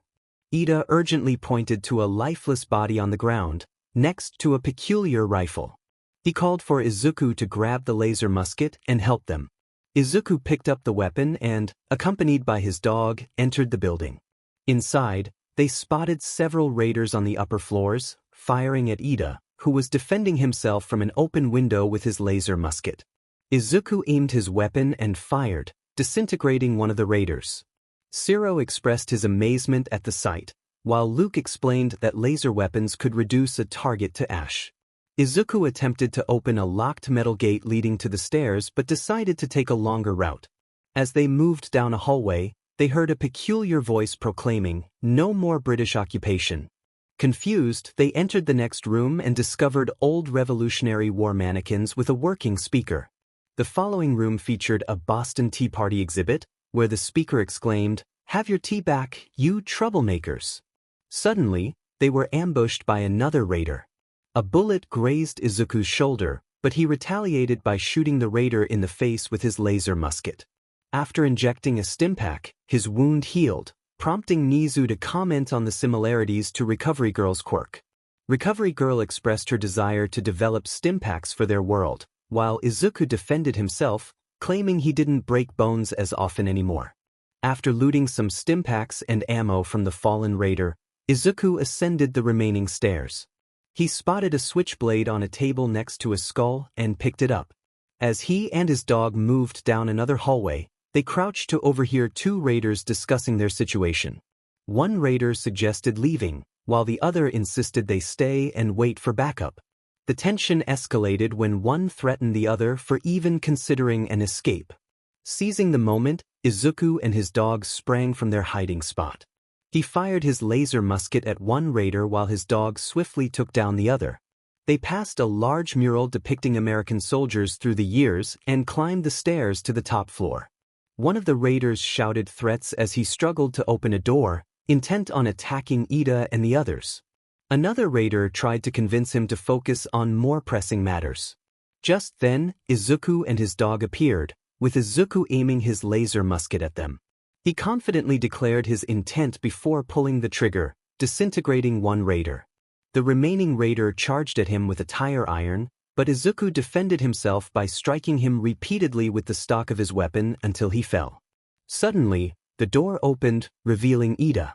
Ida urgently pointed to a lifeless body on the ground, next to a peculiar rifle. He called for Izuku to grab the laser musket and help them. Izuku picked up the weapon and, accompanied by his dog, entered the building. Inside, they spotted several raiders on the upper floors, firing at Ida, who was defending himself from an open window with his laser musket. Izuku aimed his weapon and fired, disintegrating one of the raiders. Zero expressed his amazement at the sight, while Luke explained that laser weapons could reduce a target to ash. Izuku attempted to open a locked metal gate leading to the stairs but decided to take a longer route. As they moved down a hallway, they heard a peculiar voice proclaiming, "No more British occupation." Confused, they entered the next room and discovered old Revolutionary War mannequins with a working speaker. The following room featured a Boston Tea Party exhibit, where the speaker exclaimed, "Have your tea back, you troublemakers." Suddenly, they were ambushed by another raider. A bullet grazed Izuku's shoulder, but he retaliated by shooting the raider in the face with his laser musket. After injecting a stimpack, his wound healed, prompting Nizu to comment on the similarities to Recovery Girl's quirk. Recovery Girl expressed her desire to develop stimpaks for their world, while Izuku defended himself, claiming he didn't break bones as often anymore. After looting some stimpaks and ammo from the fallen raider, Izuku ascended the remaining stairs. He spotted a switchblade on a table next to a skull and picked it up. As he and his dog moved down another hallway, they crouched to overhear two raiders discussing their situation. One raider suggested leaving, while the other insisted they stay and wait for backup. The tension escalated when one threatened the other for even considering an escape. Seizing the moment, Izuku and his dog sprang from their hiding spot. He fired his laser musket at one raider while his dog swiftly took down the other. They passed a large mural depicting American soldiers through the years and climbed the stairs to the top floor. One of the raiders shouted threats as he struggled to open a door, intent on attacking Ida and the others. Another raider tried to convince him to focus on more pressing matters. Just then, Izuku and his dog appeared, with Izuku aiming his laser musket at them. He confidently declared his intent before pulling the trigger, disintegrating one raider. The remaining raider charged at him with a tire iron, but Izuku defended himself by striking him repeatedly with the stock of his weapon until he fell. Suddenly, the door opened, revealing Ida.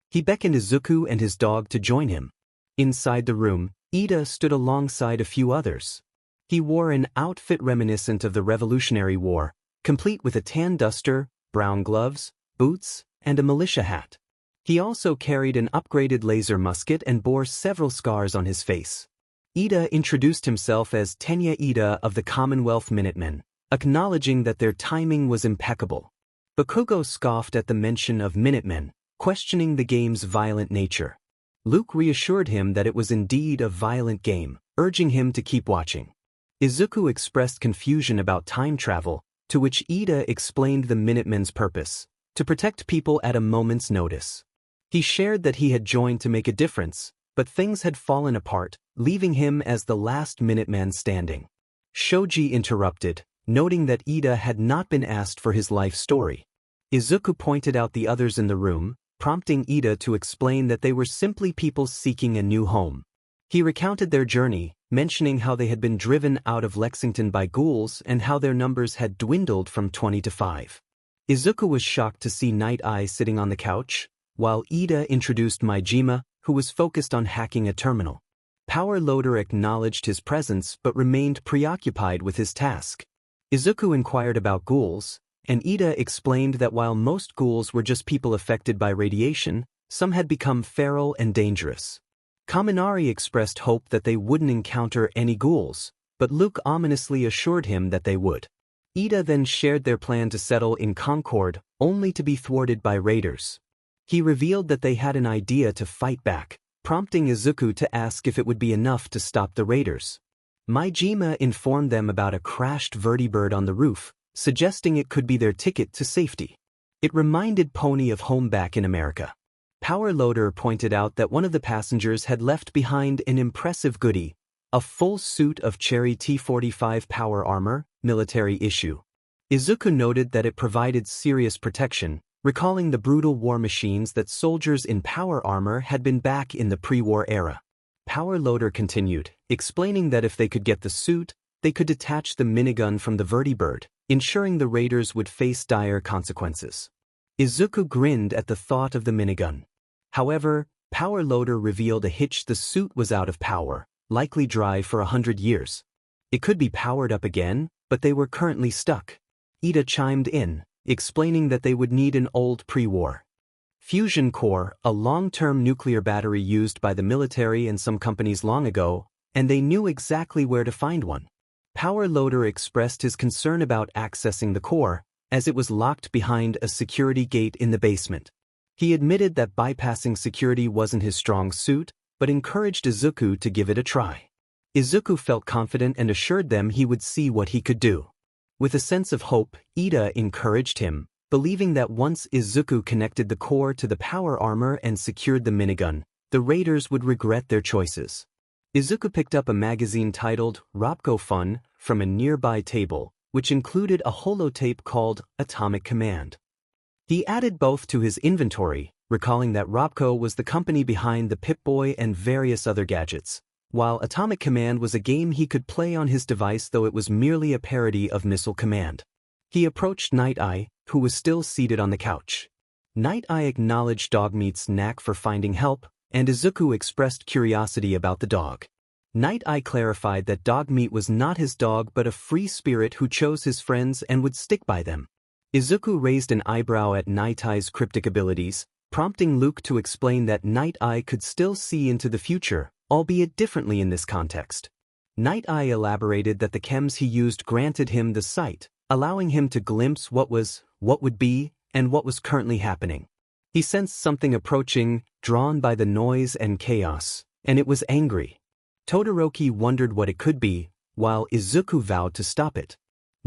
He beckoned Izuku and his dog to join him. Inside the room, Ida stood alongside a few others. He wore an outfit reminiscent of the Revolutionary War, complete with a tan duster, brown gloves, boots, and a militia hat. He also carried an upgraded laser musket and bore several scars on his face. Ida introduced himself as Tenya Ida of the Commonwealth Minutemen, acknowledging that their timing was impeccable. Bakugo scoffed at the mention of Minutemen, questioning the game's violent nature. Luke reassured him that it was indeed a violent game, urging him to keep watching. Izuku expressed confusion about time travel, to which Ida explained the Minutemen's purpose: to protect people at a moment's notice. He shared that he had joined to make a difference, but things had fallen apart, leaving him as the last Minuteman standing. Shoji interrupted, noting that Ida had not been asked for his life story. Izuku pointed out the others in the room, prompting Ida to explain that they were simply people seeking a new home. He recounted their journey, mentioning how they had been driven out of Lexington by ghouls and how their numbers had dwindled from 20 to 5. Izuku was shocked to see Night Eye sitting on the couch, while Ida introduced Maijima, who was focused on hacking a terminal. Power Loader acknowledged his presence but remained preoccupied with his task. Izuku inquired about ghouls, and Ida explained that while most ghouls were just people affected by radiation, some had become feral and dangerous. Kaminari expressed hope that they wouldn't encounter any ghouls, but Luke ominously assured him that they would. Ida then shared their plan to settle in Concord, only to be thwarted by raiders. He revealed that they had an idea to fight back, prompting Izuku to ask if it would be enough to stop the raiders. Maijima informed them about a crashed vertibird on the roof, suggesting it could be their ticket to safety. It reminded Pony of home back in America. Power Loader pointed out that one of the passengers had left behind an impressive goodie, a full suit of Cherry T-45 power armor, military issue. Izuku noted that it provided serious protection, recalling the brutal war machines that soldiers in power armor had been back in the pre-war era. Power Loader continued, explaining that if they could get the suit, they could detach the minigun from the vertibird, ensuring the raiders would face dire consequences. Izuku grinned at the thought of the minigun. However, Power Loader revealed a hitch: the suit was out of power, likely dry for 100 years. It could be powered up again, but they were currently stuck. Ida chimed in, explaining that they would need an old pre-war fusion core, a long-term nuclear battery used by the military and some companies long ago, and they knew exactly where to find one. Power Loader expressed his concern about accessing the core, as it was locked behind a security gate in the basement. He admitted that bypassing security wasn't his strong suit, but encouraged Izuku to give it a try. Izuku felt confident and assured them he would see what he could do. With a sense of hope, Ida encouraged him, believing that once Izuku connected the core to the power armor and secured the minigun, the raiders would regret their choices. Izuku picked up a magazine titled Ropco Fun from a nearby table, which included a holotape called Atomic Command. He added both to his inventory, recalling that Ropco was the company behind the Pip-Boy and various other gadgets, while Atomic Command was a game he could play on his device, though it was merely a parody of Missile Command. He approached Night Eye, who was still seated on the couch. Night Eye acknowledged Dogmeat's knack for finding help, and Izuku expressed curiosity about the dog. Night Eye clarified that Dogmeat was not his dog but a free spirit who chose his friends and would stick by them. Izuku raised an eyebrow at Night Eye's cryptic abilities, prompting Luke to explain that Night Eye could still see into the future, albeit differently in this context. Night Eye elaborated that the chems he used granted him the sight, allowing him to glimpse what would be, and what was currently happening. He sensed something approaching, drawn by the noise and chaos, and it was angry. Todoroki wondered what it could be, while Izuku vowed to stop it.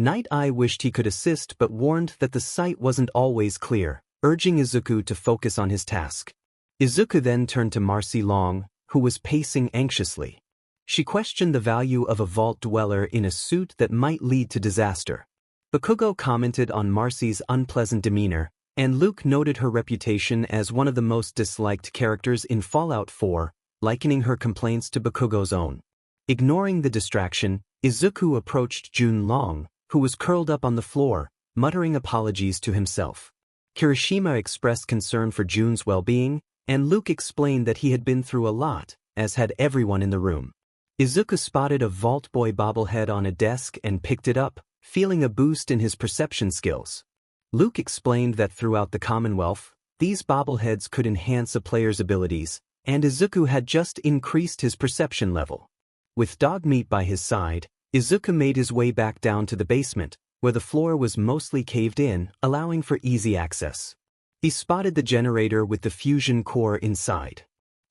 Night Eye wished he could assist but warned that the sight wasn't always clear, urging Izuku to focus on his task. Izuku then turned to Marcy Long, who was pacing anxiously. She questioned the value of a vault dweller in a suit that might lead to disaster. Bakugo commented on Marcy's unpleasant demeanor, and Luke noted her reputation as one of the most disliked characters in Fallout 4, likening her complaints to Bakugo's own. Ignoring the distraction, Izuku approached Jun Long, who was curled up on the floor, muttering apologies to himself. Kirishima expressed concern for Jun's well-being, and Luke explained that he had been through a lot, as had everyone in the room. Izuku spotted a Vault Boy bobblehead on a desk and picked it up, feeling a boost in his perception skills. Luke explained that throughout the Commonwealth, these bobbleheads could enhance a player's abilities, and Izuku had just increased his perception level. With Dogmeat by his side, Izuku made his way back down to the basement, where the floor was mostly caved in, allowing for easy access. He spotted the generator with the fusion core inside.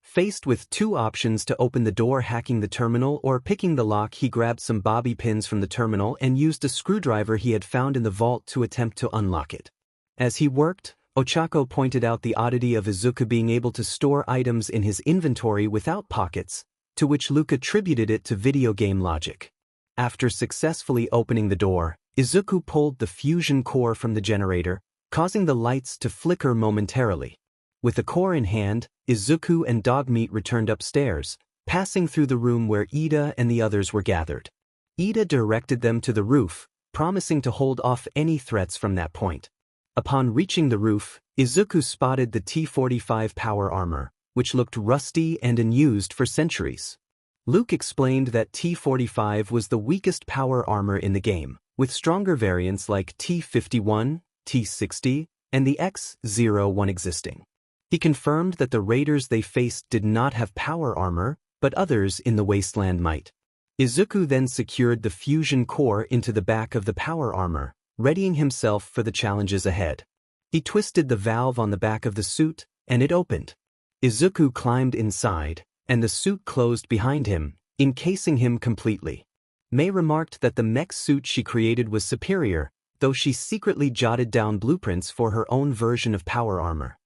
Faced with two options to open the door: hacking the terminal or picking the lock, he grabbed some bobby pins from the terminal and used a screwdriver he had found in the vault to attempt to unlock it. As he worked, Ochako pointed out the oddity of Izuku being able to store items in his inventory without pockets, to which Luke attributed it to video game logic. After successfully opening the door, Izuku pulled the fusion core from the generator, causing the lights to flicker momentarily. With the core in hand, Izuku and Dogmeat returned upstairs, passing through the room where Ida and the others were gathered. Ida directed them to the roof, promising to hold off any threats from that point. Upon reaching the roof, Izuku spotted the T-45 power armor, which looked rusty and unused for centuries. Luke explained that T-45 was the weakest power armor in the game, with stronger variants like T-51, T-60, and the X-01 existing. He confirmed that the raiders they faced did not have power armor, but others in the wasteland might. Izuku then secured the fusion core into the back of the power armor, readying himself for the challenges ahead. He twisted the valve on the back of the suit, and it opened. Izuku climbed inside, and the suit closed behind him, encasing him completely. Mei remarked that the mech suit she created was superior, though she secretly jotted down blueprints for her own version of power armor.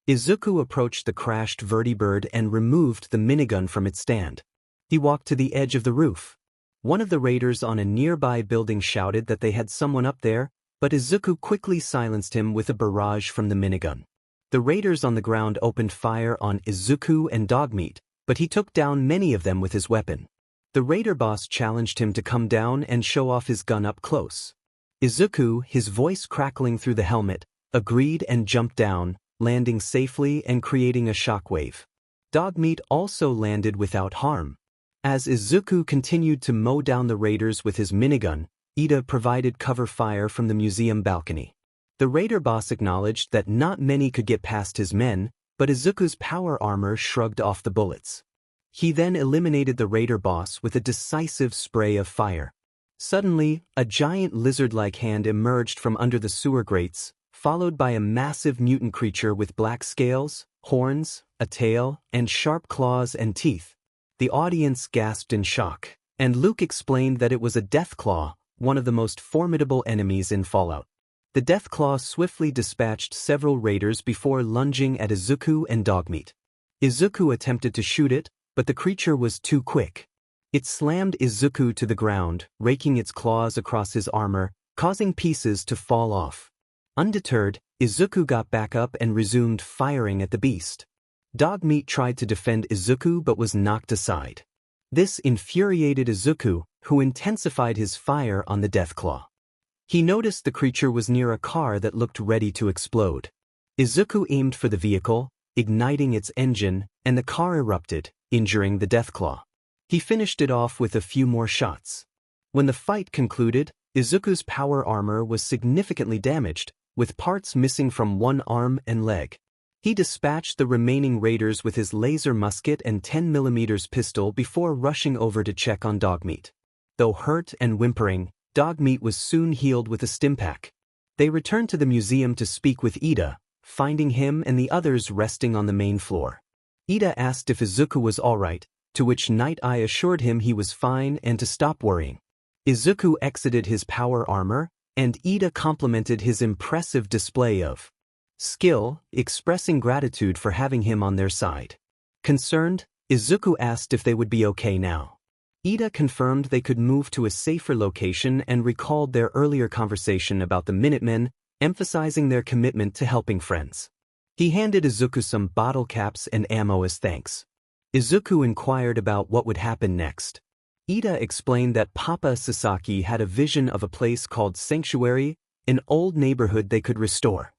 Izuku approached the crashed vertibird and removed the minigun from its stand. He walked to the edge of the roof. One of the raiders on a nearby building shouted that they had someone up there, but Izuku quickly silenced him with a barrage from the minigun. The raiders on the ground opened fire on Izuku and Dogmeat, but he took down many of them with his weapon. The raider boss challenged him to come down and show off his gun up close. Izuku, his voice crackling through the helmet, agreed and jumped down, landing safely and creating a shockwave. Dogmeat also landed without harm. As Izuku continued to mow down the raiders with his minigun, Ida provided cover fire from the museum balcony. The raider boss acknowledged that not many could get past his men, but Izuku's power armor shrugged off the bullets. He then eliminated the raider boss with a decisive spray of fire. Suddenly, a giant lizard-like hand emerged from under the sewer grates, followed by a massive mutant creature with black scales, horns, a tail, and sharp claws and teeth. The audience gasped in shock, and Luke explained that it was a Deathclaw, one of the most formidable enemies in Fallout. The Deathclaw swiftly dispatched several raiders before lunging at Izuku and Dogmeat. Izuku attempted to shoot it, but the creature was too quick. It slammed Izuku to the ground, raking its claws across his armor, causing pieces to fall off. Undeterred, Izuku got back up and resumed firing at the beast. Dogmeat tried to defend Izuku but was knocked aside. This infuriated Izuku, who intensified his fire on the Deathclaw. He noticed the creature was near a car that looked ready to explode. Izuku aimed for the vehicle, igniting its engine, and the car erupted, injuring the Deathclaw. He finished it off with a few more shots. When the fight concluded, Izuku's power armor was significantly damaged, with parts missing from one arm and leg. He dispatched the remaining raiders with his laser musket and 10mm pistol before rushing over to check on Dogmeat. Though hurt and whimpering, Dogmeat was soon healed with a stimpack. They returned to the museum to speak with Ida, finding him and the others resting on the main floor. Ida asked if Izuku was alright, to which Night Eye assured him he was fine and to stop worrying. Izuku exited his power armor, and Ida complimented his impressive display of skill, expressing gratitude for having him on their side. Concerned, Izuku asked if they would be okay now. Ida confirmed they could move to a safer location and recalled their earlier conversation about the Minutemen, emphasizing their commitment to helping friends. He handed Izuku some bottle caps and ammo as thanks. Izuku inquired about what would happen next. Ida explained that Papa Sasaki had a vision of a place called Sanctuary, an old neighborhood they could restore.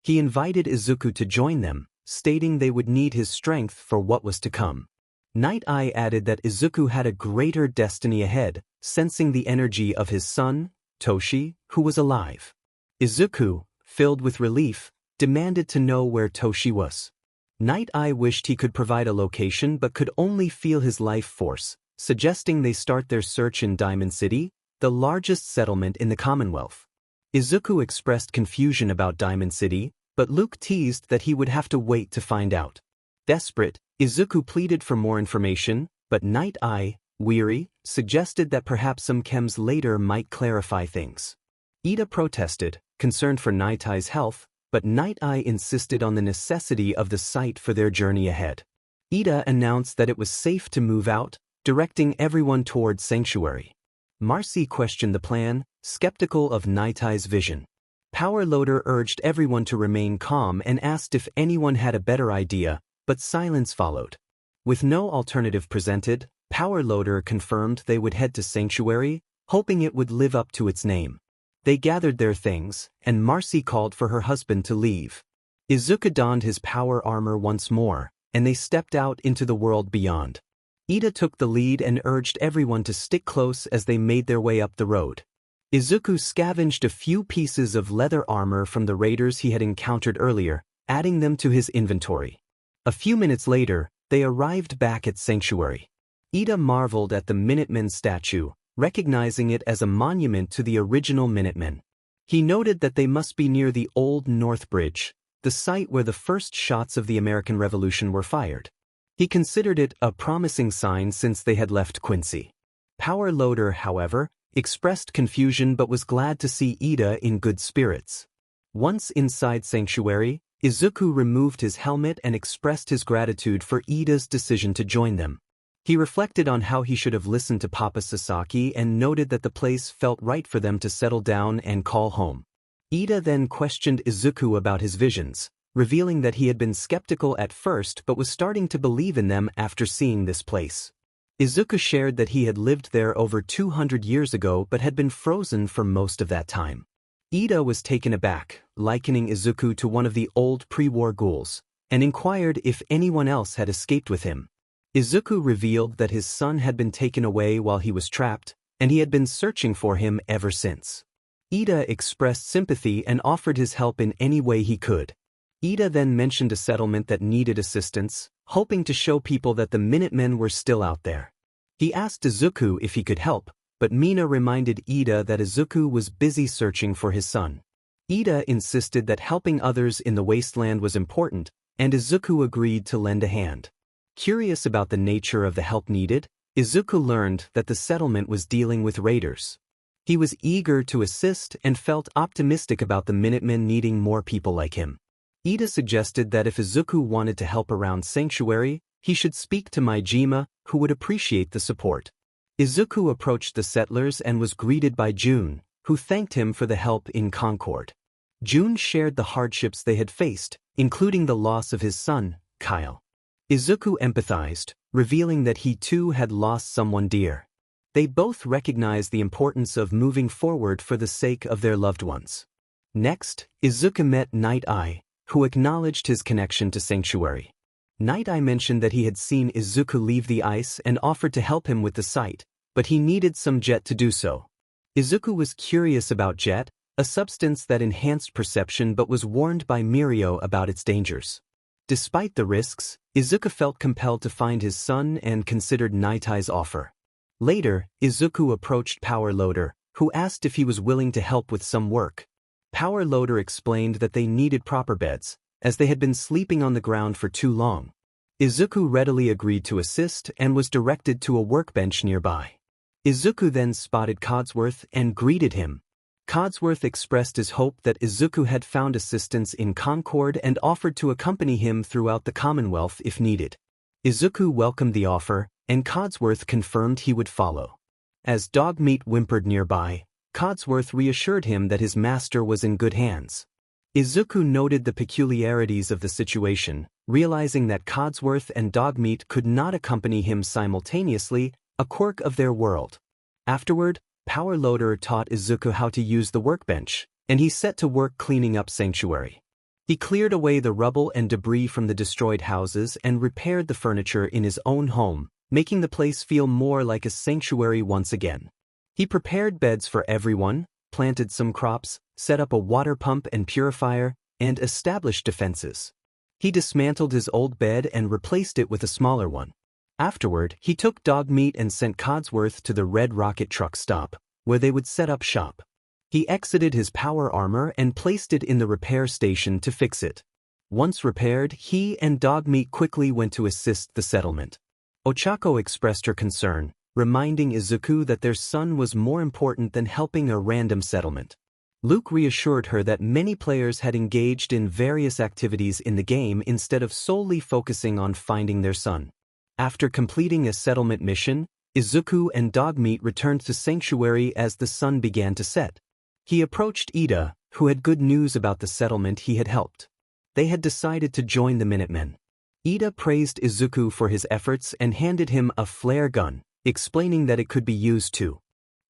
He invited Izuku to join them, stating they would need his strength for what was to come. Night Eye added that Izuku had a greater destiny ahead, sensing the energy of his son, Toshi, who was alive. Izuku, filled with relief, demanded to know where Toshi was. Night Eye wished he could provide a location but could only feel his life force, suggesting they start their search in Diamond City, the largest settlement in the Commonwealth. Izuku expressed confusion about Diamond City, but Luke teased that he would have to wait to find out. Desperate, Izuku pleaded for more information, but Night Eye, weary, suggested that perhaps some chems later might clarify things. Ida protested, concerned for Night Eye's health, but Night Eye insisted on the necessity of the site for their journey ahead. Ida announced that it was safe to move out, directing everyone toward Sanctuary. Marcy questioned the plan, skeptical of Night Eye's vision. Power Loader urged everyone to remain calm and asked if anyone had a better idea, but silence followed. With no alternative presented, Power Loader confirmed they would head to Sanctuary, hoping it would live up to its name. They gathered their things, and Marcy called for her husband to leave. Izuku donned his power armor once more, and they stepped out into the world beyond. Ida took the lead and urged everyone to stick close as they made their way up the road. Izuku scavenged a few pieces of leather armor from the raiders he had encountered earlier, adding them to his inventory. A few minutes later, they arrived back at Sanctuary. Ida marveled at the Minutemen statue, recognizing it as a monument to the original Minutemen. He noted that they must be near the Old North Bridge, the site where the first shots of the American Revolution were fired. He considered it a promising sign since they had left Quincy. Power Loader, however, expressed confusion but was glad to see Ida in good spirits. Once inside Sanctuary, Izuku removed his helmet and expressed his gratitude for Ida's decision to join them. He reflected on how he should have listened to Papa Sasaki and noted that the place felt right for them to settle down and call home. Ida then questioned Izuku about his visions, revealing that he had been skeptical at first but was starting to believe in them after seeing this place. Izuku shared that he had lived there over 200 years ago but had been frozen for most of that time. Ida was taken aback, likening Izuku to one of the old pre-war ghouls, and inquired if anyone else had escaped with him. Izuku revealed that his son had been taken away while he was trapped, and he had been searching for him ever since. Ida expressed sympathy and offered his help in any way he could. Ida then mentioned a settlement that needed assistance, hoping to show people that the Minutemen were still out there. He asked Izuku if he could help, but Mina reminded Ida that Izuku was busy searching for his son. Ida insisted that helping others in the wasteland was important, and Izuku agreed to lend a hand. Curious about the nature of the help needed, Izuku learned that the settlement was dealing with raiders. He was eager to assist and felt optimistic about the Minutemen needing more people like him. Ida suggested that if Izuku wanted to help around Sanctuary, he should speak to Maijima, who would appreciate the support. Izuku approached the settlers and was greeted by Jun, who thanked him for the help in Concord. Jun shared the hardships they had faced, including the loss of his son, Kyle. Izuku empathized, revealing that he too had lost someone dear. They both recognized the importance of moving forward for the sake of their loved ones. Next, Izuku met Night Eye, who acknowledged his connection to Sanctuary. Night Eye mentioned that he had seen Izuku leave the ice and offered to help him with the site, but he needed some jet to do so. Izuku was curious about jet, a substance that enhanced perception but was warned by Mirio about its dangers. Despite the risks, Izuku felt compelled to find his son and considered Night Eye's offer. Later, Izuku approached Power Loader, who asked if he was willing to help with some work. Power Loader explained that they needed proper beds, as they had been sleeping on the ground for too long. Izuku readily agreed to assist and was directed to a workbench nearby. Izuku then spotted Codsworth and greeted him. Codsworth expressed his hope that Izuku had found assistance in Concord and offered to accompany him throughout the Commonwealth if needed. Izuku welcomed the offer, and Codsworth confirmed he would follow. As Dogmeat whimpered nearby, Codsworth reassured him that his master was in good hands. Izuku noted the peculiarities of the situation, realizing that Codsworth and Dogmeat could not accompany him simultaneously, a quirk of their world. Afterward, Power Loader taught Izuku how to use the workbench, and he set to work cleaning up Sanctuary. He cleared away the rubble and debris from the destroyed houses and repaired the furniture in his own home, making the place feel more like a sanctuary once again. He prepared beds for everyone, planted some crops, set up a water pump and purifier, and established defenses. He dismantled his old bed and replaced it with a smaller one. Afterward, he took Dogmeat and sent Codsworth to the Red Rocket truck stop, where they would set up shop. He exited his power armor and placed it in the repair station to fix it. Once repaired, he and Dogmeat quickly went to assist the settlement. Ochako expressed her concern, reminding Izuku that their son was more important than helping a random settlement. Luke reassured her that many players had engaged in various activities in the game instead of solely focusing on finding their son. After completing a settlement mission, Izuku and Dogmeat returned to Sanctuary as the sun began to set. He approached Ida, who had good news about the settlement he had helped. They had decided to join the Minutemen. Ida praised Izuku for his efforts and handed him a flare gun, explaining that it could be used to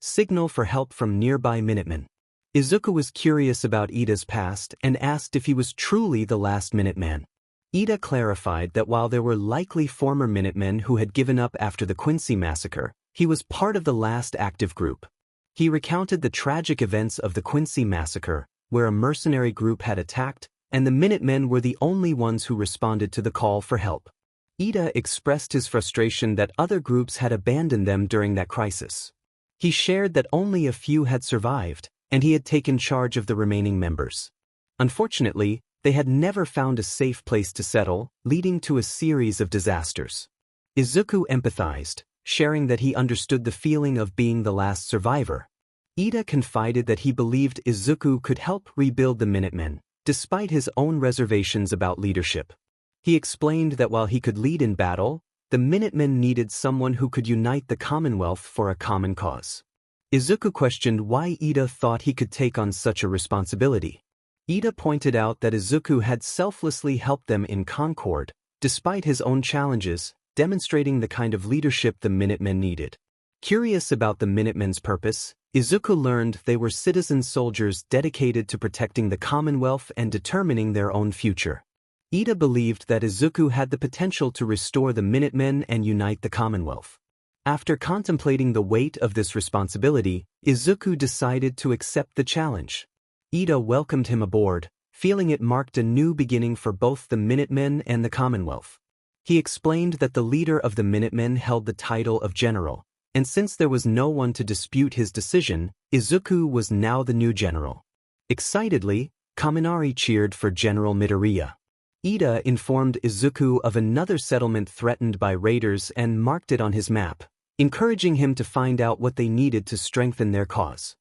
signal for help from nearby Minutemen. Izuku was curious about Ida's past and asked if he was truly the last Minuteman. Ida clarified that while there were likely former Minutemen who had given up after the Quincy massacre, he was part of the last active group. He recounted the tragic events of the Quincy massacre, where a mercenary group had attacked, and the Minutemen were the only ones who responded to the call for help. Ida expressed his frustration that other groups had abandoned them during that crisis. He shared that only a few had survived, and he had taken charge of the remaining members. Unfortunately, they had never found a safe place to settle, leading to a series of disasters. Izuku empathized, sharing that he understood the feeling of being the last survivor. Ida confided that he believed Izuku could help rebuild the Minutemen, despite his own reservations about leadership. He explained that while he could lead in battle, the Minutemen needed someone who could unite the Commonwealth for a common cause. Izuku questioned why Ida thought he could take on such a responsibility. Ida pointed out that Izuku had selflessly helped them in Concord, despite his own challenges, demonstrating the kind of leadership the Minutemen needed. Curious about the Minutemen's purpose, Izuku learned they were citizen soldiers dedicated to protecting the Commonwealth and determining their own future. Ida believed that Izuku had the potential to restore the Minutemen and unite the Commonwealth. After contemplating the weight of this responsibility, Izuku decided to accept the challenge. Ida welcomed him aboard, feeling it marked a new beginning for both the Minutemen and the Commonwealth. He explained that the leader of the Minutemen held the title of general, and since there was no one to dispute his decision, Izuku was now the new general. Excitedly, Kaminari cheered for General Midoriya. Ida informed Izuku of another settlement threatened by raiders and marked it on his map, encouraging him to find out what they needed to strengthen their cause.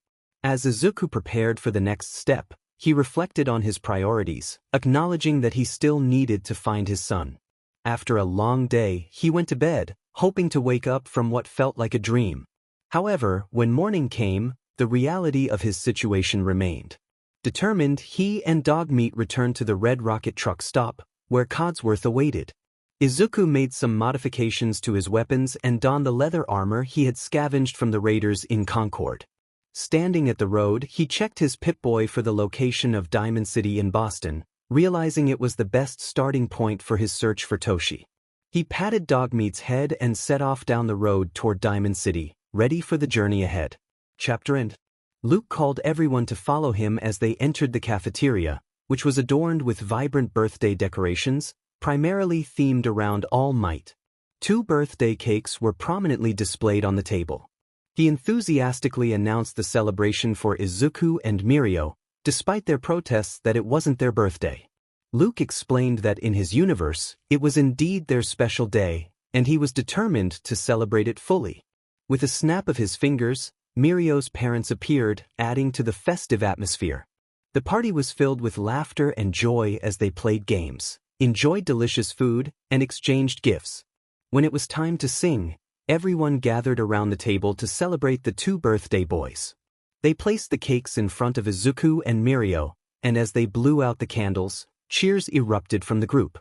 As Izuku prepared for the next step, he reflected on his priorities, acknowledging that he still needed to find his son. After a long day, he went to bed, hoping to wake up from what felt like a dream. However, when morning came, the reality of his situation remained. Determined, he and Dogmeat returned to the Red Rocket truck stop, where Codsworth awaited. Izuku made some modifications to his weapons and donned the leather armor he had scavenged from the raiders in Concord. Standing at the road, he checked his Pip-Boy for the location of Diamond City in Boston, realizing it was the best starting point for his search for Toshi. He patted Dogmeat's head and set off down the road toward Diamond City, ready for the journey ahead. Chapter End. Luke called everyone to follow him as they entered the cafeteria, which was adorned with vibrant birthday decorations, primarily themed around All Might. 2 birthday cakes were prominently displayed on the table. He enthusiastically announced the celebration for Izuku and Mirio, despite their protests that it wasn't their birthday. Luke explained that in his universe, it was indeed their special day, and he was determined to celebrate it fully. With a snap of his fingers, Mirio's parents appeared, adding to the festive atmosphere. The party was filled with laughter and joy as they played games, enjoyed delicious food, and exchanged gifts. When it was time to sing, everyone gathered around the table to celebrate the 2 birthday boys. They placed the cakes in front of Izuku and Mirio, and as they blew out the candles, cheers erupted from the group.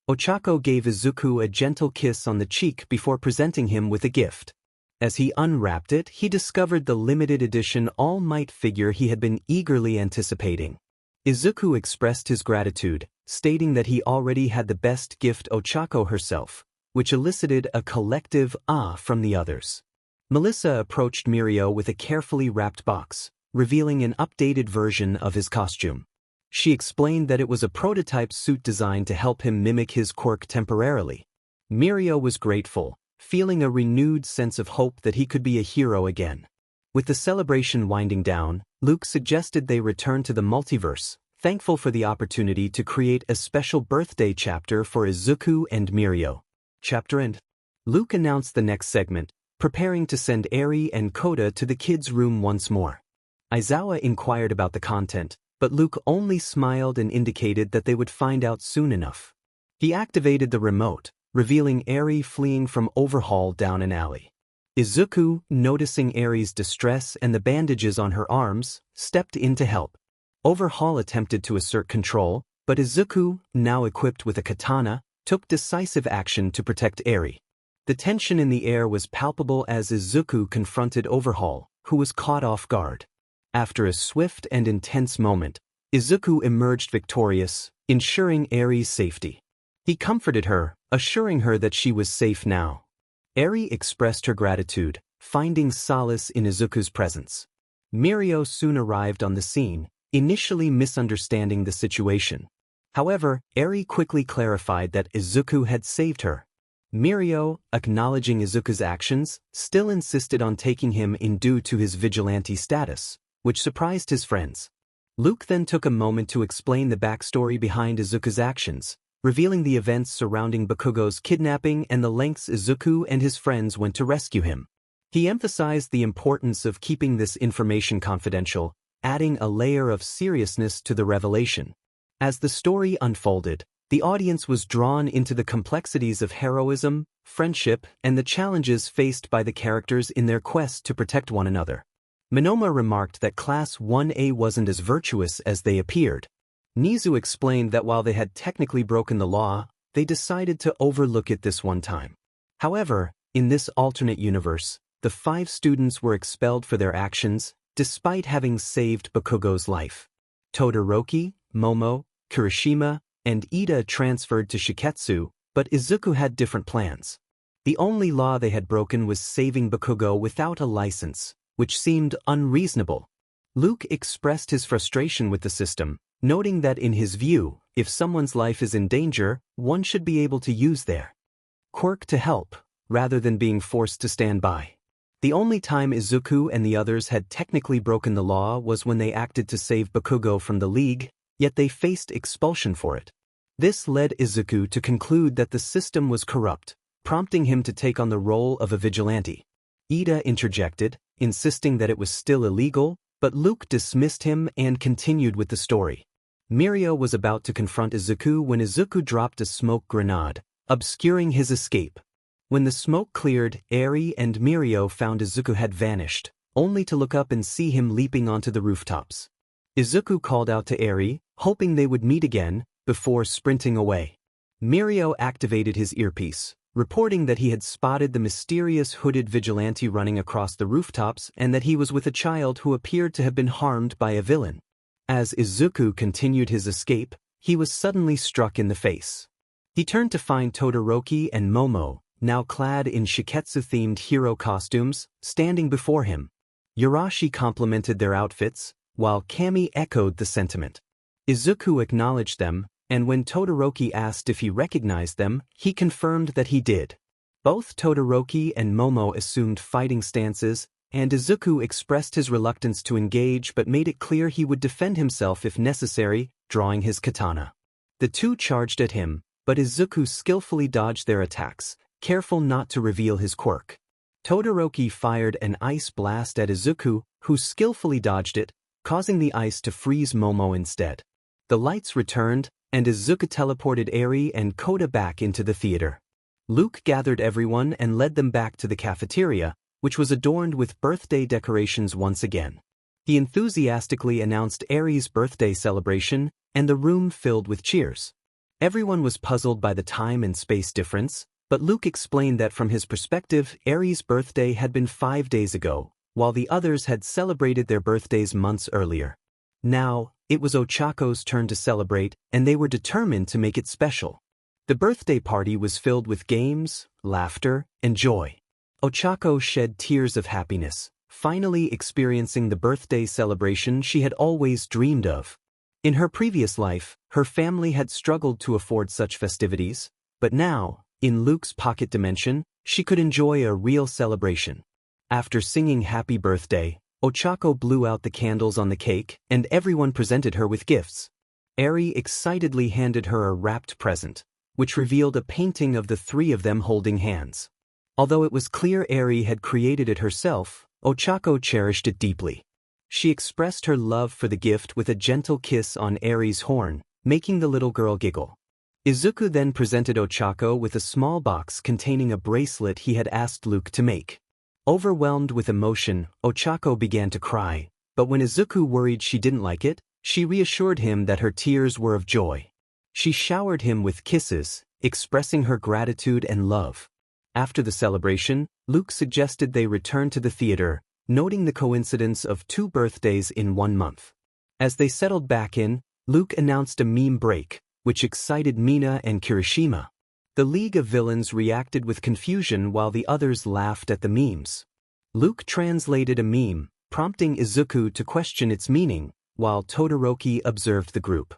Ochako gave Izuku a gentle kiss on the cheek before presenting him with a gift. As he unwrapped it, he discovered the limited edition All Might figure he had been eagerly anticipating. Izuku expressed his gratitude, stating that he already had the best gift, Ochako herself, which elicited a collective "ah" from the others. Melissa approached Mirio with a carefully wrapped box, revealing an updated version of his costume. She explained that it was a prototype suit designed to help him mimic his quirk temporarily. Mirio was grateful, feeling a renewed sense of hope that he could be a hero again. With the celebration winding down, Luke suggested they return to the multiverse, thankful for the opportunity to create a special birthday chapter for Izuku and Mirio. Chapter End. Luke announced the next segment, preparing to send Eri and Koda to the kids' room once more. Aizawa inquired about the content, but Luke only smiled and indicated that they would find out soon enough. He activated the remote, revealing Eri fleeing from Overhaul down an alley. Izuku, noticing Eri's distress and the bandages on her arms, stepped in to help. Overhaul attempted to assert control, but Izuku, now equipped with a katana, took decisive action to protect Eri. The tension in the air was palpable as Izuku confronted Overhaul, who was caught off guard. After a swift and intense moment, Izuku emerged victorious, ensuring Eri's safety. He comforted her, assuring her that she was safe now. Eri expressed her gratitude, finding solace in Izuku's presence. Mirio soon arrived on the scene, initially misunderstanding the situation. However, Eri quickly clarified that Izuku had saved her. Mirio, acknowledging Izuku's actions, still insisted on taking him in due to his vigilante status, which surprised his friends. Luke then took a moment to explain the backstory behind Izuku's actions, revealing the events surrounding Bakugo's kidnapping and the lengths Izuku and his friends went to rescue him. He emphasized the importance of keeping this information confidential, adding a layer of seriousness to the revelation. As the story unfolded, the audience was drawn into the complexities of heroism, friendship, and the challenges faced by the characters in their quest to protect one another. Monoma remarked that Class 1A wasn't as virtuous as they appeared. Nizu explained that while they had technically broken the law, they decided to overlook it this one time. However, in this alternate universe, the 5 students were expelled for their actions, despite having saved Bakugo's life. Todoroki, Momo, Kirishima, and Ida transferred to Shiketsu, but Izuku had different plans. The only law they had broken was saving Bakugo without a license, which seemed unreasonable. Luke expressed his frustration with the system, noting that in his view, if someone's life is in danger, one should be able to use their quirk to help, rather than being forced to stand by. The only time Izuku and the others had technically broken the law was when they acted to save Bakugo from the League, yet they faced expulsion for it. This led Izuku to conclude that the system was corrupt, prompting him to take on the role of a vigilante. Ida interjected, insisting that it was still illegal, but Luke dismissed him and continued with the story. Mirio was about to confront Izuku when Izuku dropped a smoke grenade, obscuring his escape. When the smoke cleared, Eri and Mirio found Izuku had vanished, only to look up and see him leaping onto the rooftops. Izuku called out to Eri, hoping they would meet again, before sprinting away. Mirio activated his earpiece, reporting that he had spotted the mysterious hooded vigilante running across the rooftops and that he was with a child who appeared to have been harmed by a villain. As Izuku continued his escape, he was suddenly struck in the face. He turned to find Todoroki and Momo, now clad in Shiketsu-themed hero costumes, standing before him. Yurashi complimented their outfits, while Kami echoed the sentiment. Izuku acknowledged them, and when Todoroki asked if he recognized them, he confirmed that he did. Both Todoroki and Momo assumed fighting stances, and Izuku expressed his reluctance to engage but made it clear he would defend himself if necessary, drawing his katana. The two charged at him, but Izuku skillfully dodged their attacks, careful not to reveal his quirk. Todoroki fired an ice blast at Izuku, who skillfully dodged it, causing the ice to freeze Momo instead. The lights returned, and Izuku teleported Eri and Koda back into the theater. Luke gathered everyone and led them back to the cafeteria, which was adorned with birthday decorations once again. He enthusiastically announced Eri's birthday celebration, and the room filled with cheers. Everyone was puzzled by the time and space difference, but Luke explained that from his perspective, Eri's birthday had been 5 days ago, while the others had celebrated their birthdays months earlier. Now, it was Ochako's turn to celebrate, and they were determined to make it special. The birthday party was filled with games, laughter, and joy. Ochako shed tears of happiness, finally experiencing the birthday celebration she had always dreamed of. In her previous life, her family had struggled to afford such festivities, but now, in Luke's pocket dimension, she could enjoy a real celebration. After singing Happy Birthday, Ochako blew out the candles on the cake, and everyone presented her with gifts. Eri excitedly handed her a wrapped present, which revealed a painting of the 3 of them holding hands. Although it was clear Eri had created it herself, Ochako cherished it deeply. She expressed her love for the gift with a gentle kiss on Eri's horn, making the little girl giggle. Izuku then presented Ochako with a small box containing a bracelet he had asked Luke to make. Overwhelmed with emotion, Ochako began to cry, but when Izuku worried she didn't like it, she reassured him that her tears were of joy. She showered him with kisses, expressing her gratitude and love. After the celebration, Luke suggested they return to the theater, noting the coincidence of 2 birthdays in 1 month. As they settled back in, Luke announced a meme break, which excited Mina and Kirishima. The League of Villains reacted with confusion while the others laughed at the memes. Luke translated a meme, prompting Izuku to question its meaning, while Todoroki observed the group.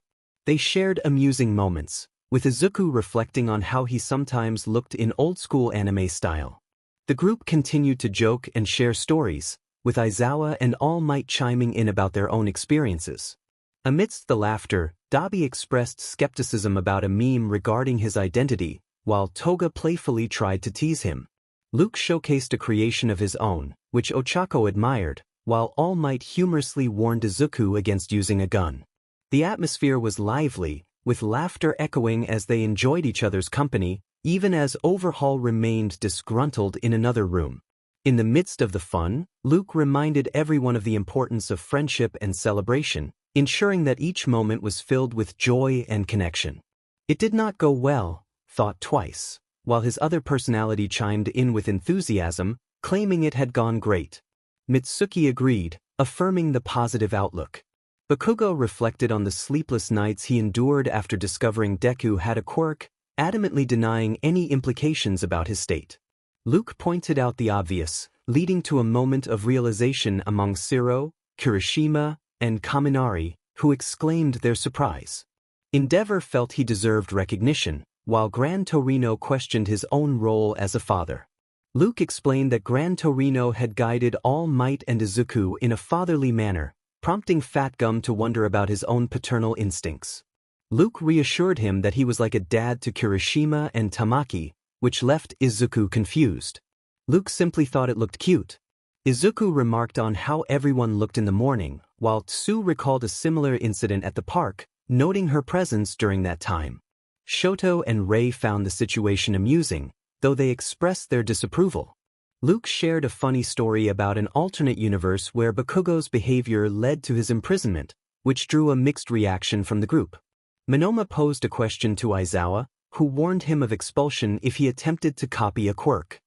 They shared amusing moments, with Izuku reflecting on how he sometimes looked in old-school anime style. The group continued to joke and share stories, with Aizawa and All Might chiming in about their own experiences. Amidst the laughter, Dabi expressed skepticism about a meme regarding his identity, while Toga playfully tried to tease him. Luke showcased a creation of his own, which Ochako admired, while All Might humorously warned Izuku against using a gun. The atmosphere was lively, with laughter echoing as they enjoyed each other's company, even as Overhaul remained disgruntled in another room. In the midst of the fun, Luke reminded everyone of the importance of friendship and celebration, ensuring that each moment was filled with joy and connection. It did not go well, thought twice, while his other personality chimed in with enthusiasm, claiming it had gone great. Mitsuki agreed, affirming the positive outlook. Bakugo reflected on the sleepless nights he endured after discovering Deku had a quirk, adamantly denying any implications about his state. Luke pointed out the obvious, leading to a moment of realization among Shiro, Kirishima, and Kaminari, who exclaimed their surprise. Endeavor felt he deserved recognition, while Gran Torino questioned his own role as a father. Luke explained that Gran Torino had guided All Might and Izuku in a fatherly manner, prompting Fat Gum to wonder about his own paternal instincts. Luke reassured him that he was like a dad to Kirishima and Tamaki, which left Izuku confused. Luke simply thought it looked cute. Izuku remarked on how everyone looked in the morning, while Tsu recalled a similar incident at the park, noting her presence during that time. Shoto and Rei found the situation amusing, though they expressed their disapproval. Luke shared a funny story about an alternate universe where Bakugo's behavior led to his imprisonment, which drew a mixed reaction from the group. Monoma posed a question to Aizawa, who warned him of expulsion if he attempted to copy a quirk.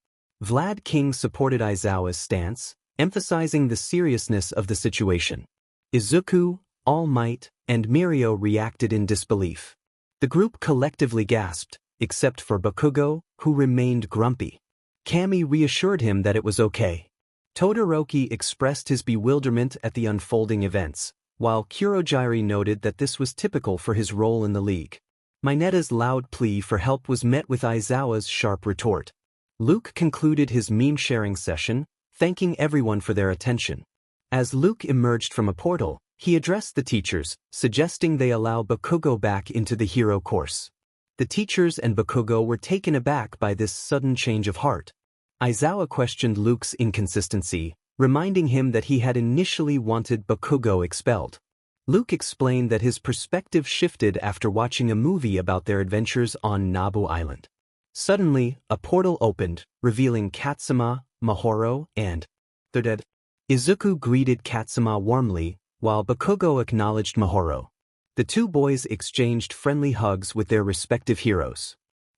Vlad King supported Aizawa's stance, emphasizing the seriousness of the situation. Izuku, All Might, and Mirio reacted in disbelief. The group collectively gasped, except for Bakugo, who remained grumpy. Kami reassured him that it was okay. Todoroki expressed his bewilderment at the unfolding events, while Kurogiri noted that this was typical for his role in the league. Mineta's loud plea for help was met with Aizawa's sharp retort. Luke concluded his meme-sharing session, thanking everyone for their attention. As Luke emerged from a portal, he addressed the teachers, suggesting they allow Bakugo back into the hero course. The teachers and Bakugo were taken aback by this sudden change of heart. Aizawa questioned Luke's inconsistency, reminding him that he had initially wanted Bakugo expelled. Luke explained that his perspective shifted after watching a movie about their adventures on Nabu Island. Suddenly, a portal opened, revealing Katsuma, Mahoro, and the dead. Izuku greeted Katsuma warmly, while Bakugo acknowledged Mahoro. The two boys exchanged friendly hugs with their respective heroes.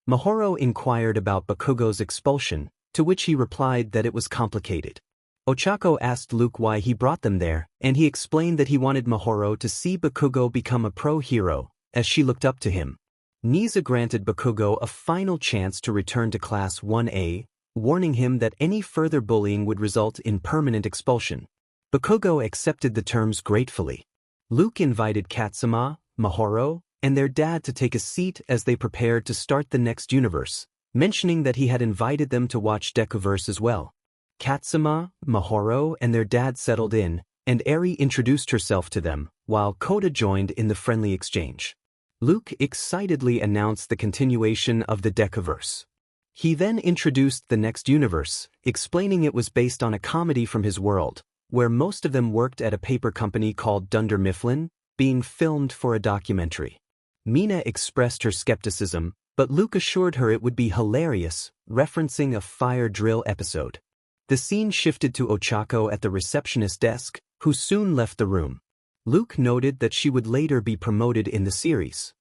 Mahoro inquired about Bakugo's expulsion, to which he replied that it was complicated. Ochako asked Luke why he brought them there, and he explained that he wanted Mahoro to see Bakugo become a pro-hero, as she looked up to him. Niza granted Bakugo a final chance to return to Class 1A, warning him that any further bullying would result in permanent expulsion. Bakugo accepted the terms gratefully. Luke invited Katsuma, Mahoro, and their dad to take a seat as they prepared to start the next universe, mentioning that he had invited them to watch Deku-Verse as well. Katsuma, Mahoro, and their dad settled in, and Eri introduced herself to them, while Kota joined in the friendly exchange. Luke excitedly announced the continuation of the Deku-Verse. He then introduced the next universe, explaining it was based on a comedy from his world, where most of them worked at a paper company called Dunder Mifflin, being filmed for a documentary. Mina expressed her skepticism, but Luke assured her it would be hilarious, referencing a fire drill episode. The scene shifted to Ochako at the receptionist desk, who soon left the room. Luke noted that she would later be promoted in the series.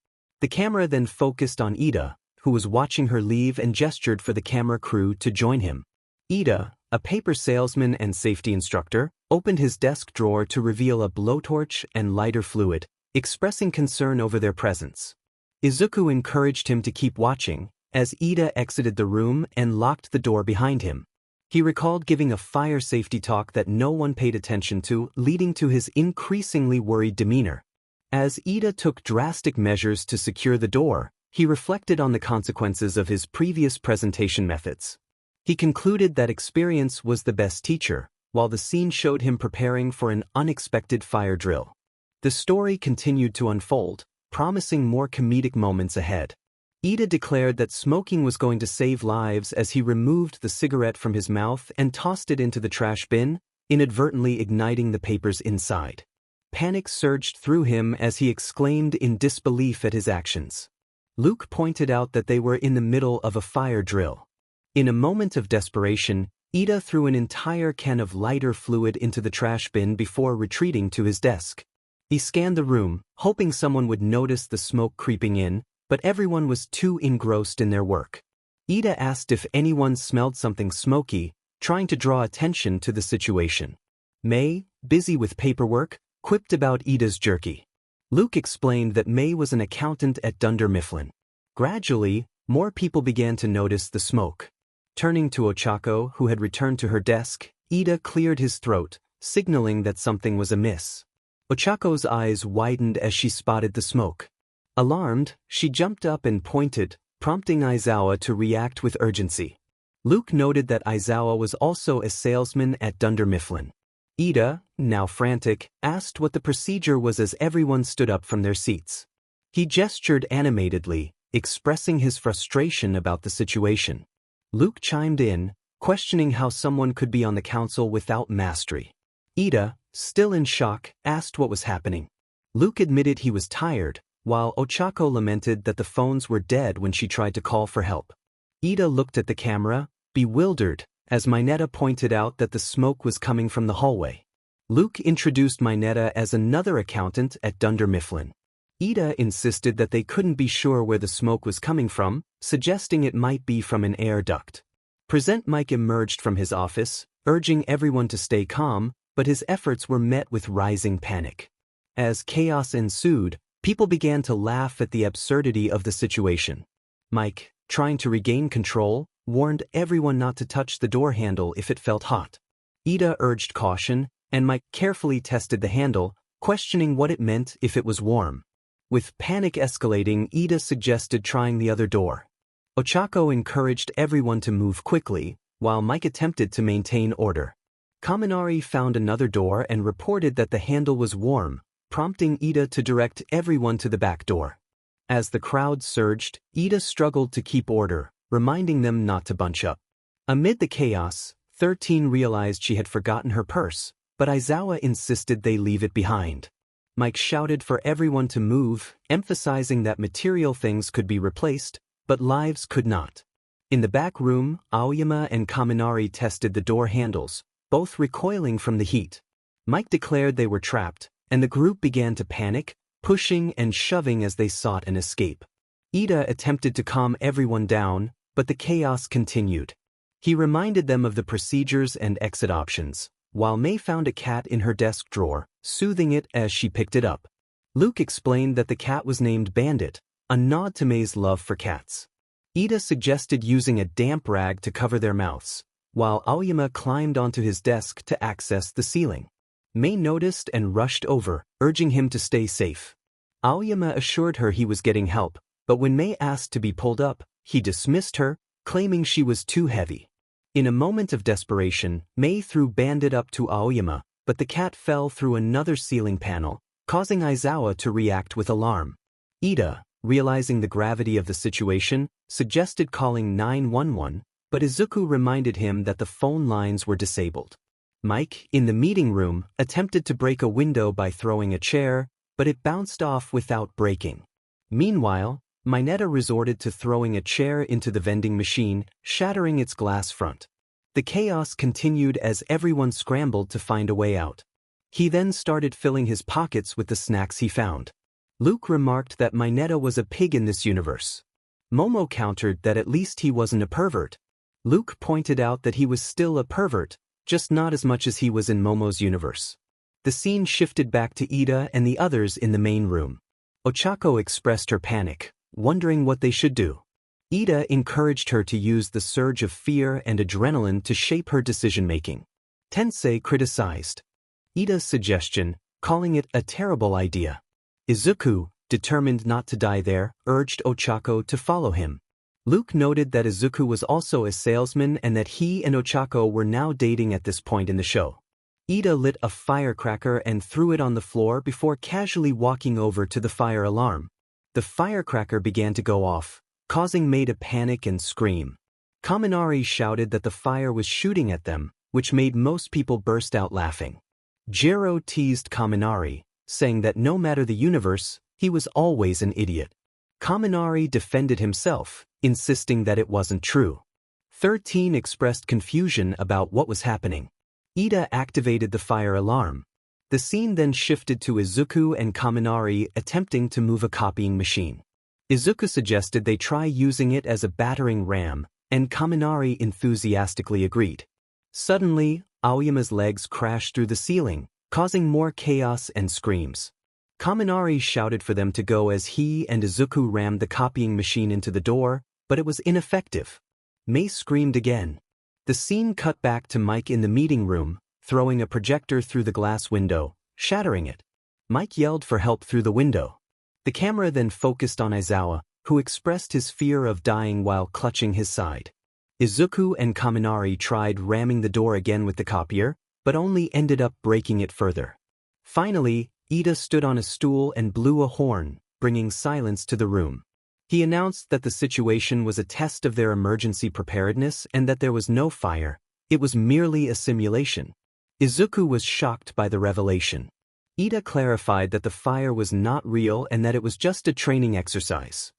The camera then focused on Ida, who was watching her leave and gestured for the camera crew to join him. Ida, a paper salesman and safety instructor, opened his desk drawer to reveal a blowtorch and lighter fluid, expressing concern over their presence. Izuku encouraged him to keep watching, as Ida exited the room and locked the door behind him. He recalled giving a fire safety talk that no one paid attention to, leading to his increasingly worried demeanor. As Ida took drastic measures to secure the door, he reflected on the consequences of his previous presentation methods. He concluded that experience was the best teacher, while the scene showed him preparing for an unexpected fire drill. The story continued to unfold, promising more comedic moments ahead. Ida declared that smoking was going to save lives as he removed the cigarette from his mouth and tossed it into the trash bin, inadvertently igniting the papers inside. Panic surged through him as he exclaimed in disbelief at his actions. Luke pointed out that they were in the middle of a fire drill. In a moment of desperation, Ida threw an entire can of lighter fluid into the trash bin before retreating to his desk. He scanned the room, hoping someone would notice the smoke creeping in, but everyone was too engrossed in their work. Ida asked if anyone smelled something smoky, trying to draw attention to the situation. May, busy with paperwork, quipped about Ida's jerky. Luke explained that May was an accountant at Dunder Mifflin. Gradually, more people began to notice the smoke. Turning to Ochako, who had returned to her desk, Ida cleared his throat, signaling that something was amiss. Ochako's eyes widened as she spotted the smoke. Alarmed, she jumped up and pointed, prompting Aizawa to react with urgency. Luke noted that Aizawa was also a salesman at Dunder Mifflin. Ida, now frantic, asked what the procedure was as everyone stood up from their seats. He gestured animatedly, expressing his frustration about the situation. Luke chimed in, questioning how someone could be on the council without mastery. Ida, still in shock, asked what was happening. Luke admitted he was tired, while Ochako lamented that the phones were dead when she tried to call for help. Ida looked at the camera, bewildered, as Mineta pointed out that the smoke was coming from the hallway. Luke introduced Mineta as another accountant at Dunder Mifflin. Ida insisted that they couldn't be sure where the smoke was coming from, suggesting it might be from an air duct. Present Mike emerged from his office, urging everyone to stay calm, but his efforts were met with rising panic. As chaos ensued, people began to laugh at the absurdity of the situation. Mike, trying to regain control, warned everyone not to touch the door handle if it felt hot. Ida urged caution, and Mike carefully tested the handle, questioning what it meant if it was warm. With panic escalating, Ida suggested trying the other door. Ochako encouraged everyone to move quickly, while Mike attempted to maintain order. Kaminari found another door and reported that the handle was warm, prompting Ida to direct everyone to the back door. As the crowd surged, Ida struggled to keep order, reminding them not to bunch up. Amid the chaos, 13 realized she had forgotten her purse, but Aizawa insisted they leave it behind. Mike shouted for everyone to move, emphasizing that material things could be replaced, but lives could not. In the back room, Aoyama and Kaminari tested the door handles, both recoiling from the heat. Mike declared they were trapped, and the group began to panic, pushing and shoving as they sought an escape. Ida attempted to calm everyone down, but the chaos continued. He reminded them of the procedures and exit options, while May found a cat in her desk drawer, soothing it as she picked it up. Luke explained that the cat was named Bandit, a nod to May's love for cats. Ida suggested using a damp rag to cover their mouths, while Aoyama climbed onto his desk to access the ceiling. May noticed and rushed over, urging him to stay safe. Aoyama assured her he was getting help, but when May asked to be pulled up, he dismissed her, claiming she was too heavy. In a moment of desperation, May threw Bandit up to Aoyama, but the cat fell through another ceiling panel, causing Aizawa to react with alarm. Ida, realizing the gravity of the situation, suggested calling 911, but Izuku reminded him that the phone lines were disabled. Mike, in the meeting room, attempted to break a window by throwing a chair, but it bounced off without breaking. Meanwhile, Mineta resorted to throwing a chair into the vending machine, shattering its glass front. The chaos continued as everyone scrambled to find a way out. He then started filling his pockets with the snacks he found. Luke remarked that Mineta was a pig in this universe. Momo countered that at least he wasn't a pervert. Luke pointed out that he was still a pervert, just not as much as he was in Momo's universe. The scene shifted back to Ida and the others in the main room. Ochako expressed her panic, wondering what they should do. Ida encouraged her to use the surge of fear and adrenaline to shape her decision-making. Tensei criticized Ida's suggestion, calling it a terrible idea. Izuku, determined not to die there, urged Ochako to follow him. Luke noted that Izuku was also a salesman and that he and Ochako were now dating at this point in the show. Ida lit a firecracker and threw it on the floor before casually walking over to the fire alarm. The firecracker began to go off, causing May to panic and scream. Kaminari shouted that the fire was shooting at them, which made most people burst out laughing. Jiro teased Kaminari, saying that no matter the universe, he was always an idiot. Kaminari defended himself, insisting that it wasn't true. 13 expressed confusion about what was happening. Ida activated the fire alarm. The scene then shifted to Izuku and Kaminari attempting to move a copying machine. Izuku suggested they try using it as a battering ram, and Kaminari enthusiastically agreed. Suddenly, Aoyama's legs crashed through the ceiling, causing more chaos and screams. Kaminari shouted for them to go as he and Izuku rammed the copying machine into the door, but it was ineffective. Mei screamed again. The scene cut back to Mike in the meeting room, throwing a projector through the glass window, shattering it. Mike yelled for help through the window. The camera then focused on Aizawa, who expressed his fear of dying while clutching his side. Izuku and Kaminari tried ramming the door again with the copier, but only ended up breaking it further. Finally, Ida stood on a stool and blew a horn, bringing silence to the room. He announced that the situation was a test of their emergency preparedness and that there was no fire, it was merely a simulation. Izuku was shocked by the revelation. Ida clarified that the fire was not real and that it was just a training exercise.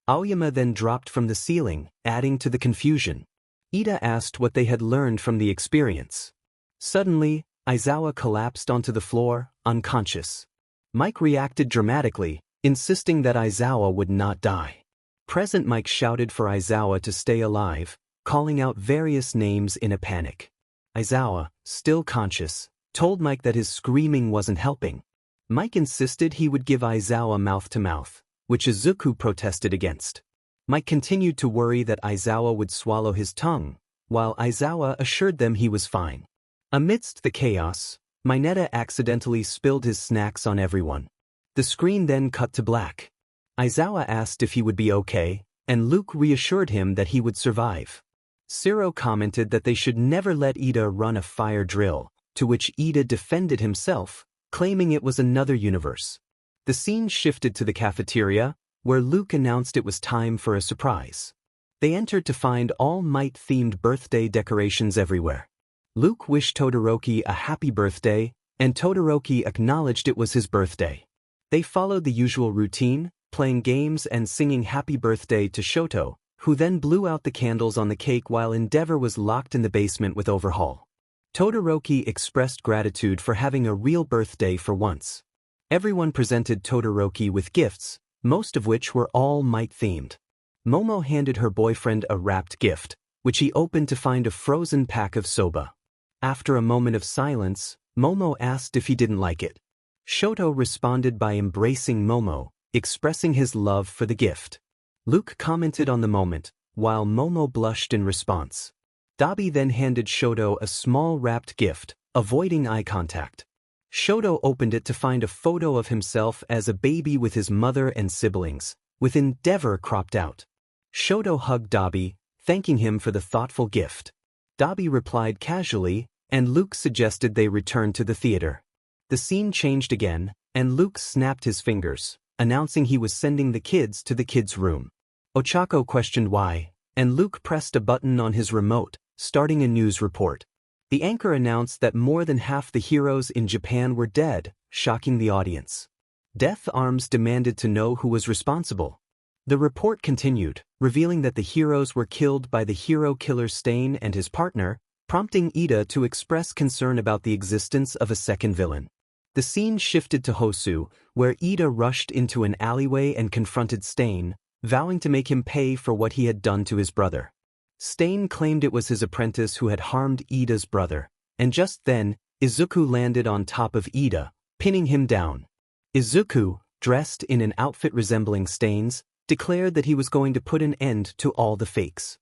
Aoyama then dropped from the ceiling, adding to the confusion. Ida asked what they had learned from the experience. Suddenly, Aizawa collapsed onto the floor, unconscious. Mike reacted dramatically, insisting that Aizawa would not die. Present Mike shouted for Aizawa to stay alive, calling out various names in a panic. Aizawa, still conscious, told Mike that his screaming wasn't helping. Mike insisted he would give Aizawa mouth-to-mouth, which Izuku protested against. Mike continued to worry that Aizawa would swallow his tongue, while Aizawa assured them he was fine. Amidst the chaos, Mineta accidentally spilled his snacks on everyone. The screen then cut to black. Aizawa asked if he would be okay, and Luke reassured him that he would survive. Siro commented that they should never let Ida run a fire drill, to which Ida defended himself, claiming it was another universe. The scene shifted to the cafeteria, where Luke announced it was time for a surprise. They entered to find All Might-themed birthday decorations everywhere. Luke wished Todoroki a happy birthday, and Todoroki acknowledged it was his birthday. They followed the usual routine, playing games and singing happy birthday to Shoto, who then blew out the candles on the cake while Endeavor was locked in the basement with Overhaul. Todoroki expressed gratitude for having a real birthday for once. Everyone presented Todoroki with gifts, most of which were All Might-themed. Momo handed her boyfriend a wrapped gift, which he opened to find a frozen pack of soba. After a moment of silence, Momo asked if he didn't like it. Shoto responded by embracing Momo, expressing his love for the gift. Luke commented on the moment, while Momo blushed in response. Dabi then handed Shoto a small wrapped gift, avoiding eye contact. Shoto opened it to find a photo of himself as a baby with his mother and siblings, with Endeavor cropped out. Shoto hugged Dabi, thanking him for the thoughtful gift. Dabi replied casually, and Luke suggested they return to the theater. The scene changed again, and Luke snapped his fingers, announcing he was sending the kids to the kids' room. Ochako questioned why, and Luke pressed a button on his remote, starting a news report. The anchor announced that more than half the heroes in Japan were dead, shocking the audience. Death Arms demanded to know who was responsible. The report continued, revealing that the heroes were killed by the hero killer Stain and his partner, prompting Ida to express concern about the existence of a second villain. The scene shifted to Hosu, where Ida rushed into an alleyway and confronted Stain, vowing to make him pay for what he had done to his brother. Stain claimed it was his apprentice who had harmed Ida's brother, and just then, Izuku landed on top of Ida, pinning him down. Izuku, dressed in an outfit resembling Stain's, declared that he was going to put an end to all the fakes.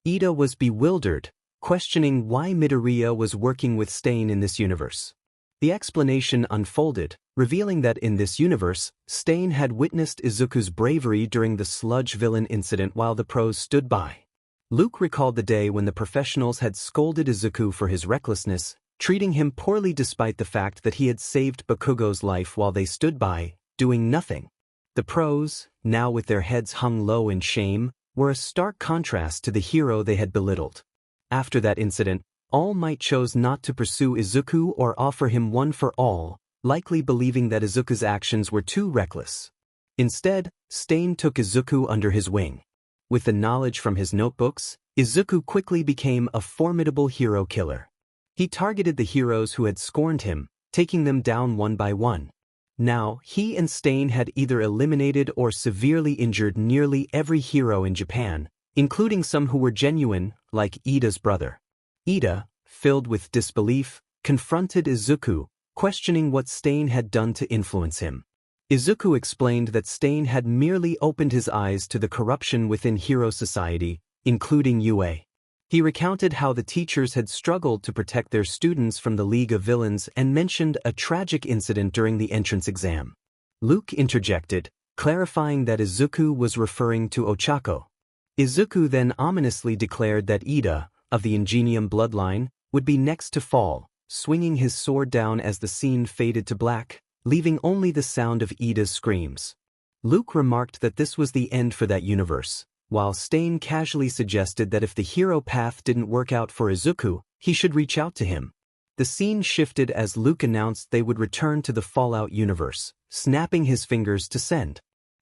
Ida was bewildered, questioning why Midoriya was working with Stain in this universe. The explanation unfolded, revealing that in this universe, Stain had witnessed Izuku's bravery during the sludge villain incident while the pros stood by. Luke recalled the day when the professionals had scolded Izuku for his recklessness, treating him poorly despite the fact that he had saved Bakugo's life while they stood by, doing nothing. The pros, now with their heads hung low in shame, were a stark contrast to the hero they had belittled. After that incident, All Might chose not to pursue Izuku or offer him one for all, likely believing that Izuku's actions were too reckless. Instead, Stain took Izuku under his wing. With the knowledge from his notebooks, Izuku quickly became a formidable hero killer. He targeted the heroes who had scorned him, taking them down one by one. Now, he and Stain had either eliminated or severely injured nearly every hero in Japan, including some who were genuine, like Ida's brother. Ida, filled with disbelief, confronted Izuku, questioning what Stain had done to influence him. Izuku explained that Stain had merely opened his eyes to the corruption within hero society, including UA. He recounted how the teachers had struggled to protect their students from the League of Villains and mentioned a tragic incident during the entrance exam. Luke interjected, clarifying that Izuku was referring to Ochako. Izuku then ominously declared that Ida, of the Ingenium bloodline, would be next to fall, swinging his sword down as the scene faded to black, leaving only the sound of Ida's screams. Luke remarked that this was the end for that universe, while Stain casually suggested that if the hero path didn't work out for Izuku, he should reach out to him. The scene shifted as Luke announced they would return to the Fallout universe, snapping his fingers to send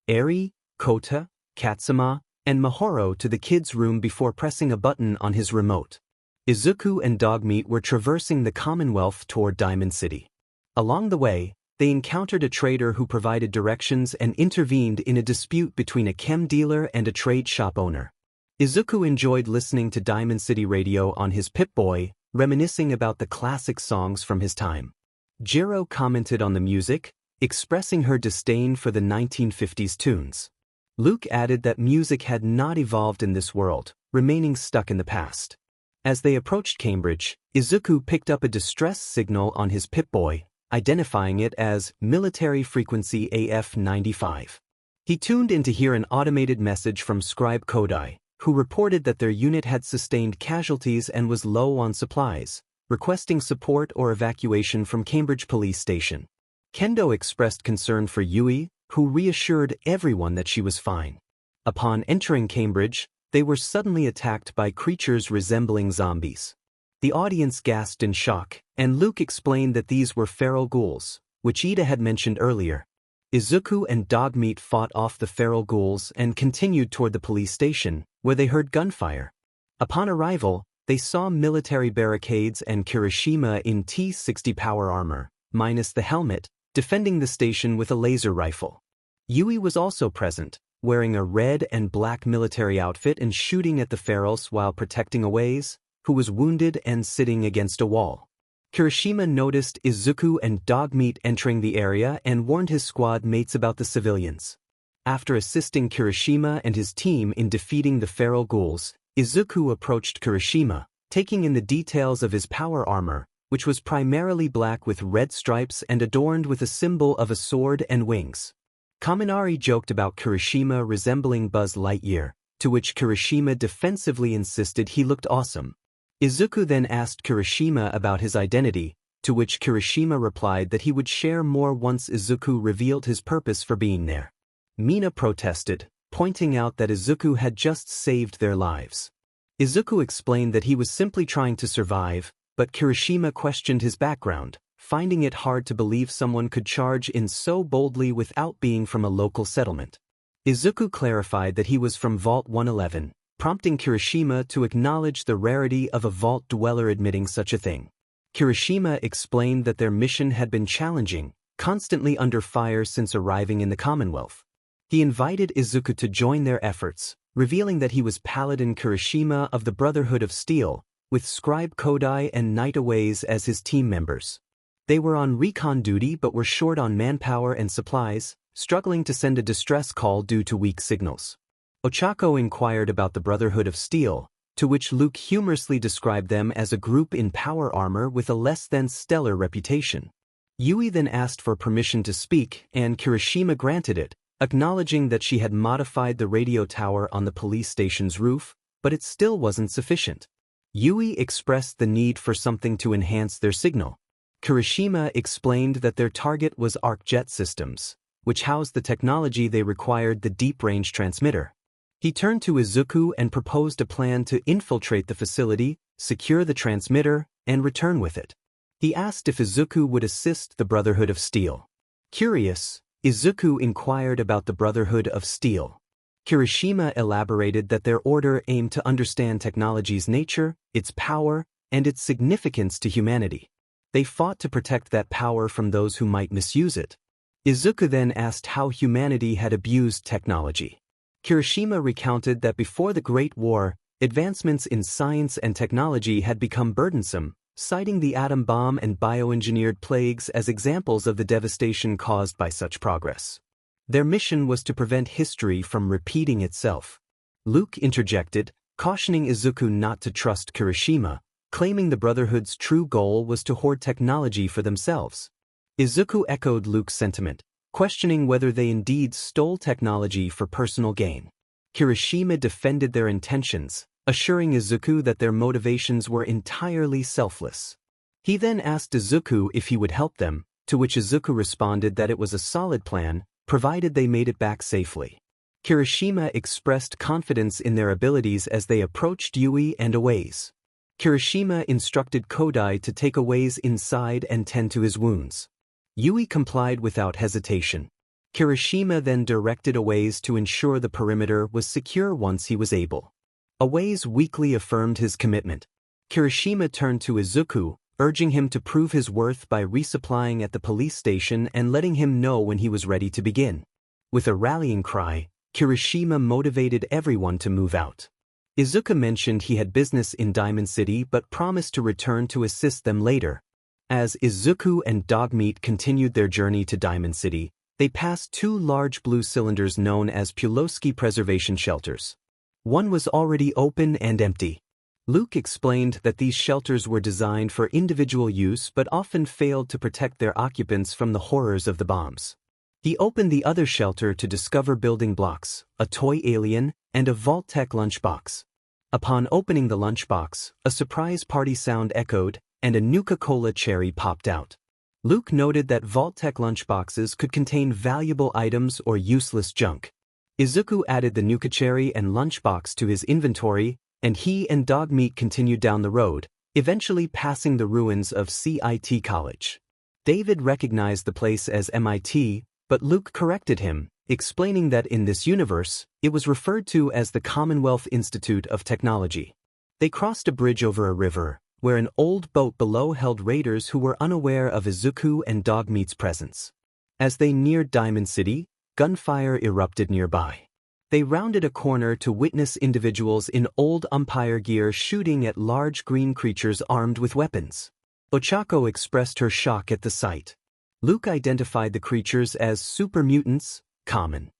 Eri, Kota, Katsuma, and Mahoro to the kid's room before pressing a button on his remote. Izuku and Dogmeat were traversing the Commonwealth toward Diamond City. Along the way, they encountered a trader who provided directions and intervened in a dispute between a chem dealer and a trade shop owner. Izuku enjoyed listening to Diamond City radio on his Pip-Boy, reminiscing about the classic songs from his time. Jiro commented on the music, expressing her disdain for the 1950s tunes. Luke added that music had not evolved in this world, remaining stuck in the past. As they approached Cambridge, Izuku picked up a distress signal on his Pip-Boy, identifying it as Military Frequency AF-95. He tuned in to hear an automated message from Scribe Kodai, who reported that their unit had sustained casualties and was low on supplies, requesting support or evacuation from Cambridge Police Station. Kendo expressed concern for Yui, who reassured everyone that she was fine. Upon entering Cambridge, they were suddenly attacked by creatures resembling zombies. The audience gasped in shock, and Luke explained that these were feral ghouls, which Ida had mentioned earlier. Izuku and Dogmeat fought off the feral ghouls and continued toward the police station, where they heard gunfire. Upon arrival, they saw military barricades and Kirishima in T-60 power armor, minus the helmet, defending the station with a laser rifle. Yui was also present, wearing a red and black military outfit and shooting at the ferals while protecting Awaze, who was wounded and sitting against a wall. Kirishima noticed Izuku and Dogmeat entering the area and warned his squad mates about the civilians. After assisting Kirishima and his team in defeating the feral ghouls, Izuku approached Kirishima, taking in the details of his power armor, which was primarily black with red stripes and adorned with a symbol of a sword and wings. Kaminari joked about Kirishima resembling Buzz Lightyear, to which Kirishima defensively insisted he looked awesome. Izuku then asked Kirishima about his identity, to which Kirishima replied that he would share more once Izuku revealed his purpose for being there. Mina protested, pointing out that Izuku had just saved their lives. Izuku explained that he was simply trying to survive, but Kirishima questioned his background, finding it hard to believe someone could charge in so boldly without being from a local settlement. Izuku clarified that he was from Vault 111, prompting Kirishima to acknowledge the rarity of a vault dweller admitting such a thing. Kirishima explained that their mission had been challenging, constantly under fire since arriving in the Commonwealth. He invited Izuku to join their efforts, revealing that he was Paladin Kirishima of the Brotherhood of Steel, with Scribe Kodai and Knight Awaze as his team members. They were on recon duty but were short on manpower and supplies, struggling to send a distress call due to weak signals. Ochako inquired about the Brotherhood of Steel, to which Luke humorously described them as a group in power armor with a less-than-stellar reputation. Yui then asked for permission to speak, and Kirishima granted it, acknowledging that she had modified the radio tower on the police station's roof, but it still wasn't sufficient. Yui expressed the need for something to enhance their signal. Kirishima explained that their target was ArcJet systems, which housed the technology they required, the deep-range transmitter. He turned to Izuku and proposed a plan to infiltrate the facility, secure the transmitter, and return with it. He asked if Izuku would assist the Brotherhood of Steel. Curious, Izuku inquired about the Brotherhood of Steel. Kirishima elaborated that their order aimed to understand technology's nature, its power, and its significance to humanity. They fought to protect that power from those who might misuse it. Izuku then asked how humanity had abused technology. Kirishima recounted that before the Great War, advancements in science and technology had become burdensome, citing the atom bomb and bioengineered plagues as examples of the devastation caused by such progress. Their mission was to prevent history from repeating itself. Luke interjected, cautioning Izuku not to trust Kirishima, claiming the Brotherhood's true goal was to hoard technology for themselves. Izuku echoed Luke's sentiment, questioning whether they indeed stole technology for personal gain. Kirishima defended their intentions, assuring Izuku that their motivations were entirely selfless. He then asked Izuku if he would help them, to which Izuku responded that it was a solid plan, provided they made it back safely. Kirishima expressed confidence in their abilities as they approached Yui and Awase. Kirishima instructed Kodai to take Awase inside and tend to his wounds. Yui complied without hesitation. Kirishima then directed Awase to ensure the perimeter was secure once he was able. Awase weakly affirmed his commitment. Kirishima turned to Izuku, urging him to prove his worth by resupplying at the police station and letting him know when he was ready to begin. With a rallying cry, Kirishima motivated everyone to move out. Izuku mentioned he had business in Diamond City but promised to return to assist them later. As Izuku and Dogmeat continued their journey to Diamond City, they passed two large blue cylinders known as Pulowski preservation shelters. One was already open and empty. Luke explained that these shelters were designed for individual use but often failed to protect their occupants from the horrors of the bombs. He opened the other shelter to discover building blocks, a toy alien, and a Vault-Tec lunchbox. Upon opening the lunchbox, a surprise party sound echoed, and a Nuka-Cola cherry popped out. Luke noted that Vault-Tec lunchboxes could contain valuable items or useless junk. Izuku added the Nuka cherry and lunchbox to his inventory, and he and Dogmeat continued down the road, eventually passing the ruins of CIT College. David recognized the place as MIT, but Luke corrected him, explaining that in this universe, it was referred to as the Commonwealth Institute of Technology. They crossed a bridge over a river, where an old boat below held raiders who were unaware of Izuku and Dogmeat's presence. As they neared Diamond City, gunfire erupted nearby. They rounded a corner to witness individuals in old umpire gear shooting at large green creatures armed with weapons. Ochako expressed her shock at the sight. Luke identified the creatures as super mutants, common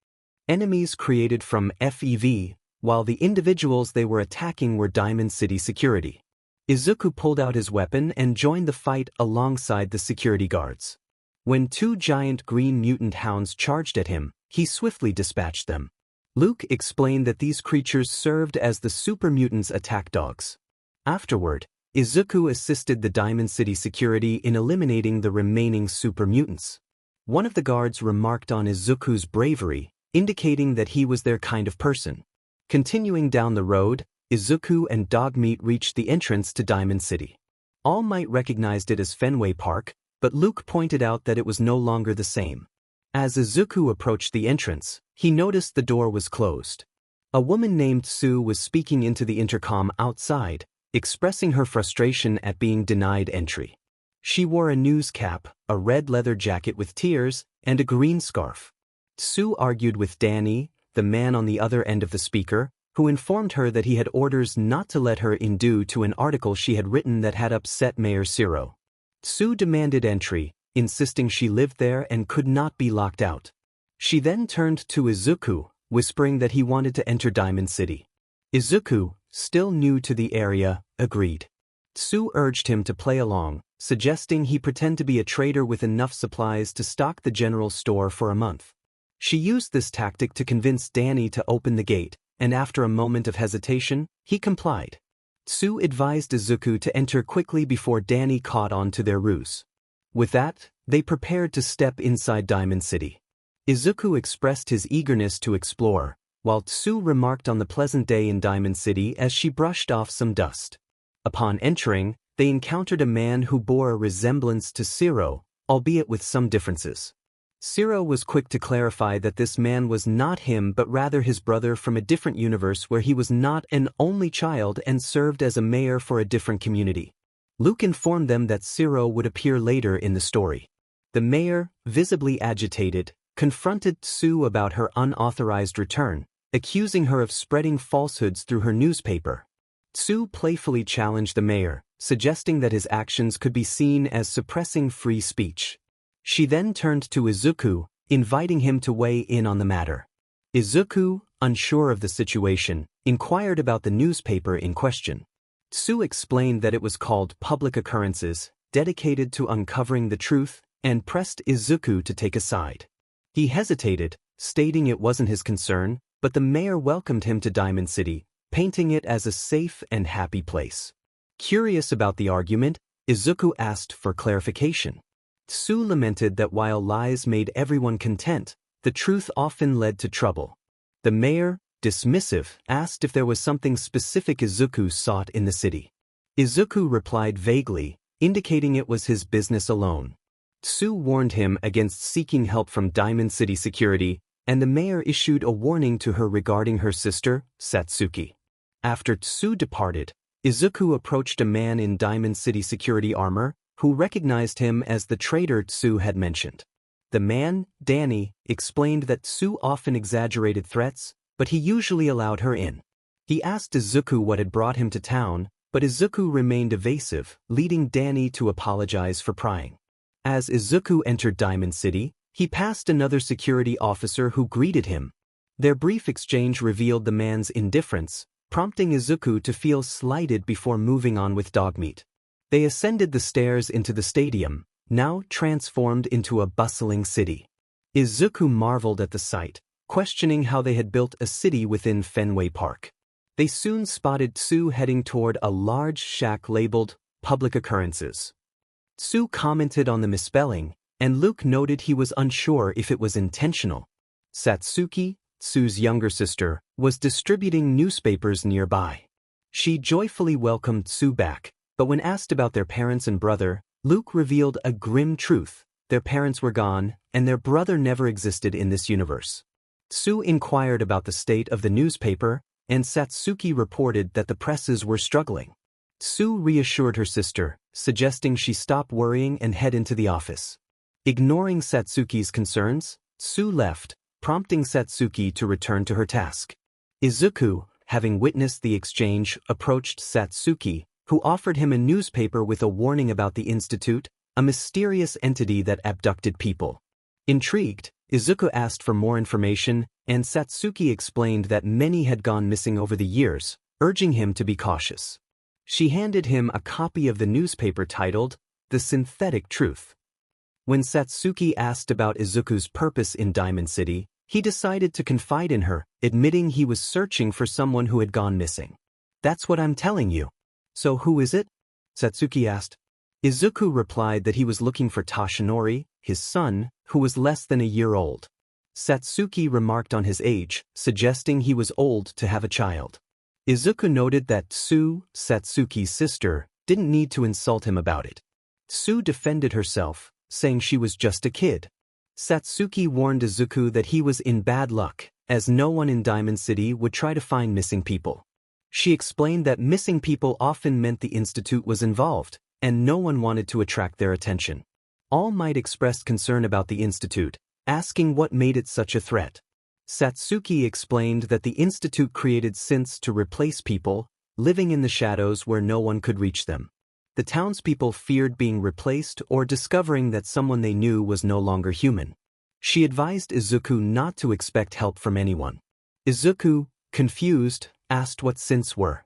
enemies created from FEV, while the individuals they were attacking were Diamond City security. Izuku pulled out his weapon and joined the fight alongside the security guards. When two giant green mutant hounds charged at him, he swiftly dispatched them. Luke explained that these creatures served as the super mutants' attack dogs. Afterward, Izuku assisted the Diamond City security in eliminating the remaining super mutants. One of the guards remarked on Izuku's bravery, indicating that he was their kind of person. Continuing down the road, Izuku and Dogmeat reached the entrance to Diamond City. All Might recognized it as Fenway Park, but Luke pointed out that it was no longer the same. As Izuku approached the entrance, he noticed the door was closed. A woman named Sue was speaking into the intercom outside, expressing her frustration at being denied entry. She wore a news cap, a red leather jacket with tears, and a green scarf. Sue argued with Danny, the man on the other end of the speaker, who informed her that he had orders not to let her in due to an article she had written that had upset Mayor Zero. Sue demanded entry, insisting she lived there and could not be locked out. She then turned to Izuku, whispering that he wanted to enter Diamond City. Izuku, still new to the area, agreed. Sue urged him to play along, suggesting he pretend to be a trader with enough supplies to stock the general store for a month. She used this tactic to convince Danny to open the gate, and after a moment of hesitation, he complied. Sue advised Izuku to enter quickly before Danny caught on to their ruse. With that, they prepared to step inside Diamond City. Izuku expressed his eagerness to explore, while Sue remarked on the pleasant day in Diamond City as she brushed off some dust. Upon entering, they encountered a man who bore a resemblance to Zero, albeit with some differences. Zero was quick to clarify that this man was not him but rather his brother from a different universe where he was not an only child and served as a mayor for a different community. Luke informed them that Zero would appear later in the story. The mayor, visibly agitated, confronted Tsu about her unauthorized return, accusing her of spreading falsehoods through her newspaper. Tsu playfully challenged the mayor, suggesting that his actions could be seen as suppressing free speech. She then turned to Izuku, inviting him to weigh in on the matter. Izuku, unsure of the situation, inquired about the newspaper in question. Tsu explained that it was called Public Occurrences, dedicated to uncovering the truth, and pressed Izuku to take a side. He hesitated, stating it wasn't his concern, but the mayor welcomed him to Diamond City, painting it as a safe and happy place. Curious about the argument, Izuku asked for clarification. Tsu lamented that while lies made everyone content, the truth often led to trouble. The mayor, dismissive, asked if there was something specific Izuku sought in the city. Izuku replied vaguely, indicating it was his business alone. Tsu warned him against seeking help from Diamond City security, and the mayor issued a warning to her regarding her sister, Satsuki. After Tsu departed, Izuku approached a man in Diamond City security armor, who recognized him as the traitor Tsu had mentioned. The man, Danny, explained that Tsu often exaggerated threats, but he usually allowed her in. He asked Izuku what had brought him to town, but Izuku remained evasive, leading Danny to apologize for prying. As Izuku entered Diamond City, he passed another security officer who greeted him. Their brief exchange revealed the man's indifference, prompting Izuku to feel slighted before moving on with Dogmeat. They ascended the stairs into the stadium, now transformed into a bustling city. Izuku marveled at the sight, questioning how they had built a city within Fenway Park. They soon spotted Tsu heading toward a large shack labeled Public Occurrences. Tsu commented on the misspelling, and Luke noted he was unsure if it was intentional. Satsuki, Tsu's younger sister, was distributing newspapers nearby. She joyfully welcomed Tsu back, but when asked about their parents and brother, Luke revealed a grim truth: their parents were gone, and their brother never existed in this universe. Tsu inquired about the state of the newspaper, and Satsuki reported that the presses were struggling. Tsu reassured her sister, suggesting she stop worrying and head into the office. Ignoring Satsuki's concerns, Tsu left, prompting Satsuki to return to her task. Izuku, having witnessed the exchange, approached Satsuki, who offered him a newspaper with a warning about the Institute, a mysterious entity that abducted people. Intrigued, Izuku asked for more information, and Satsuki explained that many had gone missing over the years, urging him to be cautious. She handed him a copy of the newspaper titled, The Synthetic Truth. When Satsuki asked about Izuku's purpose in Diamond City, he decided to confide in her, admitting he was searching for someone who had gone missing. "That's what I'm telling you." "So who is it?" Satsuki asked. Izuku replied that he was looking for Tashinori, his son, who was less than a year old. Satsuki remarked on his age, suggesting he was old to have a child. Izuku noted that Tsu, Satsuki's sister, didn't need to insult him about it. Tsu defended herself, saying she was just a kid. Satsuki warned Izuku that he was in bad luck, as no one in Diamond City would try to find missing people. She explained that missing people often meant the Institute was involved, and no one wanted to attract their attention. All Might expressed concern about the Institute, asking what made it such a threat. Satsuki explained that the Institute created synths to replace people, living in the shadows where no one could reach them. The townspeople feared being replaced or discovering that someone they knew was no longer human. She advised Izuku not to expect help from anyone. Izuku, confused, asked what synths were.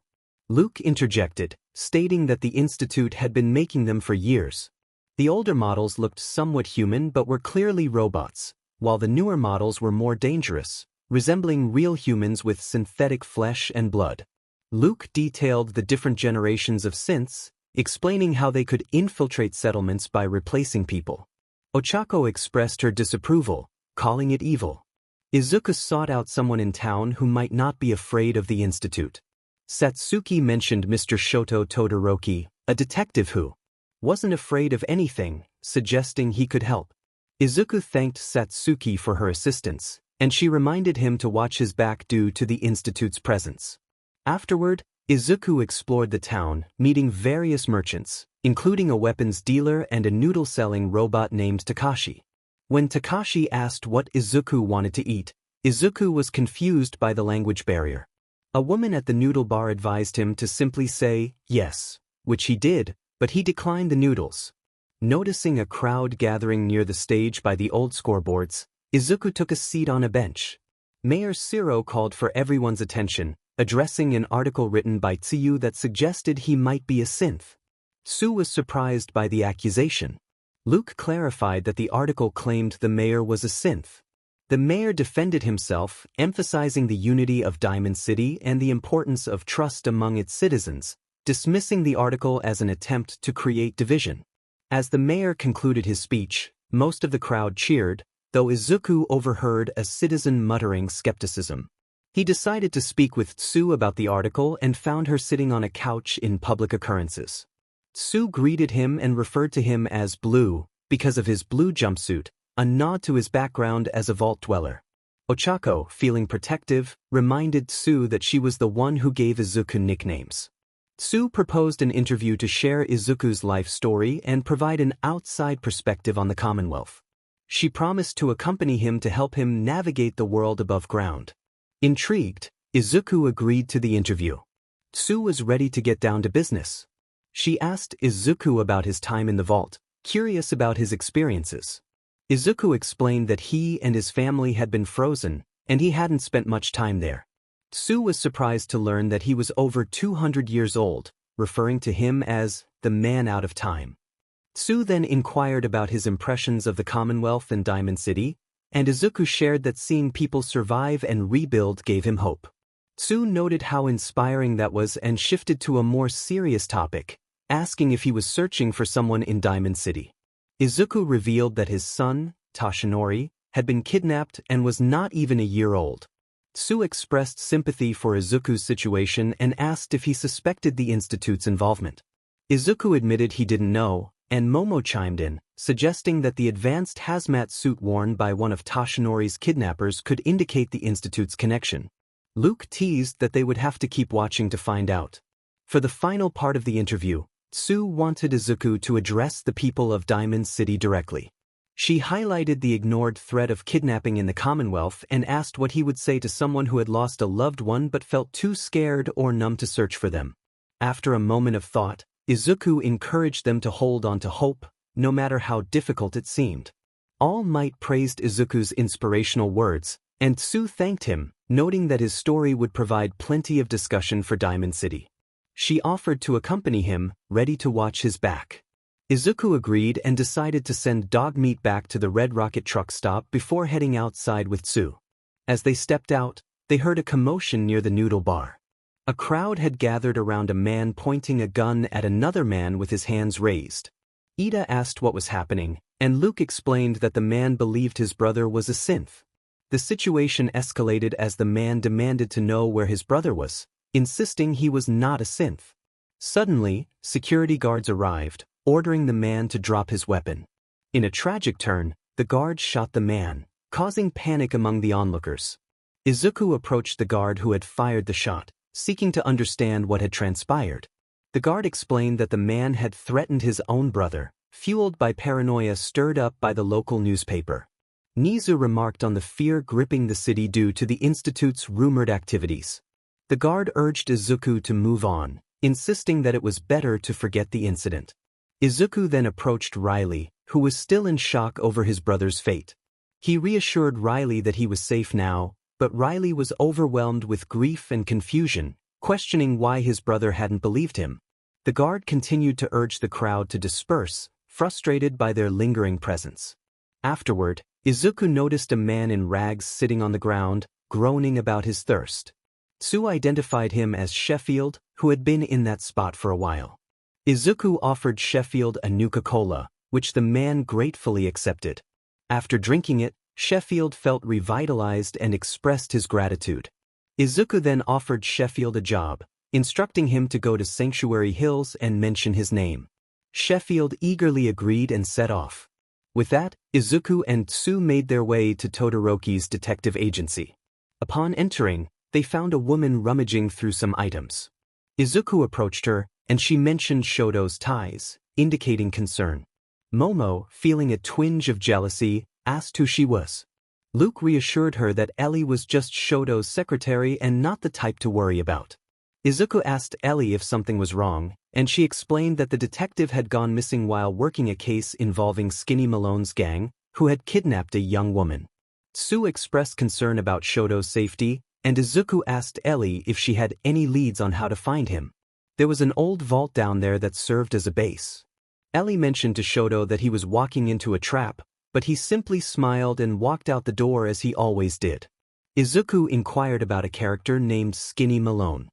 Luke interjected, stating that the Institute had been making them for years. The older models looked somewhat human but were clearly robots, while the newer models were more dangerous, resembling real humans with synthetic flesh and blood. Luke detailed the different generations of synths, explaining how they could infiltrate settlements by replacing people. Ochako expressed her disapproval, calling it evil. Izuku sought out someone in town who might not be afraid of the Institute. Satsuki mentioned Mr. Shoto Todoroki, a detective who wasn't afraid of anything, suggesting he could help. Izuku thanked Satsuki for her assistance, and she reminded him to watch his back due to the Institute's presence. Afterward, Izuku explored the town, meeting various merchants, including a weapons dealer and a noodle-selling robot named Takashi. When Takashi asked what Izuku wanted to eat, Izuku was confused by the language barrier. A woman at the noodle bar advised him to simply say yes, which he did, but he declined the noodles. Noticing a crowd gathering near the stage by the old scoreboards, Izuku took a seat on a bench. Mayor Siro called for everyone's attention, addressing an article written by Tsuyu that suggested he might be a synth. Tsu was surprised by the accusation. Luke clarified that the article claimed the mayor was a synth. The mayor defended himself, emphasizing the unity of Diamond City and the importance of trust among its citizens, dismissing the article as an attempt to create division. As the mayor concluded his speech, most of the crowd cheered, though Izuku overheard a citizen muttering skepticism. He decided to speak with Tsu about the article and found her sitting on a couch in public occurrences. Tsu greeted him and referred to him as Blue, because of his blue jumpsuit, a nod to his background as a vault dweller. Ochako, feeling protective, reminded Tsu that she was the one who gave Izuku nicknames. Tsu proposed an interview to share Izuku's life story and provide an outside perspective on the Commonwealth. She promised to accompany him to help him navigate the world above ground. Intrigued, Izuku agreed to the interview. Tsu was ready to get down to business. She asked Izuku about his time in the vault, curious about his experiences. Izuku explained that he and his family had been frozen, and he hadn't spent much time there. Tsu was surprised to learn that he was over 200 years old, referring to him as the man out of time. Tsu then inquired about his impressions of the Commonwealth and Diamond City, and Izuku shared that seeing people survive and rebuild gave him hope. Tsu noted how inspiring that was and shifted to a more serious topic, asking if he was searching for someone in Diamond City. Izuku revealed that his son, Toshinori, had been kidnapped and was not even a year old. Tsu expressed sympathy for Izuku's situation and asked if he suspected the Institute's involvement. Izuku admitted he didn't know, and Momo chimed in, suggesting that the advanced hazmat suit worn by one of Toshinori's kidnappers could indicate the Institute's connection. Luke teased that they would have to keep watching to find out. For the final part of the interview, Tsu wanted Izuku to address the people of Diamond City directly. She highlighted the ignored threat of kidnapping in the Commonwealth and asked what he would say to someone who had lost a loved one but felt too scared or numb to search for them. After a moment of thought, Izuku encouraged them to hold on to hope, no matter how difficult it seemed. All Might praised Izuku's inspirational words, and Tsu thanked him, noting that his story would provide plenty of discussion for Diamond City. She offered to accompany him, ready to watch his back. Izuku agreed and decided to send Dogmeat back to the Red Rocket truck stop before heading outside with Tsu. As they stepped out, they heard a commotion near the noodle bar. A crowd had gathered around a man pointing a gun at another man with his hands raised. Ida asked what was happening, and Luke explained that the man believed his brother was a synth. The situation escalated as the man demanded to know where his brother was, insisting he was not a synth. Suddenly, security guards arrived, ordering the man to drop his weapon. In a tragic turn, the guards shot the man, causing panic among the onlookers. Izuku approached the guard who had fired the shot, seeking to understand what had transpired. The guard explained that the man had threatened his own brother, fueled by paranoia stirred up by the local newspaper. Nizu remarked on the fear gripping the city due to the Institute's rumored activities. The guard urged Izuku to move on, insisting that it was better to forget the incident. Izuku then approached Riley, who was still in shock over his brother's fate. He reassured Riley that he was safe now, but Riley was overwhelmed with grief and confusion, questioning why his brother hadn't believed him. The guard continued to urge the crowd to disperse, frustrated by their lingering presence. Afterward, Izuku noticed a man in rags sitting on the ground, groaning about his thirst. Tsu identified him as Sheffield, who had been in that spot for a while. Izuku offered Sheffield a Nuka-Cola, which the man gratefully accepted. After drinking it, Sheffield felt revitalized and expressed his gratitude. Izuku then offered Sheffield a job, instructing him to go to Sanctuary Hills and mention his name. Sheffield eagerly agreed and set off. With that, Izuku and Tsu made their way to Todoroki's detective agency. Upon entering, they found a woman rummaging through some items. Izuku approached her, and she mentioned Shoto's ties, indicating concern. Momo, feeling a twinge of jealousy, asked who she was. Luke reassured her that Ellie was just Shoto's secretary and not the type to worry about. Izuku asked Ellie if something was wrong, and she explained that the detective had gone missing while working a case involving Skinny Malone's gang, who had kidnapped a young woman. Tsu expressed concern about Shoto's safety, and Izuku asked Ellie if she had any leads on how to find him. There was an old vault down there that served as a base. Ellie mentioned to Shoto that he was walking into a trap, but he simply smiled and walked out the door as he always did. Izuku inquired about a character named Skinny Malone.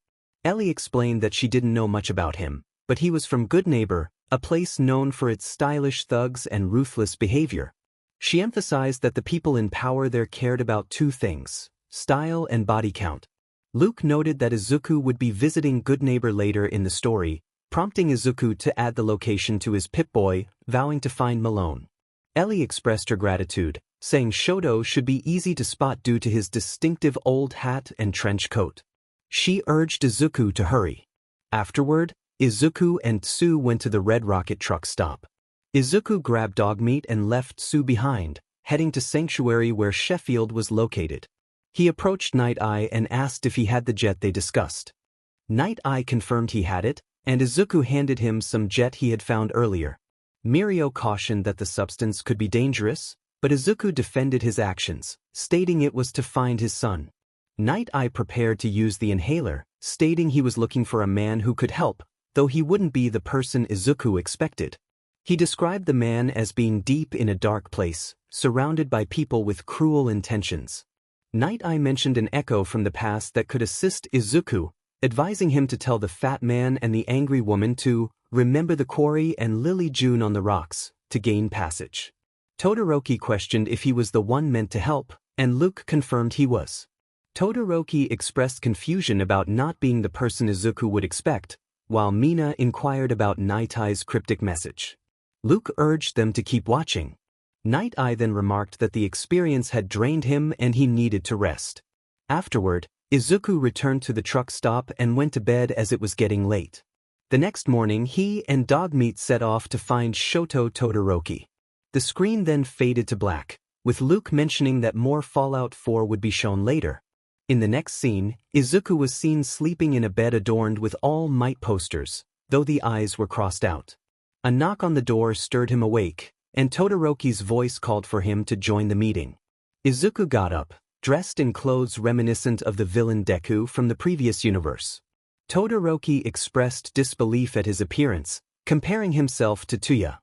Ellie explained that she didn't know much about him, but he was from Good Neighbor, a place known for its stylish thugs and ruthless behavior. She emphasized that the people in power there cared about two things: style and body count. Luke noted that Izuku would be visiting Good Neighbor later in the story, prompting Izuku to add the location to his Pip-Boy, vowing to find Malone. Ellie expressed her gratitude, saying Shoto should be easy to spot due to his distinctive old hat and trench coat. She urged Izuku to hurry. Afterward, Izuku and Tsu went to the Red Rocket truck stop. Izuku grabbed dog meat and left Tsu behind, heading to Sanctuary where Sheffield was located. He approached Night Eye and asked if he had the jet they discussed. Night Eye confirmed he had it, and Izuku handed him some jet he had found earlier. Mirio cautioned that the substance could be dangerous, but Izuku defended his actions, stating it was to find his son. Night Eye prepared to use the inhaler, stating he was looking for a man who could help, though he wouldn't be the person Izuku expected. He described the man as being deep in a dark place, surrounded by people with cruel intentions. Night Eye mentioned an echo from the past that could assist Izuku, advising him to tell the fat man and the angry woman to remember the quarry and Lily June on the rocks to gain passage. Todoroki questioned if he was the one meant to help, and Luke confirmed he was. Todoroki expressed confusion about not being the person Izuku would expect, while Mina inquired about Night Eye's cryptic message. Luke urged them to keep watching. Night Eye then remarked that the experience had drained him and he needed to rest. Afterward, Izuku returned to the truck stop and went to bed as it was getting late. The next morning he and Dogmeat set off to find Shoto Todoroki. The screen then faded to black, with Luke mentioning that more Fallout 4 would be shown later. In the next scene, Izuku was seen sleeping in a bed adorned with All Might posters, though the eyes were crossed out. A knock on the door stirred him awake, and Todoroki's voice called for him to join the meeting. Izuku got up, dressed in clothes reminiscent of the villain Deku from the previous universe. Todoroki expressed disbelief at his appearance, comparing himself to Tuya.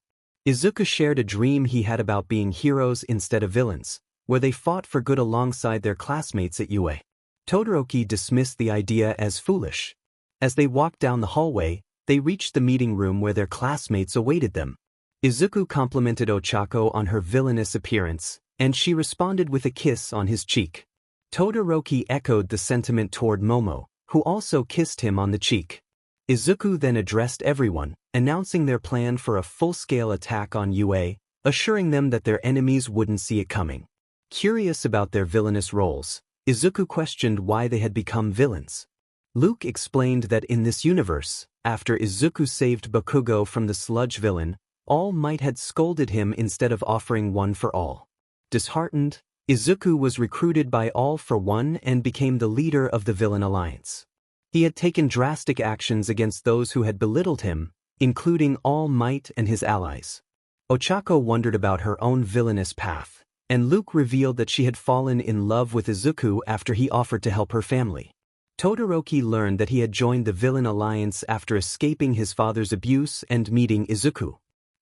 Izuku shared a dream he had about being heroes instead of villains, where they fought for good alongside their classmates at UA. Todoroki dismissed the idea as foolish. As they walked down the hallway, they reached the meeting room where their classmates awaited them. Izuku complimented Ochako on her villainous appearance, and she responded with a kiss on his cheek. Todoroki echoed the sentiment toward Momo, who also kissed him on the cheek. Izuku then addressed everyone, announcing their plan for a full-scale attack on UA, assuring them that their enemies wouldn't see it coming. Curious about their villainous roles, Izuku questioned why they had become villains. Luke explained that in this universe, after Izuku saved Bakugo from the sludge villain, All Might had scolded him instead of offering one for all. Disheartened, Izuku was recruited by All for One and became the leader of the villain alliance. He had taken drastic actions against those who had belittled him, including All Might and his allies. Ochako wondered about her own villainous path, and Luke revealed that she had fallen in love with Izuku after he offered to help her family. Todoroki learned that he had joined the villain alliance after escaping his father's abuse and meeting Izuku.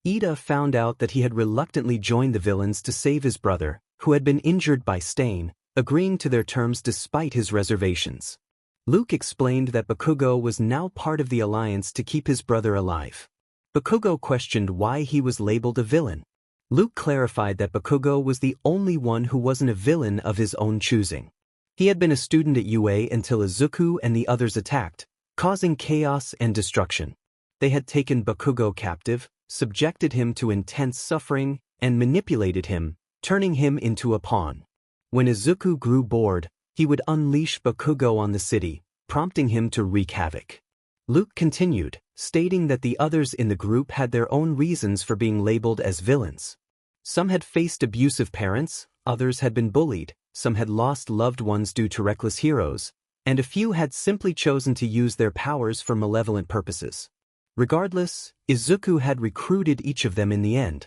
Ida found out that he had reluctantly joined the villains to save his brother, who had been injured by Stain, agreeing to their terms despite his reservations. Luke explained that Bakugo was now part of the alliance to keep his brother alive. Bakugo questioned why he was labeled a villain. Luke clarified that Bakugo was the only one who wasn't a villain of his own choosing. He had been a student at UA until Izuku and the others attacked, causing chaos and destruction. They had taken Bakugo captive, subjected him to intense suffering, and manipulated him, turning him into a pawn. When Izuku grew bored, he would unleash Bakugo on the city, prompting him to wreak havoc. Luke continued, stating that the others in the group had their own reasons for being labeled as villains. Some had faced abusive parents, others had been bullied, some had lost loved ones due to reckless heroes, and a few had simply chosen to use their powers for malevolent purposes. Regardless, Izuku had recruited each of them in the end.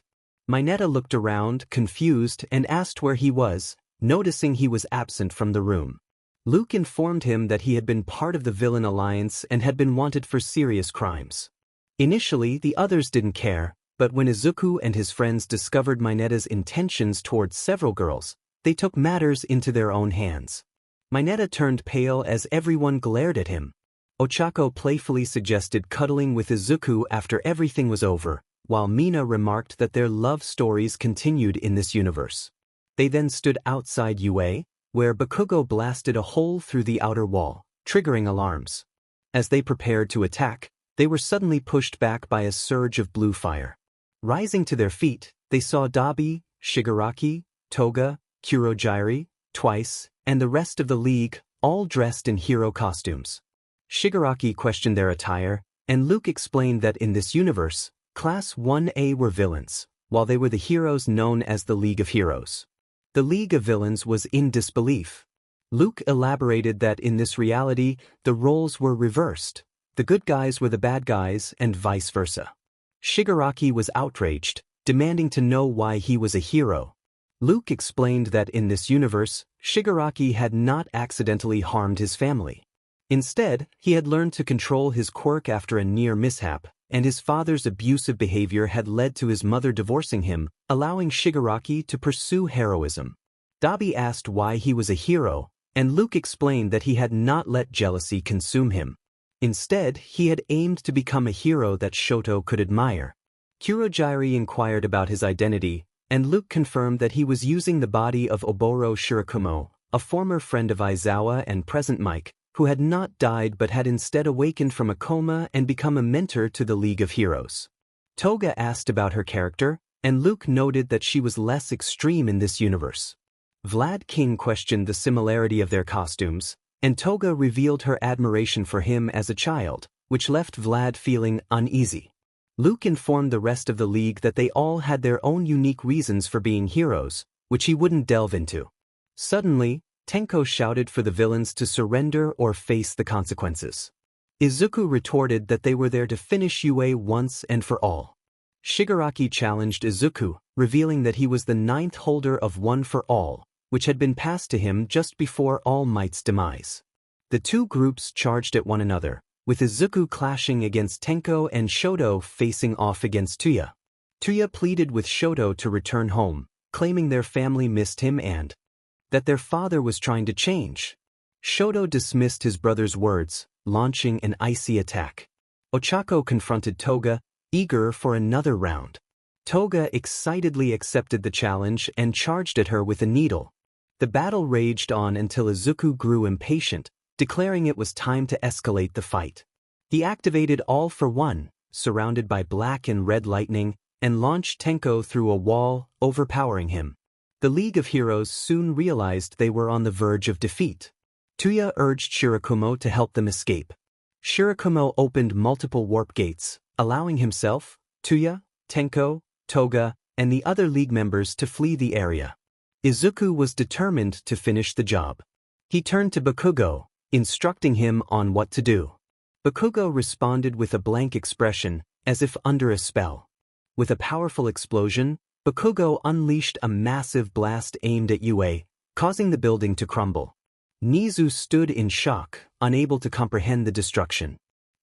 Mineta looked around, confused, and asked where he was, noticing he was absent from the room. Luke informed him that he had been part of the villain alliance and had been wanted for serious crimes. Initially, the others didn't care, but when Izuku and his friends discovered Mineta's intentions towards several girls, they took matters into their own hands. Mineta turned pale as everyone glared at him. Ochako playfully suggested cuddling with Izuku after everything was over, while Mina remarked that their love stories continued in this universe. They then stood outside UA, where Bakugo blasted a hole through the outer wall, triggering alarms. As they prepared to attack, they were suddenly pushed back by a surge of blue fire. Rising to their feet, they saw Dabi, Shigaraki, Toga, Kurogyari, Twice, and the rest of the League, all dressed in hero costumes. Shigaraki questioned their attire, and Luke explained that in this universe, Class 1A were villains, while they were the heroes known as the League of Heroes. The League of Villains was in disbelief. Luke elaborated that in this reality, the roles were reversed. The good guys were the bad guys and vice versa. Shigaraki was outraged, demanding to know why he was a hero. Luke explained that in this universe, Shigaraki had not accidentally harmed his family. Instead, he had learned to control his quirk after a near mishap, and his father's abusive behavior had led to his mother divorcing him, allowing Shigaraki to pursue heroism. Dabi asked why he was a hero, and Luke explained that he had not let jealousy consume him. Instead, he had aimed to become a hero that Shoto could admire. Kurogyari inquired about his identity, and Luke confirmed that he was using the body of Oboro Shirakumo, a former friend of Aizawa and present Mike, who had not died but had instead awakened from a coma and become a mentor to the League of Heroes. Toga asked about her character, and Luke noted that she was less extreme in this universe. Vlad King questioned the similarity of their costumes, and Toga revealed her admiration for him as a child, which left Vlad feeling uneasy. Luke informed the rest of the League that they all had their own unique reasons for being heroes, which he wouldn't delve into. Suddenly, Tenko shouted for the villains to surrender or face the consequences. Izuku retorted that they were there to finish UA once and for all. Shigaraki challenged Izuku, revealing that he was the 9th holder of One for All, which had been passed to him just before All Might's demise. The two groups charged at one another, with Izuku clashing against Tenko and Shoto facing off against Tuya. Tuya pleaded with Shoto to return home, claiming their family missed him and that their father was trying to change. Shoto dismissed his brother's words, launching an icy attack. Ochako confronted Toga, eager for another round. Toga excitedly accepted the challenge and charged at her with a needle. The battle raged on until Izuku grew impatient, declaring it was time to escalate the fight. He activated All for One, surrounded by black and red lightning, and launched Tenko through a wall, overpowering him. The League of Heroes soon realized they were on the verge of defeat. Tuya urged Shirakumo to help them escape. Shirakumo opened multiple warp gates, allowing himself, Tuya, Tenko, Toga, and the other League members to flee the area. Izuku was determined to finish the job. He turned to Bakugo, instructing him on what to do. Bakugo responded with a blank expression, as if under a spell. With a powerful explosion, Bakugo unleashed a massive blast aimed at UA, causing the building to crumble. Nizu stood in shock, unable to comprehend the destruction.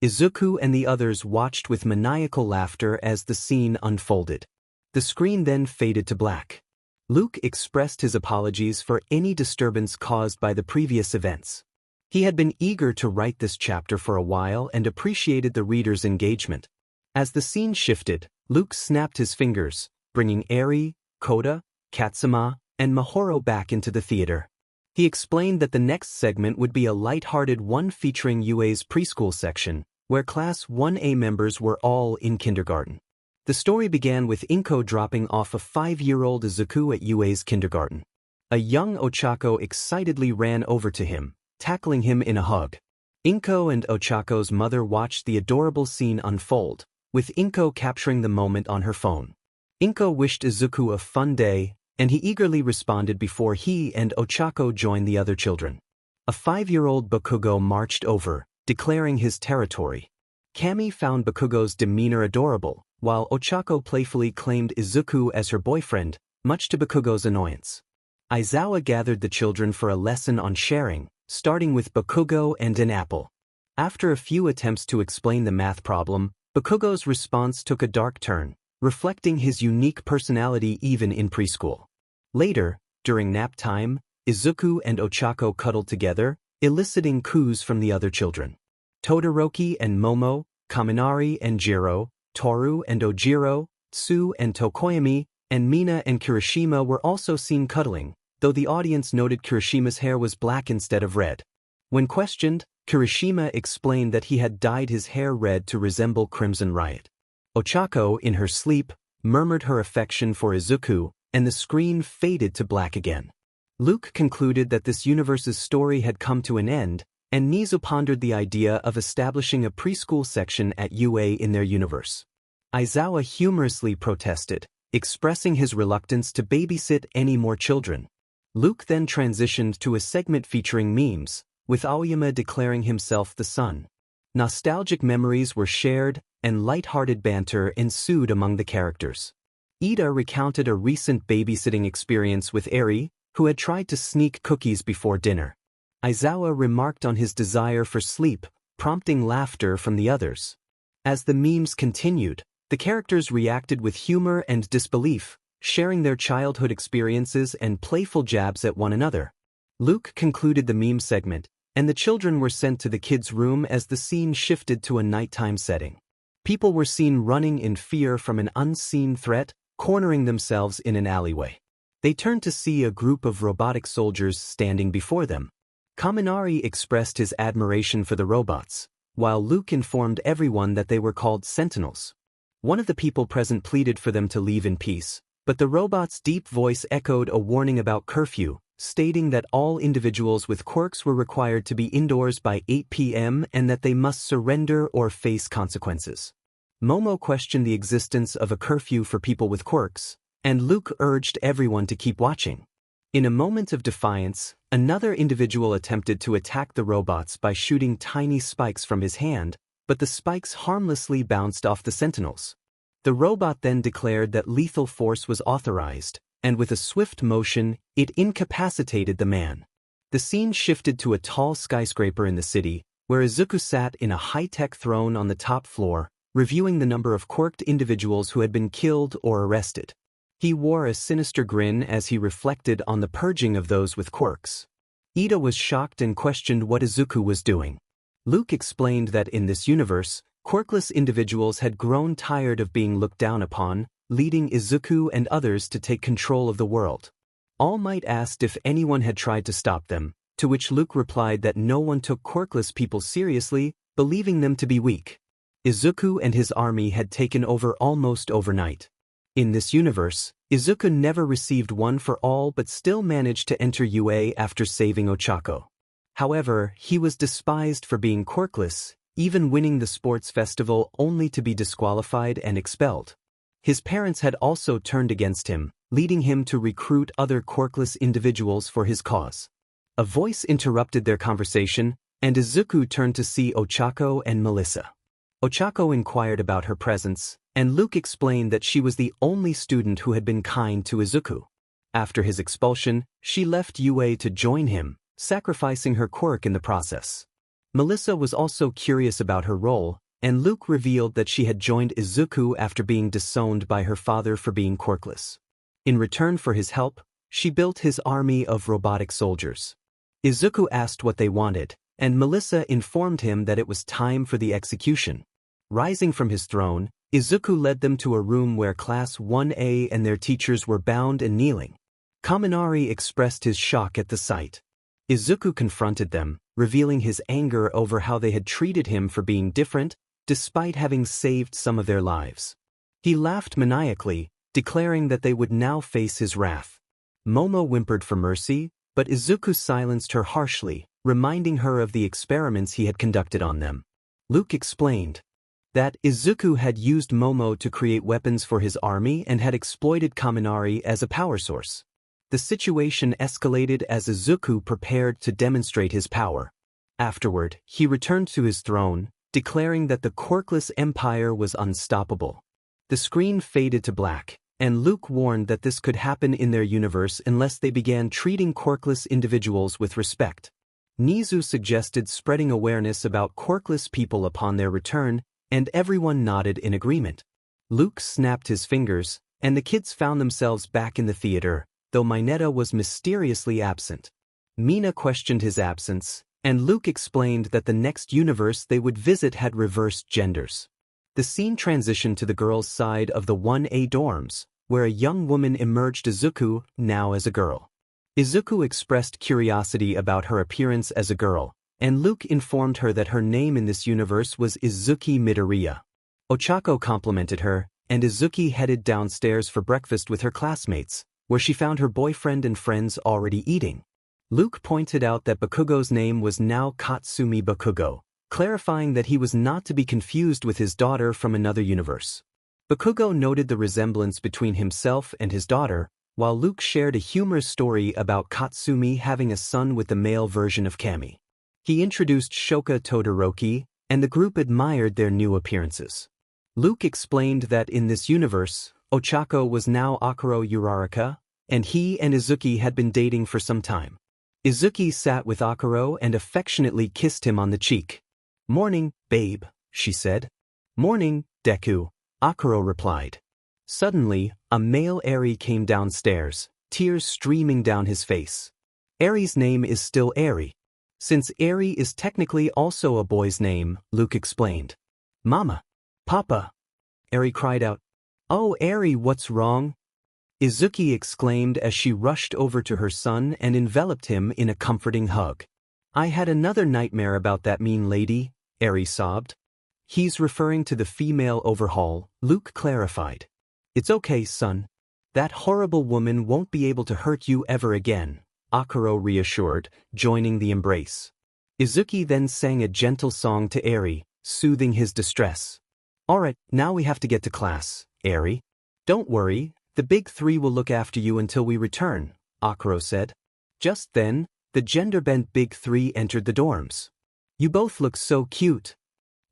Izuku and the others watched with maniacal laughter as the scene unfolded. The screen then faded to black. Luke expressed his apologies for any disturbance caused by the previous events. He had been eager to write this chapter for a while and appreciated the reader's engagement. As the scene shifted, Luke snapped his fingers, bringing Eri, Koda, Katsuma, and Mahoro back into the theater. He explained that the next segment would be a light-hearted one featuring UA's preschool section, where Class 1A members were all in kindergarten. The story began with Inko dropping off a 5-year-old Izuku at UA's kindergarten. A young Ochako excitedly ran over to him, tackling him in a hug. Inko and Ochako's mother watched the adorable scene unfold, with Inko capturing the moment on her phone. Inko wished Izuku a fun day, and he eagerly responded before he and Ochako joined the other children. A 5-year-old Bakugo marched over, declaring his territory. Kami found Bakugo's demeanor adorable, while Ochako playfully claimed Izuku as her boyfriend, much to Bakugo's annoyance. Aizawa gathered the children for a lesson on sharing, starting with Bakugo and an apple. After a few attempts to explain the math problem, Bakugo's response took a dark turn, reflecting his unique personality even in preschool. Later, during nap time, Izuku and Ochako cuddled together, eliciting coos from the other children. Todoroki and Momo, Kaminari and Jiro, Toru and Ojiro, Tsu and Tokoyami, and Mina and Kirishima were also seen cuddling, though the audience noted Kirishima's hair was black instead of red. When questioned, Kirishima explained that he had dyed his hair red to resemble Crimson Riot. Ochako, in her sleep, murmured her affection for Izuku, and the screen faded to black again. Luke concluded that this universe's story had come to an end, and Nizu pondered the idea of establishing a preschool section at UA in their universe. Aizawa humorously protested, expressing his reluctance to babysit any more children. Luke then transitioned to a segment featuring memes, with Aoyama declaring himself the sun. Nostalgic memories were shared, and light-hearted banter ensued among the characters. Ida recounted a recent babysitting experience with Eri, who had tried to sneak cookies before dinner. Aizawa remarked on his desire for sleep, prompting laughter from the others. As the memes continued, the characters reacted with humor and disbelief, sharing their childhood experiences and playful jabs at one another. Luke concluded the meme segment, and the children were sent to the kids' room as the scene shifted to a nighttime setting. People were seen running in fear from an unseen threat, cornering themselves in an alleyway. They turned to see a group of robotic soldiers standing before them. Kaminari expressed his admiration for the robots, while Luke informed everyone that they were called Sentinels. One of the people present pleaded for them to leave in peace, but the robot's deep voice echoed a warning about curfew, stating that all individuals with quirks were required to be indoors by 8 p.m. and that they must surrender or face consequences. Momo questioned the existence of a curfew for people with quirks, and Luke urged everyone to keep watching. In a moment of defiance, another individual attempted to attack the robots by shooting tiny spikes from his hand, but the spikes harmlessly bounced off the Sentinels. The robot then declared that lethal force was authorized, and with a swift motion, it incapacitated the man. The scene shifted to a tall skyscraper in the city, where Izuku sat in a high-tech throne on the top floor, reviewing the number of quirked individuals who had been killed or arrested. He wore a sinister grin as he reflected on the purging of those with quirks. Ida was shocked and questioned what Izuku was doing. Luke explained that in this universe, quirkless individuals had grown tired of being looked down upon, leading Izuku and others to take control of the world. All Might asked if anyone had tried to stop them, to which Luke replied that no one took quirkless people seriously, believing them to be weak. Izuku and his army had taken over almost overnight. In this universe, Izuku never received one for all but still managed to enter UA after saving Ochako. However, he was despised for being quirkless, even winning the sports festival only to be disqualified and expelled. His parents had also turned against him, leading him to recruit other quirkless individuals for his cause. A voice interrupted their conversation, and Izuku turned to see Ochako and Melissa. Ochako inquired about her presence, and Luke explained that she was the only student who had been kind to Izuku. After his expulsion, she left UA to join him, sacrificing her quirk in the process. Melissa was also curious about her role, and Luke revealed that she had joined Izuku after being disowned by her father for being quirkless. In return for his help, she built his army of robotic soldiers. Izuku asked what they wanted, and Melissa informed him that it was time for the execution. Rising from his throne, Izuku led them to a room where Class 1A and their teachers were bound and kneeling. Kaminari expressed his shock at the sight. Izuku confronted them, revealing his anger over how they had treated him for being different, despite having saved some of their lives. He laughed maniacally, declaring that they would now face his wrath. Momo whimpered for mercy, but Izuku silenced her harshly, reminding her of the experiments he had conducted on them. Luke explained that Izuku had used Momo to create weapons for his army and had exploited Kaminari as a power source. The situation escalated as Izuku prepared to demonstrate his power. Afterward, he returned to his throne, declaring that the Quirkless Empire was unstoppable. The screen faded to black, and Luke warned that this could happen in their universe unless they began treating quirkless individuals with respect. Nizu suggested spreading awareness about quirkless people upon their return, and everyone nodded in agreement. Luke snapped his fingers, and the kids found themselves back in the theater, though Mineta was mysteriously absent. Mina questioned his absence, and Luke explained that the next universe they would visit had reversed genders. The scene transitioned to the girls' side of the 1A dorms, where a young woman emerged Izuku, now as a girl. Izuku expressed curiosity about her appearance as a girl, and Luke informed her that her name in this universe was Izuki Midoriya. Ochako complimented her, and Izuki headed downstairs for breakfast with her classmates, where she found her boyfriend and friends already eating. Luke pointed out that Bakugo's name was now Katsumi Bakugo, clarifying that he was not to be confused with his daughter from another universe. Bakugo noted the resemblance between himself and his daughter, while Luke shared a humorous story about Katsumi having a son with the male version of Kami. He introduced Shoka Todoroki, and the group admired their new appearances. Luke explained that in this universe, Ochako was now Akuro Uraraka, and he and Izuki had been dating for some time. Izuki sat with Akuro and affectionately kissed him on the cheek. "Morning, babe," she said. "Morning, Deku," Akuro replied. Suddenly, a male Eri came downstairs, tears streaming down his face. Eri's name is still Eri. Since Eri is technically also a boy's name, Luke explained. "Mama! Papa!" Eri cried out. "Oh, Eri, what's wrong?" Izuki exclaimed as she rushed over to her son and enveloped him in a comforting hug. "I had another nightmare about that mean lady," Eri sobbed. "He's referring to the female overhaul," Luke clarified. "It's okay, son. That horrible woman won't be able to hurt you ever again," Akuro reassured, joining the embrace. Izuki then sang a gentle song to Eri, soothing his distress. "Alright, now we have to get to class, Eri. Don't worry, the big three will look after you until we return," Akuro said. Just then, the gender-bent big three entered the dorms. "You both look so cute,"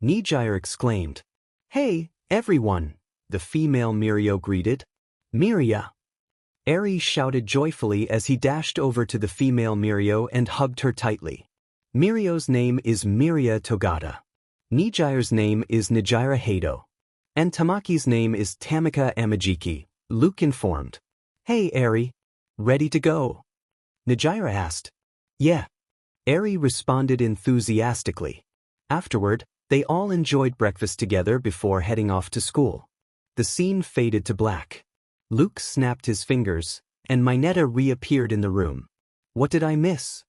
Nijire exclaimed. "Hey, everyone," the female Mirio greeted. "Miria!" Eri shouted joyfully as he dashed over to the female Mirio and hugged her tightly. Mirio's name is Miria Togata. Nijire's name is Nijira Hado. And Tamaki's name is Tamika Amajiki, Luke informed. "Hey, Eri. Ready to go?" Nijira asked. "Yeah." Eri responded enthusiastically. Afterward, they all enjoyed breakfast together before heading off to school. The scene faded to black. Luke snapped his fingers, and Mineta reappeared in the room. "What did I miss?"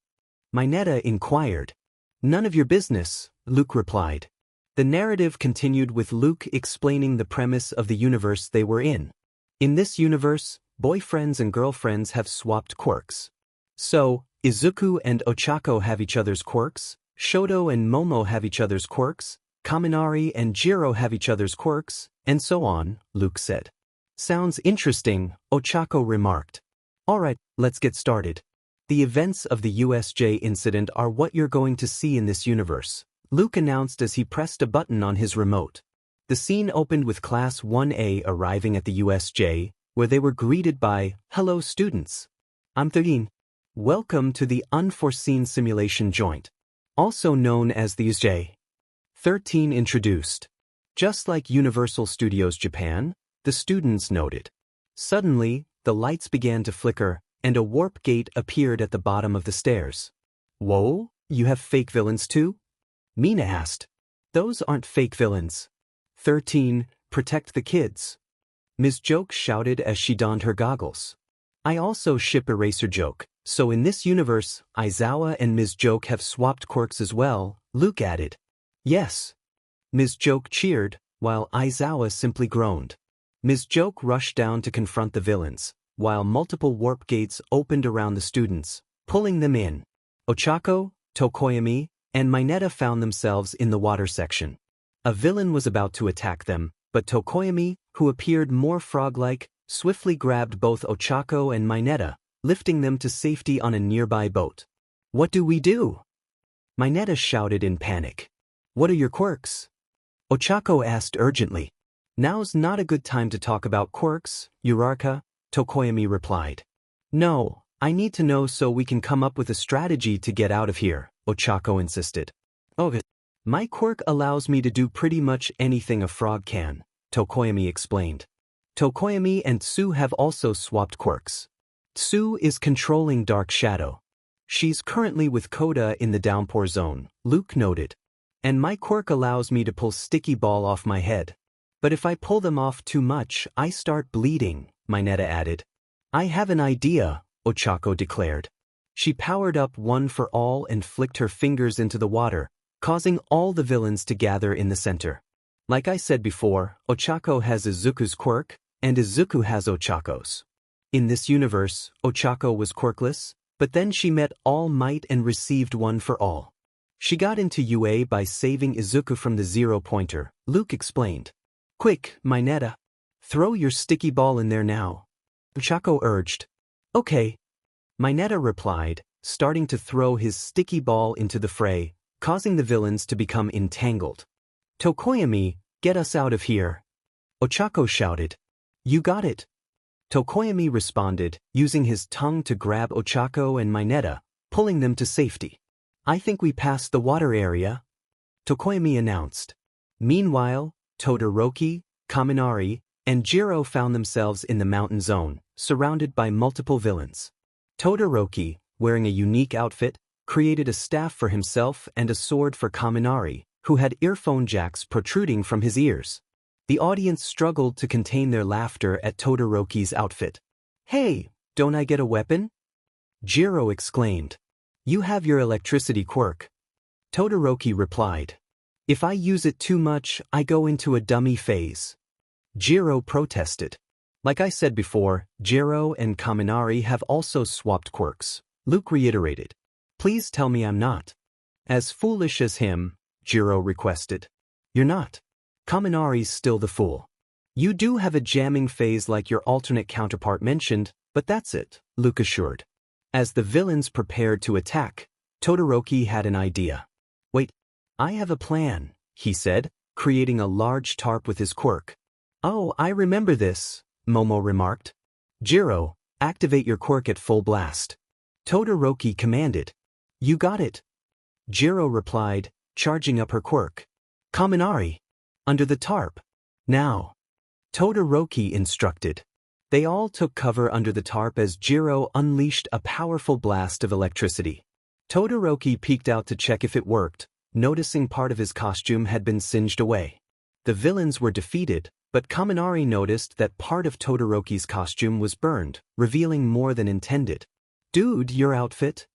Mineta inquired. "None of your business," Luke replied. The narrative continued with Luke explaining the premise of the universe they were in. In this universe, boyfriends and girlfriends have swapped quirks. So, Izuku and Ochako have each other's quirks, Shoto and Momo have each other's quirks, Kaminari and Jiro have each other's quirks, and so on, Luke said. "Sounds interesting," Ochako remarked. "Alright, let's get started. The events of the USJ incident are what you're going to see in this universe," Luke announced as he pressed a button on his remote. The scene opened with Class 1A arriving at the USJ, where they were greeted by, "Hello students. I'm 13. Welcome to the Unforeseen Simulation Joint, also known as the USJ." 13 introduced. Just like Universal Studios Japan, the students noted. Suddenly, the lights began to flicker, and a warp gate appeared at the bottom of the stairs. "Whoa, you have fake villains too?" Mina asked. "Those aren't fake villains." 13, protect the kids. Ms. Joke shouted as she donned her goggles. "I also ship Eraser Joke, So in this universe, Aizawa and Ms. Joke have swapped quirks as well, Luke added. Yes. Ms. Joke cheered, while Aizawa simply groaned. Ms. Joke rushed down to confront the villains, while multiple warp gates opened around the students, pulling them in. Ochako, Tokoyami, and Mineta found themselves in the water section. A villain was about to attack them, but Tokoyami, who appeared more frog-like, swiftly grabbed both Ochako and Mineta, lifting them to safety on a nearby boat. What do we do? Mineta shouted in panic. What are your quirks? Ochako asked urgently. Now's not a good time to talk about quirks, Uraraka, Tokoyami replied. No, I need to know so we can come up with a strategy to get out of here, Ochako insisted. Oh, my quirk allows me to do pretty much anything a frog can, Tokoyami explained. Tokoyami and Tsu have also swapped quirks. Tsu is controlling Dark Shadow. She's currently with Koda in the downpour zone, Luke noted. And my quirk allows me to pull Sticky Ball off my head. But if I pull them off too much, I start bleeding, Mineta added. I have an idea, Ochako declared. She powered up One for All and flicked her fingers into the water, causing all the villains to gather in the center. Like I said before, Ochako has Izuku's quirk, and Izuku has Ochako's. In this universe, Ochako was quirkless, but then she met All Might and received One for All. She got into UA by saving Izuku from the zero-pointer, Luke explained. Quick, Mineta. Throw your sticky ball in there now. Ochako urged. Okay. Mineta replied, starting to throw his sticky ball into the fray, causing the villains to become entangled. Tokoyami, get us out of here. Ochako shouted. You got it. Tokoyami responded, using his tongue to grab Ochako and Mineta, pulling them to safety. I think we passed the water area, Tokoyami announced. Meanwhile, Todoroki, Kaminari, and Jiro found themselves in the mountain zone, surrounded by multiple villains. Todoroki, wearing a unique outfit, created a staff for himself and a sword for Kaminari, who had earphone jacks protruding from his ears. The audience struggled to contain their laughter at Todoroki's outfit. Hey, don't I get a weapon? Jiro exclaimed. You have your electricity quirk. Todoroki replied. If I use it too much, I go into a dummy phase. Jiro protested. Like I said before, Jiro and Kaminari have also swapped quirks, Luke reiterated. Please tell me I'm not as foolish as him, Jiro requested. You're not. Kaminari's still the fool. You do have a jamming phase like your alternate counterpart mentioned, but that's it, Luke assured. As the villains prepared to attack, Todoroki had an idea. Wait, I have a plan, he said, creating a large tarp with his quirk. Oh, I remember this, Momo remarked. Jiro, activate your quirk at full blast. Todoroki commanded. You got it. Jiro replied, charging up her quirk. Kaminari. Under the tarp. Now. Todoroki instructed. They all took cover under the tarp as Jiro unleashed a powerful blast of electricity. Todoroki peeked out to check if it worked, noticing part of his costume had been singed away. The villains were defeated, but Kaminari noticed that part of Todoroki's costume was burned, revealing more than intended. Dude, your outfit?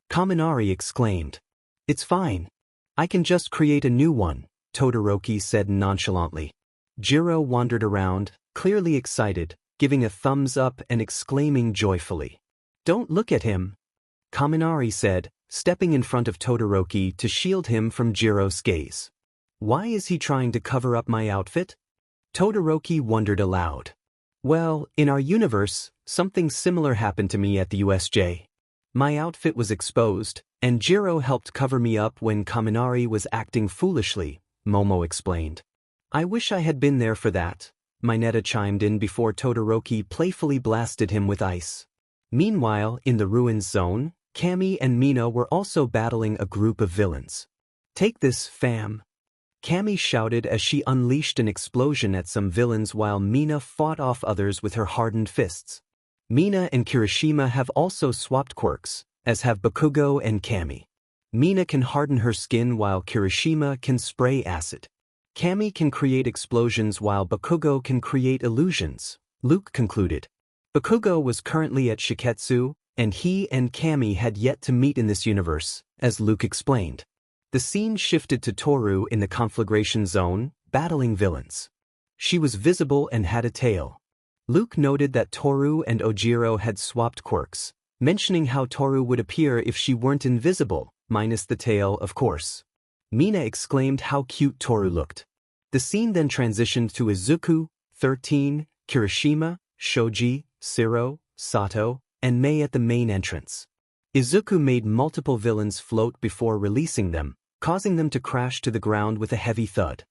Kaminari exclaimed. It's fine. I can just create a new one, Todoroki said nonchalantly. Jiro wandered around, clearly excited, giving a thumbs up and exclaiming joyfully. Don't look at him, Kaminari said, stepping in front of Todoroki to shield him from Jiro's gaze. Why is he trying to cover up my outfit? Todoroki wondered aloud. Well, in our universe, something similar happened to me at the USJ. My outfit was exposed, and Jiro helped cover me up when Kaminari was acting foolishly, Momo explained. I wish I had been there for that, Mineta chimed in before Todoroki playfully blasted him with ice. Meanwhile, in the ruins zone, Kami and Mina were also battling a group of villains. Take this, fam. Kami shouted as she unleashed an explosion at some villains while Mina fought off others with her hardened fists. Mina and Kirishima have also swapped quirks, as have Bakugo and Kami. Mina can harden her skin while Kirishima can spray acid. Kami can create explosions while Bakugo can create illusions, Luke concluded. Bakugo was currently at Shiketsu, and he and Cammy had yet to meet in this universe, as Luke explained. The scene shifted to Toru in the conflagration zone, battling villains. She was visible and had a tail. Luke noted that Toru and Ojiro had swapped quirks, mentioning how Toru would appear if she weren't invisible, minus the tail, of course. Mina exclaimed how cute Toru looked. The scene then transitioned to Izuku, 13, Kirishima, Shoji, Siro, Sato, and Mei at the main entrance. Izuku made multiple villains float before releasing them, causing them to crash to the ground with a heavy thud.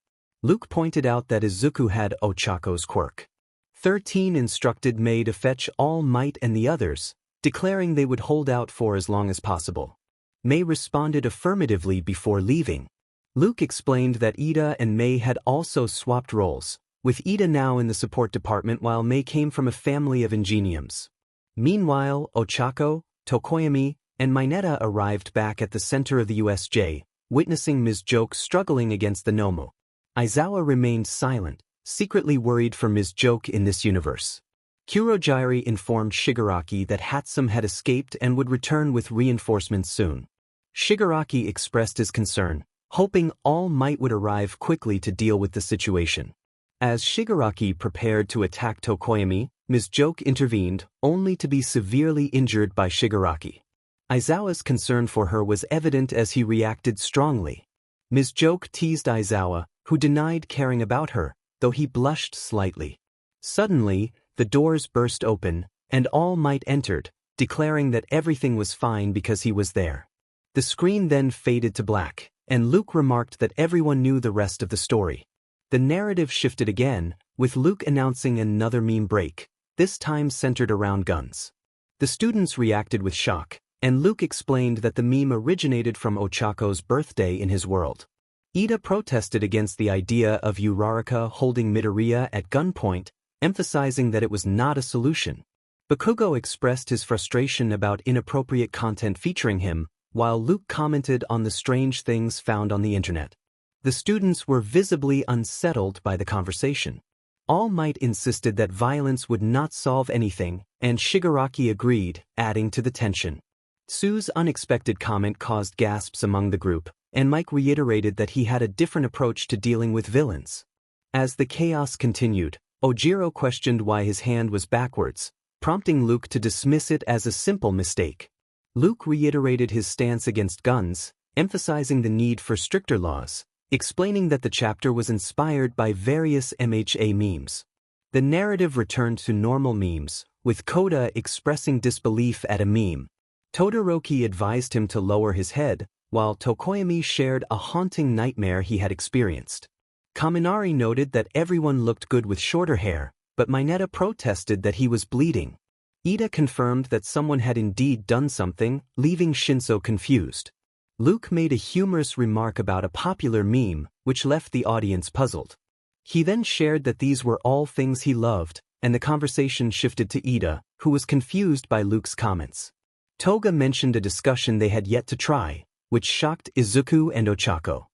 Luke pointed out that Izuku had Ochako's quirk. 13 instructed Mei to fetch All Might and the others, declaring they would hold out for as long as possible. Mei responded affirmatively before leaving. Luke explained that Ida and Mei had also swapped roles, with Ida now in the support department while Mei came from a family of ingeniums. Meanwhile, Ochako, Tokoyami, and Mineta arrived back at the center of the USJ, witnessing Ms. Joke struggling against the Nomu. Aizawa remained silent, secretly worried for Ms. Joke in this universe. Kurojairi informed Shigaraki that Hatsum had escaped and would return with reinforcements soon. Shigaraki expressed his concern, hoping All Might would arrive quickly to deal with the situation. As Shigaraki prepared to attack Tokoyami, Ms. Joke intervened, only to be severely injured by Shigaraki. Aizawa's concern for her was evident as he reacted strongly. Ms. Joke teased Aizawa, who denied caring about her, though he blushed slightly. Suddenly, the doors burst open, and All Might entered, declaring that everything was fine because he was there. The screen then faded to black, and Luke remarked that everyone knew the rest of the story. The narrative shifted again, with Luke announcing another meme break, this time centered around guns. The students reacted with shock, and Luke explained that the meme originated from Ochako's birthday in his world. Ida protested against the idea of Uraraka holding Midoriya at gunpoint, emphasizing that it was not a solution. Bakugo expressed his frustration about inappropriate content featuring him, while Luke commented on the strange things found on the internet. The students were visibly unsettled by the conversation. All Might insisted that violence would not solve anything, and Shigaraki agreed, adding to the tension. Tsu's unexpected comment caused gasps among the group, and Mike reiterated that he had a different approach to dealing with villains. As the chaos continued, Ojiro questioned why his hand was backwards, prompting Luke to dismiss it as a simple mistake. Luke reiterated his stance against guns, emphasizing the need for stricter laws, explaining that the chapter was inspired by various MHA memes. The narrative returned to normal memes, with Koda expressing disbelief at a meme. Todoroki advised him to lower his head, while Tokoyami shared a haunting nightmare he had experienced. Kaminari noted that everyone looked good with shorter hair, but Mineta protested that he was bleeding. Ida confirmed that someone had indeed done something, leaving Shinso confused. Luke made a humorous remark about a popular meme, which left the audience puzzled. He then shared that these were all things he loved, and the conversation shifted to Ida, who was confused by Luke's comments. Toga mentioned a discussion they had yet to try, which shocked Izuku and Ochako.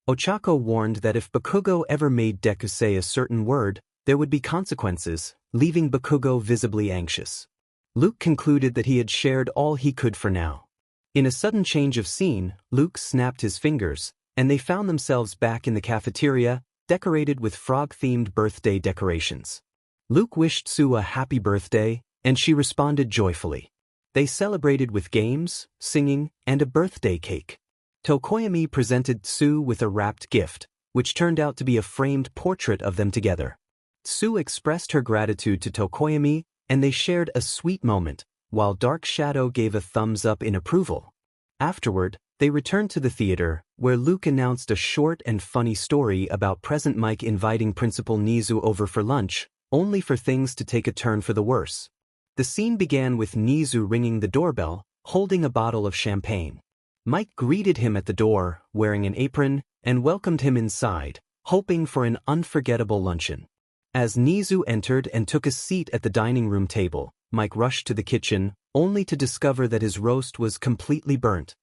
Ochako warned that if Bakugo ever made Deku say a certain word, there would be consequences, leaving Bakugo visibly anxious. Luke concluded that he had shared all he could for now. In a sudden change of scene, Luke snapped his fingers, and they found themselves back in the cafeteria, decorated with frog-themed birthday decorations. Luke wished Tsu a happy birthday, and she responded joyfully. They celebrated with games, singing, and a birthday cake. Tokoyami presented Tsu with a wrapped gift, which turned out to be a framed portrait of them together. Tsu expressed her gratitude to Tokoyami, and they shared a sweet moment, while Dark Shadow gave a thumbs up in approval. Afterward, they returned to the theater, where Luke announced a short and funny story about Present Mike inviting Principal Nizu over for lunch, only for things to take a turn for the worse. The scene began with Nizu ringing the doorbell, holding a bottle of champagne. Mike greeted him at the door, wearing an apron, and welcomed him inside, hoping for an unforgettable luncheon. As Nizu entered and took a seat at the dining room table, Mike rushed to the kitchen, only to discover that his roast was completely burnt.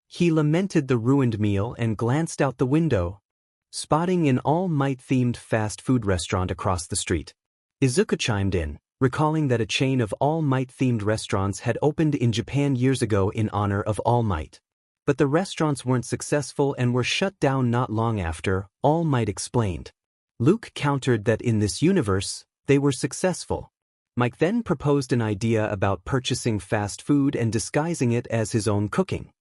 He lamented the ruined meal and glanced out the window, spotting an All Might-themed fast food restaurant across the street. Izuku chimed in, recalling that a chain of All Might-themed restaurants had opened in Japan years ago in honor of All Might. But the restaurants weren't successful and were shut down not long after, All Might explained. Luke countered that in this universe, they were successful. Mike then proposed an idea about purchasing fast food and disguising it as his own cooking.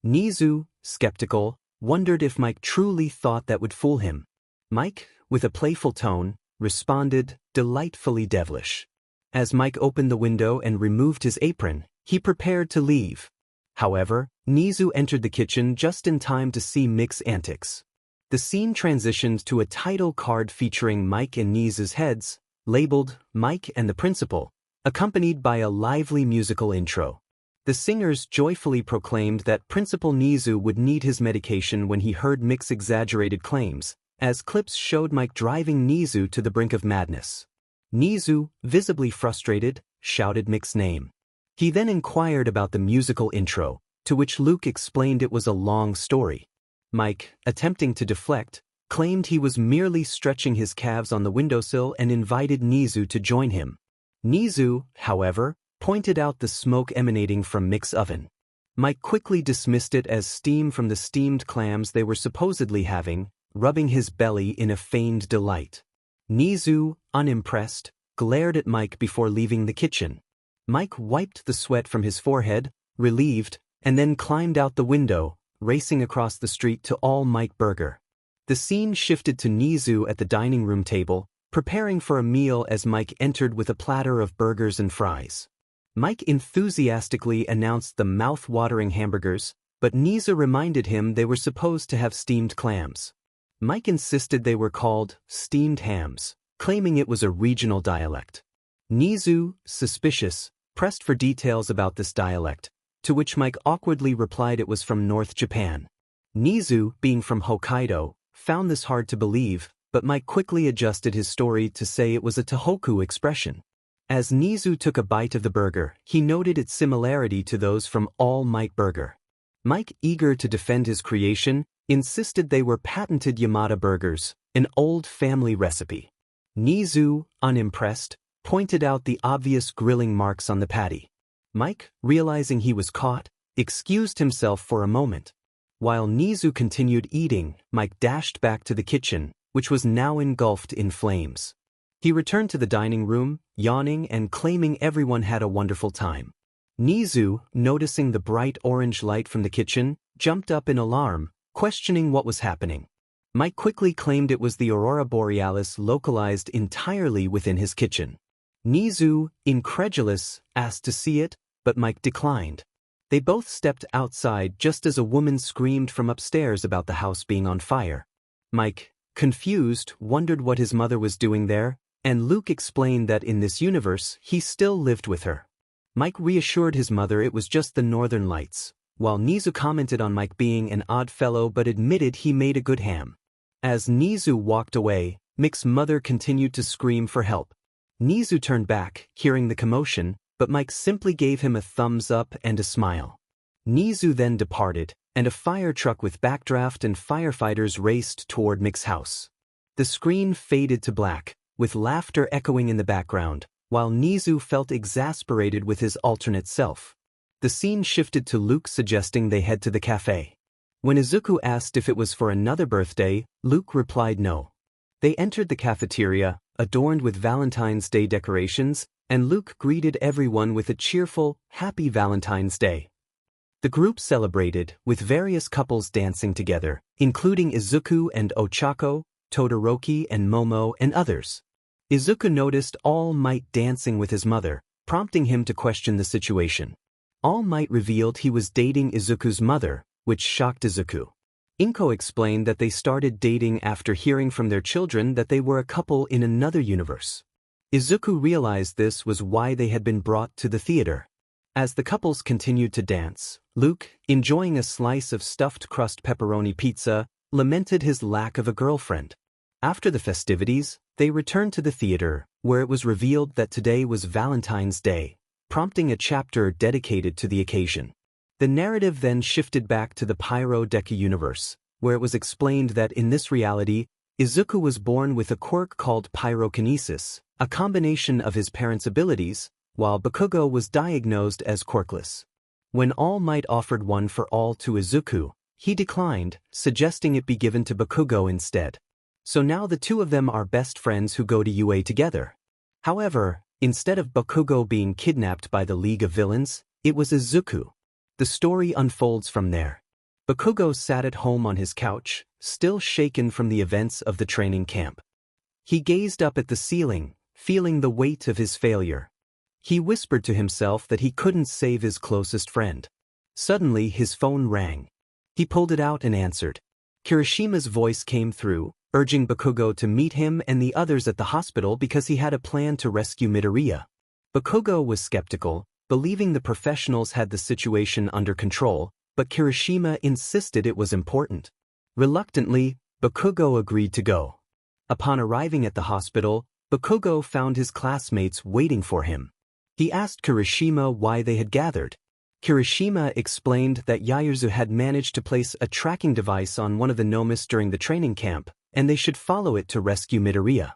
Nizu, skeptical, wondered if Mike truly thought that would fool him. Mike, with a playful tone, responded, delightfully devilish. As Mike opened the window and removed his apron, he prepared to leave. However, Nizu entered the kitchen just in time to see Mick's antics. The scene transitioned to a title card featuring Mike and Nizu's heads, labeled Mike and the Principal, accompanied by a lively musical intro. The singers joyfully proclaimed that Principal Nizu would need his medication when he heard Mick's exaggerated claims, as clips showed Mike driving Nizu to the brink of madness. Nizu, visibly frustrated, shouted Mick's name. He then inquired about the musical intro, to which Luke explained it was a long story. Mike, attempting to deflect, claimed he was merely stretching his calves on the windowsill and invited Nizu to join him. Nizu, however, pointed out the smoke emanating from Mick's oven. Mike quickly dismissed it as steam from the steamed clams they were supposedly having, rubbing his belly in a feigned delight. Nizu, unimpressed, glared at Mike before leaving the kitchen. Mike wiped the sweat from his forehead, relieved, and then climbed out the window, racing across the street to All Might Burger. The scene shifted to Nizu at the dining room table, preparing for a meal as Mike entered with a platter of burgers and fries. Mike enthusiastically announced the mouth-watering hamburgers, but Nizu reminded him they were supposed to have steamed clams. Mike insisted they were called steamed hams, claiming it was a regional dialect. Nizu, suspicious, pressed for details about this dialect, to which Mike awkwardly replied it was from North Japan. Nizu, being from Hokkaido, found this hard to believe, but Mike quickly adjusted his story to say it was a Tohoku expression. As Nizu took a bite of the burger, he noted its similarity to those from All Might Burger. Mike, eager to defend his creation, insisted they were patented Yamada burgers, an old family recipe. Nizu, unimpressed, pointed out the obvious grilling marks on the patty. Mike, realizing he was caught, excused himself for a moment. While Nizu continued eating, Mike dashed back to the kitchen, which was now engulfed in flames. He returned to the dining room, yawning and claiming everyone had a wonderful time. Nizu, noticing the bright orange light from the kitchen, jumped up in alarm, questioning what was happening. Mike quickly claimed it was the aurora borealis localized entirely within his kitchen. Nizu, incredulous, asked to see it, but Mike declined. They both stepped outside just as a woman screamed from upstairs about the house being on fire. Mike, confused, wondered what his mother was doing there, and Luke explained that in this universe he still lived with her. Mike reassured his mother it was just the northern lights, while Nizu commented on Mike being an odd fellow but admitted he made a good ham. As Nizu walked away, Mick's mother continued to scream for help. Nizu turned back, hearing the commotion, but Mike simply gave him a thumbs up and a smile. Nizu then departed, and a fire truck with backdraft and firefighters raced toward Mick's house. The screen faded to black, with laughter echoing in the background, while Nizu felt exasperated with his alternate self. The scene shifted to Luke suggesting they head to the cafe. When Izuku asked if it was for another birthday, Luke replied no. They entered the cafeteria, adorned with Valentine's Day decorations, and Luke greeted everyone with a cheerful, Happy Valentine's Day. The group celebrated, with various couples dancing together, including Izuku and Ochako, Todoroki and Momo and others. Izuku noticed All Might dancing with his mother, prompting him to question the situation. All Might revealed he was dating Izuku's mother, which shocked Izuku. Inko explained that they started dating after hearing from their children that they were a couple in another universe. Izuku realized this was why they had been brought to the theater. As the couples continued to dance, Luke, enjoying a slice of stuffed crust pepperoni pizza, lamented his lack of a girlfriend. After the festivities, they returned to the theater, where it was revealed that today was Valentine's Day, prompting a chapter dedicated to the occasion. The narrative then shifted back to the Pyro Deku universe, where it was explained that in this reality, Izuku was born with a quirk called pyrokinesis, a combination of his parents' abilities, while Bakugo was diagnosed as quirkless. When All Might offered one for all to Izuku, he declined, suggesting it be given to Bakugo instead. So now the two of them are best friends who go to UA together. However, instead of Bakugo being kidnapped by the League of Villains, it was Izuku. The story unfolds from there. Bakugo sat at home on his couch, still shaken from the events of the training camp. He gazed up at the ceiling, feeling the weight of his failure. He whispered to himself that he couldn't save his closest friend. Suddenly his phone rang. He pulled it out and answered. Kirishima's voice came through, urging Bakugo to meet him and the others at the hospital because he had a plan to rescue Midoriya. Bakugo was skeptical, believing the professionals had the situation under control, but Kirishima insisted it was important. Reluctantly, Bakugo agreed to go. Upon arriving at the hospital, Bakugo found his classmates waiting for him. He asked Kirishima why they had gathered. Kirishima explained that Yaozu had managed to place a tracking device on one of the Nomus during the training camp, and they should follow it to rescue Midoriya.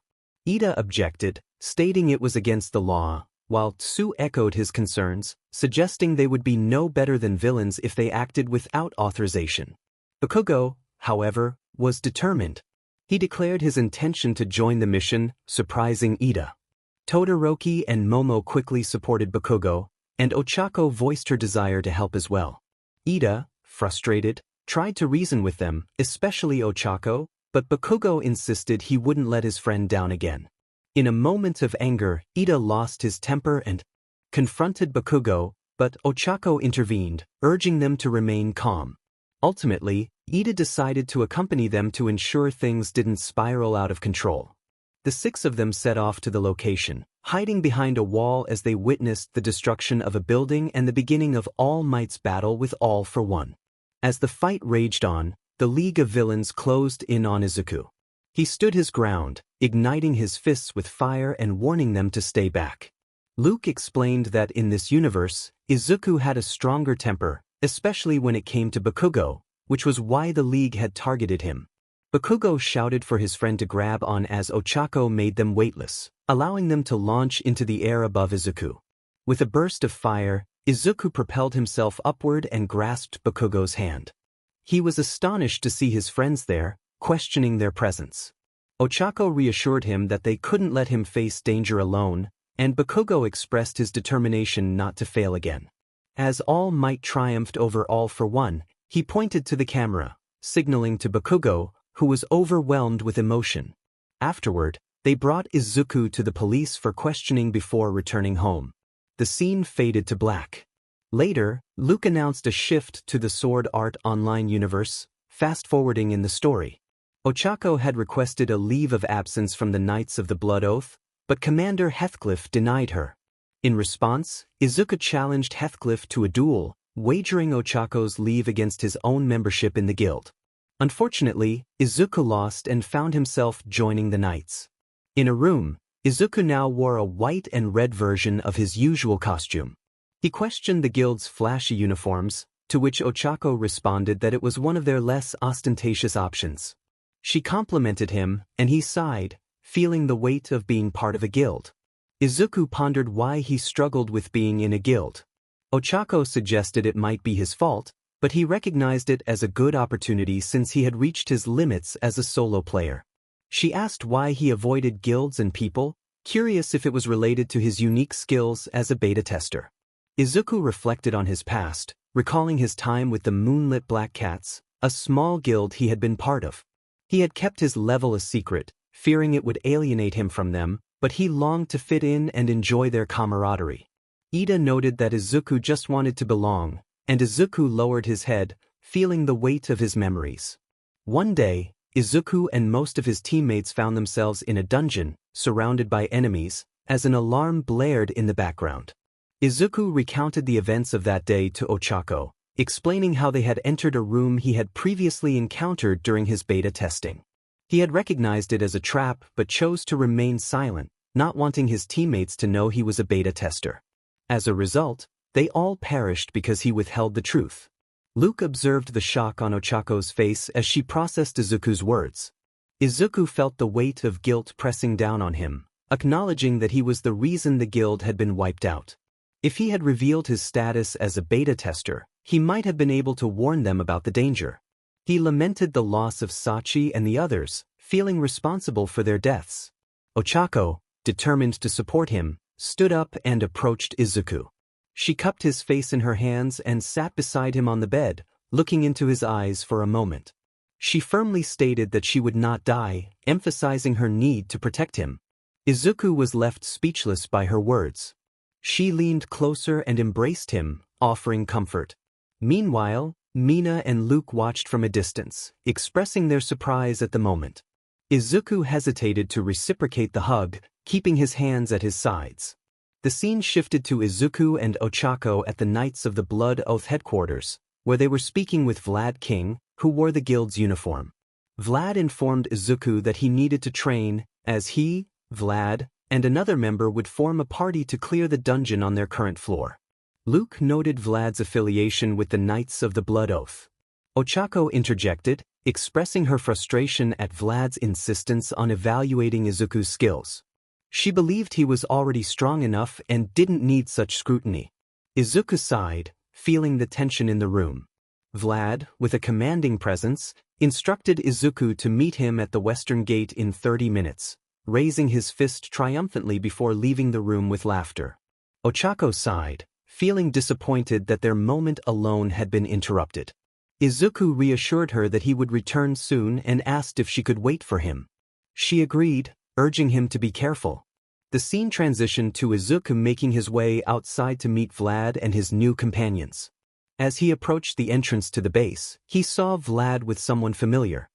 Ida objected, stating it was against the law, while Tsu echoed his concerns, suggesting they would be no better than villains if they acted without authorization. Bakugo, however, was determined. He declared his intention to join the mission, surprising Ida. Todoroki and Momo quickly supported Bakugo, and Ochako voiced her desire to help as well. Ida, frustrated, tried to reason with them, especially Ochako, but Bakugo insisted he wouldn't let his friend down again. In a moment of anger, Ida lost his temper and confronted Bakugo, but Ochako intervened, urging them to remain calm. Ultimately, Ida decided to accompany them to ensure things didn't spiral out of control. The six of them set off to the location, hiding behind a wall as they witnessed the destruction of a building and the beginning of All Might's battle with All for One. As the fight raged on, the League of Villains closed in on Izuku. He stood his ground, igniting his fists with fire and warning them to stay back. Luke explained that in this universe, Izuku had a stronger temper, especially when it came to Bakugo, which was why the League had targeted him. Bakugo shouted for his friend to grab on as Ochako made them weightless, allowing them to launch into the air above Izuku. With a burst of fire, Izuku propelled himself upward and grasped Bakugo's hand. He was astonished to see his friends there, questioning their presence. Ochako reassured him that they couldn't let him face danger alone, and Bakugo expressed his determination not to fail again. As All Might triumphed over All for One, he pointed to the camera, signaling to Bakugo, who was overwhelmed with emotion. Afterward, they brought Izuku to the police for questioning before returning home. The scene faded to black. Later, Luke announced a shift to the Sword Art Online universe, fast-forwarding in the story. Ochako had requested a leave of absence from the Knights of the Blood Oath, but Commander Heathcliff denied her. In response, Izuku challenged Heathcliff to a duel, wagering Ochako's leave against his own membership in the guild. Unfortunately, Izuku lost and found himself joining the Knights. In a room, Izuku now wore a white and red version of his usual costume. He questioned the guild's flashy uniforms, to which Ochako responded that it was one of their less ostentatious options. She complimented him, and he sighed, feeling the weight of being part of a guild. Izuku pondered why he struggled with being in a guild. Ochako suggested it might be his fault, but he recognized it as a good opportunity since he had reached his limits as a solo player. She asked why he avoided guilds and people, curious if it was related to his unique skills as a beta tester. Izuku reflected on his past, recalling his time with the Moonlit Black Cats, a small guild he had been part of. He had kept his level a secret, fearing it would alienate him from them, but he longed to fit in and enjoy their camaraderie. Ida noted that Izuku just wanted to belong, and Izuku lowered his head, feeling the weight of his memories. One day, Izuku and most of his teammates found themselves in a dungeon, surrounded by enemies, as an alarm blared in the background. Izuku recounted the events of that day to Ochako, explaining how they had entered a room he had previously encountered during his beta testing. He had recognized it as a trap but chose to remain silent, not wanting his teammates to know he was a beta tester. As a result, they all perished because he withheld the truth. Luke observed the shock on Ochako's face as she processed Izuku's words. Izuku felt the weight of guilt pressing down on him, acknowledging that he was the reason the guild had been wiped out. If he had revealed his status as a beta tester, he might have been able to warn them about the danger. He lamented the loss of Sachi and the others, feeling responsible for their deaths. Ochako, determined to support him, stood up and approached Izuku. She cupped his face in her hands and sat beside him on the bed, looking into his eyes for a moment. She firmly stated that she would not die, emphasizing her need to protect him. Izuku was left speechless by her words. She leaned closer and embraced him, offering comfort. Meanwhile, Mina and Luke watched from a distance, expressing their surprise at the moment. Izuku hesitated to reciprocate the hug, keeping his hands at his sides. The scene shifted to Izuku and Ochako at the Knights of the Blood Oath headquarters, where they were speaking with Vlad King, who wore the guild's uniform. Vlad informed Izuku that he needed to train, as he, Vlad, and another member would form a party to clear the dungeon on their current floor. Luke noted Vlad's affiliation with the Knights of the Blood Oath. Ochako interjected, expressing her frustration at Vlad's insistence on evaluating Izuku's skills. She believed he was already strong enough and didn't need such scrutiny. Izuku sighed, feeling the tension in the room. Vlad, with a commanding presence, instructed Izuku to meet him at the western gate in 30 minutes, raising his fist triumphantly before leaving the room with laughter. Ochako sighed, feeling disappointed that their moment alone had been interrupted. Izuku reassured her that he would return soon and asked if she could wait for him. She agreed, urging him to be careful. The scene transitioned to Izuku making his way outside to meet Vlad and his new companions. As he approached the entrance to the base, he saw Vlad with someone familiar.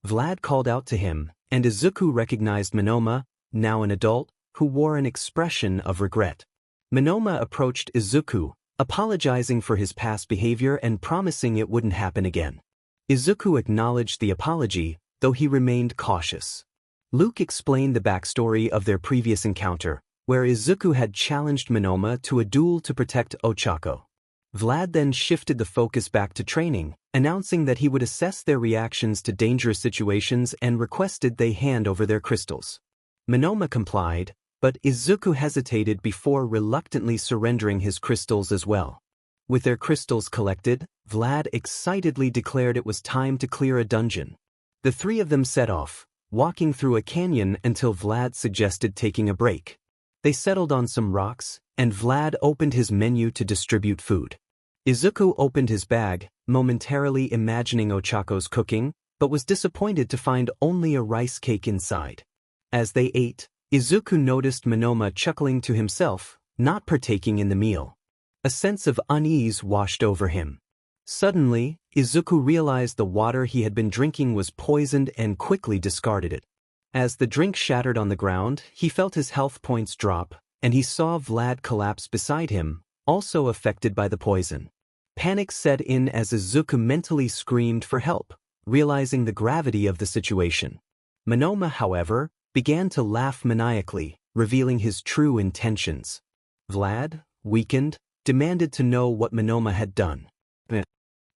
Vlad called out to him, and Izuku recognized Monoma, now an adult, who wore an expression of regret. Monoma approached Izuku, apologizing for his past behavior and promising it wouldn't happen again. Izuku acknowledged the apology, though he remained cautious. Luke explained the backstory of their previous encounter, where Izuku had challenged Monoma to a duel to protect Ochako. Vlad then shifted the focus back to training, announcing that he would assess their reactions to dangerous situations and requested they hand over their crystals. Monoma complied, but Izuku hesitated before reluctantly surrendering his crystals as well. With their crystals collected, Vlad excitedly declared it was time to clear a dungeon. The three of them set off, walking through a canyon until Vlad suggested taking a break. They settled on some rocks, and Vlad opened his menu to distribute food. Izuku opened his bag, momentarily imagining Ochako's cooking, but was disappointed to find only a rice cake inside. As they ate, Izuku noticed Monoma chuckling to himself, not partaking in the meal. A sense of unease washed over him. Suddenly, Izuku realized the water he had been drinking was poisoned and quickly discarded it. As the drink shattered on the ground, he felt his health points drop, and he saw Vlad collapse beside him, also affected by the poison. Panic set in as Izuku mentally screamed for help, realizing the gravity of the situation. Monoma, however, began to laugh maniacally, revealing his true intentions. Vlad, weakened, demanded to know what Monoma had done.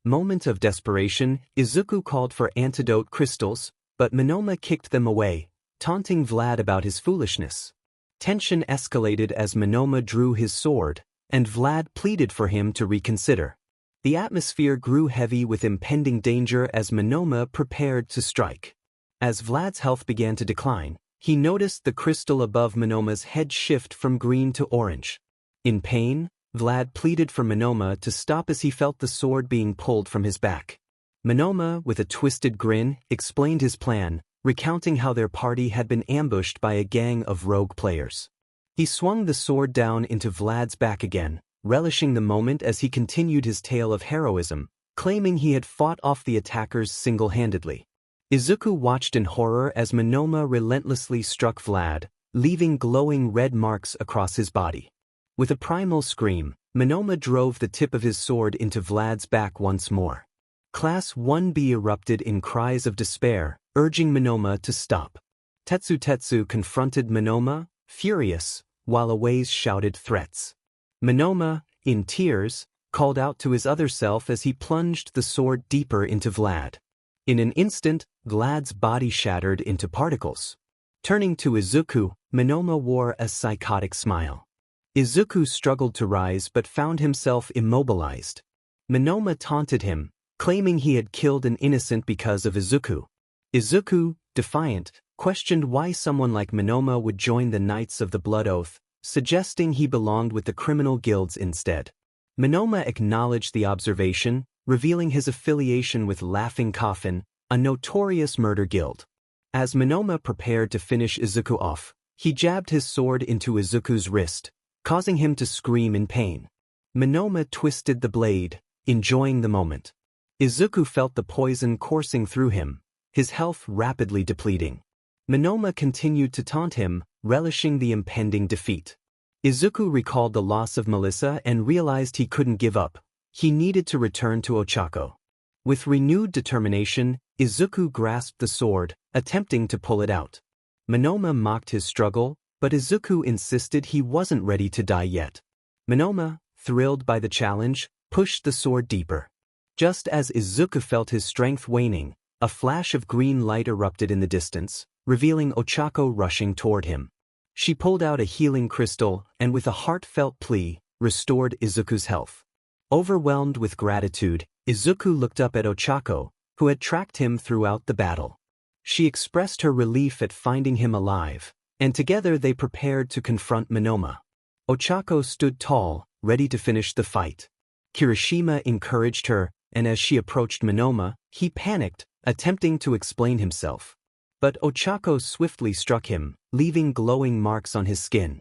Moment of desperation, Izuku called for antidote crystals, but Monoma kicked them away, taunting Vlad about his foolishness. Tension escalated as Monoma drew his sword, and Vlad pleaded for him to reconsider. The atmosphere grew heavy with impending danger as Monoma prepared to strike. As Vlad's health began to decline, he noticed the crystal above Monoma's head shift from green to orange. In pain, Vlad pleaded for Monoma to stop as he felt the sword being pulled from his back. Monoma, with a twisted grin, explained his plan, recounting how their party had been ambushed by a gang of rogue players. He swung the sword down into Vlad's back again, relishing the moment as he continued his tale of heroism, claiming he had fought off the attackers single-handedly. Izuku watched in horror as Monoma relentlessly struck Vlad, leaving glowing red marks across his body. With a primal scream, Monoma drove the tip of his sword into Vlad's back once more. Class 1B erupted in cries of despair, urging Monoma to stop. Tetsu confronted Monoma, furious, while Awase shouted threats. Monoma, in tears, called out to his other self as he plunged the sword deeper into Vlad. In an instant, Glad's body shattered into particles. Turning to Izuku, Monoma wore a psychotic smile. Izuku struggled to rise but found himself immobilized. Monoma taunted him, claiming he had killed an innocent because of Izuku. Izuku, defiant, questioned why someone like Monoma would join the Knights of the Blood Oath, suggesting he belonged with the criminal guilds instead. Monoma acknowledged the observation, revealing his affiliation with Laughing Coffin, a notorious murder guild. As Monoma prepared to finish Izuku off, he jabbed his sword into Izuku's wrist, causing him to scream in pain. Monoma twisted the blade, enjoying the moment. Izuku felt the poison coursing through him, his health rapidly depleting. Monoma continued to taunt him, relishing the impending defeat. Izuku recalled the loss of Melissa and realized he couldn't give up. He needed to return to Ochako. With renewed determination, Izuku grasped the sword, attempting to pull it out. Monoma mocked his struggle, but Izuku insisted he wasn't ready to die yet. Monoma, thrilled by the challenge, pushed the sword deeper. Just as Izuku felt his strength waning, a flash of green light erupted in the distance, revealing Ochako rushing toward him. She pulled out a healing crystal and with a heartfelt plea, restored Izuku's health. Overwhelmed with gratitude, Izuku looked up at Ochako, who had tracked him throughout the battle. She expressed her relief at finding him alive, and together they prepared to confront Monoma. Ochako stood tall, ready to finish the fight. Kirishima encouraged her, and as she approached Monoma, he panicked, attempting to explain himself. But Ochako swiftly struck him, leaving glowing marks on his skin.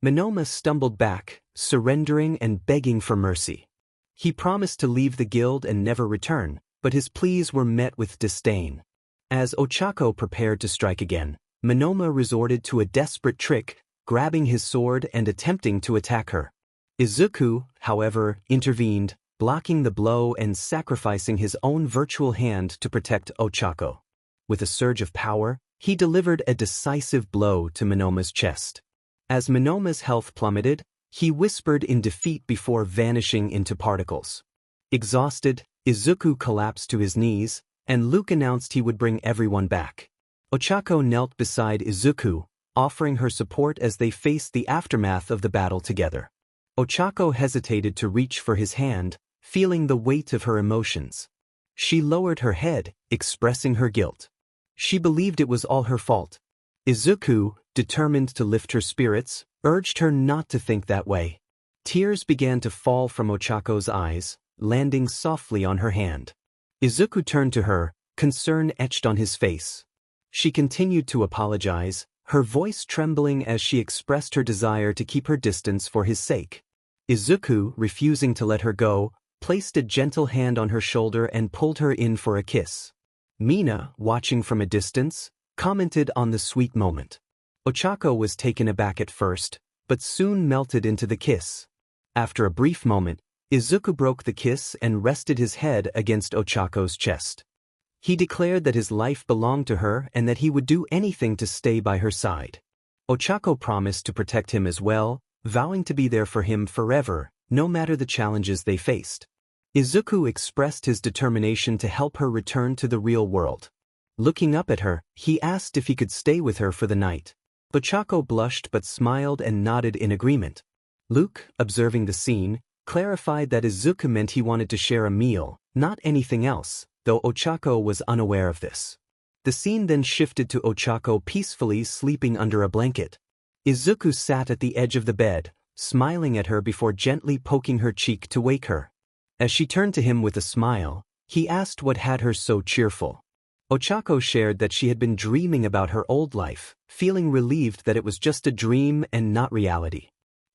Monoma stumbled back, surrendering and begging for mercy. He promised to leave the guild and never return, but his pleas were met with disdain. As Ochako prepared to strike again, Monoma resorted to a desperate trick, grabbing his sword and attempting to attack her. Izuku, however, intervened, blocking the blow and sacrificing his own virtual hand to protect Ochako. With a surge of power, he delivered a decisive blow to Monoma's chest. As Monoma's health plummeted, he whispered in defeat before vanishing into particles. Exhausted, Izuku collapsed to his knees, and Luke announced he would bring everyone back. Ochako knelt beside Izuku, offering her support as they faced the aftermath of the battle together. Ochako hesitated to reach for his hand, feeling the weight of her emotions. She lowered her head, expressing her guilt. She believed it was all her fault. Izuku, determined to lift her spirits, urged her not to think that way. Tears began to fall from Ochako's eyes, landing softly on her hand. Izuku turned to her, concern etched on his face. She continued to apologize, her voice trembling as she expressed her desire to keep her distance for his sake. Izuku, refusing to let her go, placed a gentle hand on her shoulder and pulled her in for a kiss. Mina, watching from a distance, commented on the sweet moment. Ochako was taken aback at first, but soon melted into the kiss. After a brief moment, Izuku broke the kiss and rested his head against Ochako's chest. He declared that his life belonged to her and that he would do anything to stay by her side. Ochako promised to protect him as well, vowing to be there for him forever, no matter the challenges they faced. Izuku expressed his determination to help her return to the real world. Looking up at her, he asked if he could stay with her for the night. Ochako blushed but smiled and nodded in agreement. Luke, observing the scene, clarified that Izuku meant he wanted to share a meal, not anything else, though Ochako was unaware of this. The scene then shifted to Ochako peacefully sleeping under a blanket. Izuku sat at the edge of the bed, smiling at her before gently poking her cheek to wake her. As she turned to him with a smile, he asked what had her so cheerful. Ochako shared that she had been dreaming about her old life, feeling relieved that it was just a dream and not reality.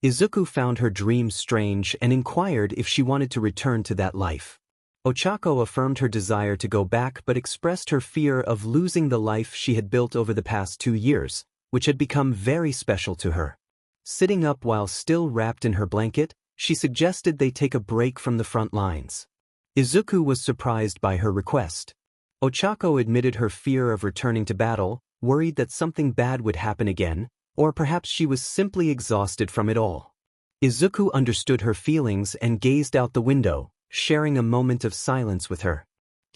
Izuku found her dream strange and inquired if she wanted to return to that life. Ochako affirmed her desire to go back but expressed her fear of losing the life she had built over the past 2 years, which had become very special to her. Sitting up while still wrapped in her blanket, she suggested they take a break from the front lines. Izuku was surprised by her request. Ochako admitted her fear of returning to battle, worried that something bad would happen again, or perhaps she was simply exhausted from it all. Izuku understood her feelings and gazed out the window, sharing a moment of silence with her.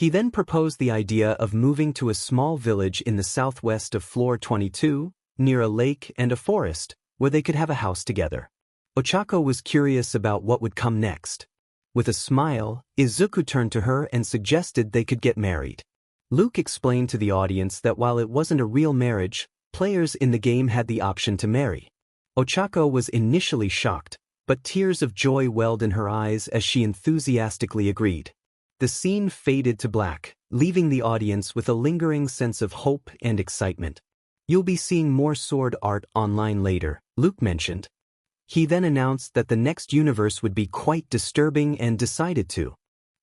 He then proposed the idea of moving to a small village in the southwest of floor 22, near a lake and a forest, where they could have a house together. Ochako was curious about what would come next. With a smile, Izuku turned to her and suggested they could get married. Luke explained to the audience that while it wasn't a real marriage, players in the game had the option to marry. Ochako was initially shocked, but tears of joy welled in her eyes as she enthusiastically agreed. The scene faded to black, leaving the audience with a lingering sense of hope and excitement. "You'll be seeing more sword art online later," Luke mentioned. He then announced that the next universe would be quite disturbing and decided to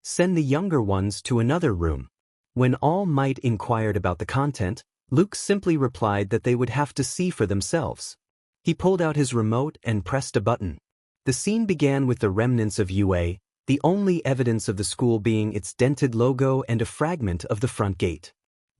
send the younger ones to another room. When All Might inquired about the content, Luke simply replied that they would have to see for themselves. He pulled out his remote and pressed a button. The scene began with the remnants of UA, the only evidence of the school being its dented logo and a fragment of the front gate.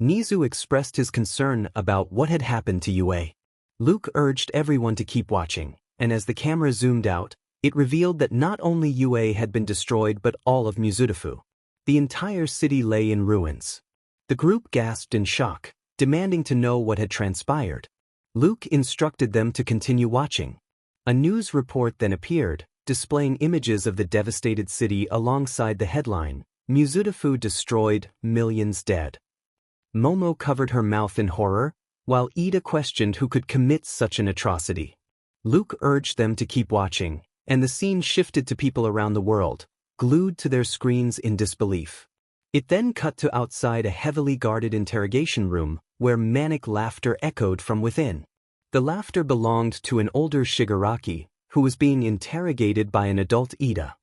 Nizu expressed his concern about what had happened to UA. Luke urged everyone to keep watching, and as the camera zoomed out, it revealed that not only UA had been destroyed but all of Mizudafu. The entire city lay in ruins. The group gasped in shock, demanding to know what had transpired. Luke instructed them to continue watching. A news report then appeared, displaying images of the devastated city alongside the headline, "Mizudafu destroyed, millions dead." Momo covered her mouth in horror, while Ida questioned who could commit such an atrocity. Luke urged them to keep watching, and the scene shifted to people around the world, glued to their screens in disbelief. It then cut to outside a heavily guarded interrogation room, where manic laughter echoed from within. The laughter belonged to an older Shigaraki, who was being interrogated by an adult Ida.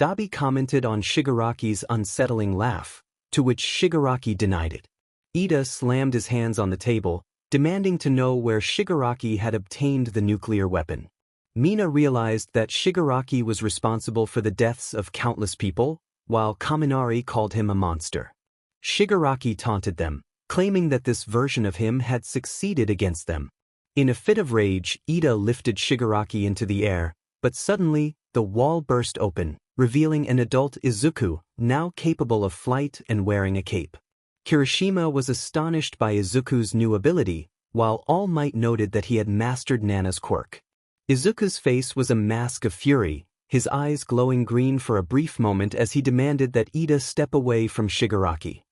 Dabi commented on Shigaraki's unsettling laugh, to which Shigaraki denied it. Ida slammed his hands on the table, demanding to know where Shigaraki had obtained the nuclear weapon. Mina realized that Shigaraki was responsible for the deaths of countless people, while Kaminari called him a monster. Shigaraki taunted them, claiming that this version of him had succeeded against them. In a fit of rage, Ida lifted Shigaraki into the air, but suddenly, the wall burst open, revealing an adult Izuku, now capable of flight and wearing a cape. Kirishima was astonished by Izuku's new ability, while All Might noted that he had mastered Nana's quirk. Izuku's face was a mask of fury, his eyes glowing green for a brief moment as he demanded that Ida step away from Shigaraki.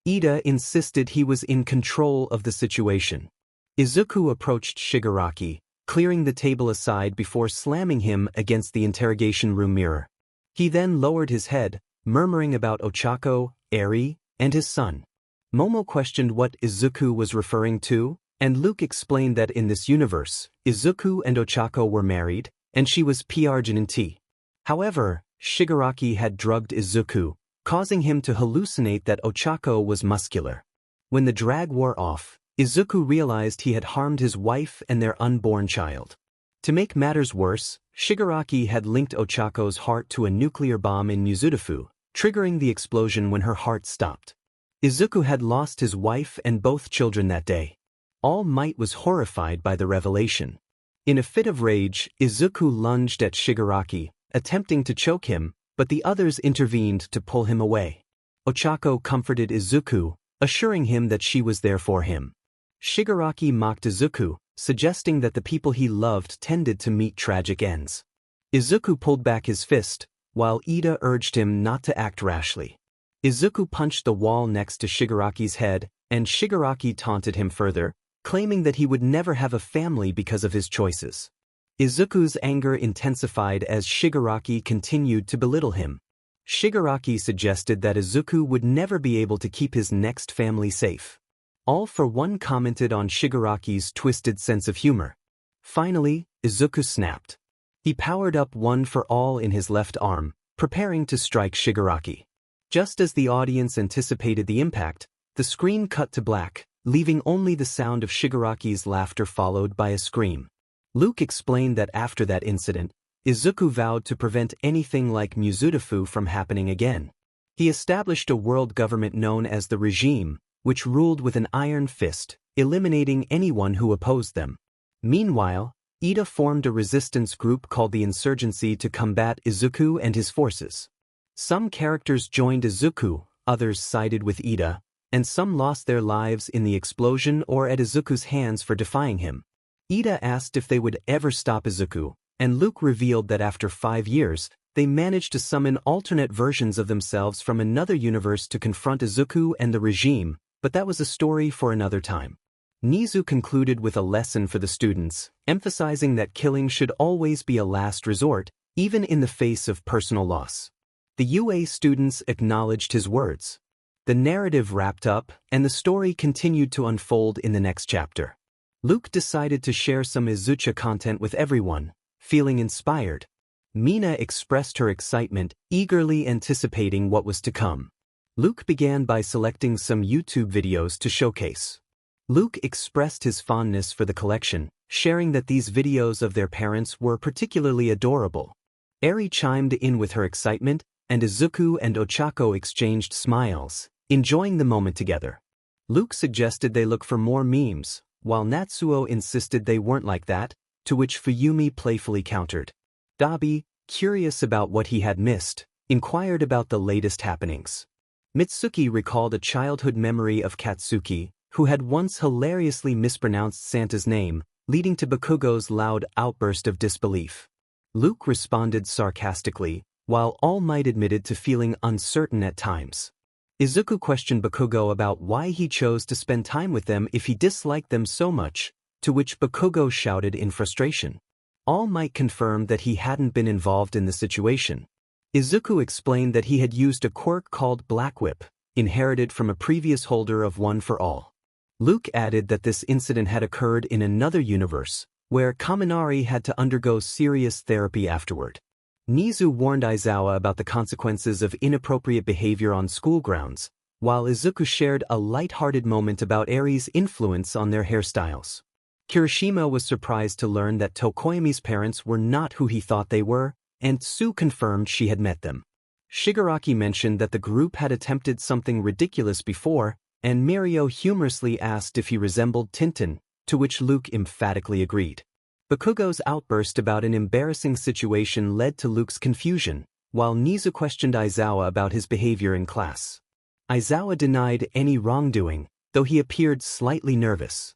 Ida insisted he was in control of the situation. Izuku approached Shigaraki, clearing the table aside before slamming him against the interrogation room mirror. He then lowered his head, murmuring about Ochako, Eri, and his son. Momo questioned what Izuku was referring to, and Luke explained that in this universe, Izuku and Ochako were married, and she was P-Arginanti. However, Shigaraki had drugged Izuku, causing him to hallucinate that Ochako was muscular. When the drag wore off, Izuku realized he had harmed his wife and their unborn child. To make matters worse, Shigaraki had linked Ochako's heart to a nuclear bomb in Mizudafu, triggering the explosion when her heart stopped. Izuku had lost his wife and both children that day. All Might was horrified by the revelation. In a fit of rage, Izuku lunged at Shigaraki, attempting to choke him, but the others intervened to pull him away. Ochako comforted Izuku, assuring him that she was there for him. Shigaraki mocked Izuku, suggesting that the people he loved tended to meet tragic ends. Izuku pulled back his fist, while Ida urged him not to act rashly. Izuku punched the wall next to Shigaraki's head, and Shigaraki taunted him further, claiming that he would never have a family because of his choices. Izuku's anger intensified as Shigaraki continued to belittle him. Shigaraki suggested that Izuku would never be able to keep his next family safe. All for One commented on Shigaraki's twisted sense of humor. Finally, Izuku snapped. He powered up One for All in his left arm, preparing to strike Shigaraki. Just as the audience anticipated the impact, the screen cut to black, leaving only the sound of Shigaraki's laughter followed by a scream. Luke explained that after that incident, Izuku vowed to prevent anything like Mizudafu from happening again. He established a world government known as the Regime, which ruled with an iron fist, eliminating anyone who opposed them. Meanwhile, Ida formed a resistance group called the Insurgency to combat Izuku and his forces. Some characters joined Izuku, others sided with Ida, and some lost their lives in the explosion or at Izuku's hands for defying him. Ida asked if they would ever stop Izuku, and Luke revealed that after 5 years, they managed to summon alternate versions of themselves from another universe to confront Izuku and the regime, but that was a story for another time. Nizu concluded with a lesson for the students, emphasizing that killing should always be a last resort, even in the face of personal loss. The UA students acknowledged his words. The narrative wrapped up, and the story continued to unfold in the next chapter. Luke decided to share some Izuku content with everyone, feeling inspired. Mina expressed her excitement, eagerly anticipating what was to come. Luke began by selecting some YouTube videos to showcase. Luke expressed his fondness for the collection, sharing that these videos of their parents were particularly adorable. Eri chimed in with her excitement, and Izuku and Ochako exchanged smiles, enjoying the moment together. Luke suggested they look for more memes, while Natsuo insisted they weren't like that, to which Fuyumi playfully countered. Dabi, curious about what he had missed, inquired about the latest happenings. Mitsuki recalled a childhood memory of Katsuki, who had once hilariously mispronounced Santa's name, leading to Bakugo's loud outburst of disbelief. Luke responded sarcastically, while All Might admitted to feeling uncertain at times. Izuku questioned Bakugo about why he chose to spend time with them if he disliked them so much, to which Bakugo shouted in frustration. All Might confirmed that he hadn't been involved in the situation. Izuku explained that he had used a quirk called Black Whip, inherited from a previous holder of One for All. Luke added that this incident had occurred in another universe, where Kaminari had to undergo serious therapy afterward. Nizu warned Aizawa about the consequences of inappropriate behavior on school grounds, while Izuku shared a light-hearted moment about Eri's influence on their hairstyles. Kirishima was surprised to learn that Tokoyami's parents were not who he thought they were, and Tsu confirmed she had met them. Shigaraki mentioned that the group had attempted something ridiculous before, and Mirio humorously asked if he resembled Tintin, to which Luke emphatically agreed. Bakugo's outburst about an embarrassing situation led to Luke's confusion, while Nizu questioned Aizawa about his behavior in class. Aizawa denied any wrongdoing, though he appeared slightly nervous.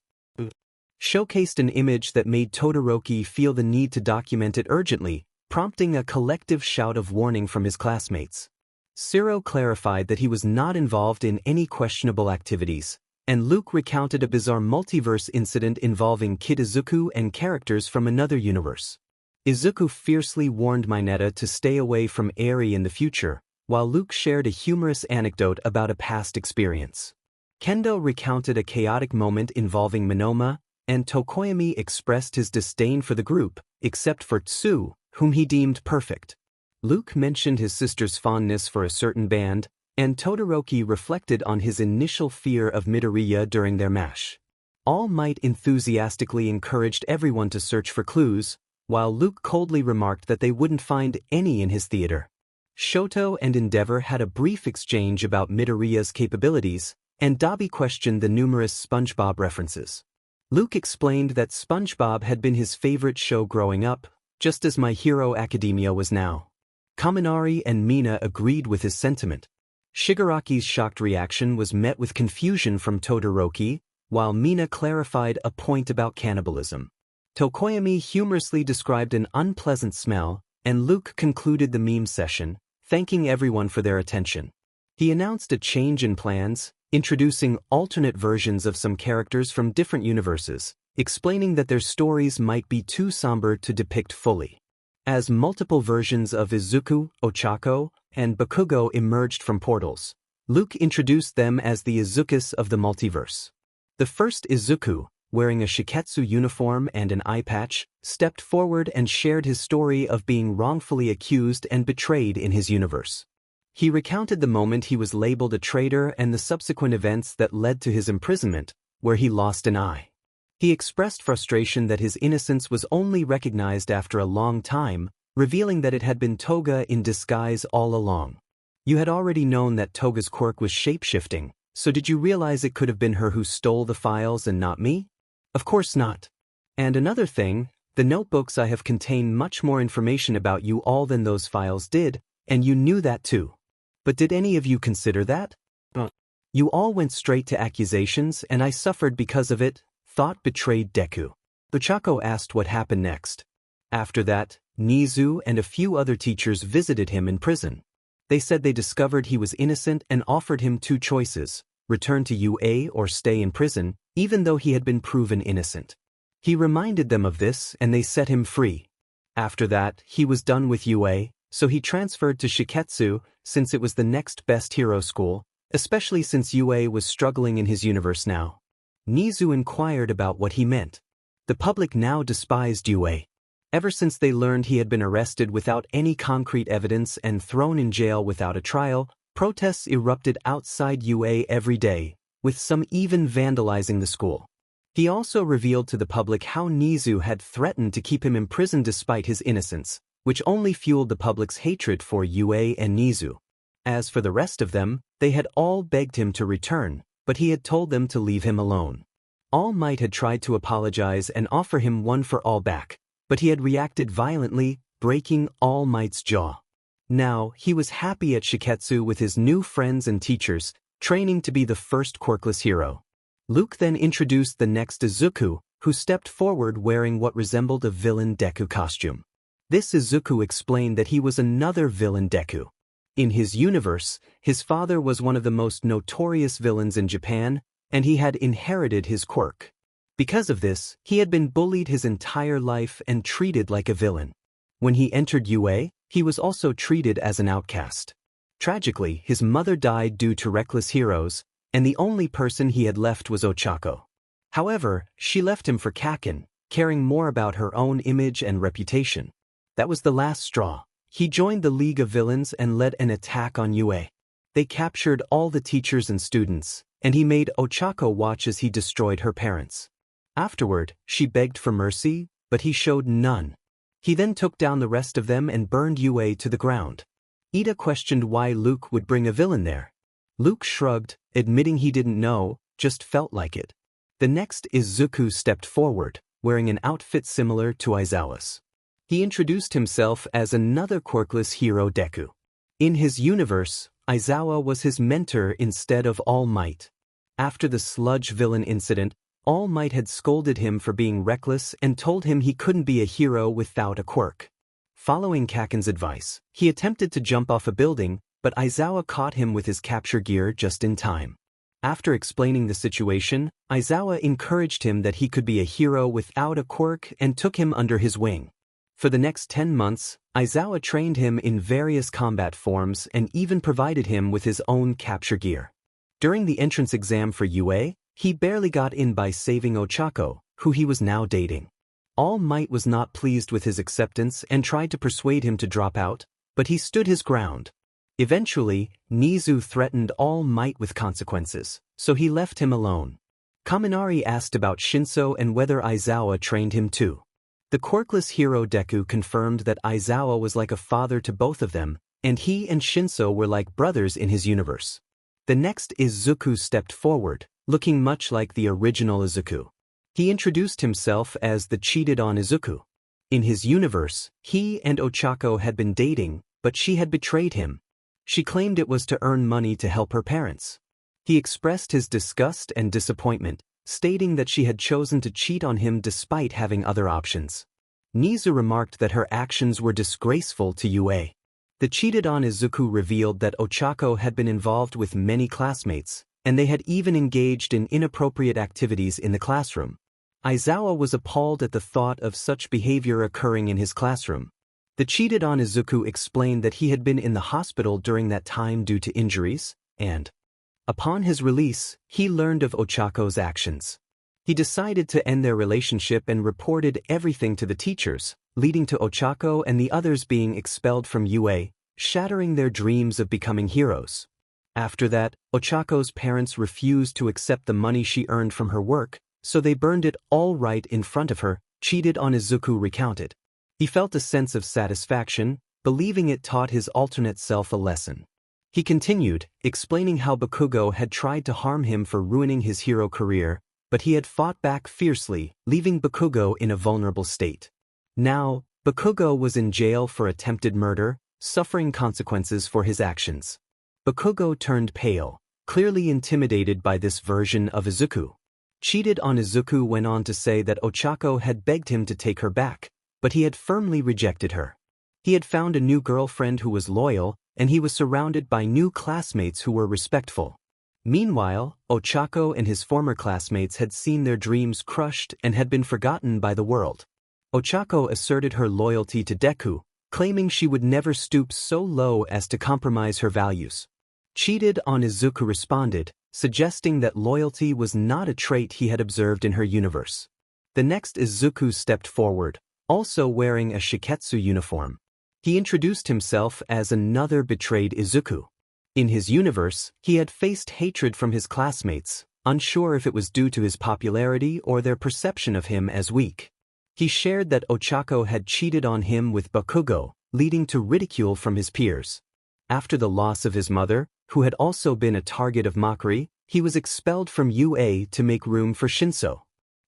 Showcased an image that made Todoroki feel the need to document it urgently, prompting a collective shout of warning from his classmates. Siro clarified that he was not involved in any questionable activities, and Luke recounted a bizarre multiverse incident involving Kid Izuku and characters from another universe. Izuku fiercely warned Mineta to stay away from Eri in the future, while Luke shared a humorous anecdote about a past experience. Kendo recounted a chaotic moment involving Monoma, and Tokoyami expressed his disdain for the group, except for Tsu, whom he deemed perfect. Luke mentioned his sister's fondness for a certain band, and Todoroki reflected on his initial fear of Midoriya during their mash. All Might enthusiastically encouraged everyone to search for clues, while Luke coldly remarked that they wouldn't find any in his theater. Shoto and Endeavor had a brief exchange about Midoriya's capabilities, and Dabi questioned the numerous SpongeBob references. Luke explained that SpongeBob had been his favorite show growing up, just as My Hero Academia was now. Kaminari and Mina agreed with his sentiment. Shigaraki's shocked reaction was met with confusion from Todoroki, while Mina clarified a point about cannibalism. Tokoyami humorously described an unpleasant smell, and Luke concluded the meme session, thanking everyone for their attention. He announced a change in plans, introducing alternate versions of some characters from different universes, explaining that their stories might be too somber to depict fully. As multiple versions of Izuku, Ochako, and Bakugo emerged from portals, Luke introduced them as the Izukus of the multiverse. The first Izuku, wearing a Shiketsu uniform and an eye patch, stepped forward and shared his story of being wrongfully accused and betrayed in his universe. He recounted the moment he was labeled a traitor and the subsequent events that led to his imprisonment, where he lost an eye. He expressed frustration that his innocence was only recognized after a long time, revealing that it had been Toga in disguise all along. You had already known that Toga's quirk was shape-shifting, so did you realize it could have been her who stole the files and not me? Of course not. And another thing, the notebooks I have contain much more information about you all than those files did, and you knew that too. But did any of you consider that? You all went straight to accusations and I suffered because of it, thought betrayed Deku. Ochako asked what happened next. After that, Nizu and a few other teachers visited him in prison. They said they discovered he was innocent and offered him two choices, return to UA or stay in prison, even though he had been proven innocent. He reminded them of this and they set him free. After that, he was done with UA, so he transferred to Shiketsu since it was the next best hero school, especially since UA was struggling in his universe now. Nizu inquired about what he meant. The public now despised UA. Ever since they learned he had been arrested without any concrete evidence and thrown in jail without a trial, protests erupted outside UA every day, with some even vandalizing the school. He also revealed to the public how Nizu had threatened to keep him imprisoned despite his innocence, which only fueled the public's hatred for UA and Nizu. As for the rest of them, they had all begged him to return, but he had told them to leave him alone. All Might had tried to apologize and offer him one for all back, but he had reacted violently, breaking All Might's jaw. Now, he was happy at Shiketsu with his new friends and teachers, training to be the first quirkless hero. Luke then introduced the next Izuku, who stepped forward wearing what resembled a villain Deku costume. This Izuku explained that he was another villain Deku. In his universe, his father was one of the most notorious villains in Japan, and he had inherited his quirk. Because of this, he had been bullied his entire life and treated like a villain. When he entered UA, he was also treated as an outcast. Tragically, his mother died due to reckless heroes, and the only person he had left was Ochako. However, she left him for Kaken, caring more about her own image and reputation. That was the last straw. He joined the League of Villains and led an attack on UA. They captured all the teachers and students, and he made Ochako watch as he destroyed her parents. Afterward, she begged for mercy, but he showed none. He then took down the rest of them and burned UA to the ground. Ida questioned why Luke would bring a villain there. Luke shrugged, admitting he didn't know, just felt like it. The next Izuku stepped forward, wearing an outfit similar to Aizawa's. He introduced himself as another quirkless hero Deku. In his universe, Aizawa was his mentor instead of All Might. After the sludge villain incident, All Might had scolded him for being reckless and told him he couldn't be a hero without a quirk. Following Kaken's advice, he attempted to jump off a building, but Aizawa caught him with his capture gear just in time. After explaining the situation, Aizawa encouraged him that he could be a hero without a quirk and took him under his wing. For the next 10 months, Aizawa trained him in various combat forms and even provided him with his own capture gear. During the entrance exam for UA, he barely got in by saving Ochako, who he was now dating. All Might was not pleased with his acceptance and tried to persuade him to drop out, but he stood his ground. Eventually, Nizu threatened All Might with consequences, so he left him alone. Kaminari asked about Shinso and whether Aizawa trained him too. The quirkless hero Deku confirmed that Aizawa was like a father to both of them, and he and Shinso were like brothers in his universe. The next Izuku stepped forward, looking much like the original Izuku. He introduced himself as the cheated-on Izuku. In his universe, he and Ochako had been dating, but she had betrayed him. She claimed it was to earn money to help her parents. He expressed his disgust and disappointment, stating that she had chosen to cheat on him despite having other options. Nizu remarked that her actions were disgraceful to UA. The cheated-on Izuku revealed that Ochako had been involved with many classmates, and they had even engaged in inappropriate activities in the classroom. Aizawa was appalled at the thought of such behavior occurring in his classroom. The cheated-on Izuku explained that he had been in the hospital during that time due to injuries, and upon his release, he learned of Ochako's actions. He decided to end their relationship and reported everything to the teachers, leading to Ochako and the others being expelled from UA, shattering their dreams of becoming heroes. After that, Ochako's parents refused to accept the money she earned from her work, so they burned it all right in front of her, cheated-on Izuku recounted. He felt a sense of satisfaction, believing it taught his alternate self a lesson. He continued, explaining how Bakugo had tried to harm him for ruining his hero career, but he had fought back fiercely, leaving Bakugo in a vulnerable state. Now, Bakugo was in jail for attempted murder, suffering consequences for his actions. Bakugo turned pale, clearly intimidated by this version of Izuku. Cheated on Izuku went on to say that Ochako had begged him to take her back, but he had firmly rejected her. He had found a new girlfriend who was loyal, and he was surrounded by new classmates who were respectful. Meanwhile, Ochako and his former classmates had seen their dreams crushed and had been forgotten by the world. Ochako asserted her loyalty to Deku, claiming she would never stoop so low as to compromise her values. Cheated on Izuku responded, suggesting that loyalty was not a trait he had observed in her universe. The next Izuku stepped forward, also wearing a Shiketsu uniform. He introduced himself as another betrayed Izuku. In his universe, he had faced hatred from his classmates, unsure if it was due to his popularity or their perception of him as weak. He shared that Ochako had cheated on him with Bakugo, leading to ridicule from his peers. After the loss of his mother, who had also been a target of mockery, he was expelled from UA to make room for Shinso.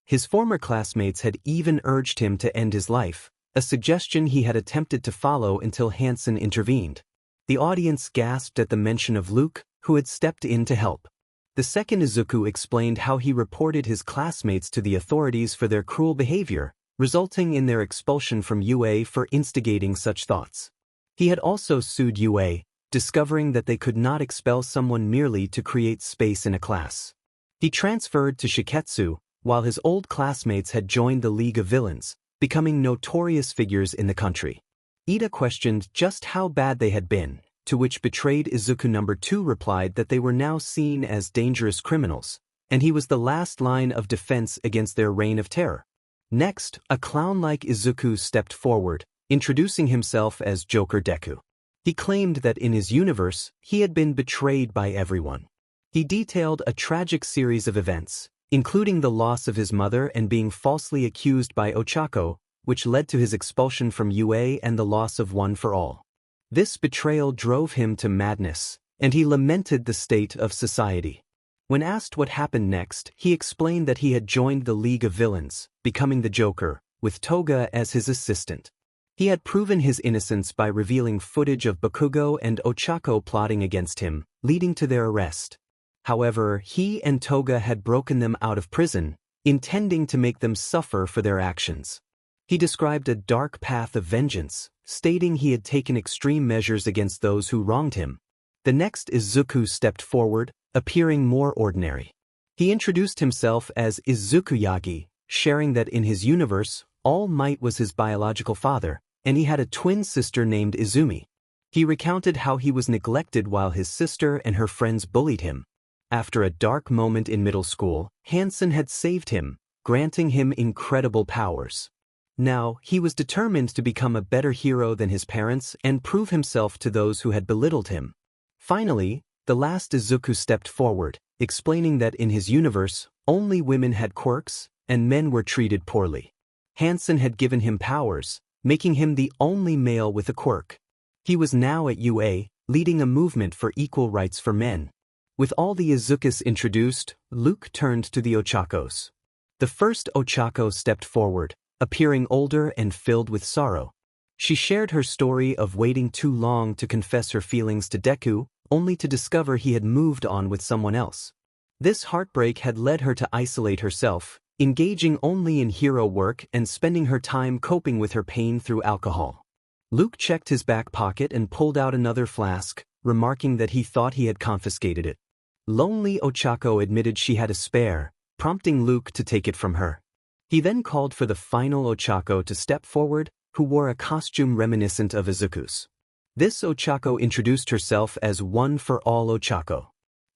His former classmates had even urged him to end his life, a suggestion he had attempted to follow until Hansen intervened. The audience gasped at the mention of Luke, who had stepped in to help. The second Izuku explained how he reported his classmates to the authorities for their cruel behavior, resulting in their expulsion from UA for instigating such thoughts. He had also sued UA, discovering that they could not expel someone merely to create space in a class. He transferred to Shiketsu, while his old classmates had joined the League of Villains, becoming notorious figures in the country. Ida questioned just how bad they had been, to which betrayed Izuku No. 2 replied that they were now seen as dangerous criminals, and he was the last line of defense against their reign of terror. Next, a clown-like Izuku stepped forward, introducing himself as Joker Deku. He claimed that in his universe, he had been betrayed by everyone. He detailed a tragic series of events, including the loss of his mother and being falsely accused by Ochako, which led to his expulsion from UA and the loss of One for All. This betrayal drove him to madness, and he lamented the state of society. When asked what happened next, he explained that he had joined the League of Villains, becoming the Joker, with Toga as his assistant. He had proven his innocence by revealing footage of Bakugo and Ochako plotting against him, leading to their arrest. However, he and Toga had broken them out of prison, intending to make them suffer for their actions. He described a dark path of vengeance, stating he had taken extreme measures against those who wronged him. The next Izuku stepped forward, appearing more ordinary. He introduced himself as Izuku Yagi, sharing that in his universe, All Might was his biological father, and he had a twin sister named Izumi. He recounted how he was neglected while his sister and her friends bullied him. After a dark moment in middle school, Hansen had saved him, granting him incredible powers. Now, he was determined to become a better hero than his parents and prove himself to those who had belittled him. Finally, the last Izuku stepped forward, explaining that in his universe, only women had quirks, and men were treated poorly. Hansen had given him powers, making him the only male with a quirk. He was now at UA, leading a movement for equal rights for men. With all the Izukus introduced, Luke turned to the Ochakos. The first Ochako stepped forward, appearing older and filled with sorrow. She shared her story of waiting too long to confess her feelings to Deku, only to discover he had moved on with someone else. This heartbreak had led her to isolate herself, engaging only in hero work and spending her time coping with her pain through alcohol. Luke checked his back pocket and pulled out another flask, remarking that he thought he had confiscated it. Lonely Ochako admitted she had a spare, prompting Luke to take it from her. He then called for the final Ochako to step forward, who wore a costume reminiscent of Izuku's. This Ochako introduced herself as One for All Ochako.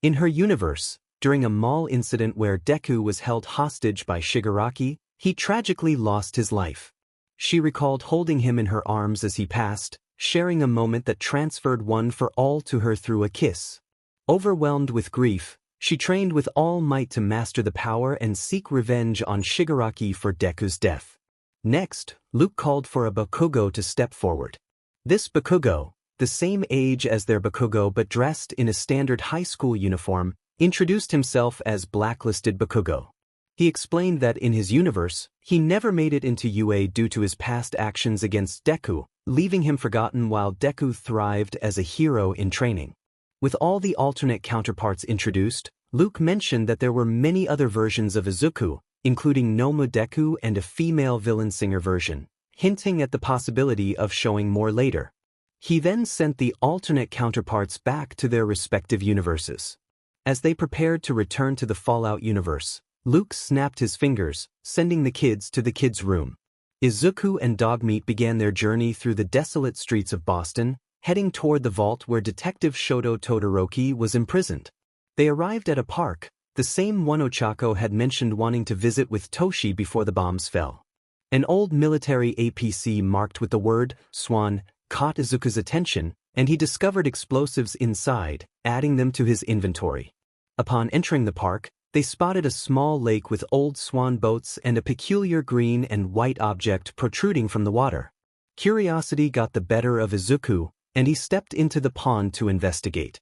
In her universe, during a mall incident where Deku was held hostage by Shigaraki, he tragically lost his life. She recalled holding him in her arms as he passed, sharing a moment that transferred One for All to her through a kiss. Overwhelmed with grief, she trained with all might to master the power and seek revenge on Shigaraki for Deku's death. Next, Luke called for a Bakugo to step forward. This Bakugo, the same age as their Bakugo but dressed in a standard high school uniform, introduced himself as Blacklisted Bakugo. He explained that in his universe, he never made it into UA due to his past actions against Deku, leaving him forgotten while Deku thrived as a hero in training. With all the alternate counterparts introduced, Luke mentioned that there were many other versions of Izuku, including Nomu Deku and a female villain singer version, hinting at the possibility of showing more later. He then sent the alternate counterparts back to their respective universes. As they prepared to return to the Fallout universe, Luke snapped his fingers, sending the kids to the kids' room. Izuku and Dogmeat began their journey through the desolate streets of Boston, heading toward the vault where Detective Shoto Todoroki was imprisoned. They arrived at a park, the same one Ochako had mentioned wanting to visit with Toshi before the bombs fell. An old military APC marked with the word "Swan" caught Izuku's attention, and he discovered explosives inside, adding them to his inventory. Upon entering the park, they spotted a small lake with old swan boats and a peculiar green and white object protruding from the water. Curiosity got the better of Izuku, and he stepped into the pond to investigate.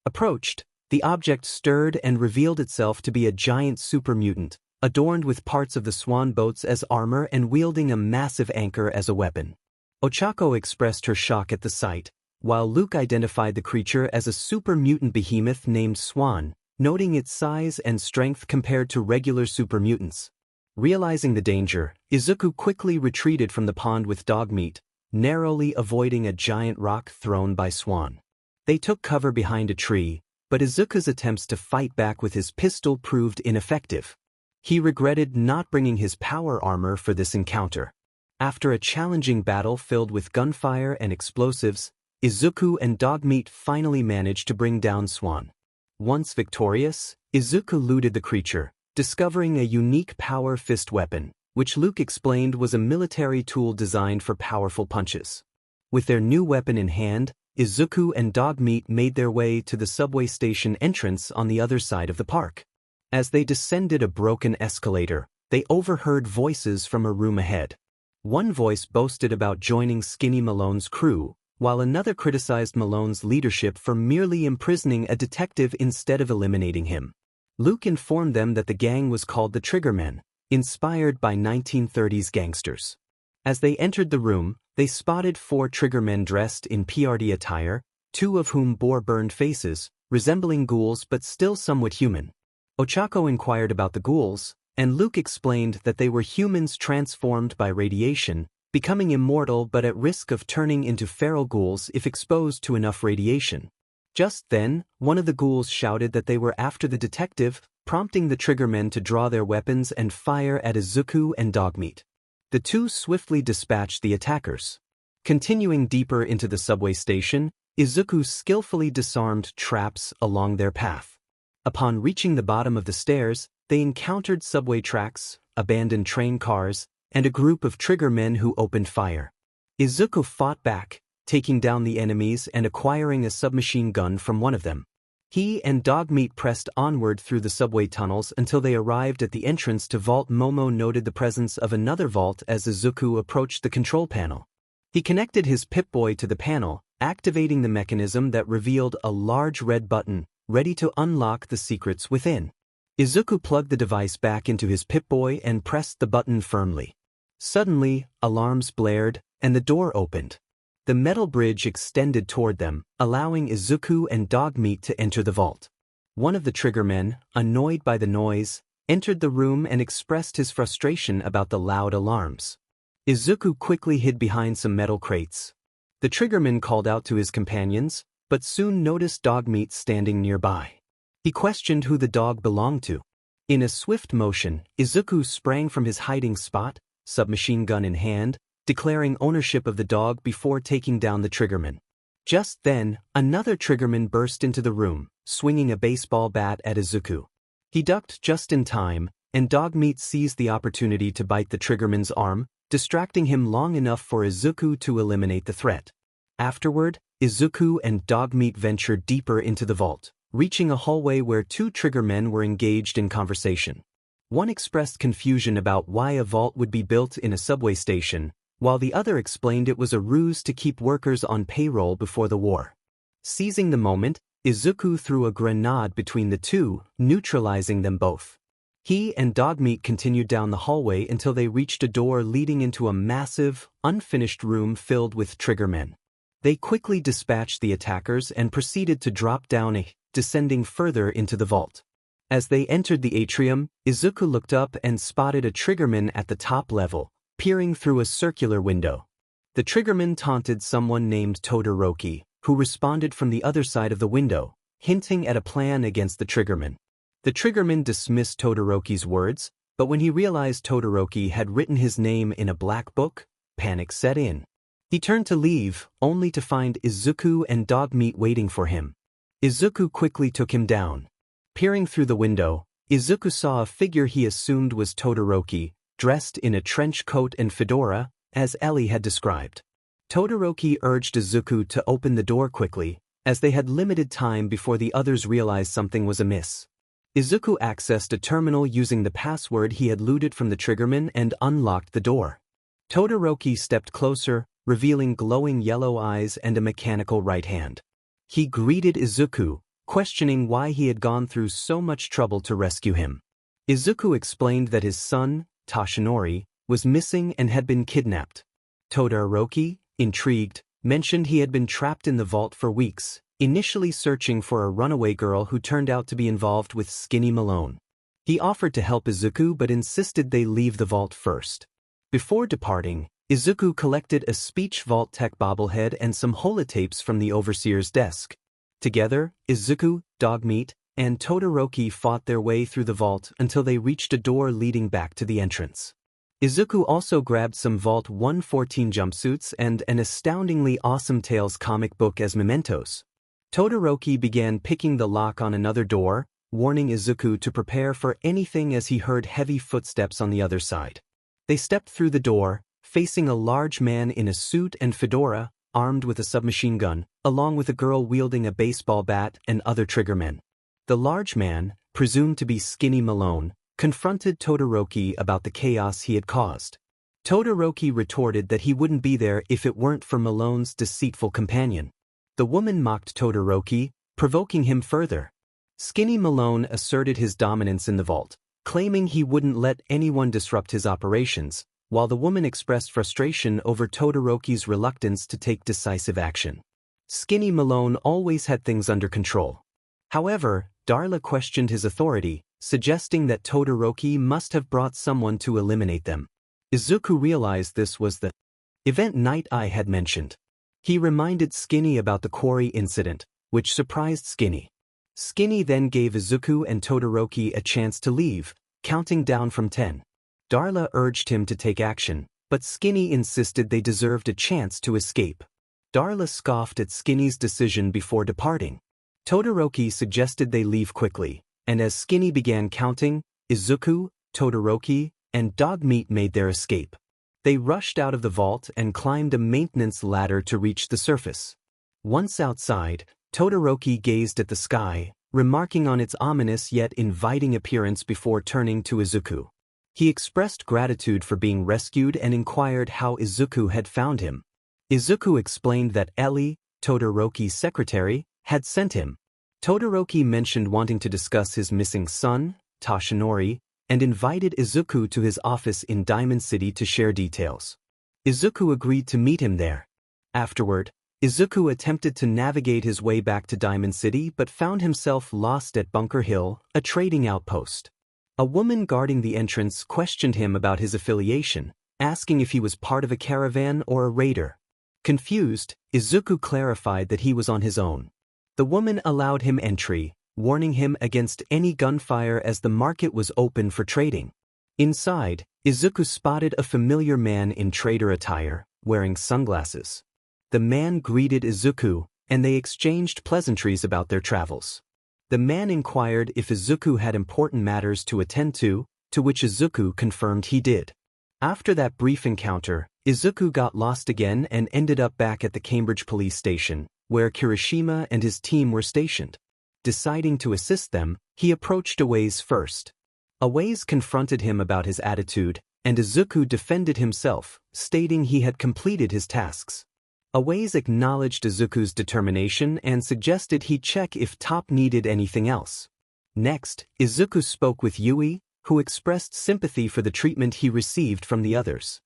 Approached, the object stirred and revealed itself to be a giant super mutant, adorned with parts of the swan boats as armor and wielding a massive anchor as a weapon. Ochako expressed her shock at the sight, while Luke identified the creature as a super mutant behemoth named Swan, noting its size and strength compared to regular super mutants. Realizing the danger, Izuku quickly retreated from the pond with Dogmeat, narrowly avoiding a giant rock thrown by Swan. They took cover behind a tree, but Izuku's attempts to fight back with his pistol proved ineffective. He regretted not bringing his power armor for this encounter. After a challenging battle filled with gunfire and explosives, Izuku and Dogmeat finally managed to bring down Swan. Once victorious, Izuku looted the creature, discovering a unique power fist weapon, which Luke explained was a military tool designed for powerful punches. With their new weapon in hand, Izuku and Dogmeat made their way to the subway station entrance on the other side of the park. As they descended a broken escalator, they overheard voices from a room ahead. One voice boasted about joining Skinny Malone's crew, while another criticized Malone's leadership for merely imprisoning a detective instead of eliminating him. Luke informed them that the gang was called the Triggermen, inspired by 1930s gangsters. As they entered the room, they spotted 4 Triggermen dressed in parody attire, 2 of whom bore burned faces, resembling ghouls but still somewhat human. Ochako inquired about the ghouls, and Luke explained that they were humans transformed by radiation, becoming immortal but at risk of turning into feral ghouls if exposed to enough radiation. Just then, one of the ghouls shouted that they were after the detective, prompting the Triggermen to draw their weapons and fire at Izuku and Dogmeat. The two swiftly dispatched the attackers. Continuing deeper into the subway station, Izuku skillfully disarmed traps along their path. Upon reaching the bottom of the stairs, they encountered subway tracks, abandoned train cars, and a group of Triggermen who opened fire. Izuku fought back, taking down the enemies and acquiring a submachine gun from one of them. He and Dogmeat pressed onward through the subway tunnels until they arrived at the entrance to Vault. Momo noted the presence of another vault as Izuku approached the control panel. He connected his Pip-Boy to the panel, activating the mechanism that revealed a large red button, ready to unlock the secrets within. Izuku plugged the device back into his Pip-Boy and pressed the button firmly. Suddenly, alarms blared, and the door opened. The metal bridge extended toward them, allowing Izuku and Dogmeat to enter the vault. One of the Triggermen, annoyed by the noise, entered the room and expressed his frustration about the loud alarms. Izuku quickly hid behind some metal crates. The Triggerman called out to his companions, but soon noticed Dogmeat standing nearby. He questioned who the dog belonged to. In a swift motion, Izuku sprang from his hiding spot, submachine gun in hand, declaring ownership of the dog before taking down the Triggerman. Just then, another Triggerman burst into the room, swinging a baseball bat at Izuku. He ducked just in time, and Dogmeat seized the opportunity to bite the Triggerman's arm, distracting him long enough for Izuku to eliminate the threat. Afterward, Izuku and Dogmeat ventured deeper into the vault, reaching a hallway where 2 Triggermen were engaged in conversation. One expressed confusion about why a vault would be built in a subway station, while the other explained it was a ruse to keep workers on payroll before the war. Seizing the moment, Izuku threw a grenade between the two, neutralizing them both. He and Dogmeat continued down the hallway until they reached a door leading into a massive, unfinished room filled with Triggermen. They quickly dispatched the attackers and proceeded to drop down, descending further into the vault. As they entered the atrium, Izuku looked up and spotted a triggerman at the top level, peering through a circular window. The triggerman taunted someone named Todoroki, who responded from the other side of the window, hinting at a plan against the triggerman. The triggerman dismissed Todoroki's words, but when he realized Todoroki had written his name in a black book, panic set in. He turned to leave, only to find Izuku and Dogmeat waiting for him. Izuku quickly took him down. Peering through the window, Izuku saw a figure he assumed was Todoroki, dressed in a trench coat and fedora, as Ellie had described. Todoroki urged Izuku to open the door quickly, as they had limited time before the others realized something was amiss. Izuku accessed a terminal using the password he had looted from the triggerman and unlocked the door. Todoroki stepped closer, revealing glowing yellow eyes and a mechanical right hand. He greeted Izuku, questioning why he had gone through so much trouble to rescue him. Izuku explained that his son, Toshinori, was missing and had been kidnapped. Todoroki, intrigued, mentioned he had been trapped in the vault for weeks, initially searching for a runaway girl who turned out to be involved with Skinny Malone. He offered to help Izuku but insisted they leave the vault first. Before departing, Izuku collected a speech vault tech bobblehead and some holotapes from the overseer's desk. Together, Izuku, Dogmeat, and Todoroki fought their way through the vault until they reached a door leading back to the entrance. Izuku also grabbed some Vault 114 jumpsuits and an astoundingly awesome Tales comic book as mementos. Todoroki began picking the lock on another door, warning Izuku to prepare for anything as he heard heavy footsteps on the other side. They stepped through the door, facing a large man in a suit and fedora, armed with a submachine gun, along with a girl wielding a baseball bat and other triggermen. The large man, presumed to be Skinny Malone, confronted Todoroki about the chaos he had caused. Todoroki retorted that he wouldn't be there if it weren't for Malone's deceitful companion. The woman mocked Todoroki, provoking him further. Skinny Malone asserted his dominance in the vault, claiming he wouldn't let anyone disrupt his operations, while the woman expressed frustration over Todoroki's reluctance to take decisive action. Skinny Malone always had things under control. However, Darla questioned his authority, suggesting that Todoroki must have brought someone to eliminate them. Izuku realized this was the event Night Eye had mentioned. He reminded Skinny about the quarry incident, which surprised Skinny. Skinny then gave Izuku and Todoroki a chance to leave, counting down from 10. Darla urged him to take action, but Skinny insisted they deserved a chance to escape. Darla scoffed at Skinny's decision before departing. Todoroki suggested they leave quickly, and as Skinny began counting, Izuku, Todoroki, and Dogmeat made their escape. They rushed out of the vault and climbed a maintenance ladder to reach the surface. Once outside, Todoroki gazed at the sky, remarking on its ominous yet inviting appearance before turning to Izuku. He expressed gratitude for being rescued and inquired how Izuku had found him. Izuku explained that Ellie, Todoroki's secretary, had sent him. Todoroki mentioned wanting to discuss his missing son, Toshinori, and invited Izuku to his office in Diamond City to share details. Izuku agreed to meet him there. Afterward, Izuku attempted to navigate his way back to Diamond City but found himself lost at Bunker Hill, a trading outpost. A woman guarding the entrance questioned him about his affiliation, asking if he was part of a caravan or a raider. Confused, Izuku clarified that he was on his own. The woman allowed him entry, warning him against any gunfire as the market was open for trading. Inside, Izuku spotted a familiar man in trader attire, wearing sunglasses. The man greeted Izuku, and they exchanged pleasantries about their travels. The man inquired if Izuku had important matters to attend to which Izuku confirmed he did. After that brief encounter, Izuku got lost again and ended up back at the Cambridge police station, where Kirishima and his team were stationed. Deciding to assist them, he approached Awaze first. Awaze confronted him about his attitude, and Izuku defended himself, stating he had completed his tasks. Awaze acknowledged Izuku's determination and suggested he check if Top needed anything else. Next, Izuku spoke with Yui, who expressed sympathy for the treatment he received from the others.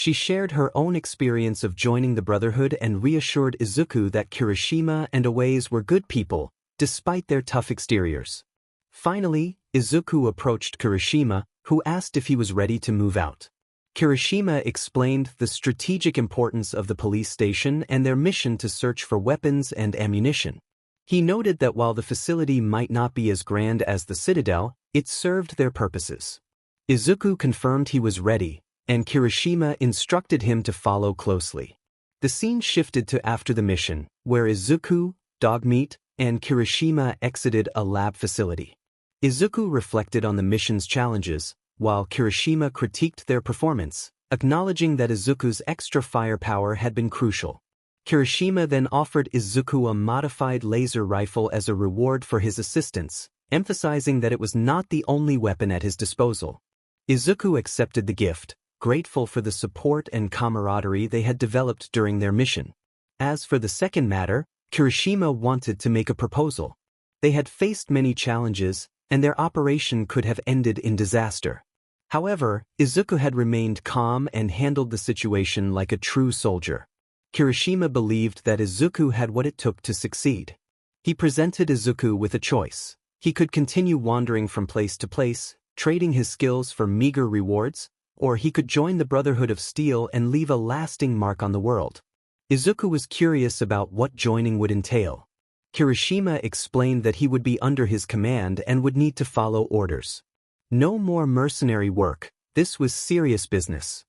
She shared her own experience of joining the Brotherhood and reassured Izuku that Kirishima and Owaze were good people, despite their tough exteriors. Finally, Izuku approached Kirishima, who asked if he was ready to move out. Kirishima explained the strategic importance of the police station and their mission to search for weapons and ammunition. He noted that while the facility might not be as grand as the Citadel, it served their purposes. Izuku confirmed he was ready, and Kirishima instructed him to follow closely. The scene shifted to after the mission, where Izuku, Dogmeat, and Kirishima exited a lab facility. Izuku reflected on the mission's challenges, while Kirishima critiqued their performance, acknowledging that Izuku's extra firepower had been crucial. Kirishima then offered Izuku a modified laser rifle as a reward for his assistance, emphasizing that it was not the only weapon at his disposal. Izuku accepted the gift, grateful for the support and camaraderie they had developed during their mission. As for the second matter, Kirishima wanted to make a proposal. They had faced many challenges, and their operation could have ended in disaster. However, Izuku had remained calm and handled the situation like a true soldier. Kirishima believed that Izuku had what it took to succeed. He presented Izuku with a choice. He could continue wandering from place to place, trading his skills for meager rewards, or he could join the Brotherhood of Steel and leave a lasting mark on the world. Izuku was curious about what joining would entail. Kirishima explained that he would be under his command and would need to follow orders. No more mercenary work, this was serious business.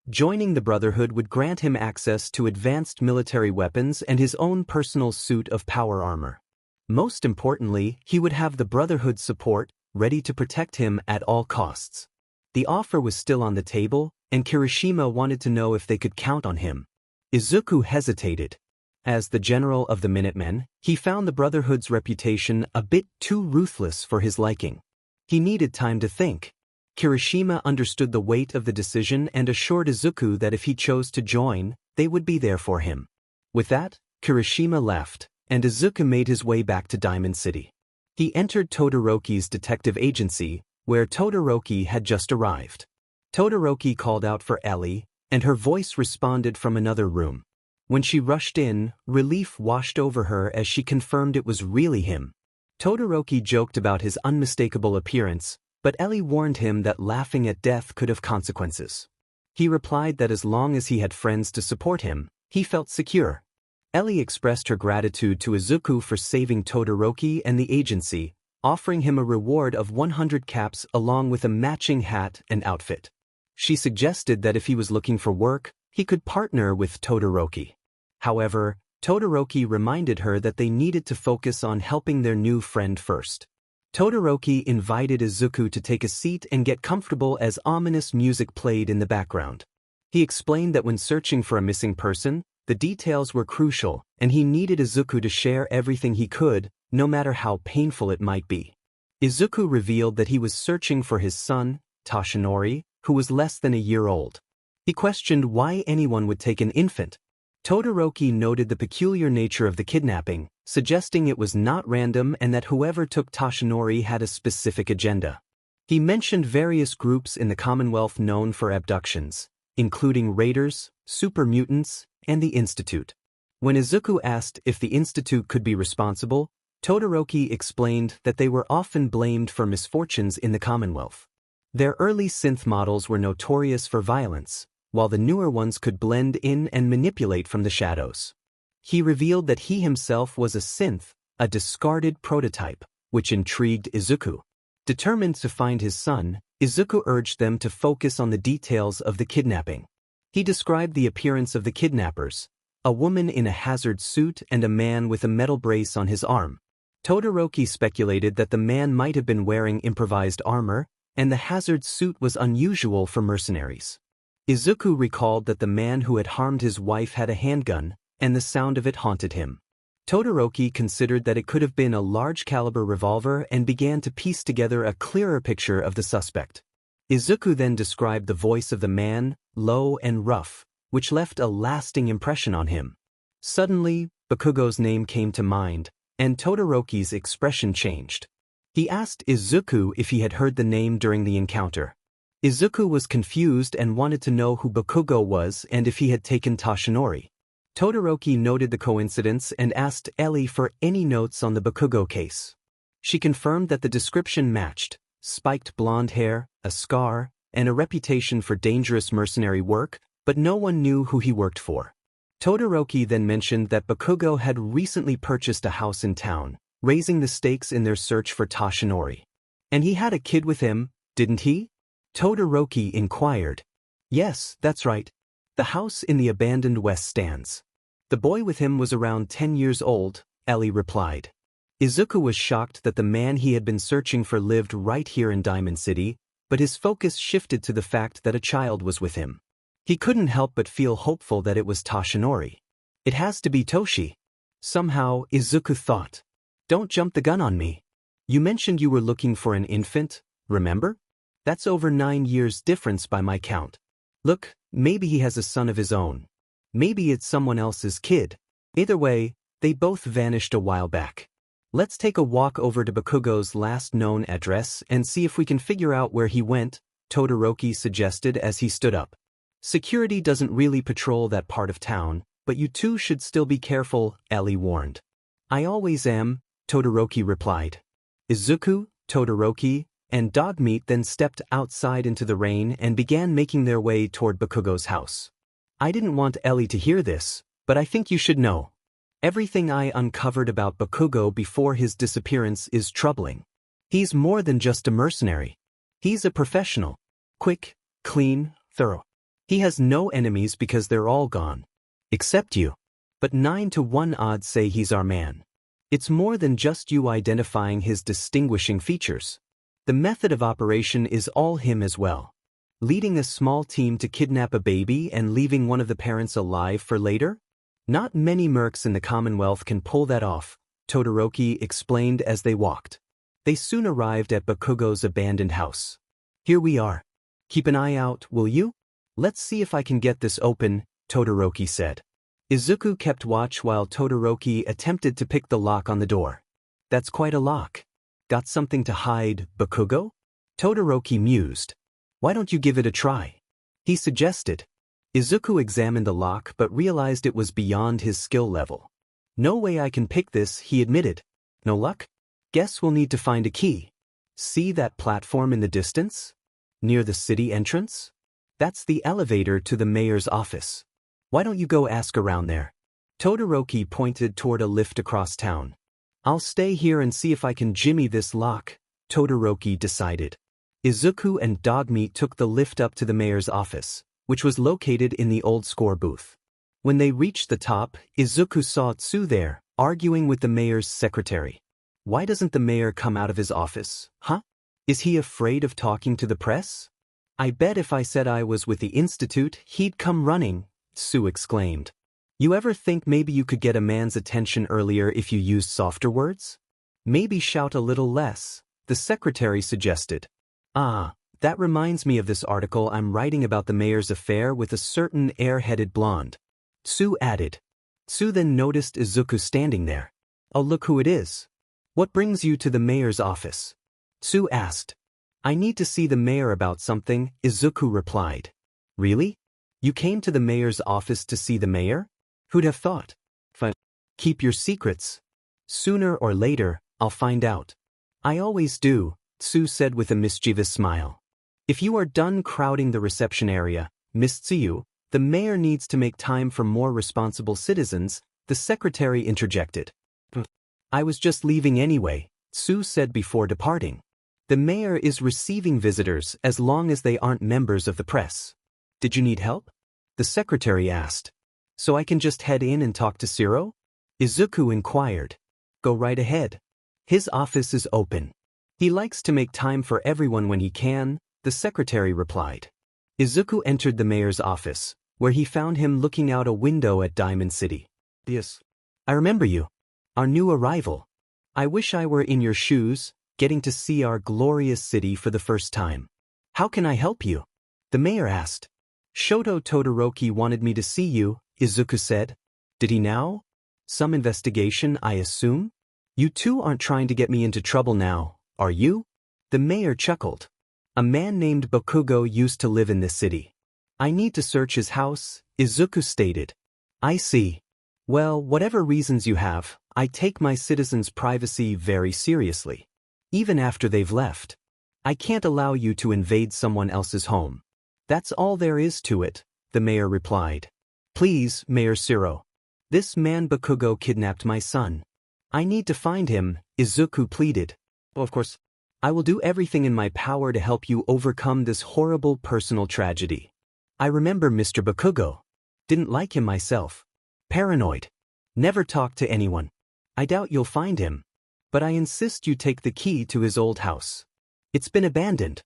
Joining the Brotherhood would grant him access to advanced military weapons and his own personal suit of power armor. Most importantly, he would have the Brotherhood's support, ready to protect him at all costs. The offer was still on the table, and Kirishima wanted to know if they could count on him. Izuku hesitated. As the general of the Minutemen, he found the Brotherhood's reputation a bit too ruthless for his liking. He needed time to think. Kirishima understood the weight of the decision and assured Izuku that if he chose to join, they would be there for him. With that, Kirishima left, and Izuku made his way back to Diamond City. He entered Todoroki's detective agency, where Todoroki had just arrived. Todoroki called out for Ellie, and her voice responded from another room. When she rushed in, relief washed over her as she confirmed it was really him. Todoroki joked about his unmistakable appearance, but Ellie warned him that laughing at death could have consequences. He replied that as long as he had friends to support him, he felt secure. Ellie expressed her gratitude to Izuku for saving Todoroki and the agency, offering him a reward of 100 caps along with a matching hat and outfit. She suggested that if he was looking for work, he could partner with Todoroki. However, Todoroki reminded her that they needed to focus on helping their new friend first. Todoroki invited Izuku to take a seat and get comfortable as ominous music played in the background. He explained that when searching for a missing person, the details were crucial, and he needed Izuku to share everything he could, no matter how painful it might be. Izuku revealed that he was searching for his son, Toshinori, who was less than a year old. He questioned why anyone would take an infant. Todoroki noted the peculiar nature of the kidnapping, suggesting it was not random and that whoever took Toshinori had a specific agenda. He mentioned various groups in the Commonwealth known for abductions, including Raiders, Super Mutants, and the Institute. When Izuku asked if the Institute could be responsible, Todoroki explained that they were often blamed for misfortunes in the Commonwealth. Their early synth models were notorious for violence, while the newer ones could blend in and manipulate from the shadows. He revealed that he himself was a synth, a discarded prototype, which intrigued Izuku. Determined to find his son, Izuku urged them to focus on the details of the kidnapping. He described the appearance of the kidnappers, a woman in a hazard suit and a man with a metal brace on his arm. Todoroki speculated that the man might have been wearing improvised armor, and the hazard suit was unusual for mercenaries. Izuku recalled that the man who had harmed his wife had a handgun, and the sound of it haunted him. Todoroki considered that it could have been a large-caliber revolver and began to piece together a clearer picture of the suspect. Izuku then described the voice of the man, low and rough, which left a lasting impression on him. Suddenly, Bakugo's name came to mind, and Todoroki's expression changed. He asked Izuku if he had heard the name during the encounter. Izuku was confused and wanted to know who Bakugo was and if he had taken Toshinori. Todoroki noted the coincidence and asked Ellie for any notes on the Bakugo case. She confirmed that the description matched: spiked blonde hair, a scar, and a reputation for dangerous mercenary work, but no one knew who he worked for. Todoroki then mentioned that Bakugo had recently purchased a house in town, raising the stakes in their search for Toshinori. And he had a kid with him, didn't he? Todoroki inquired. Yes, that's right. The house in the abandoned west stands. The boy with him was around 10 years old, Ellie replied. Izuku was shocked that the man he had been searching for lived right here in Diamond City, but his focus shifted to the fact that a child was with him. He couldn't help but feel hopeful that it was Toshinori. It has to be Toshi. Somehow, Izuku thought. Don't jump the gun on me. You mentioned you were looking for an infant, remember? That's over 9 years difference by my count. Look, maybe he has a son of his own. Maybe it's someone else's kid. Either way, they both vanished a while back. Let's take a walk over to Bakugo's last known address and see if we can figure out where he went, Todoroki suggested as he stood up. Security doesn't really patrol that part of town, but you two should still be careful, Ellie warned. I always am, Todoroki replied. Izuku, Todoroki, and Dogmeat then stepped outside into the rain and began making their way toward Bakugo's house. I didn't want Ellie to hear this, but I think you should know. Everything I uncovered about Bakugo before his disappearance is troubling. He's more than just a mercenary. He's a professional. Quick, clean, thorough. He has no enemies because they're all gone. Except you. But 9 to 1 odds say he's our man. It's more than just you identifying his distinguishing features. The method of operation is all him as well. Leading a small team to kidnap a baby and leaving one of the parents alive for later? Not many mercs in the Commonwealth can pull that off, Todoroki explained as they walked. They soon arrived at Bakugo's abandoned house. Here we are. Keep an eye out, will you? Let's see if I can get this open, Todoroki said. Izuku kept watch while Todoroki attempted to pick the lock on the door. That's quite a lock. Got something to hide, Bakugo? Todoroki mused. Why don't you give it a try? He suggested. Izuku examined the lock but realized it was beyond his skill level. No way I can pick this, he admitted. No luck? Guess we'll need to find a key. See that platform in the distance? Near the city entrance? That's the elevator to the mayor's office. Why don't you go ask around there? Todoroki pointed toward a lift across town. I'll stay here and see if I can jimmy this lock, Todoroki decided. Izuku and Dogmeat took the lift up to the mayor's office, which was located in the old score booth. When they reached the top, Izuku saw Tsu there, arguing with the mayor's secretary. Why doesn't the mayor come out of his office, huh? Is he afraid of talking to the press? I bet if I said I was with the institute, he'd come running, Tsu exclaimed. You ever think maybe you could get a man's attention earlier if you used softer words? Maybe shout a little less, the secretary suggested. Ah, that reminds me of this article I'm writing about the mayor's affair with a certain air-headed blonde. Tsu added. Tsu then noticed Izuku standing there. Oh, look who it is. What brings you to the mayor's office? Tsu asked. I need to see the mayor about something, Izuku replied. Really? You came to the mayor's office to see the mayor? Who'd have thought? Keep your secrets. Sooner or later, I'll find out. I always do, Tsu said with a mischievous smile. If you are done crowding the reception area, Miss Tsuyu, the mayor needs to make time for more responsible citizens, the secretary interjected. I was just leaving anyway, Tsu said before departing. The mayor is receiving visitors as long as they aren't members of the press. Did you need help? The secretary asked. So I can just head in and talk to Shiro? Izuku inquired. Go right ahead. His office is open. He likes to make time for everyone when he can, the secretary replied. Izuku entered the mayor's office, where he found him looking out a window at Diamond City. Yes. I remember you. Our new arrival. I wish I were in your shoes, getting to see our glorious city for the first time. How can I help you? The mayor asked. Shoto Todoroki wanted me to see you, Izuku said. Did he now? Some investigation, I assume? You two aren't trying to get me into trouble now, are you? The mayor chuckled. A man named Bakugo used to live in this city. I need to search his house, Izuku stated. I see. Well, whatever reasons you have, I take my citizens' privacy very seriously. Even after they've left. I can't allow you to invade someone else's home. That's all there is to it, the mayor replied. Please, Mayor Shiro. This man Bakugo kidnapped my son. I need to find him, Izuku pleaded. Of course, I will do everything in my power to help you overcome this horrible personal tragedy. I remember Mr. Bakugo. Didn't like him myself. Paranoid. Never talked to anyone. I doubt you'll find him. But I insist you take the key to his old house. It's been abandoned.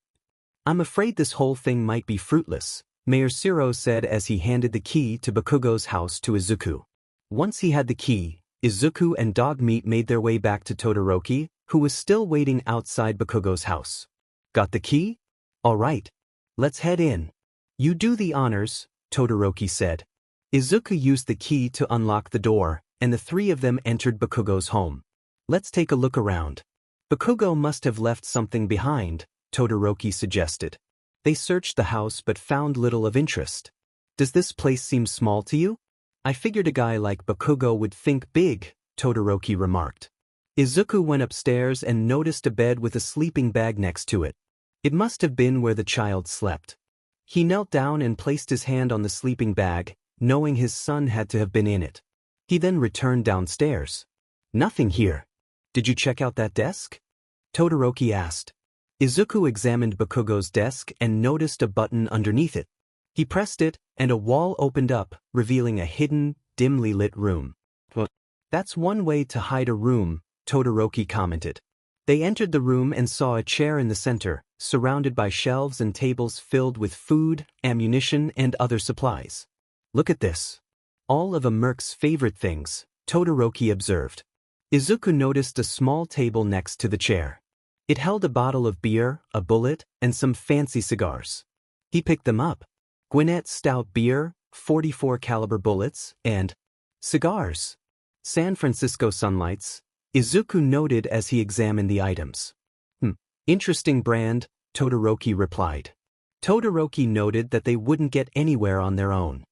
I'm afraid this whole thing might be fruitless, Mayor Shiro said as he handed the key to Bakugo's house to Izuku. Once he had the key, Izuku and Dogmeat made their way back to Todoroki, who was still waiting outside Bakugo's house. Got the key? All right. Let's head in. You do the honors, Todoroki said. Izuku used the key to unlock the door, and the three of them entered Bakugo's home. Let's take a look around. Bakugo must have left something behind, Todoroki suggested. They searched the house but found little of interest. Does this place seem small to you? I figured a guy like Bakugo would think big, Todoroki remarked. Izuku went upstairs and noticed a bed with a sleeping bag next to it. It must have been where the child slept. He knelt down and placed his hand on the sleeping bag, knowing his son had to have been in it. He then returned downstairs. Nothing here. Did you check out that desk? Todoroki asked. Izuku examined Bakugo's desk and noticed a button underneath it. He pressed it, and a wall opened up, revealing a hidden, dimly lit room. That's one way to hide a room, Todoroki commented. They entered the room and saw a chair in the center, surrounded by shelves and tables filled with food, ammunition, and other supplies. Look at this. All of a merc's favorite things, Todoroki observed. Izuku noticed a small table next to the chair. It held a bottle of beer, a bullet, and some fancy cigars. He picked them up. Gwinnett Stout beer, 44 caliber bullets, and cigars. San Francisco Sunlights, Izuku noted as he examined the items. Interesting brand, Todoroki replied. Todoroki noted that they wouldn't get anywhere on their own.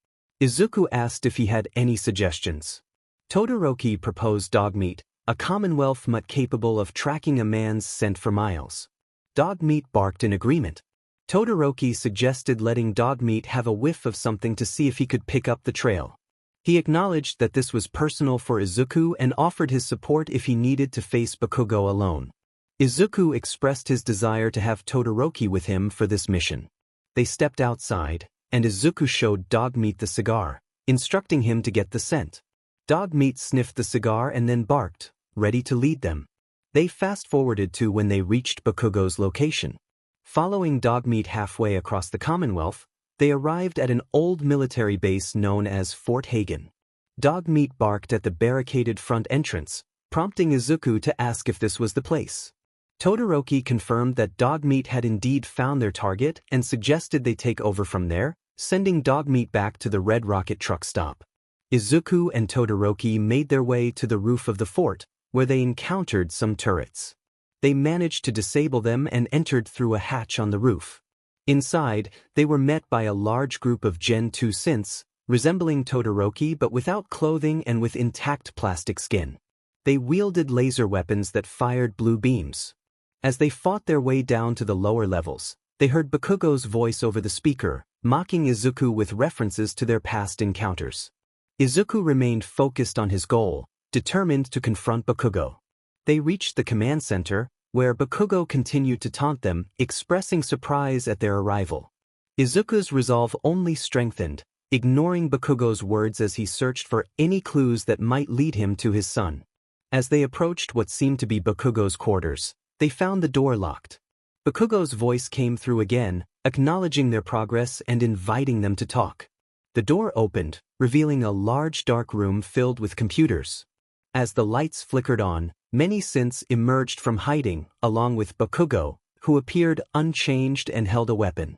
Izuku asked if he had any suggestions. Todoroki proposed Dogmeat, a Commonwealth mutt capable of tracking a man's scent for miles. Dogmeat barked in agreement. Todoroki suggested letting Dogmeat have a whiff of something to see if he could pick up the trail. He acknowledged that this was personal for Izuku and offered his support if he needed to face Bakugo alone. Izuku expressed his desire to have Todoroki with him for this mission. They stepped outside, and Izuku showed Dogmeat the cigar, instructing him to get the scent. Dogmeat sniffed the cigar and then barked, ready to lead them. They fast-forwarded to when they reached Bakugo's location. Following Dogmeat halfway across the Commonwealth, they arrived at an old military base known as Fort Hagen. Dogmeat barked at the barricaded front entrance, prompting Izuku to ask if this was the place. Todoroki confirmed that Dogmeat had indeed found their target and suggested they take over from there, sending Dogmeat back to the Red Rocket truck stop. Izuku and Todoroki made their way to the roof of the fort, where they encountered some turrets. They managed to disable them and entered through a hatch on the roof. Inside, they were met by a large group of Gen 2 synths, resembling Todoroki but without clothing and with intact plastic skin. They wielded laser weapons that fired blue beams. As they fought their way down to the lower levels, they heard Bakugo's voice over the speaker, mocking Izuku with references to their past encounters. Izuku remained focused on his goal, determined to confront Bakugo. They reached the command center, where Bakugo continued to taunt them, expressing surprise at their arrival. Izuku's resolve only strengthened, ignoring Bakugo's words as he searched for any clues that might lead him to his son. As they approached what seemed to be Bakugo's quarters, they found the door locked. Bakugo's voice came through again, acknowledging their progress and inviting them to talk. The door opened, revealing a large dark room filled with computers. As the lights flickered on, many synths emerged from hiding, along with Bakugo, who appeared unchanged and held a weapon.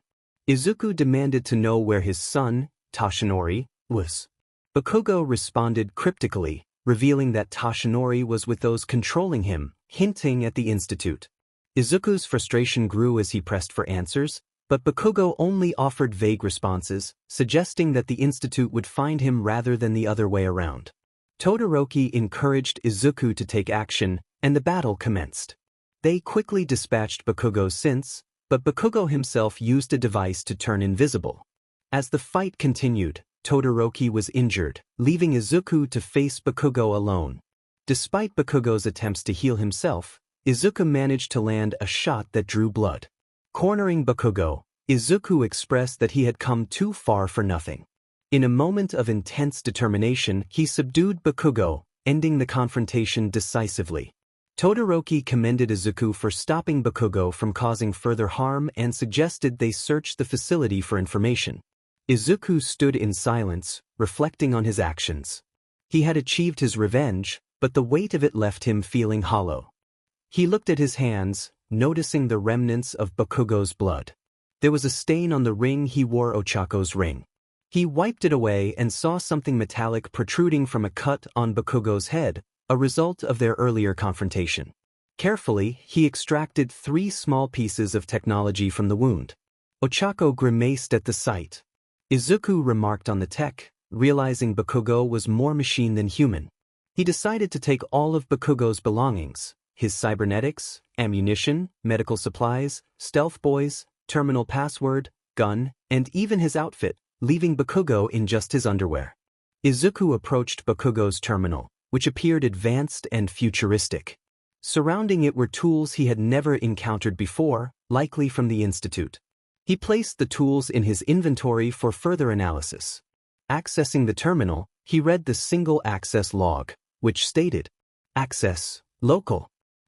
Izuku demanded to know where his son, Toshinori, was. Bakugo responded cryptically, revealing that Toshinori was with those controlling him, hinting at the Institute. Izuku's frustration grew as he pressed for answers, but Bakugo only offered vague responses, suggesting that the Institute would find him rather than the other way around. Todoroki encouraged Izuku to take action, and the battle commenced. They quickly dispatched Bakugo's synths, but Bakugo himself used a device to turn invisible. As the fight continued, Todoroki was injured, leaving Izuku to face Bakugo alone. Despite Bakugo's attempts to heal himself, Izuku managed to land a shot that drew blood. Cornering Bakugo, Izuku expressed that he had come too far for nothing. In a moment of intense determination, he subdued Bakugo, ending the confrontation decisively. Todoroki commended Izuku for stopping Bakugo from causing further harm and suggested they search the facility for information. Izuku stood in silence, reflecting on his actions. He had achieved his revenge, but the weight of it left him feeling hollow. He looked at his hands, noticing the remnants of Bakugo's blood. There was a stain on the ring he wore, Ochako's ring. He wiped it away and saw something metallic protruding from a cut on Bakugo's head, a result of their earlier confrontation. Carefully, he extracted 3 small pieces of technology from the wound. Ochako grimaced at the sight. Izuku remarked on the tech, realizing Bakugo was more machine than human. He decided to take all of Bakugo's belongings, his cybernetics, ammunition, medical supplies, stealth boys, terminal password, gun, and even his outfit, leaving Bakugo in just his underwear. Izuku approached Bakugo's terminal, which appeared advanced and futuristic. Surrounding it were tools he had never encountered before, likely from the Institute. He placed the tools in his inventory for further analysis. Accessing the terminal, he read the single access log, which stated, "Access, local.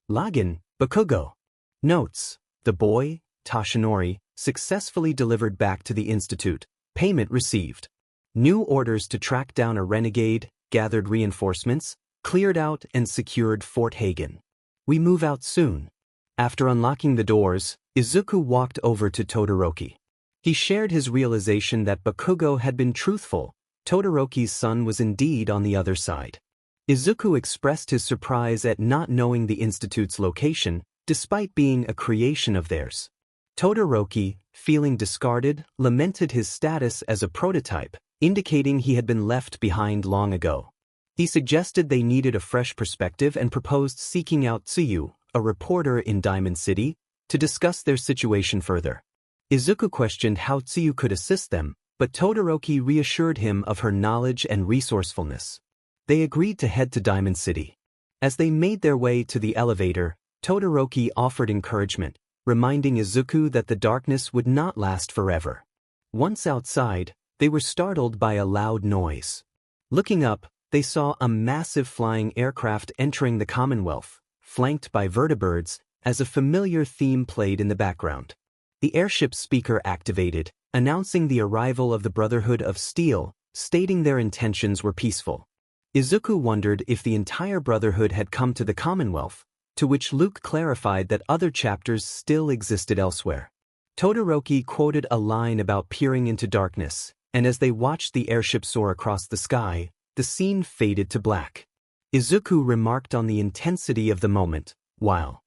Login, Bakugo. Notes, the boy, Toshinori, successfully delivered back to the Institute. Payment received. New orders to track down a renegade, gathered reinforcements, cleared out and secured Fort Hagen. We move out soon." After unlocking the doors, Izuku walked over to Todoroki. He shared his realization that Bakugo had been truthful. Todoroki's son was indeed on the other side. Izuku expressed his surprise at not knowing the Institute's location, despite being a creation of theirs. Todoroki, feeling discarded, lamented his status as a prototype, indicating he had been left behind long ago. He suggested they needed a fresh perspective and proposed seeking out Tsuyu, a reporter in Diamond City, to discuss their situation further. Izuku questioned how Tsuyu could assist them, but Todoroki reassured him of her knowledge and resourcefulness. They agreed to head to Diamond City. As they made their way to the elevator, Todoroki offered encouragement, reminding Izuku that the darkness would not last forever. Once outside, they were startled by a loud noise. Looking up, they saw a massive flying aircraft entering the Commonwealth, flanked by vertibirds, as a familiar theme played in the background. The airship speaker activated, announcing the arrival of the Brotherhood of Steel, stating their intentions were peaceful. Izuku wondered if the entire Brotherhood had come to the Commonwealth, to which Luke clarified that other chapters still existed elsewhere. Todoroki quoted a line about peering into darkness, and as they watched the airship soar across the sky, the scene faded to black. Izuku remarked on the intensity of the moment, while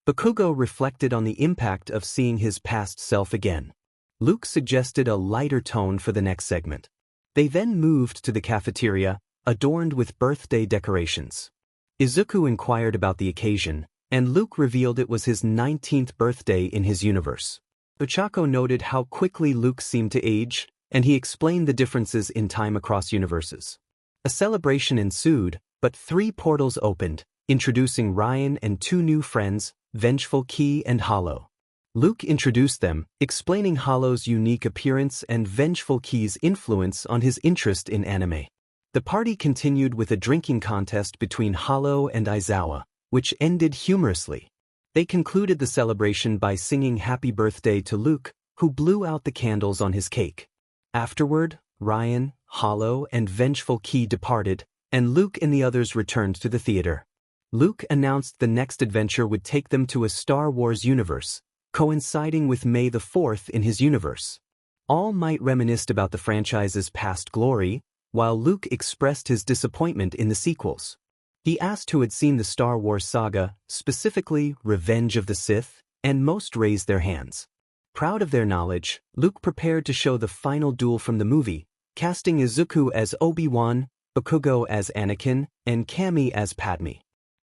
Bakugo reflected on the impact of seeing his past self again. Luke suggested a lighter tone for the next segment. They then moved to the cafeteria, adorned with birthday decorations. Izuku inquired about the occasion, and Luke revealed it was his 19th birthday in his universe. Ochako noted how quickly Luke seemed to age, and he explained the differences in time across universes. A celebration ensued, but 3 portals opened, introducing Ryan and 2 new friends, Vengeful Key and Hollow. Luke introduced them, explaining Hollow's unique appearance and Vengeful Key's influence on his interest in anime. The party continued with a drinking contest between Hollow and Aizawa, which ended humorously. They concluded the celebration by singing Happy Birthday to Luke, who blew out the candles on his cake. Afterward, Ryan, Hollow, and Vengeful Key departed, and Luke and the others returned to the theater. Luke announced the next adventure would take them to a Star Wars universe, coinciding with May the 4th in his universe. All might reminisce about the franchise's past glory, while Luke expressed his disappointment in the sequels. He asked who had seen the Star Wars saga, specifically Revenge of the Sith, and most raised their hands. Proud of their knowledge, Luke prepared to show the final duel from the movie, casting Izuku as Obi-Wan, Bakugo as Anakin, and Kami as Padme.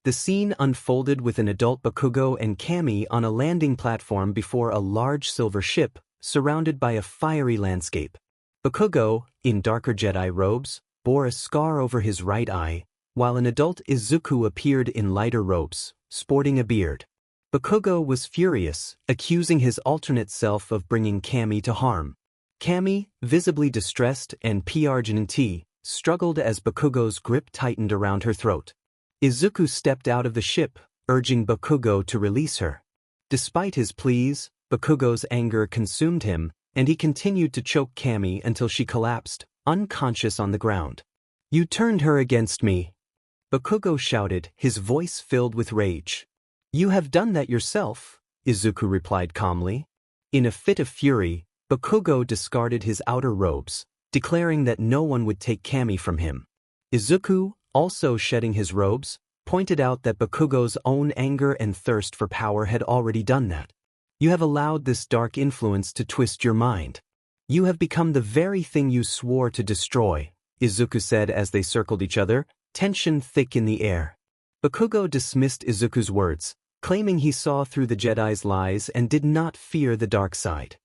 The scene unfolded with an adult Bakugo and Kami on a landing platform before a large silver ship, surrounded by a fiery landscape. Bakugo, in darker Jedi robes, bore a scar over his right eye, while an adult Izuku appeared in lighter robes, sporting a beard. Bakugo was furious, accusing his alternate self of bringing Kami to harm. Kami, visibly distressed and PRGNT, struggled as Bakugo's grip tightened around her throat. Izuku stepped out of the ship, urging Bakugo to release her. Despite his pleas, Bakugo's anger consumed him, and he continued to choke Kami until she collapsed, unconscious on the ground. "You turned her against me," Bakugo shouted, his voice filled with rage. "You have done that yourself," Izuku replied calmly. In a fit of fury, Bakugo discarded his outer robes, declaring that no one would take Kami from him. Izuku, also shedding his robes, pointed out that Bakugo's own anger and thirst for power had already done that. "You have allowed this dark influence to twist your mind. You have become the very thing you swore to destroy," Izuku said as they circled each other, tension thick in the air. Bakugo dismissed Izuku's words, claiming he saw through the Jedi's lies and did not fear the dark side.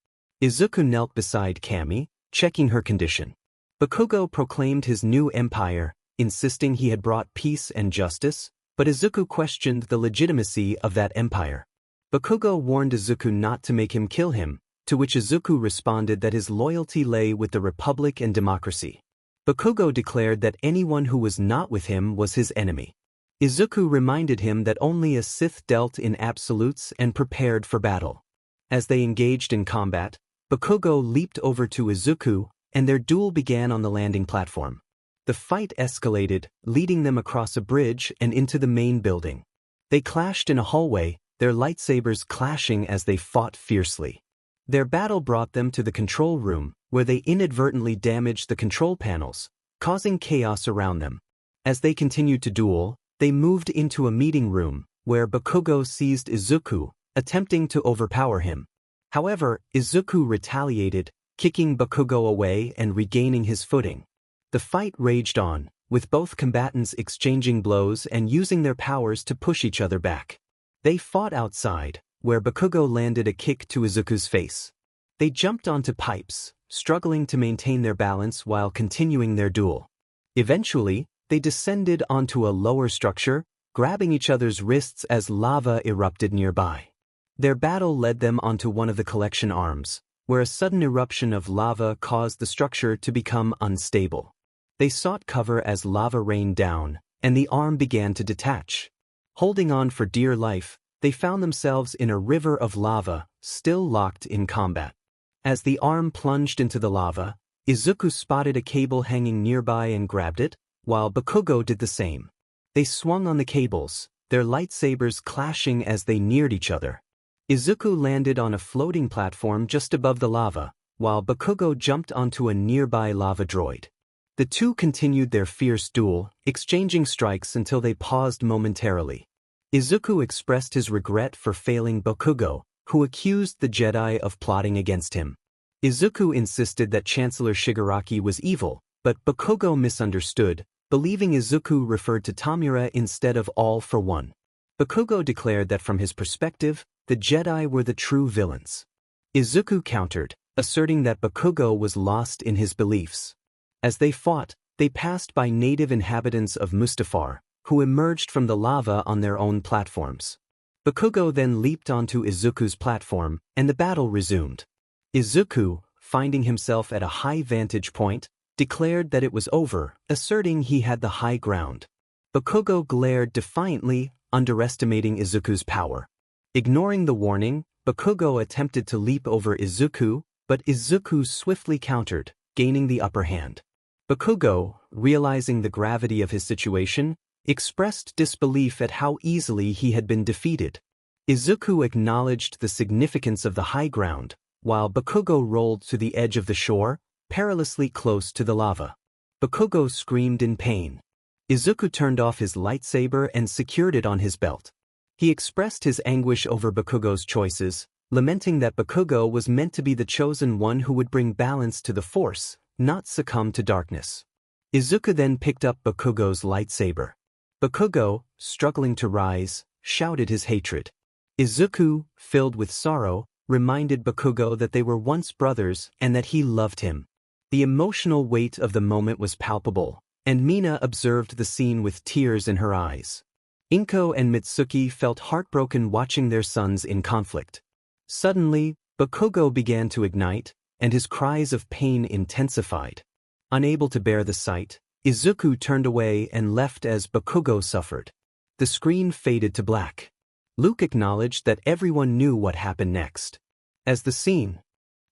Izuku knelt beside Kami, checking her condition. Bakugo proclaimed his new empire, insisting he had brought peace and justice, but Izuku questioned the legitimacy of that empire. Bakugo warned Izuku not to make him kill him, to which Izuku responded that his loyalty lay with the Republic and democracy. Bakugo declared that anyone who was not with him was his enemy. Izuku reminded him that only a Sith dealt in absolutes and prepared for battle. As they engaged in combat, Bakugo leaped over to Izuku, and their duel began on the landing platform. The fight escalated, leading them across a bridge and into the main building. They clashed in a hallway, their lightsabers clashing as they fought fiercely. Their battle brought them to the control room, where they inadvertently damaged the control panels, causing chaos around them. As they continued to duel, they moved into a meeting room, where Bakugo seized Izuku, attempting to overpower him. However, Izuku retaliated, kicking Bakugo away and regaining his footing. The fight raged on, with both combatants exchanging blows and using their powers to push each other back. They fought outside, where Bakugo landed a kick to Izuku's face. They jumped onto pipes, struggling to maintain their balance while continuing their duel. Eventually, they descended onto a lower structure, grabbing each other's wrists as lava erupted nearby. Their battle led them onto one of the collection arms, where a sudden eruption of lava caused the structure to become unstable. They sought cover as lava rained down, and the arm began to detach. Holding on for dear life, they found themselves in a river of lava, still locked in combat. As the arm plunged into the lava, Izuku spotted a cable hanging nearby and grabbed it, while Bakugo did the same. They swung on the cables, their lightsabers clashing as they neared each other. Izuku landed on a floating platform just above the lava, while Bakugo jumped onto a nearby lava droid. The two continued their fierce duel, exchanging strikes until they paused momentarily. Izuku expressed his regret for failing Bakugo, who accused the Jedi of plotting against him. Izuku insisted that Chancellor Shigaraki was evil, but Bakugo misunderstood, believing Izuku referred to Tamura instead of All for One. Bakugo declared that from his perspective, the Jedi were the true villains. Izuku countered, asserting that Bakugo was lost in his beliefs. As they fought, they passed by native inhabitants of Mustafar, who emerged from the lava on their own platforms. Bakugo then leaped onto Izuku's platform, and the battle resumed. Izuku, finding himself at a high vantage point, declared that it was over, asserting he had the high ground. Bakugo glared defiantly, underestimating Izuku's power. Ignoring the warning, Bakugo attempted to leap over Izuku, but Izuku swiftly countered, gaining the upper hand. Bakugo, realizing the gravity of his situation, expressed disbelief at how easily he had been defeated. Izuku acknowledged the significance of the high ground, while Bakugo rolled to the edge of the shore, perilously close to the lava. Bakugo screamed in pain. Izuku turned off his lightsaber and secured it on his belt. He expressed his anguish over Bakugo's choices, lamenting that Bakugo was meant to be the chosen one who would bring balance to the Force, not succumb to darkness. Izuku then picked up Bakugo's lightsaber. Bakugo, struggling to rise, shouted his hatred. Izuku, filled with sorrow, reminded Bakugo that they were once brothers and that he loved him. The emotional weight of the moment was palpable, and Mina observed the scene with tears in her eyes. Inko and Mitsuki felt heartbroken watching their sons in conflict. Suddenly, Bakugo began to ignite, and his cries of pain intensified. Unable to bear the sight, Izuku turned away and left as Bakugo suffered. The screen faded to black. Luke acknowledged that everyone knew what happened next. As the scene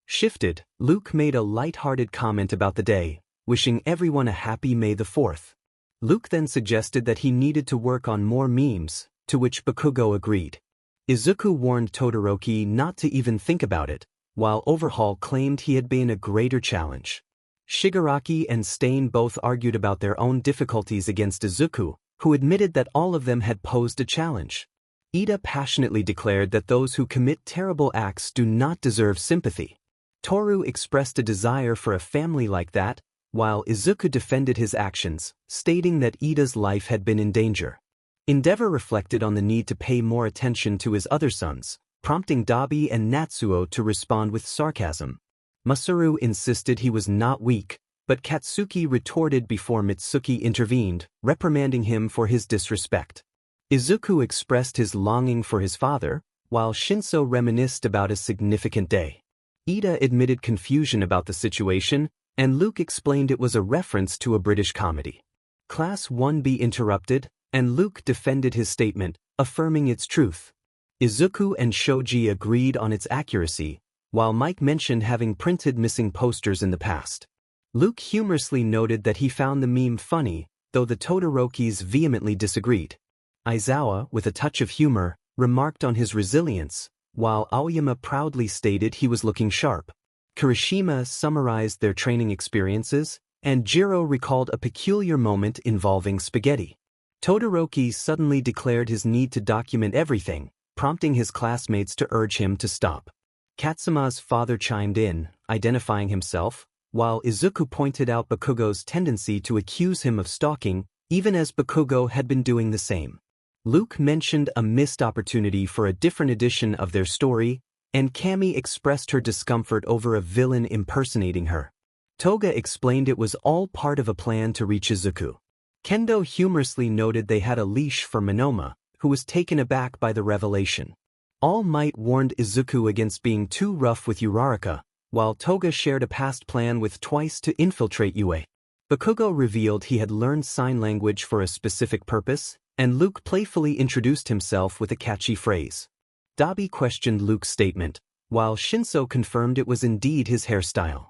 shifted, Luke made a light-hearted comment about the day, wishing everyone a happy May the 4th. Luke then suggested that he needed to work on more memes, to which Bakugo agreed. Izuku warned Todoroki not to even think about it, while Overhaul claimed he had been a greater challenge. Shigaraki and Stain both argued about their own difficulties against Izuku, who admitted that all of them had posed a challenge. Ida passionately declared that those who commit terrible acts do not deserve sympathy. Toru expressed a desire for a family like that, while Izuku defended his actions, stating that Ida's life had been in danger. Endeavor reflected on the need to pay more attention to his other sons, prompting Dabi and Natsuo to respond with sarcasm. Masaru insisted he was not weak, but Katsuki retorted before Mitsuki intervened, reprimanding him for his disrespect. Izuku expressed his longing for his father, while Shinso reminisced about a significant day. Ida admitted confusion about the situation, and Luke explained it was a reference to a British comedy. Class 1B interrupted, and Luke defended his statement, affirming its truth. Izuku and Shoji agreed on its accuracy, while Mike mentioned having printed missing posters in the past. Luke humorously noted that he found the meme funny, though the Todorokis vehemently disagreed. Aizawa, with a touch of humor, remarked on his resilience, while Aoyama proudly stated he was looking sharp. Kirishima summarized their training experiences, and Jiro recalled a peculiar moment involving spaghetti. Todoroki suddenly declared his need to document everything, prompting his classmates to urge him to stop. Katsuma's father chimed in, identifying himself, while Izuku pointed out Bakugo's tendency to accuse him of stalking, even as Bakugo had been doing the same. Luke mentioned a missed opportunity for a different edition of their story, and Cammy expressed her discomfort over a villain impersonating her. Toga explained it was all part of a plan to reach Izuku. Kendo humorously noted they had a leash for Monoma, who was taken aback by the revelation. All Might warned Izuku against being too rough with Uraraka, while Toga shared a past plan with Twice to infiltrate Yue. Bakugo revealed he had learned sign language for a specific purpose, and Luke playfully introduced himself with a catchy phrase. Dabi questioned Luke's statement, while Shinso confirmed it was indeed his hairstyle.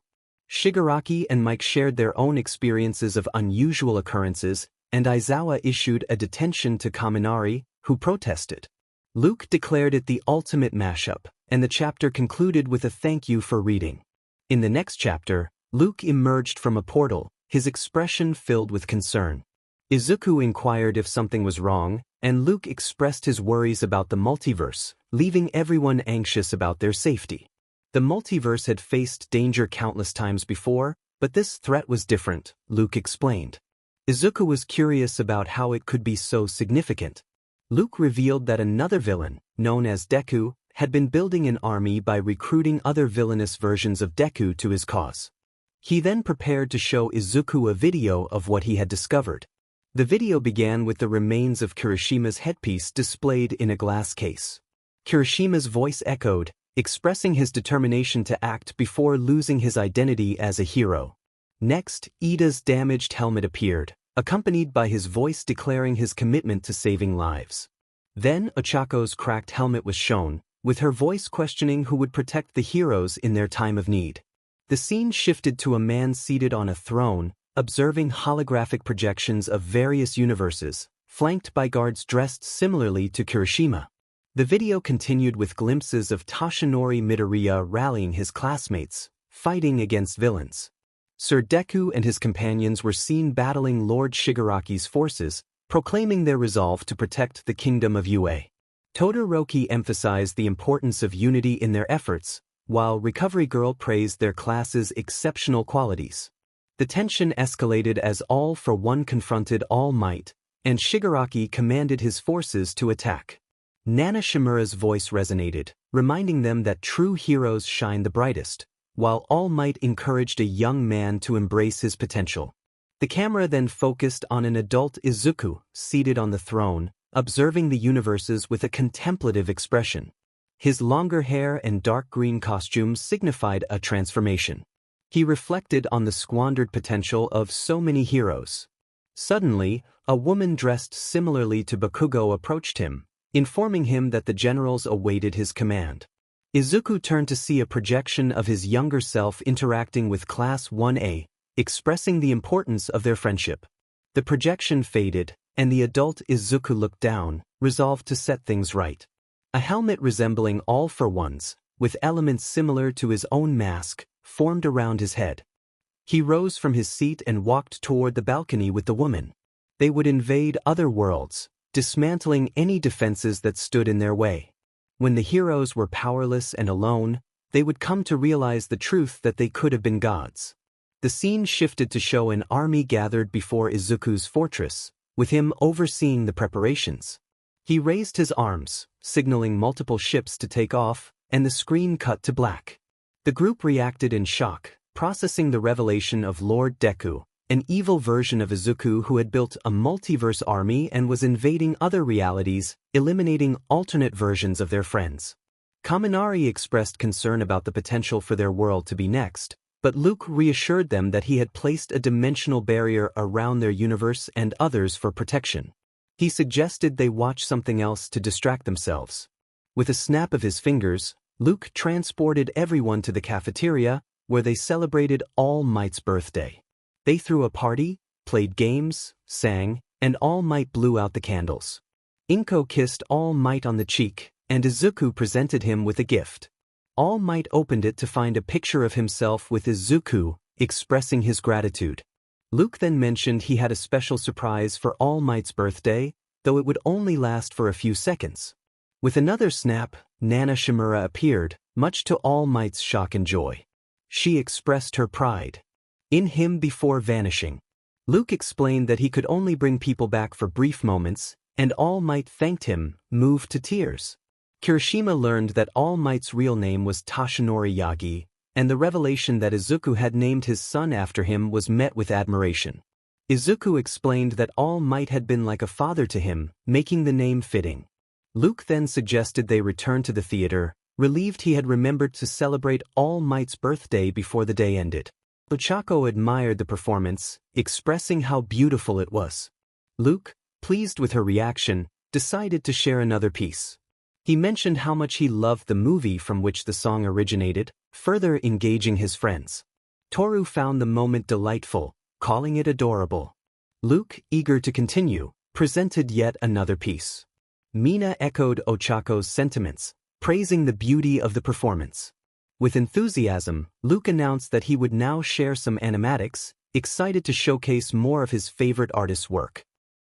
Shigaraki and Mike shared their own experiences of unusual occurrences, and Aizawa issued a detention to Kaminari, who protested. Luke declared it the ultimate mashup, and the chapter concluded with a thank you for reading. In the next chapter, Luke emerged from a portal, his expression filled with concern. Izuku inquired if something was wrong, and Luke expressed his worries about the multiverse, leaving everyone anxious about their safety. The multiverse had faced danger countless times before, but this threat was different, Luke explained. Izuku was curious about how it could be so significant. Luke revealed that another villain, known as Deku, had been building an army by recruiting other villainous versions of Deku to his cause. He then prepared to show Izuku a video of what he had discovered. The video began with the remains of Kirishima's headpiece displayed in a glass case. Kirishima's voice echoed, expressing his determination to act before losing his identity as a hero. Next, Ida's damaged helmet appeared, accompanied by his voice declaring his commitment to saving lives. Then Ochako's cracked helmet was shown, with her voice questioning who would protect the heroes in their time of need. The scene shifted to a man seated on a throne, observing holographic projections of various universes, flanked by guards dressed similarly to Kirishima. The video continued with glimpses of Toshinori Midoriya rallying his classmates, fighting against villains. Sir Deku and his companions were seen battling Lord Shigaraki's forces, proclaiming their resolve to protect the kingdom of Yue. Todoroki emphasized the importance of unity in their efforts, while Recovery Girl praised their class's exceptional qualities. The tension escalated as All for One confronted All Might, and Shigaraki commanded his forces to attack. Nana Shimura's voice resonated, reminding them that true heroes shine the brightest, while All Might encouraged a young man to embrace his potential. The camera then focused on an adult Izuku, seated on the throne, observing the universes with a contemplative expression. His longer hair and dark green costume signified a transformation. He reflected on the squandered potential of so many heroes. Suddenly, a woman dressed similarly to Bakugo approached him, informing him that the generals awaited his command. Izuku turned to see a projection of his younger self interacting with Class 1A, expressing the importance of their friendship. The projection faded, and the adult Izuku looked down, resolved to set things right. A helmet resembling All for One's, with elements similar to his own mask, formed around his head. He rose from his seat and walked toward the balcony with the woman. They would invade other worlds, dismantling any defenses that stood in their way. When the heroes were powerless and alone, they would come to realize the truth that they could have been gods. The scene shifted to show an army gathered before Izuku's fortress, with him overseeing the preparations. He raised his arms, signaling multiple ships to take off, and the screen cut to black. The group reacted in shock, processing the revelation of Lord Deku, an evil version of Izuku who had built a multiverse army and was invading other realities, eliminating alternate versions of their friends. Kaminari expressed concern about the potential for their world to be next, but Luke reassured them that he had placed a dimensional barrier around their universe and others for protection. He suggested they watch something else to distract themselves. With a snap of his fingers, Luke transported everyone to the cafeteria, where they celebrated All Might's birthday. They threw a party, played games, sang, and All Might blew out the candles. Inko kissed All Might on the cheek, and Izuku presented him with a gift. All Might opened it to find a picture of himself with Izuku, expressing his gratitude. Luke then mentioned he had a special surprise for All Might's birthday, though it would only last for a few seconds. With another snap, Nana Shimura appeared, much to All Might's shock and joy. She expressed her pride in him before vanishing. Luke explained that he could only bring people back for brief moments, and All Might thanked him, moved to tears. Kirishima learned that All Might's real name was Toshinori Yagi, and the revelation that Izuku had named his son after him was met with admiration. Izuku explained that All Might had been like a father to him, making the name fitting. Luke then suggested they return to the theater, relieved he had remembered to celebrate All Might's birthday before the day ended. Ochako admired the performance, expressing how beautiful it was. Luke, pleased with her reaction, decided to share another piece. He mentioned how much he loved the movie from which the song originated, further engaging his friends. Toru found the moment delightful, calling it adorable. Luke, eager to continue, presented yet another piece. Mina echoed Ochako's sentiments, praising the beauty of the performance. With enthusiasm, Luke announced that he would now share some animatics, excited to showcase more of his favorite artist's work.